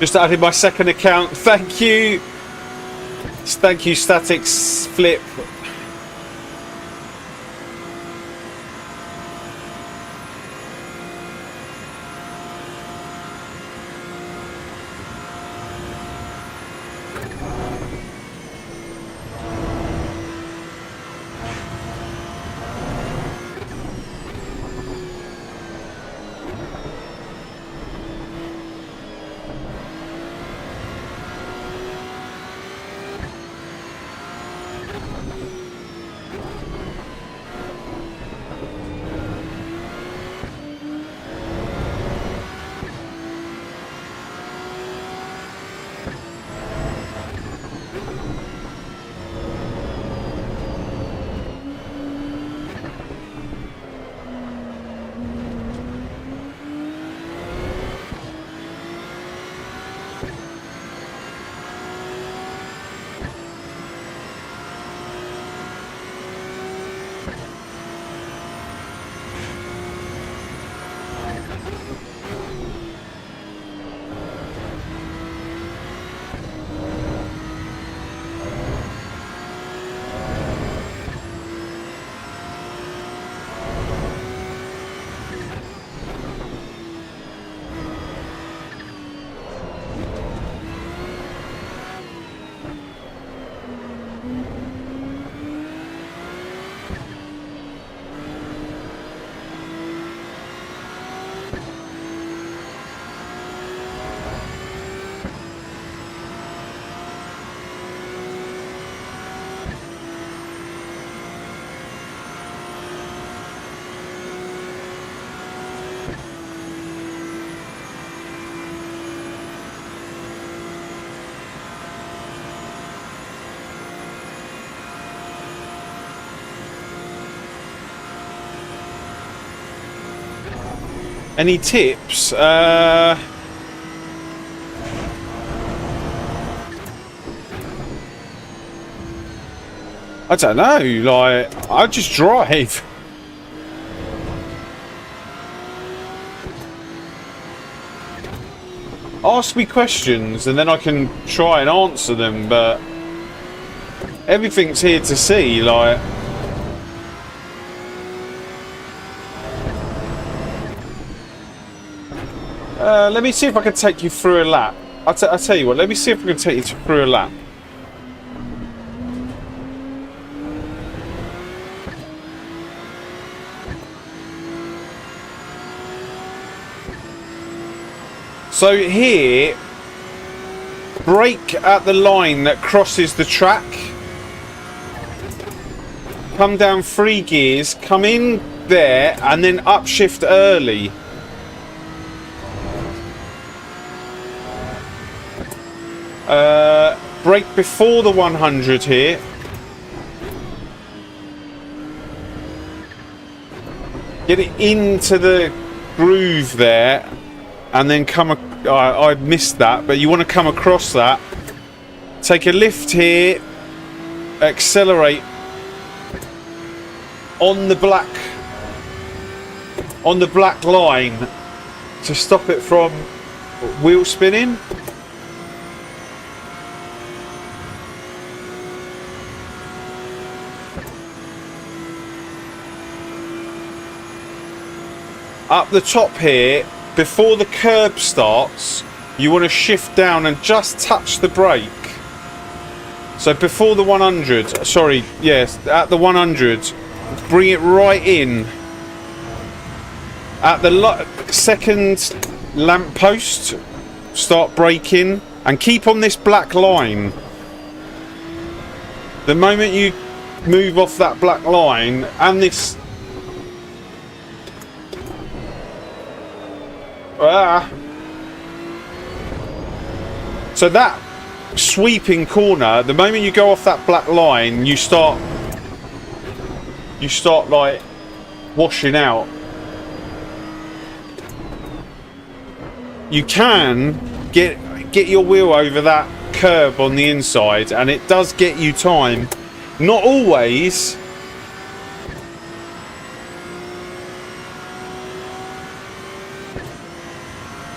[SPEAKER 3] Just added my second account. Thank you. Thank you, Statics Flip. Any tips? I don't know, like, I just drive. Ask me questions and then I can try and answer them, but everything's here to see, like. Let me see if I can take you through a lap. I'll tell you what, let me see if I can take you through a lap. So here, brake at the line that crosses the track. Come down 3 gears, come in there, and then upshift early. Brake before the 100 here. Get it into the groove there, and then come. I missed that, but you want to come across that. Take a lift here. Accelerate on the black line to stop it from wheel spinning. Up the top here, before the curb starts, you want to shift down and just touch the brake. So before the 100, sorry, yes, at the 100, bring it right in. At the second lamp post, start braking and keep on this black line. The moment you move off that black line and this so that sweeping corner, the moment you go off that black line, you start like washing out. You can get your wheel over that curb on the inside, and it does get you time. Not always.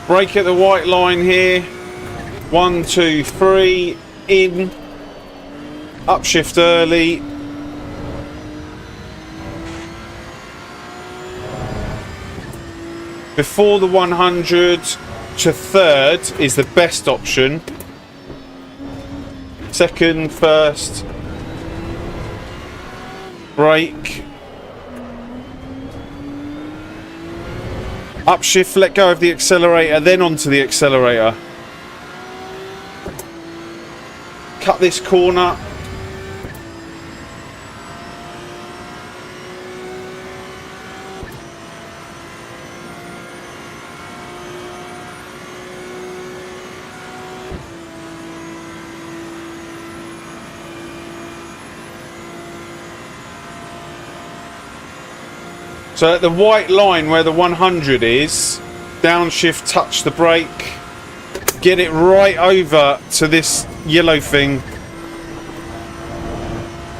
[SPEAKER 3] Brake at the white line here. 1, 2, 3. In. Upshift early. Before the 100 to third is the best option. Second, first. Brake. Upshift, let go of the accelerator, then onto the accelerator. Cut this corner. So at the white line where the 100 is, downshift, touch the brake, get it right over to this yellow thing.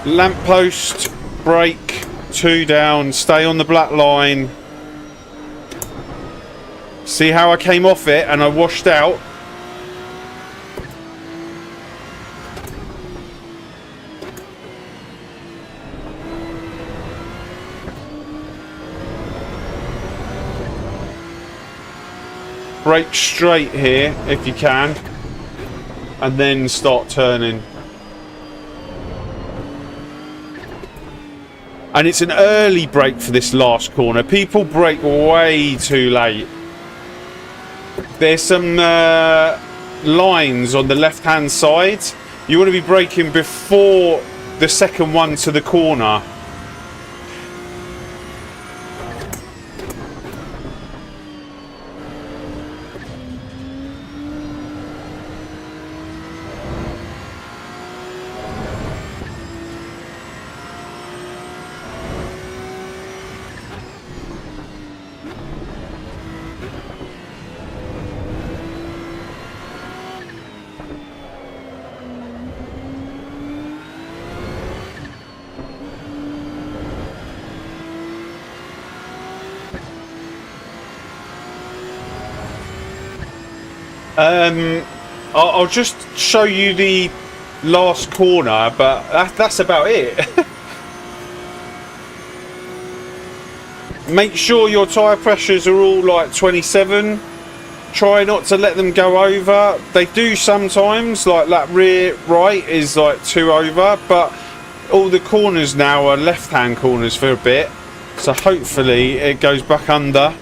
[SPEAKER 3] Lamppost, brake, 2 down, stay on the black line. See how I came off it and I washed out? Brake straight here if you can, and then start turning. And it's an early brake for this last corner. People brake way too late. There's some lines on the left hand side. You want to be braking before the second one to the corner. I'll just show you the last corner, but that's about it. Make sure your tyre pressures are all like 27. Try not to let them go over. They do sometimes, like that rear right is like 2 over, but all the corners now are left-hand corners for a bit, so hopefully it goes back under.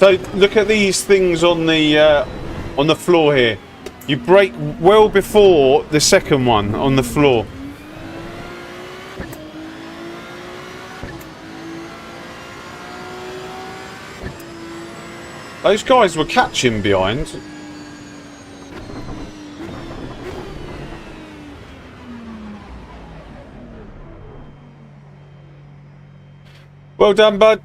[SPEAKER 3] So look at these things on the floor here. You brake well before the second one on the floor. Those guys were catching behind. Well done, bud.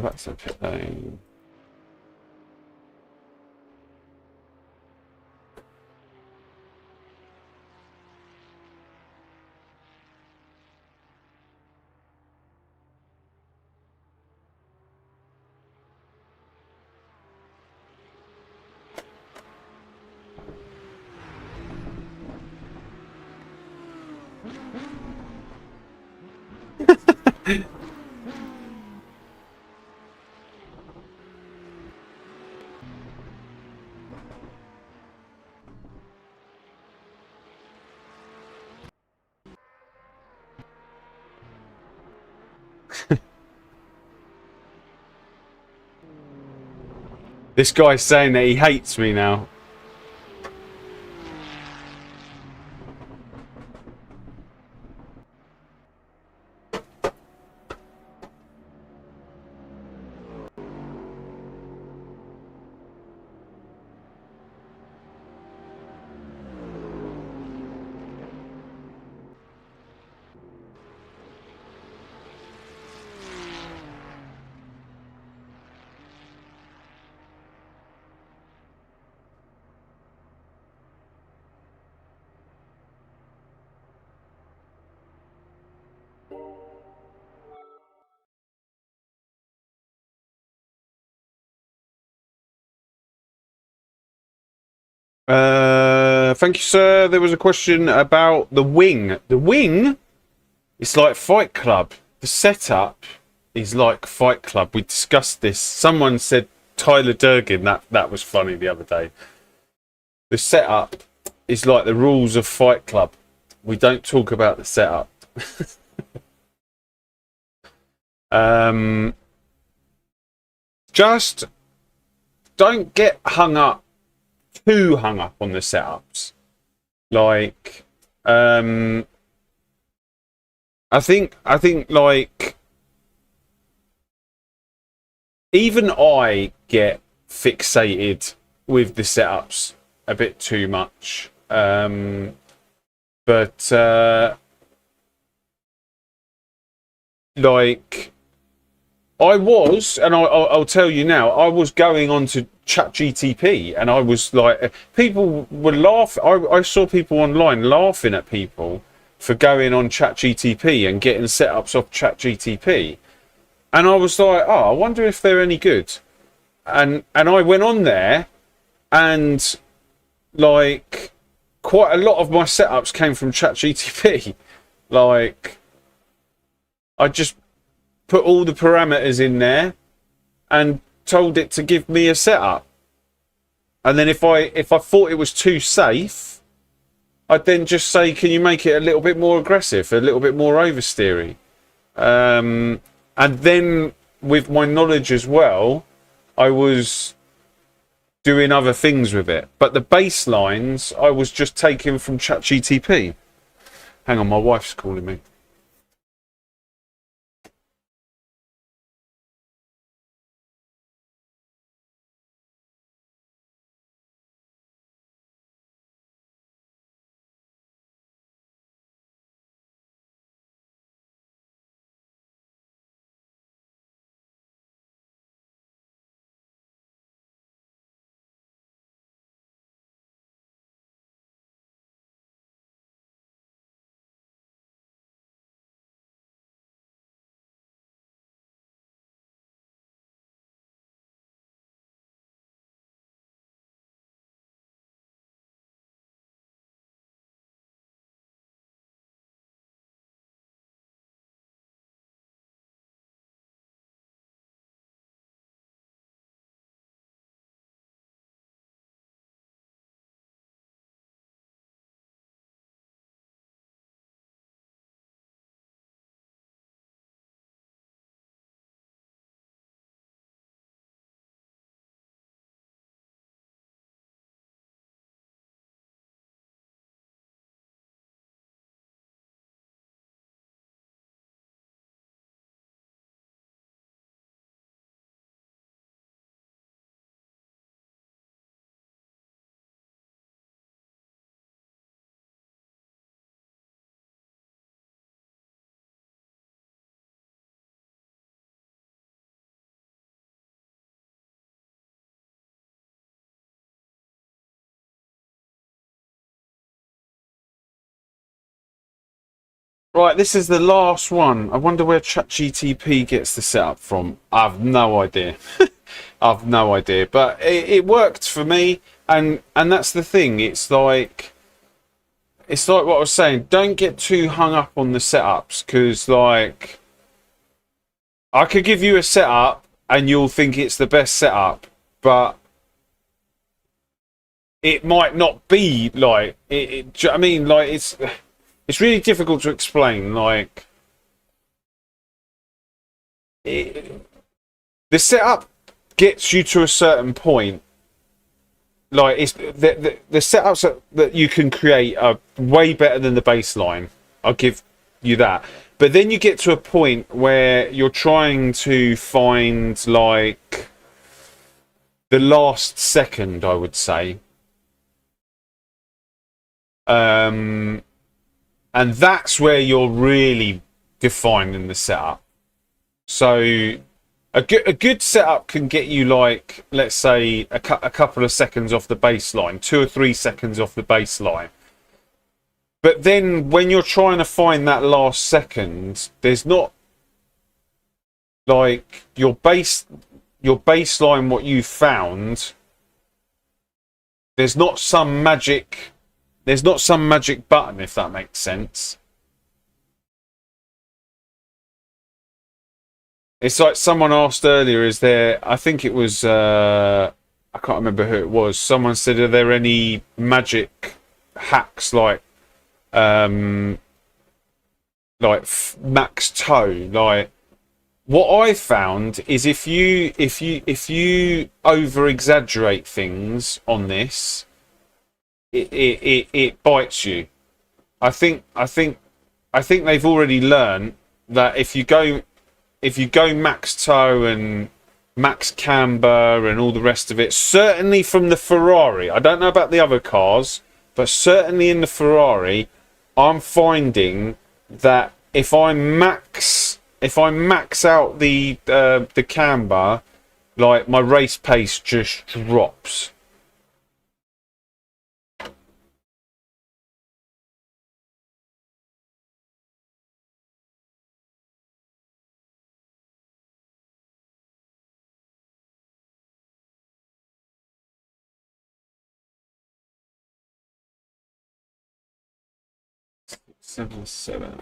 [SPEAKER 3] That's okay. This guy's saying that he hates me now. Thank you, sir. There was a question about the wing. The wing is like Fight Club. The setup is like Fight Club. We discussed this. Someone said Tyler Durgin. That was funny the other day. The setup is like the rules of Fight Club. We don't talk about the setup. Just don't get too hung up on the setups. Like, I think like, even I get fixated with the setups a bit too much. But like, I was, and I'll tell you now, I was going on to ChatGTP, and I was like, people were laughing. I saw people online laughing at people for going on ChatGTP and getting setups off ChatGTP, and I was like, oh, I wonder if they're any good. And I went on there, and like, quite a lot of my setups came from ChatGTP. Like, I just put all the parameters in there and told it to give me a setup. And then if I thought it was too safe, I'd then just say, can you make it a little bit more aggressive, a little bit more oversteery? And then with my knowledge as well, I was doing other things with it. But the baselines I was just taking from ChatGTP. Hang on, my wife's calling me. Right, this is the last one. I wonder where ChatGTP gets the setup from. I've no idea. I've no idea. But it worked for me, and that's the thing. It's like what I was saying. Don't get too hung up on the setups, because like, I could give you a setup and you'll think it's the best setup, but it might not be like it. I mean, like, it's really difficult to explain. Like, the setup gets you to a certain point. Like, it's the setups that you can create are way better than the baseline. I'll give you that. But then you get to a point where you're trying to find like the last second, I would say. And that's where you're really defining the setup. So a good setup can get you, like, let's say a couple of seconds off the baseline, 2 or 3 seconds off the baseline. But then when you're trying to find that last second, there's not like your baseline, what you found. There's not some magic button, if that makes sense. It's like someone asked earlier, is there, I think it was, I can't remember who it was. Someone said, are there any magic hacks, like, like max tow. Like what I found is if you over exaggerate things on this, it bites you. I think they've already learned that if you go max tow and max camber and all the rest of it, certainly from the Ferrari, I don't know about the other cars, but certainly in the Ferrari, I'm finding that if I max out the camber, like my race pace just drops. Seven.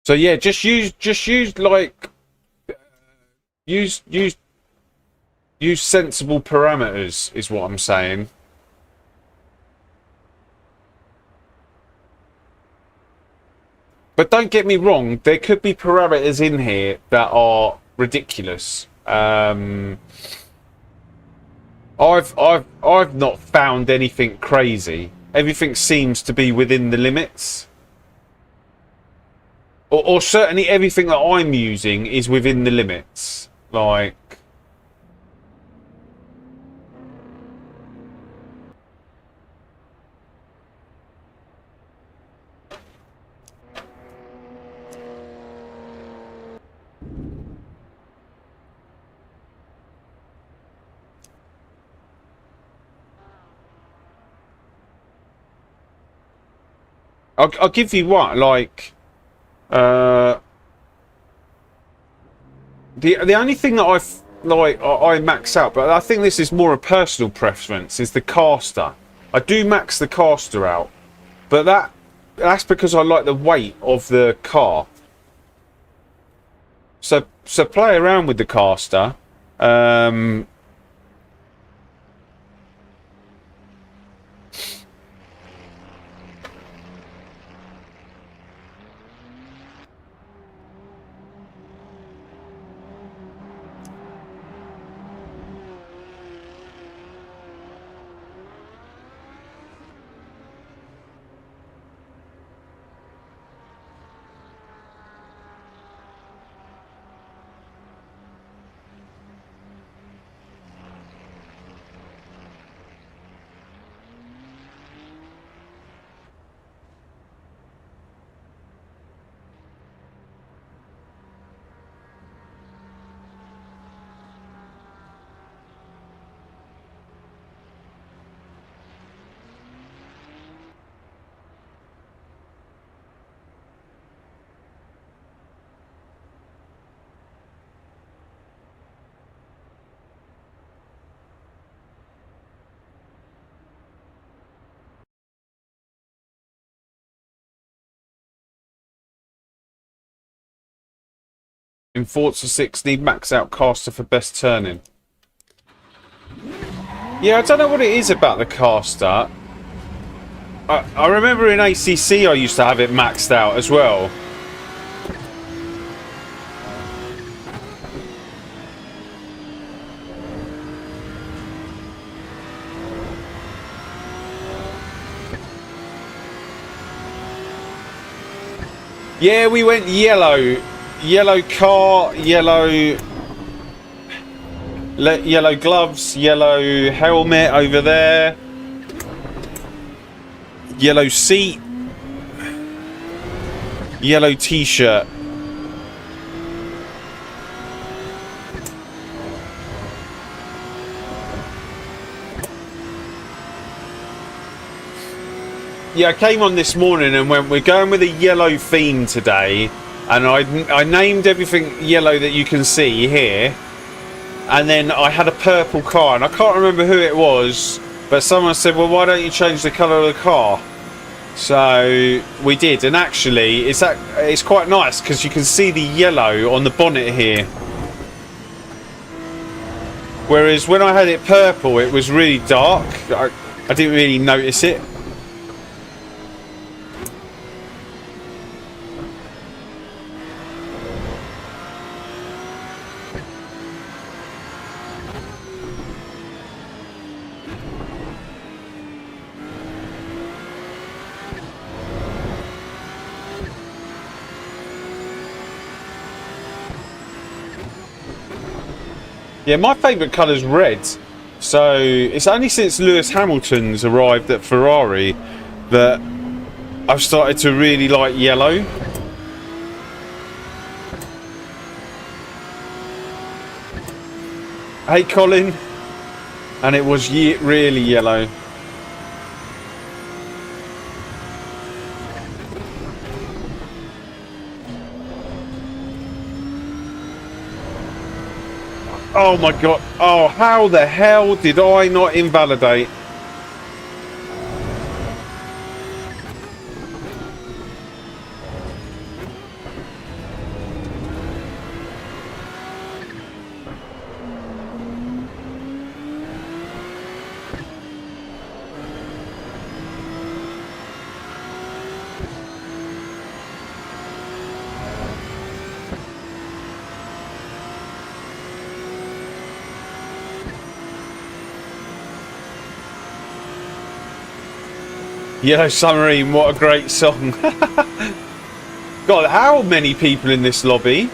[SPEAKER 3] So yeah, just use like use sensible parameters is what I'm saying. But don't get me wrong, there could be parameters in here that are ridiculous. I've not found anything crazy. Everything seems to be within the limits. Or certainly everything that I'm using is within the limits. Like... I'll give you what, like... the only thing that I max out, but I think this is more a personal preference, is the caster. I do max the caster out, but that's because I like the weight of the car. So play around with the caster. In Forza 6, need max out caster for best turning. Yeah, I don't know what it is about the caster. I remember in ACC I used to have it maxed out as well. Yeah, we went yellow. Yellow car, yellow gloves, yellow helmet over there, yellow seat, yellow t-shirt. Yeah, I came on this morning and went, we're going with a yellow theme today. And I named everything yellow that you can see here. And then I had a purple car. And I can't remember who it was. But someone said, well, why don't you change the colour of the car? So we did. And actually, it's quite nice because you can see the yellow on the bonnet here. Whereas when I had it purple, it was really dark. I didn't really notice it. Yeah, my favourite colour's red. So it's only since Lewis Hamilton's arrived at Ferrari that I've started to really like yellow. Hey Colin. And it was really yellow. Oh my god. Oh, how the hell did I not invalidate? Yellow Submarine, what a great song. God, how many people in this lobby?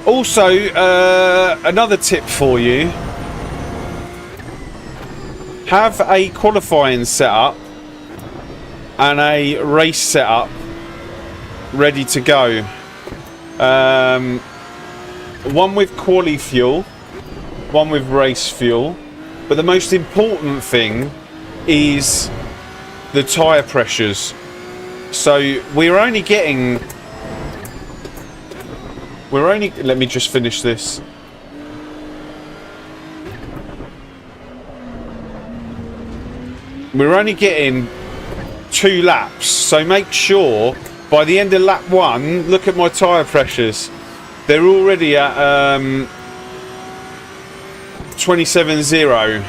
[SPEAKER 3] Also, another tip for you. Have a qualifying setup and a race setup ready to go. One with quali fuel, one with race fuel, but the most important thing is the tyre pressures. So we're only let me just finish this. We're only getting 2 laps, so make sure by the end of lap 1, look at my tyre pressures. They're already at 27.0.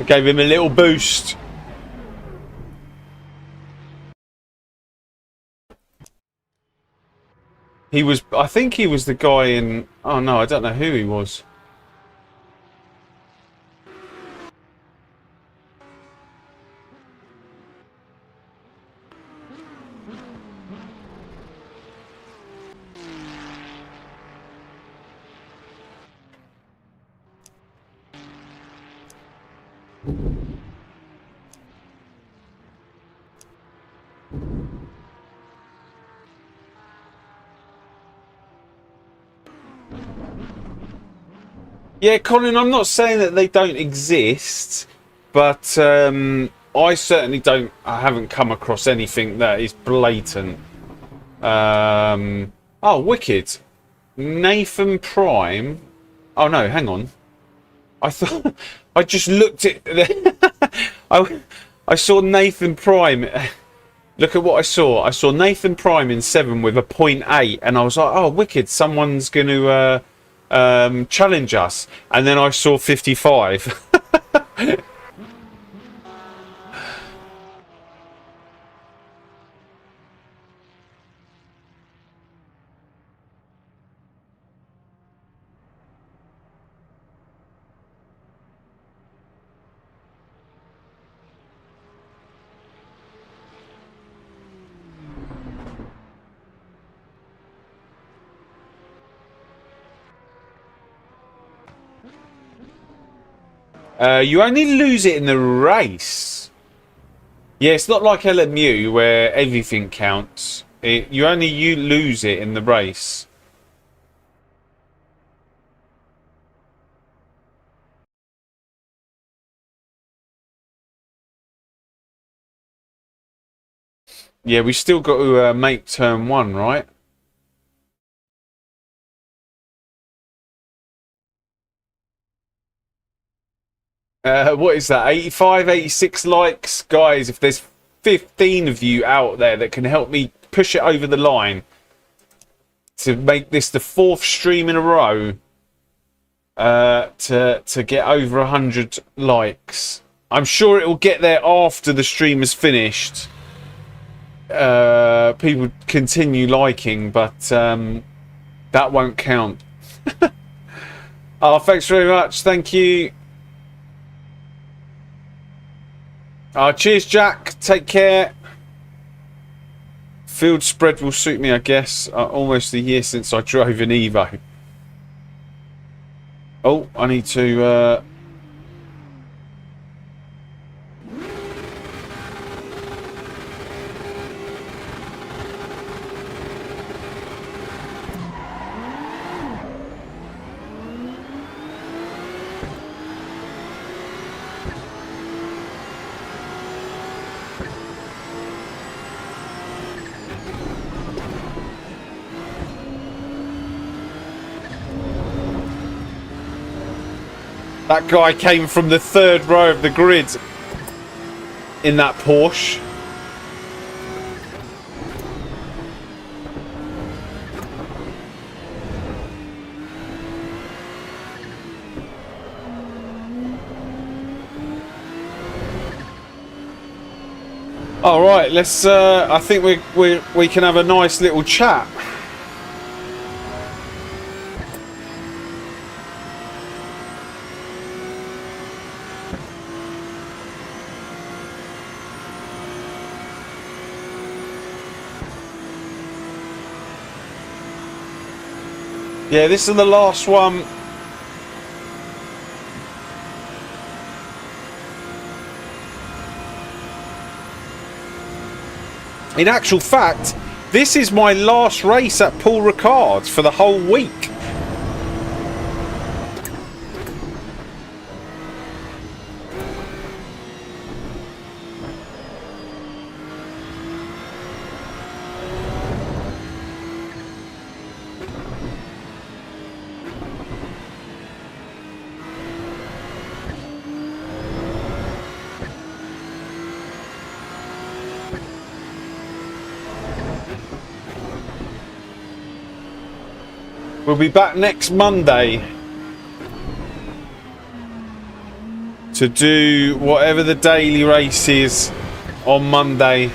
[SPEAKER 3] Gave him a little boost. I think he was the guy in, oh no, I don't know who he was. Yeah, Colin, I'm not saying that they don't exist, but I certainly I haven't come across anything that is blatant. Oh, wicked. Nathan Prime. Oh no, hang on. I thought I just looked at I saw Nathan Prime. Look at what I saw. I saw Nathan Prime in 7 with a 0.8, and I was like, oh, wicked. Someone's going to challenge us, and then I saw 55. You only lose it in the race. Yeah, it's not like LMU where everything counts. You only lose it in the race. Yeah, we still got to make turn 1, right? What is that? 85, 86 likes? Guys, if there's 15 of you out there that can help me push it over the line to make this the 4th stream in a row to get over 100 likes. I'm sure it will get there after the stream is finished. People continue liking, but that won't count. Oh, thanks very much. Thank you. Cheers, Jack. Take care. Field spread will suit me, I guess. Almost a year since I drove an Evo. Oh, I need to... That guy came from the 3rd row of the grid in that Porsche. All right, let's. I think we can have a nice little chat. Yeah, this is the last one. In actual fact, this is my last race at Paul Ricard for the whole week. We'll be back next Monday to do whatever the daily race is on Monday.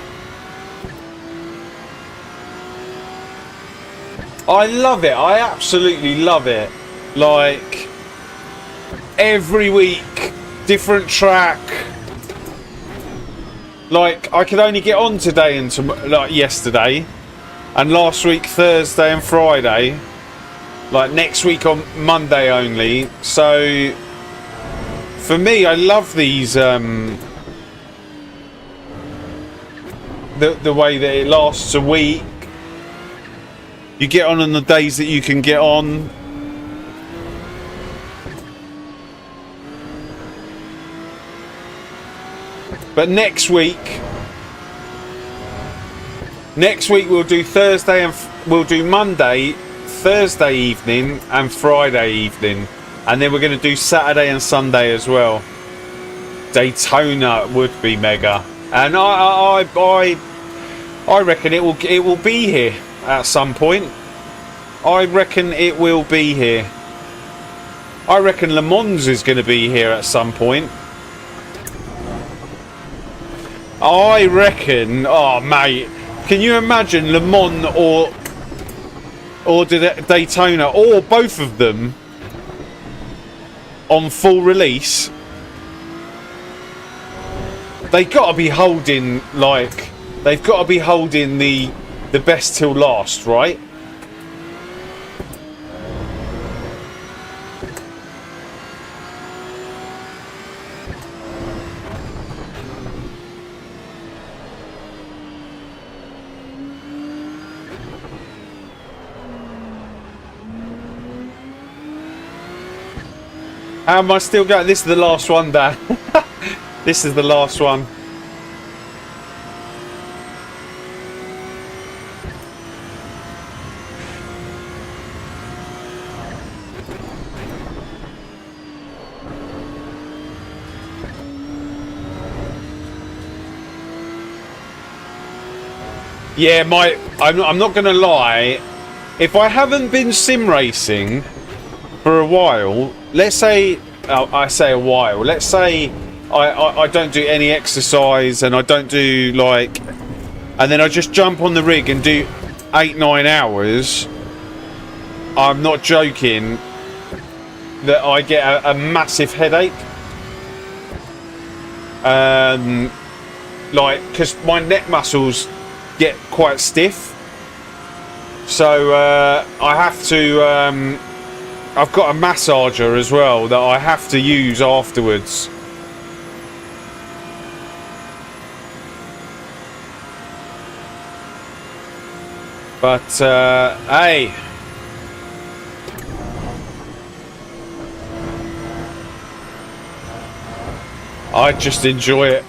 [SPEAKER 3] I love it. I absolutely love it. Like, every week, different track. Like, I could only get on today and like yesterday, and last week Thursday and Friday. Like next week on Monday only. So for me, I love these the way that it lasts a week. You get on the days that you can get on. But next week we'll do Thursday and we'll do Monday, Thursday evening and Friday evening, and then we're going to do Saturday and Sunday as well. Daytona would be mega, and I reckon it will be here at some point. I reckon it will be here. I reckon Le Mans is going to be here at some point. I reckon... Oh, mate. Can you imagine Le Mans or Daytona, or both of them, on full release? They got to be holding, like... They've got to be holding the best till last, right? How am I still going? This is the last one, Dan. This is the last one. Yeah, I'm not going to lie. If I haven't been sim racing for a while, let's say, I say a while, let's say I don't do any exercise and I don't do like, and then I just jump on the rig and do 8-9 hours, I'm not joking that I get a massive headache. Like, because my neck muscles get quite stiff, so I have to I've got a massager as well that I have to use afterwards. But hey, I just enjoy it.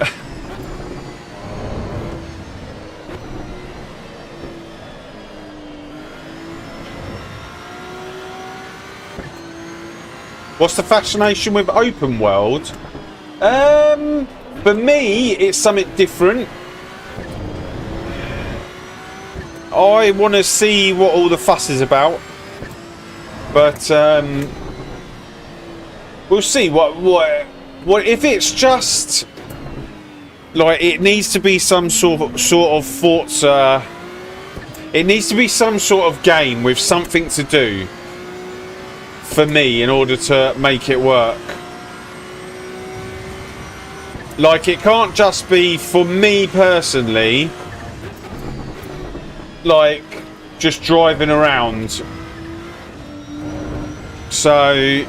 [SPEAKER 3] What's the fascination with open world? For me, it's something different. I want to see what all the fuss is about, but we'll see. What if it's just like it needs to be some sort of Forza? It needs to be some sort of game with something to do for me in order to make it work. Like, it can't just be for me personally, like just driving around. So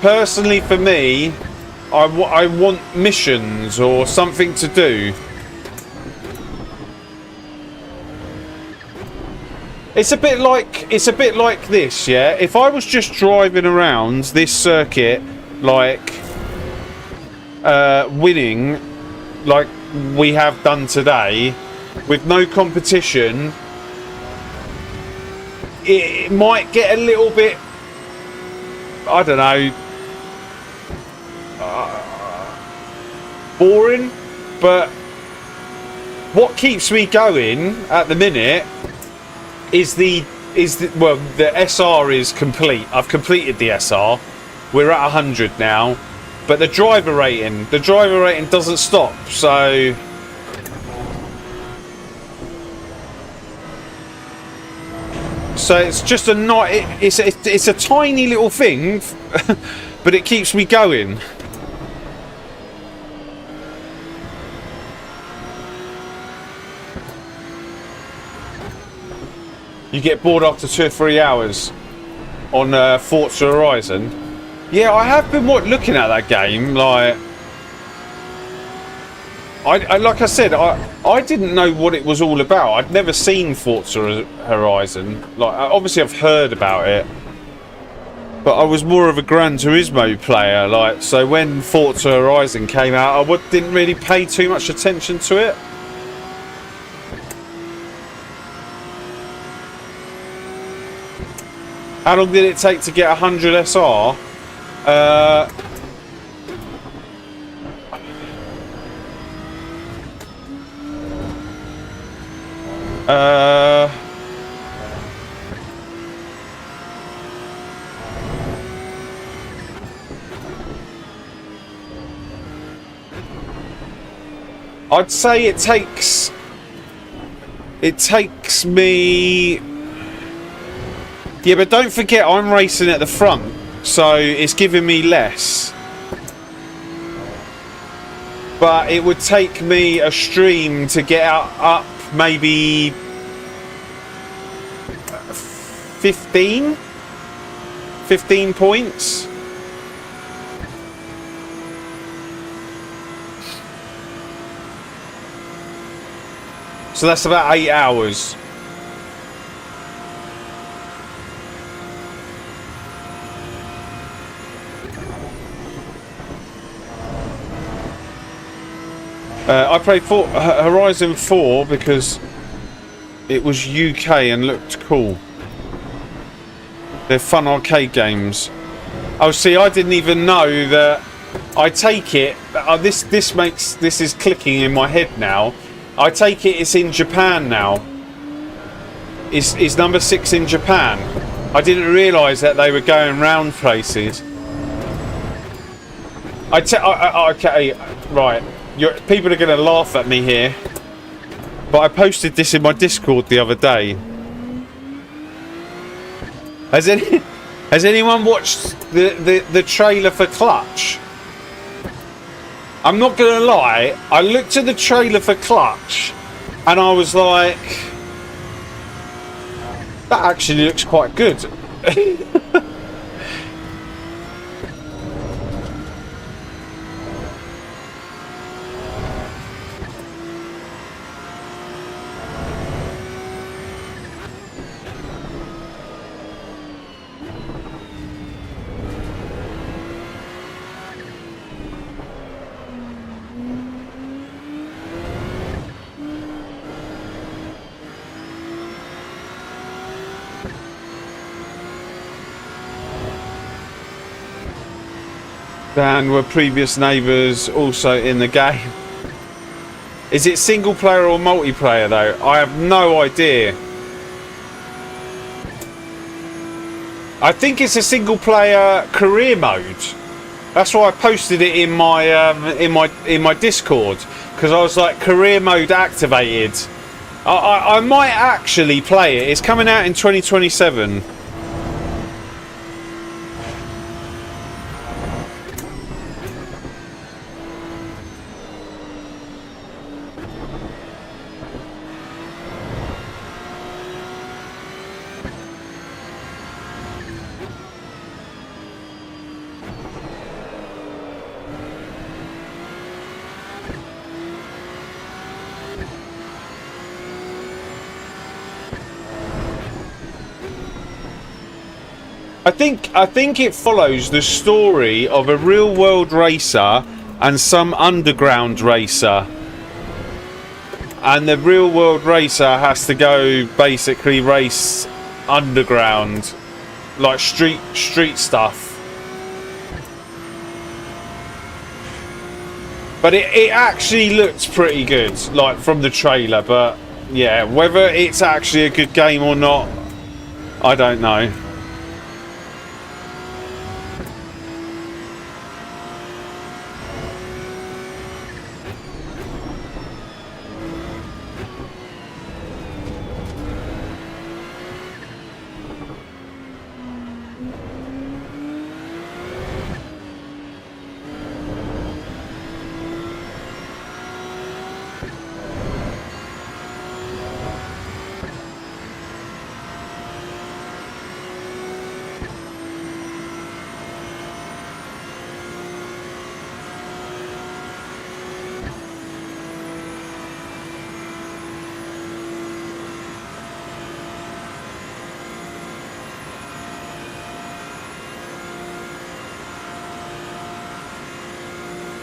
[SPEAKER 3] personally for me, I want missions or something to do. It's a bit like this, yeah. If I was just driving around this circuit, like winning, like we have done today, with no competition, it might get a little bit, I don't know, boring. But what keeps me going at the minute is the SR is complete. I've completed the SR. We're at 100 now, but the driver rating doesn't stop. So it's just it's a tiny little thing, but it keeps me going. You get bored after 2 or 3 hours on Forza Horizon. Yeah, I have been looking at that game. Like, like I said, I didn't know what it was all about. I'd never seen Forza Horizon. Like, obviously I've heard about it, but I was more of a Gran Turismo player. Like, so when Forza Horizon came out, I didn't really pay too much attention to it. How long did it take to get 100 SR? I'd say it takes me... Yeah, but don't forget I'm racing at the front, so it's giving me less. But it would take me a stream to get up maybe 15 points. So that's about 8 hours. I played Horizon 4 because it was UK and looked cool. They're fun arcade games. Oh, see, I didn't even know that. I take it. This is clicking in my head now. I take it it's in Japan now. Is number 6 in Japan? I didn't realise that they were going round places. Okay, right. People are going to laugh at me here, but I posted this in my Discord the other day. Has anyone watched the trailer for Clutch? I'm not going to lie, I looked at the trailer for Clutch and I was like, that actually looks quite good. And were previous neighbours also in the game? Is it single player or multiplayer though? I have no idea. I think it's a single player career mode. That's why I posted it in my Discord, because I was like, career mode activated. I might actually play it. It's coming out in 2027. I think it follows the story of a real world racer and some underground racer, and the real world racer has to go basically race underground, like street stuff. But it actually looks pretty good, like from the trailer. But yeah, whether it's actually a good game or not, I don't know.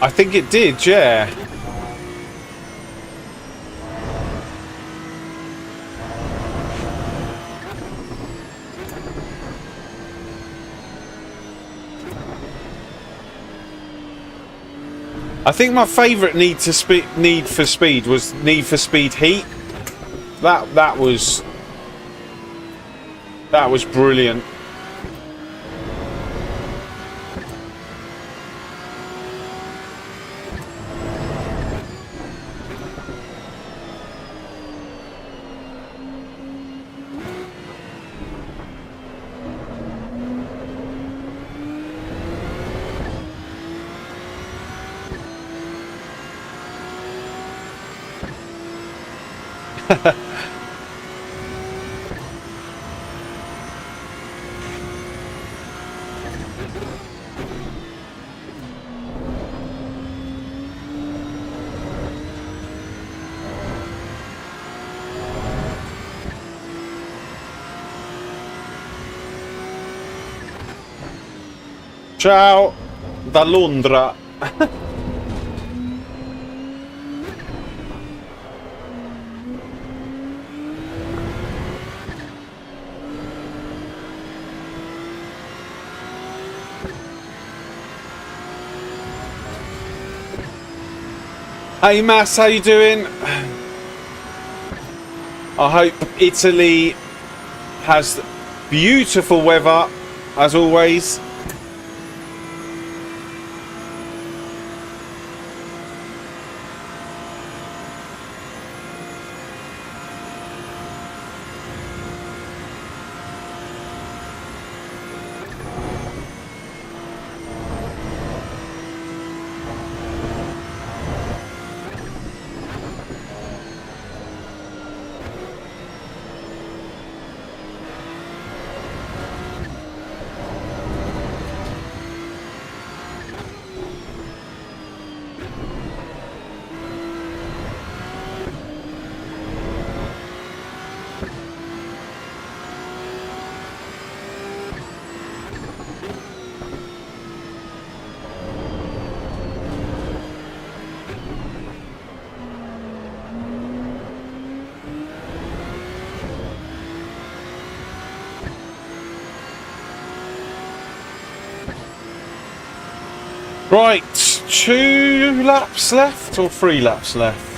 [SPEAKER 3] I think it did, yeah. I think my favourite Need for Speed was Need for Speed Heat. That was brilliant. Ciao da Londra. Hey Mass, how you doing? I hope Italy has beautiful weather as always. Right, 2 laps left or 3 laps left?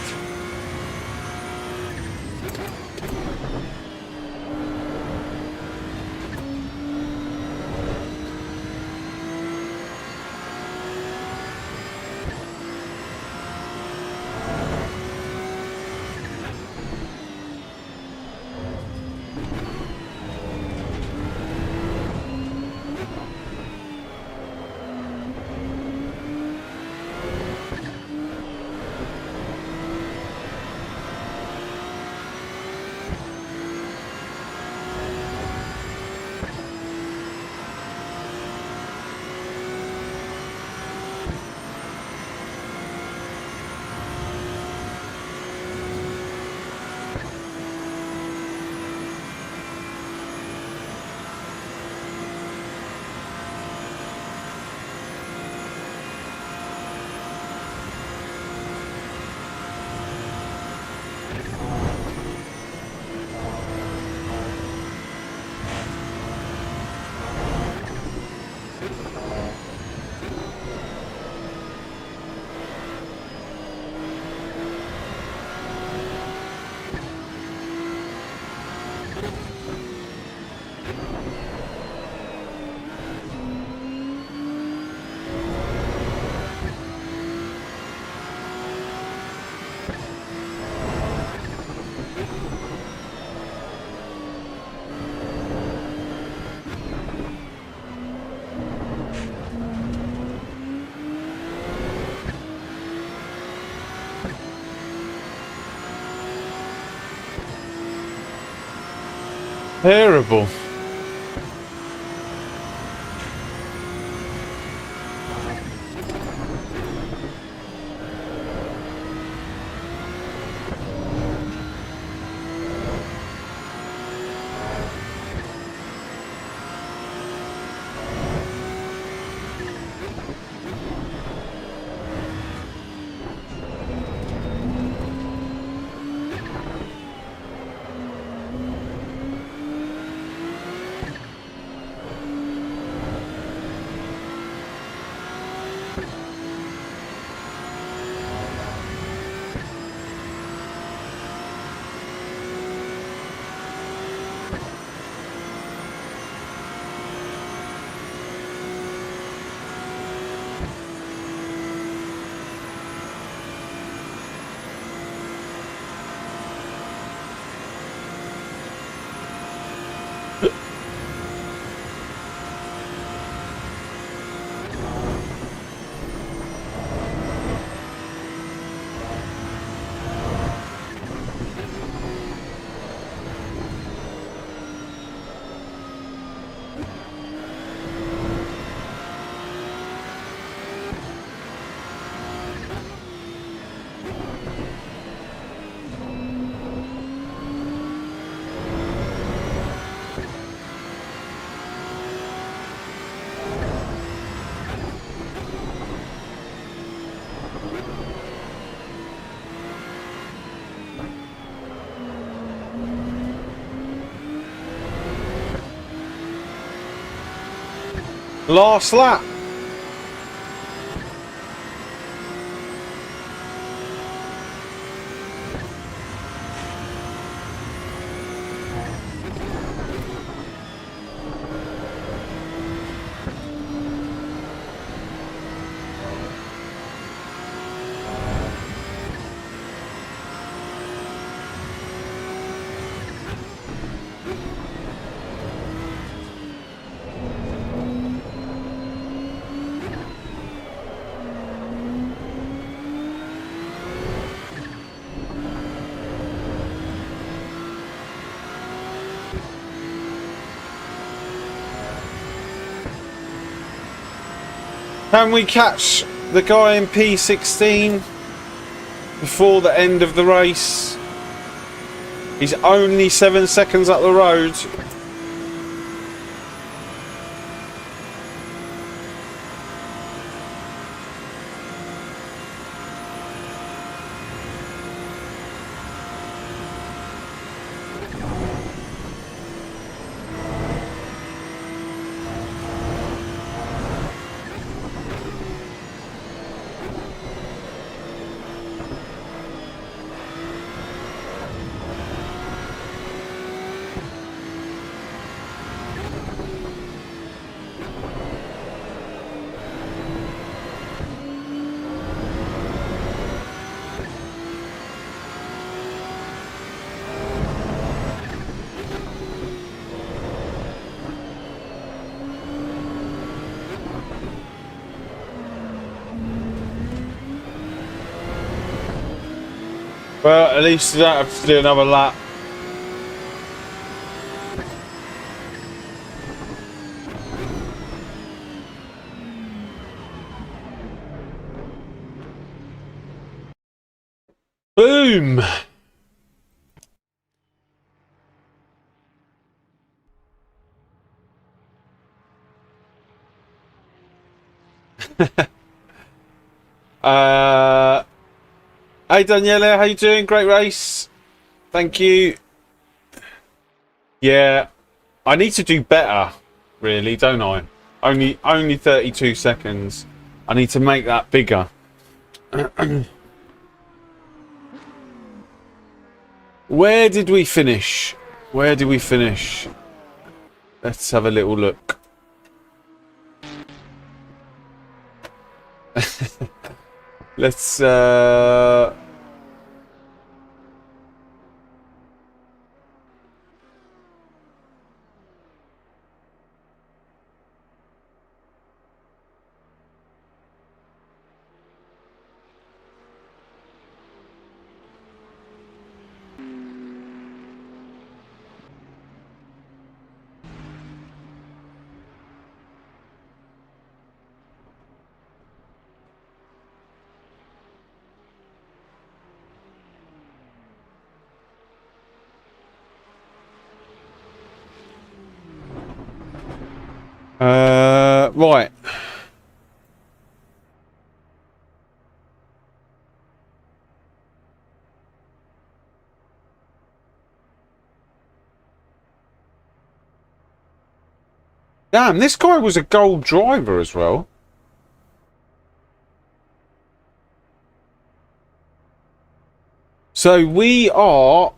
[SPEAKER 3] Terrible. Last lap. Can we catch the guy in P16 before the end of the race? He's only 7 seconds up the road. Well, at least you don't have to do another lap. Boom! Hey Daniela, how you doing? Great race. Thank you. Yeah, I need to do better, really, don't I? Only 32 seconds. I need to make that bigger. Where did we finish? Where did we finish? Let's have a little look. Let's right. Damn, this guy was a gold driver as well. So we are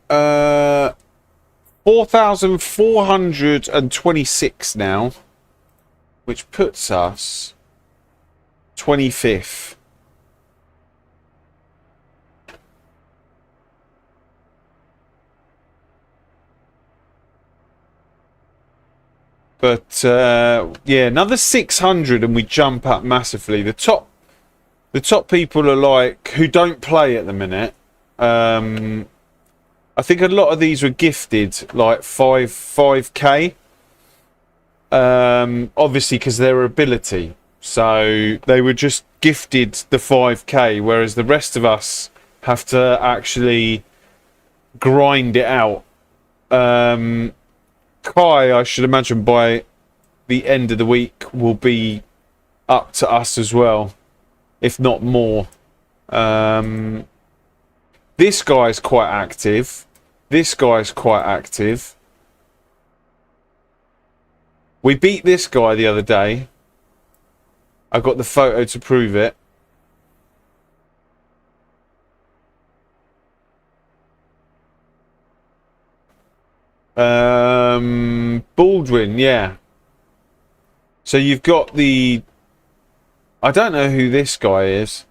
[SPEAKER 3] 4,426 now, which puts us 25th. But yeah, another 600 and we jump up massively. The top people are like who don't play at the minute. I think a lot of these were gifted like 5k. obviously because their ability. So they were just gifted the 5k, whereas the rest of us have to actually grind it out. Kai, I should imagine by the end of the week, will be up to us as well, if not more. This guy's quite active. This guy's quite active. We beat this guy the other day. I got the photo to prove it. Baldwin, yeah. So you've got the... I don't know who this guy is.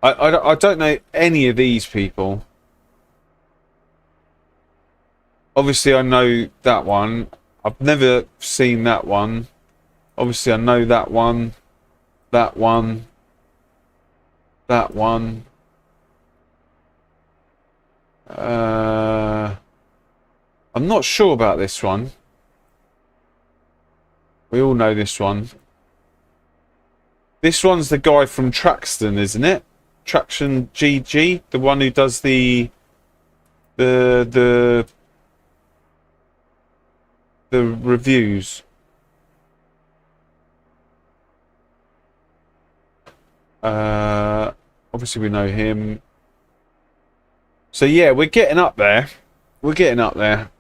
[SPEAKER 3] I don't know any of these people. Obviously, I know that one. I've never seen that one. Obviously, I know that one. That one. That one. I'm not sure about this one. We all know this one. This one's the guy from Traxton, isn't it? Traction GG, the one who does the reviews. Obviously we know him. So yeah, we're getting up there. We're getting up there.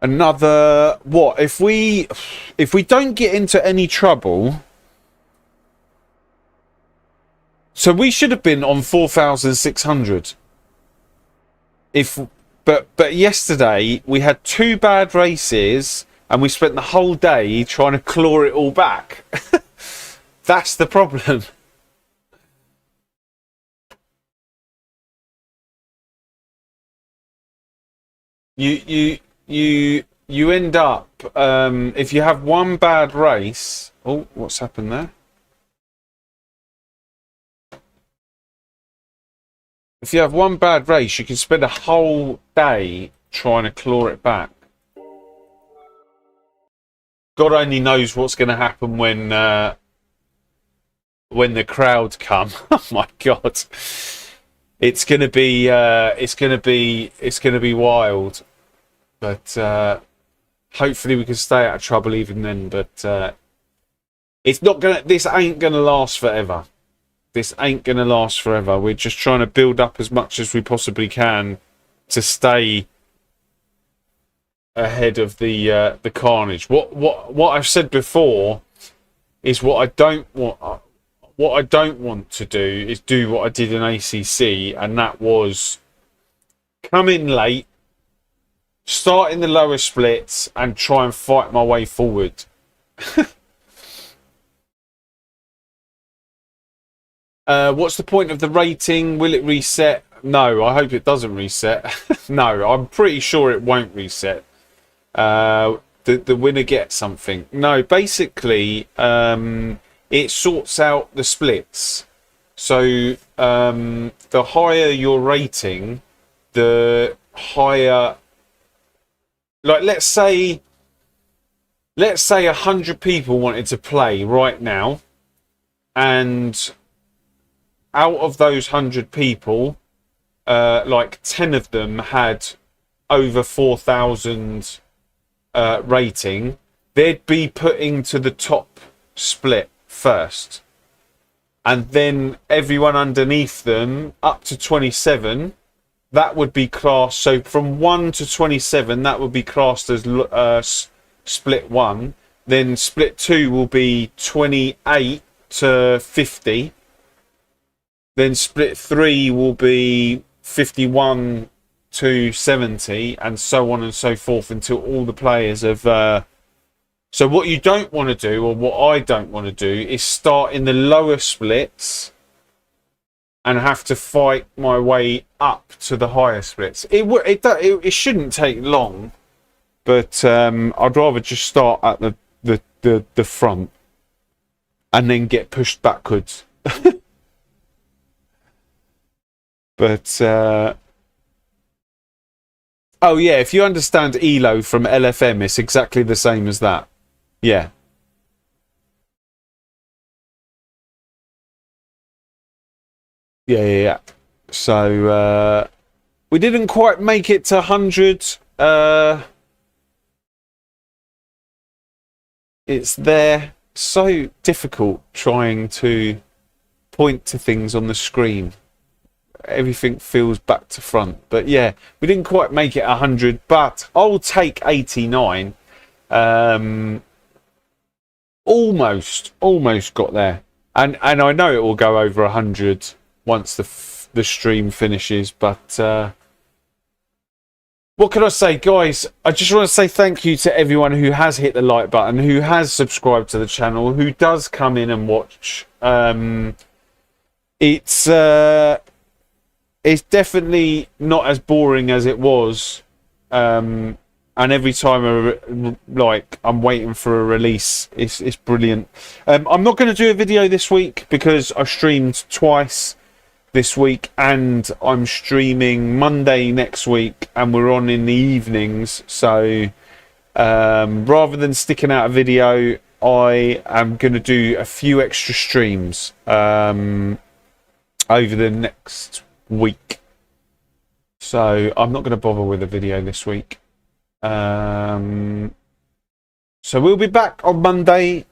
[SPEAKER 3] Another what? If we don't get into any trouble, so we should have been on 4,600. But yesterday we had 2 bad races and we spent the whole day trying to claw it all back. That's the problem. You end up if you have one bad race. Oh, what's happened there? If you have one bad race, you can spend a whole day trying to claw it back. God only knows what's going to happen when the crowd come. Oh my God, it's going to be wild. But hopefully we can stay out of trouble even then. But it's not gonna. This ain't gonna last forever. This ain't gonna last forever. We're just trying to build up as much as we possibly can to stay ahead of the carnage. What I've said before is what I don't want. What I don't want to do is do what I did in ACC, and that was come in late, start in the lower splits, and try and fight my way forward. What's the point of the rating? Will it reset? No, I hope it doesn't reset. No, I'm pretty sure it won't reset. The winner gets something. No, basically, it sorts out the splits. So the higher your rating, the higher. Like let's say 100 people wanted to play right now, and out of those 100 people, like 10 of them had over 4,000 rating. They'd be put into the top split first, and then everyone underneath them up to 27, that would be classed. So from 1 to 27, that would be classed as split 1. Then split 2 will be 28 to 50. Then split 3 will be 51 to 70, and so on and so forth until all the players have. So what you don't want to do, or what I don't want to do, is start in the lower splits and have to fight my way up to the higher splits. It shouldn't take long, but I'd rather just start at the front and then get pushed backwards. But oh yeah, if you understand ELO from LFM, it's exactly the same as that. Yeah. Yeah. So we didn't quite make it to 100. It's there. So difficult trying to point to things on the screen. Everything feels back to front. But yeah, we didn't quite make it 100, but I'll take 89. Almost got there. And I know it will go over 100 once the stream finishes, but what can I say, guys? I just want to say thank you to everyone who has hit the like button, who has subscribed to the channel, who does come in and watch. It's definitely not as boring as it was, and every time I'm waiting for a release, it's brilliant. I'm not going to do a video this week because I streamed twice this week, and I'm streaming Monday next week, and we're on in the evenings. So rather than sticking out a video, I am going to do a few extra streams over the next week. So I'm not going to bother with a video this week. So we'll be back on Monday,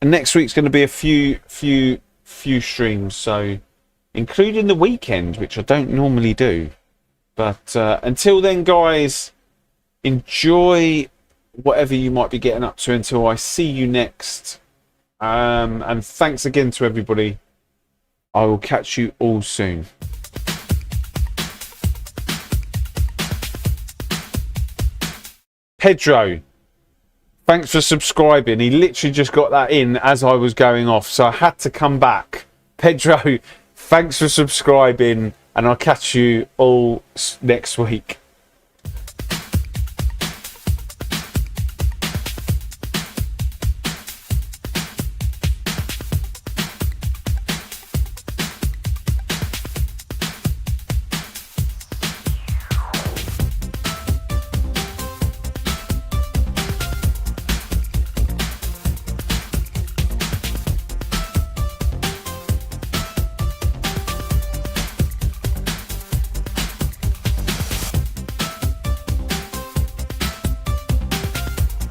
[SPEAKER 3] and next week's going to be a few streams. So including the weekend, which I don't normally do. But until then, guys, enjoy whatever you might be getting up to until I see you next. And thanks again to everybody. I will catch you all soon. Pedro, thanks for subscribing. He literally just got that in as I was going off, so I had to come back. Pedro, thanks for subscribing, and I'll catch you all next week.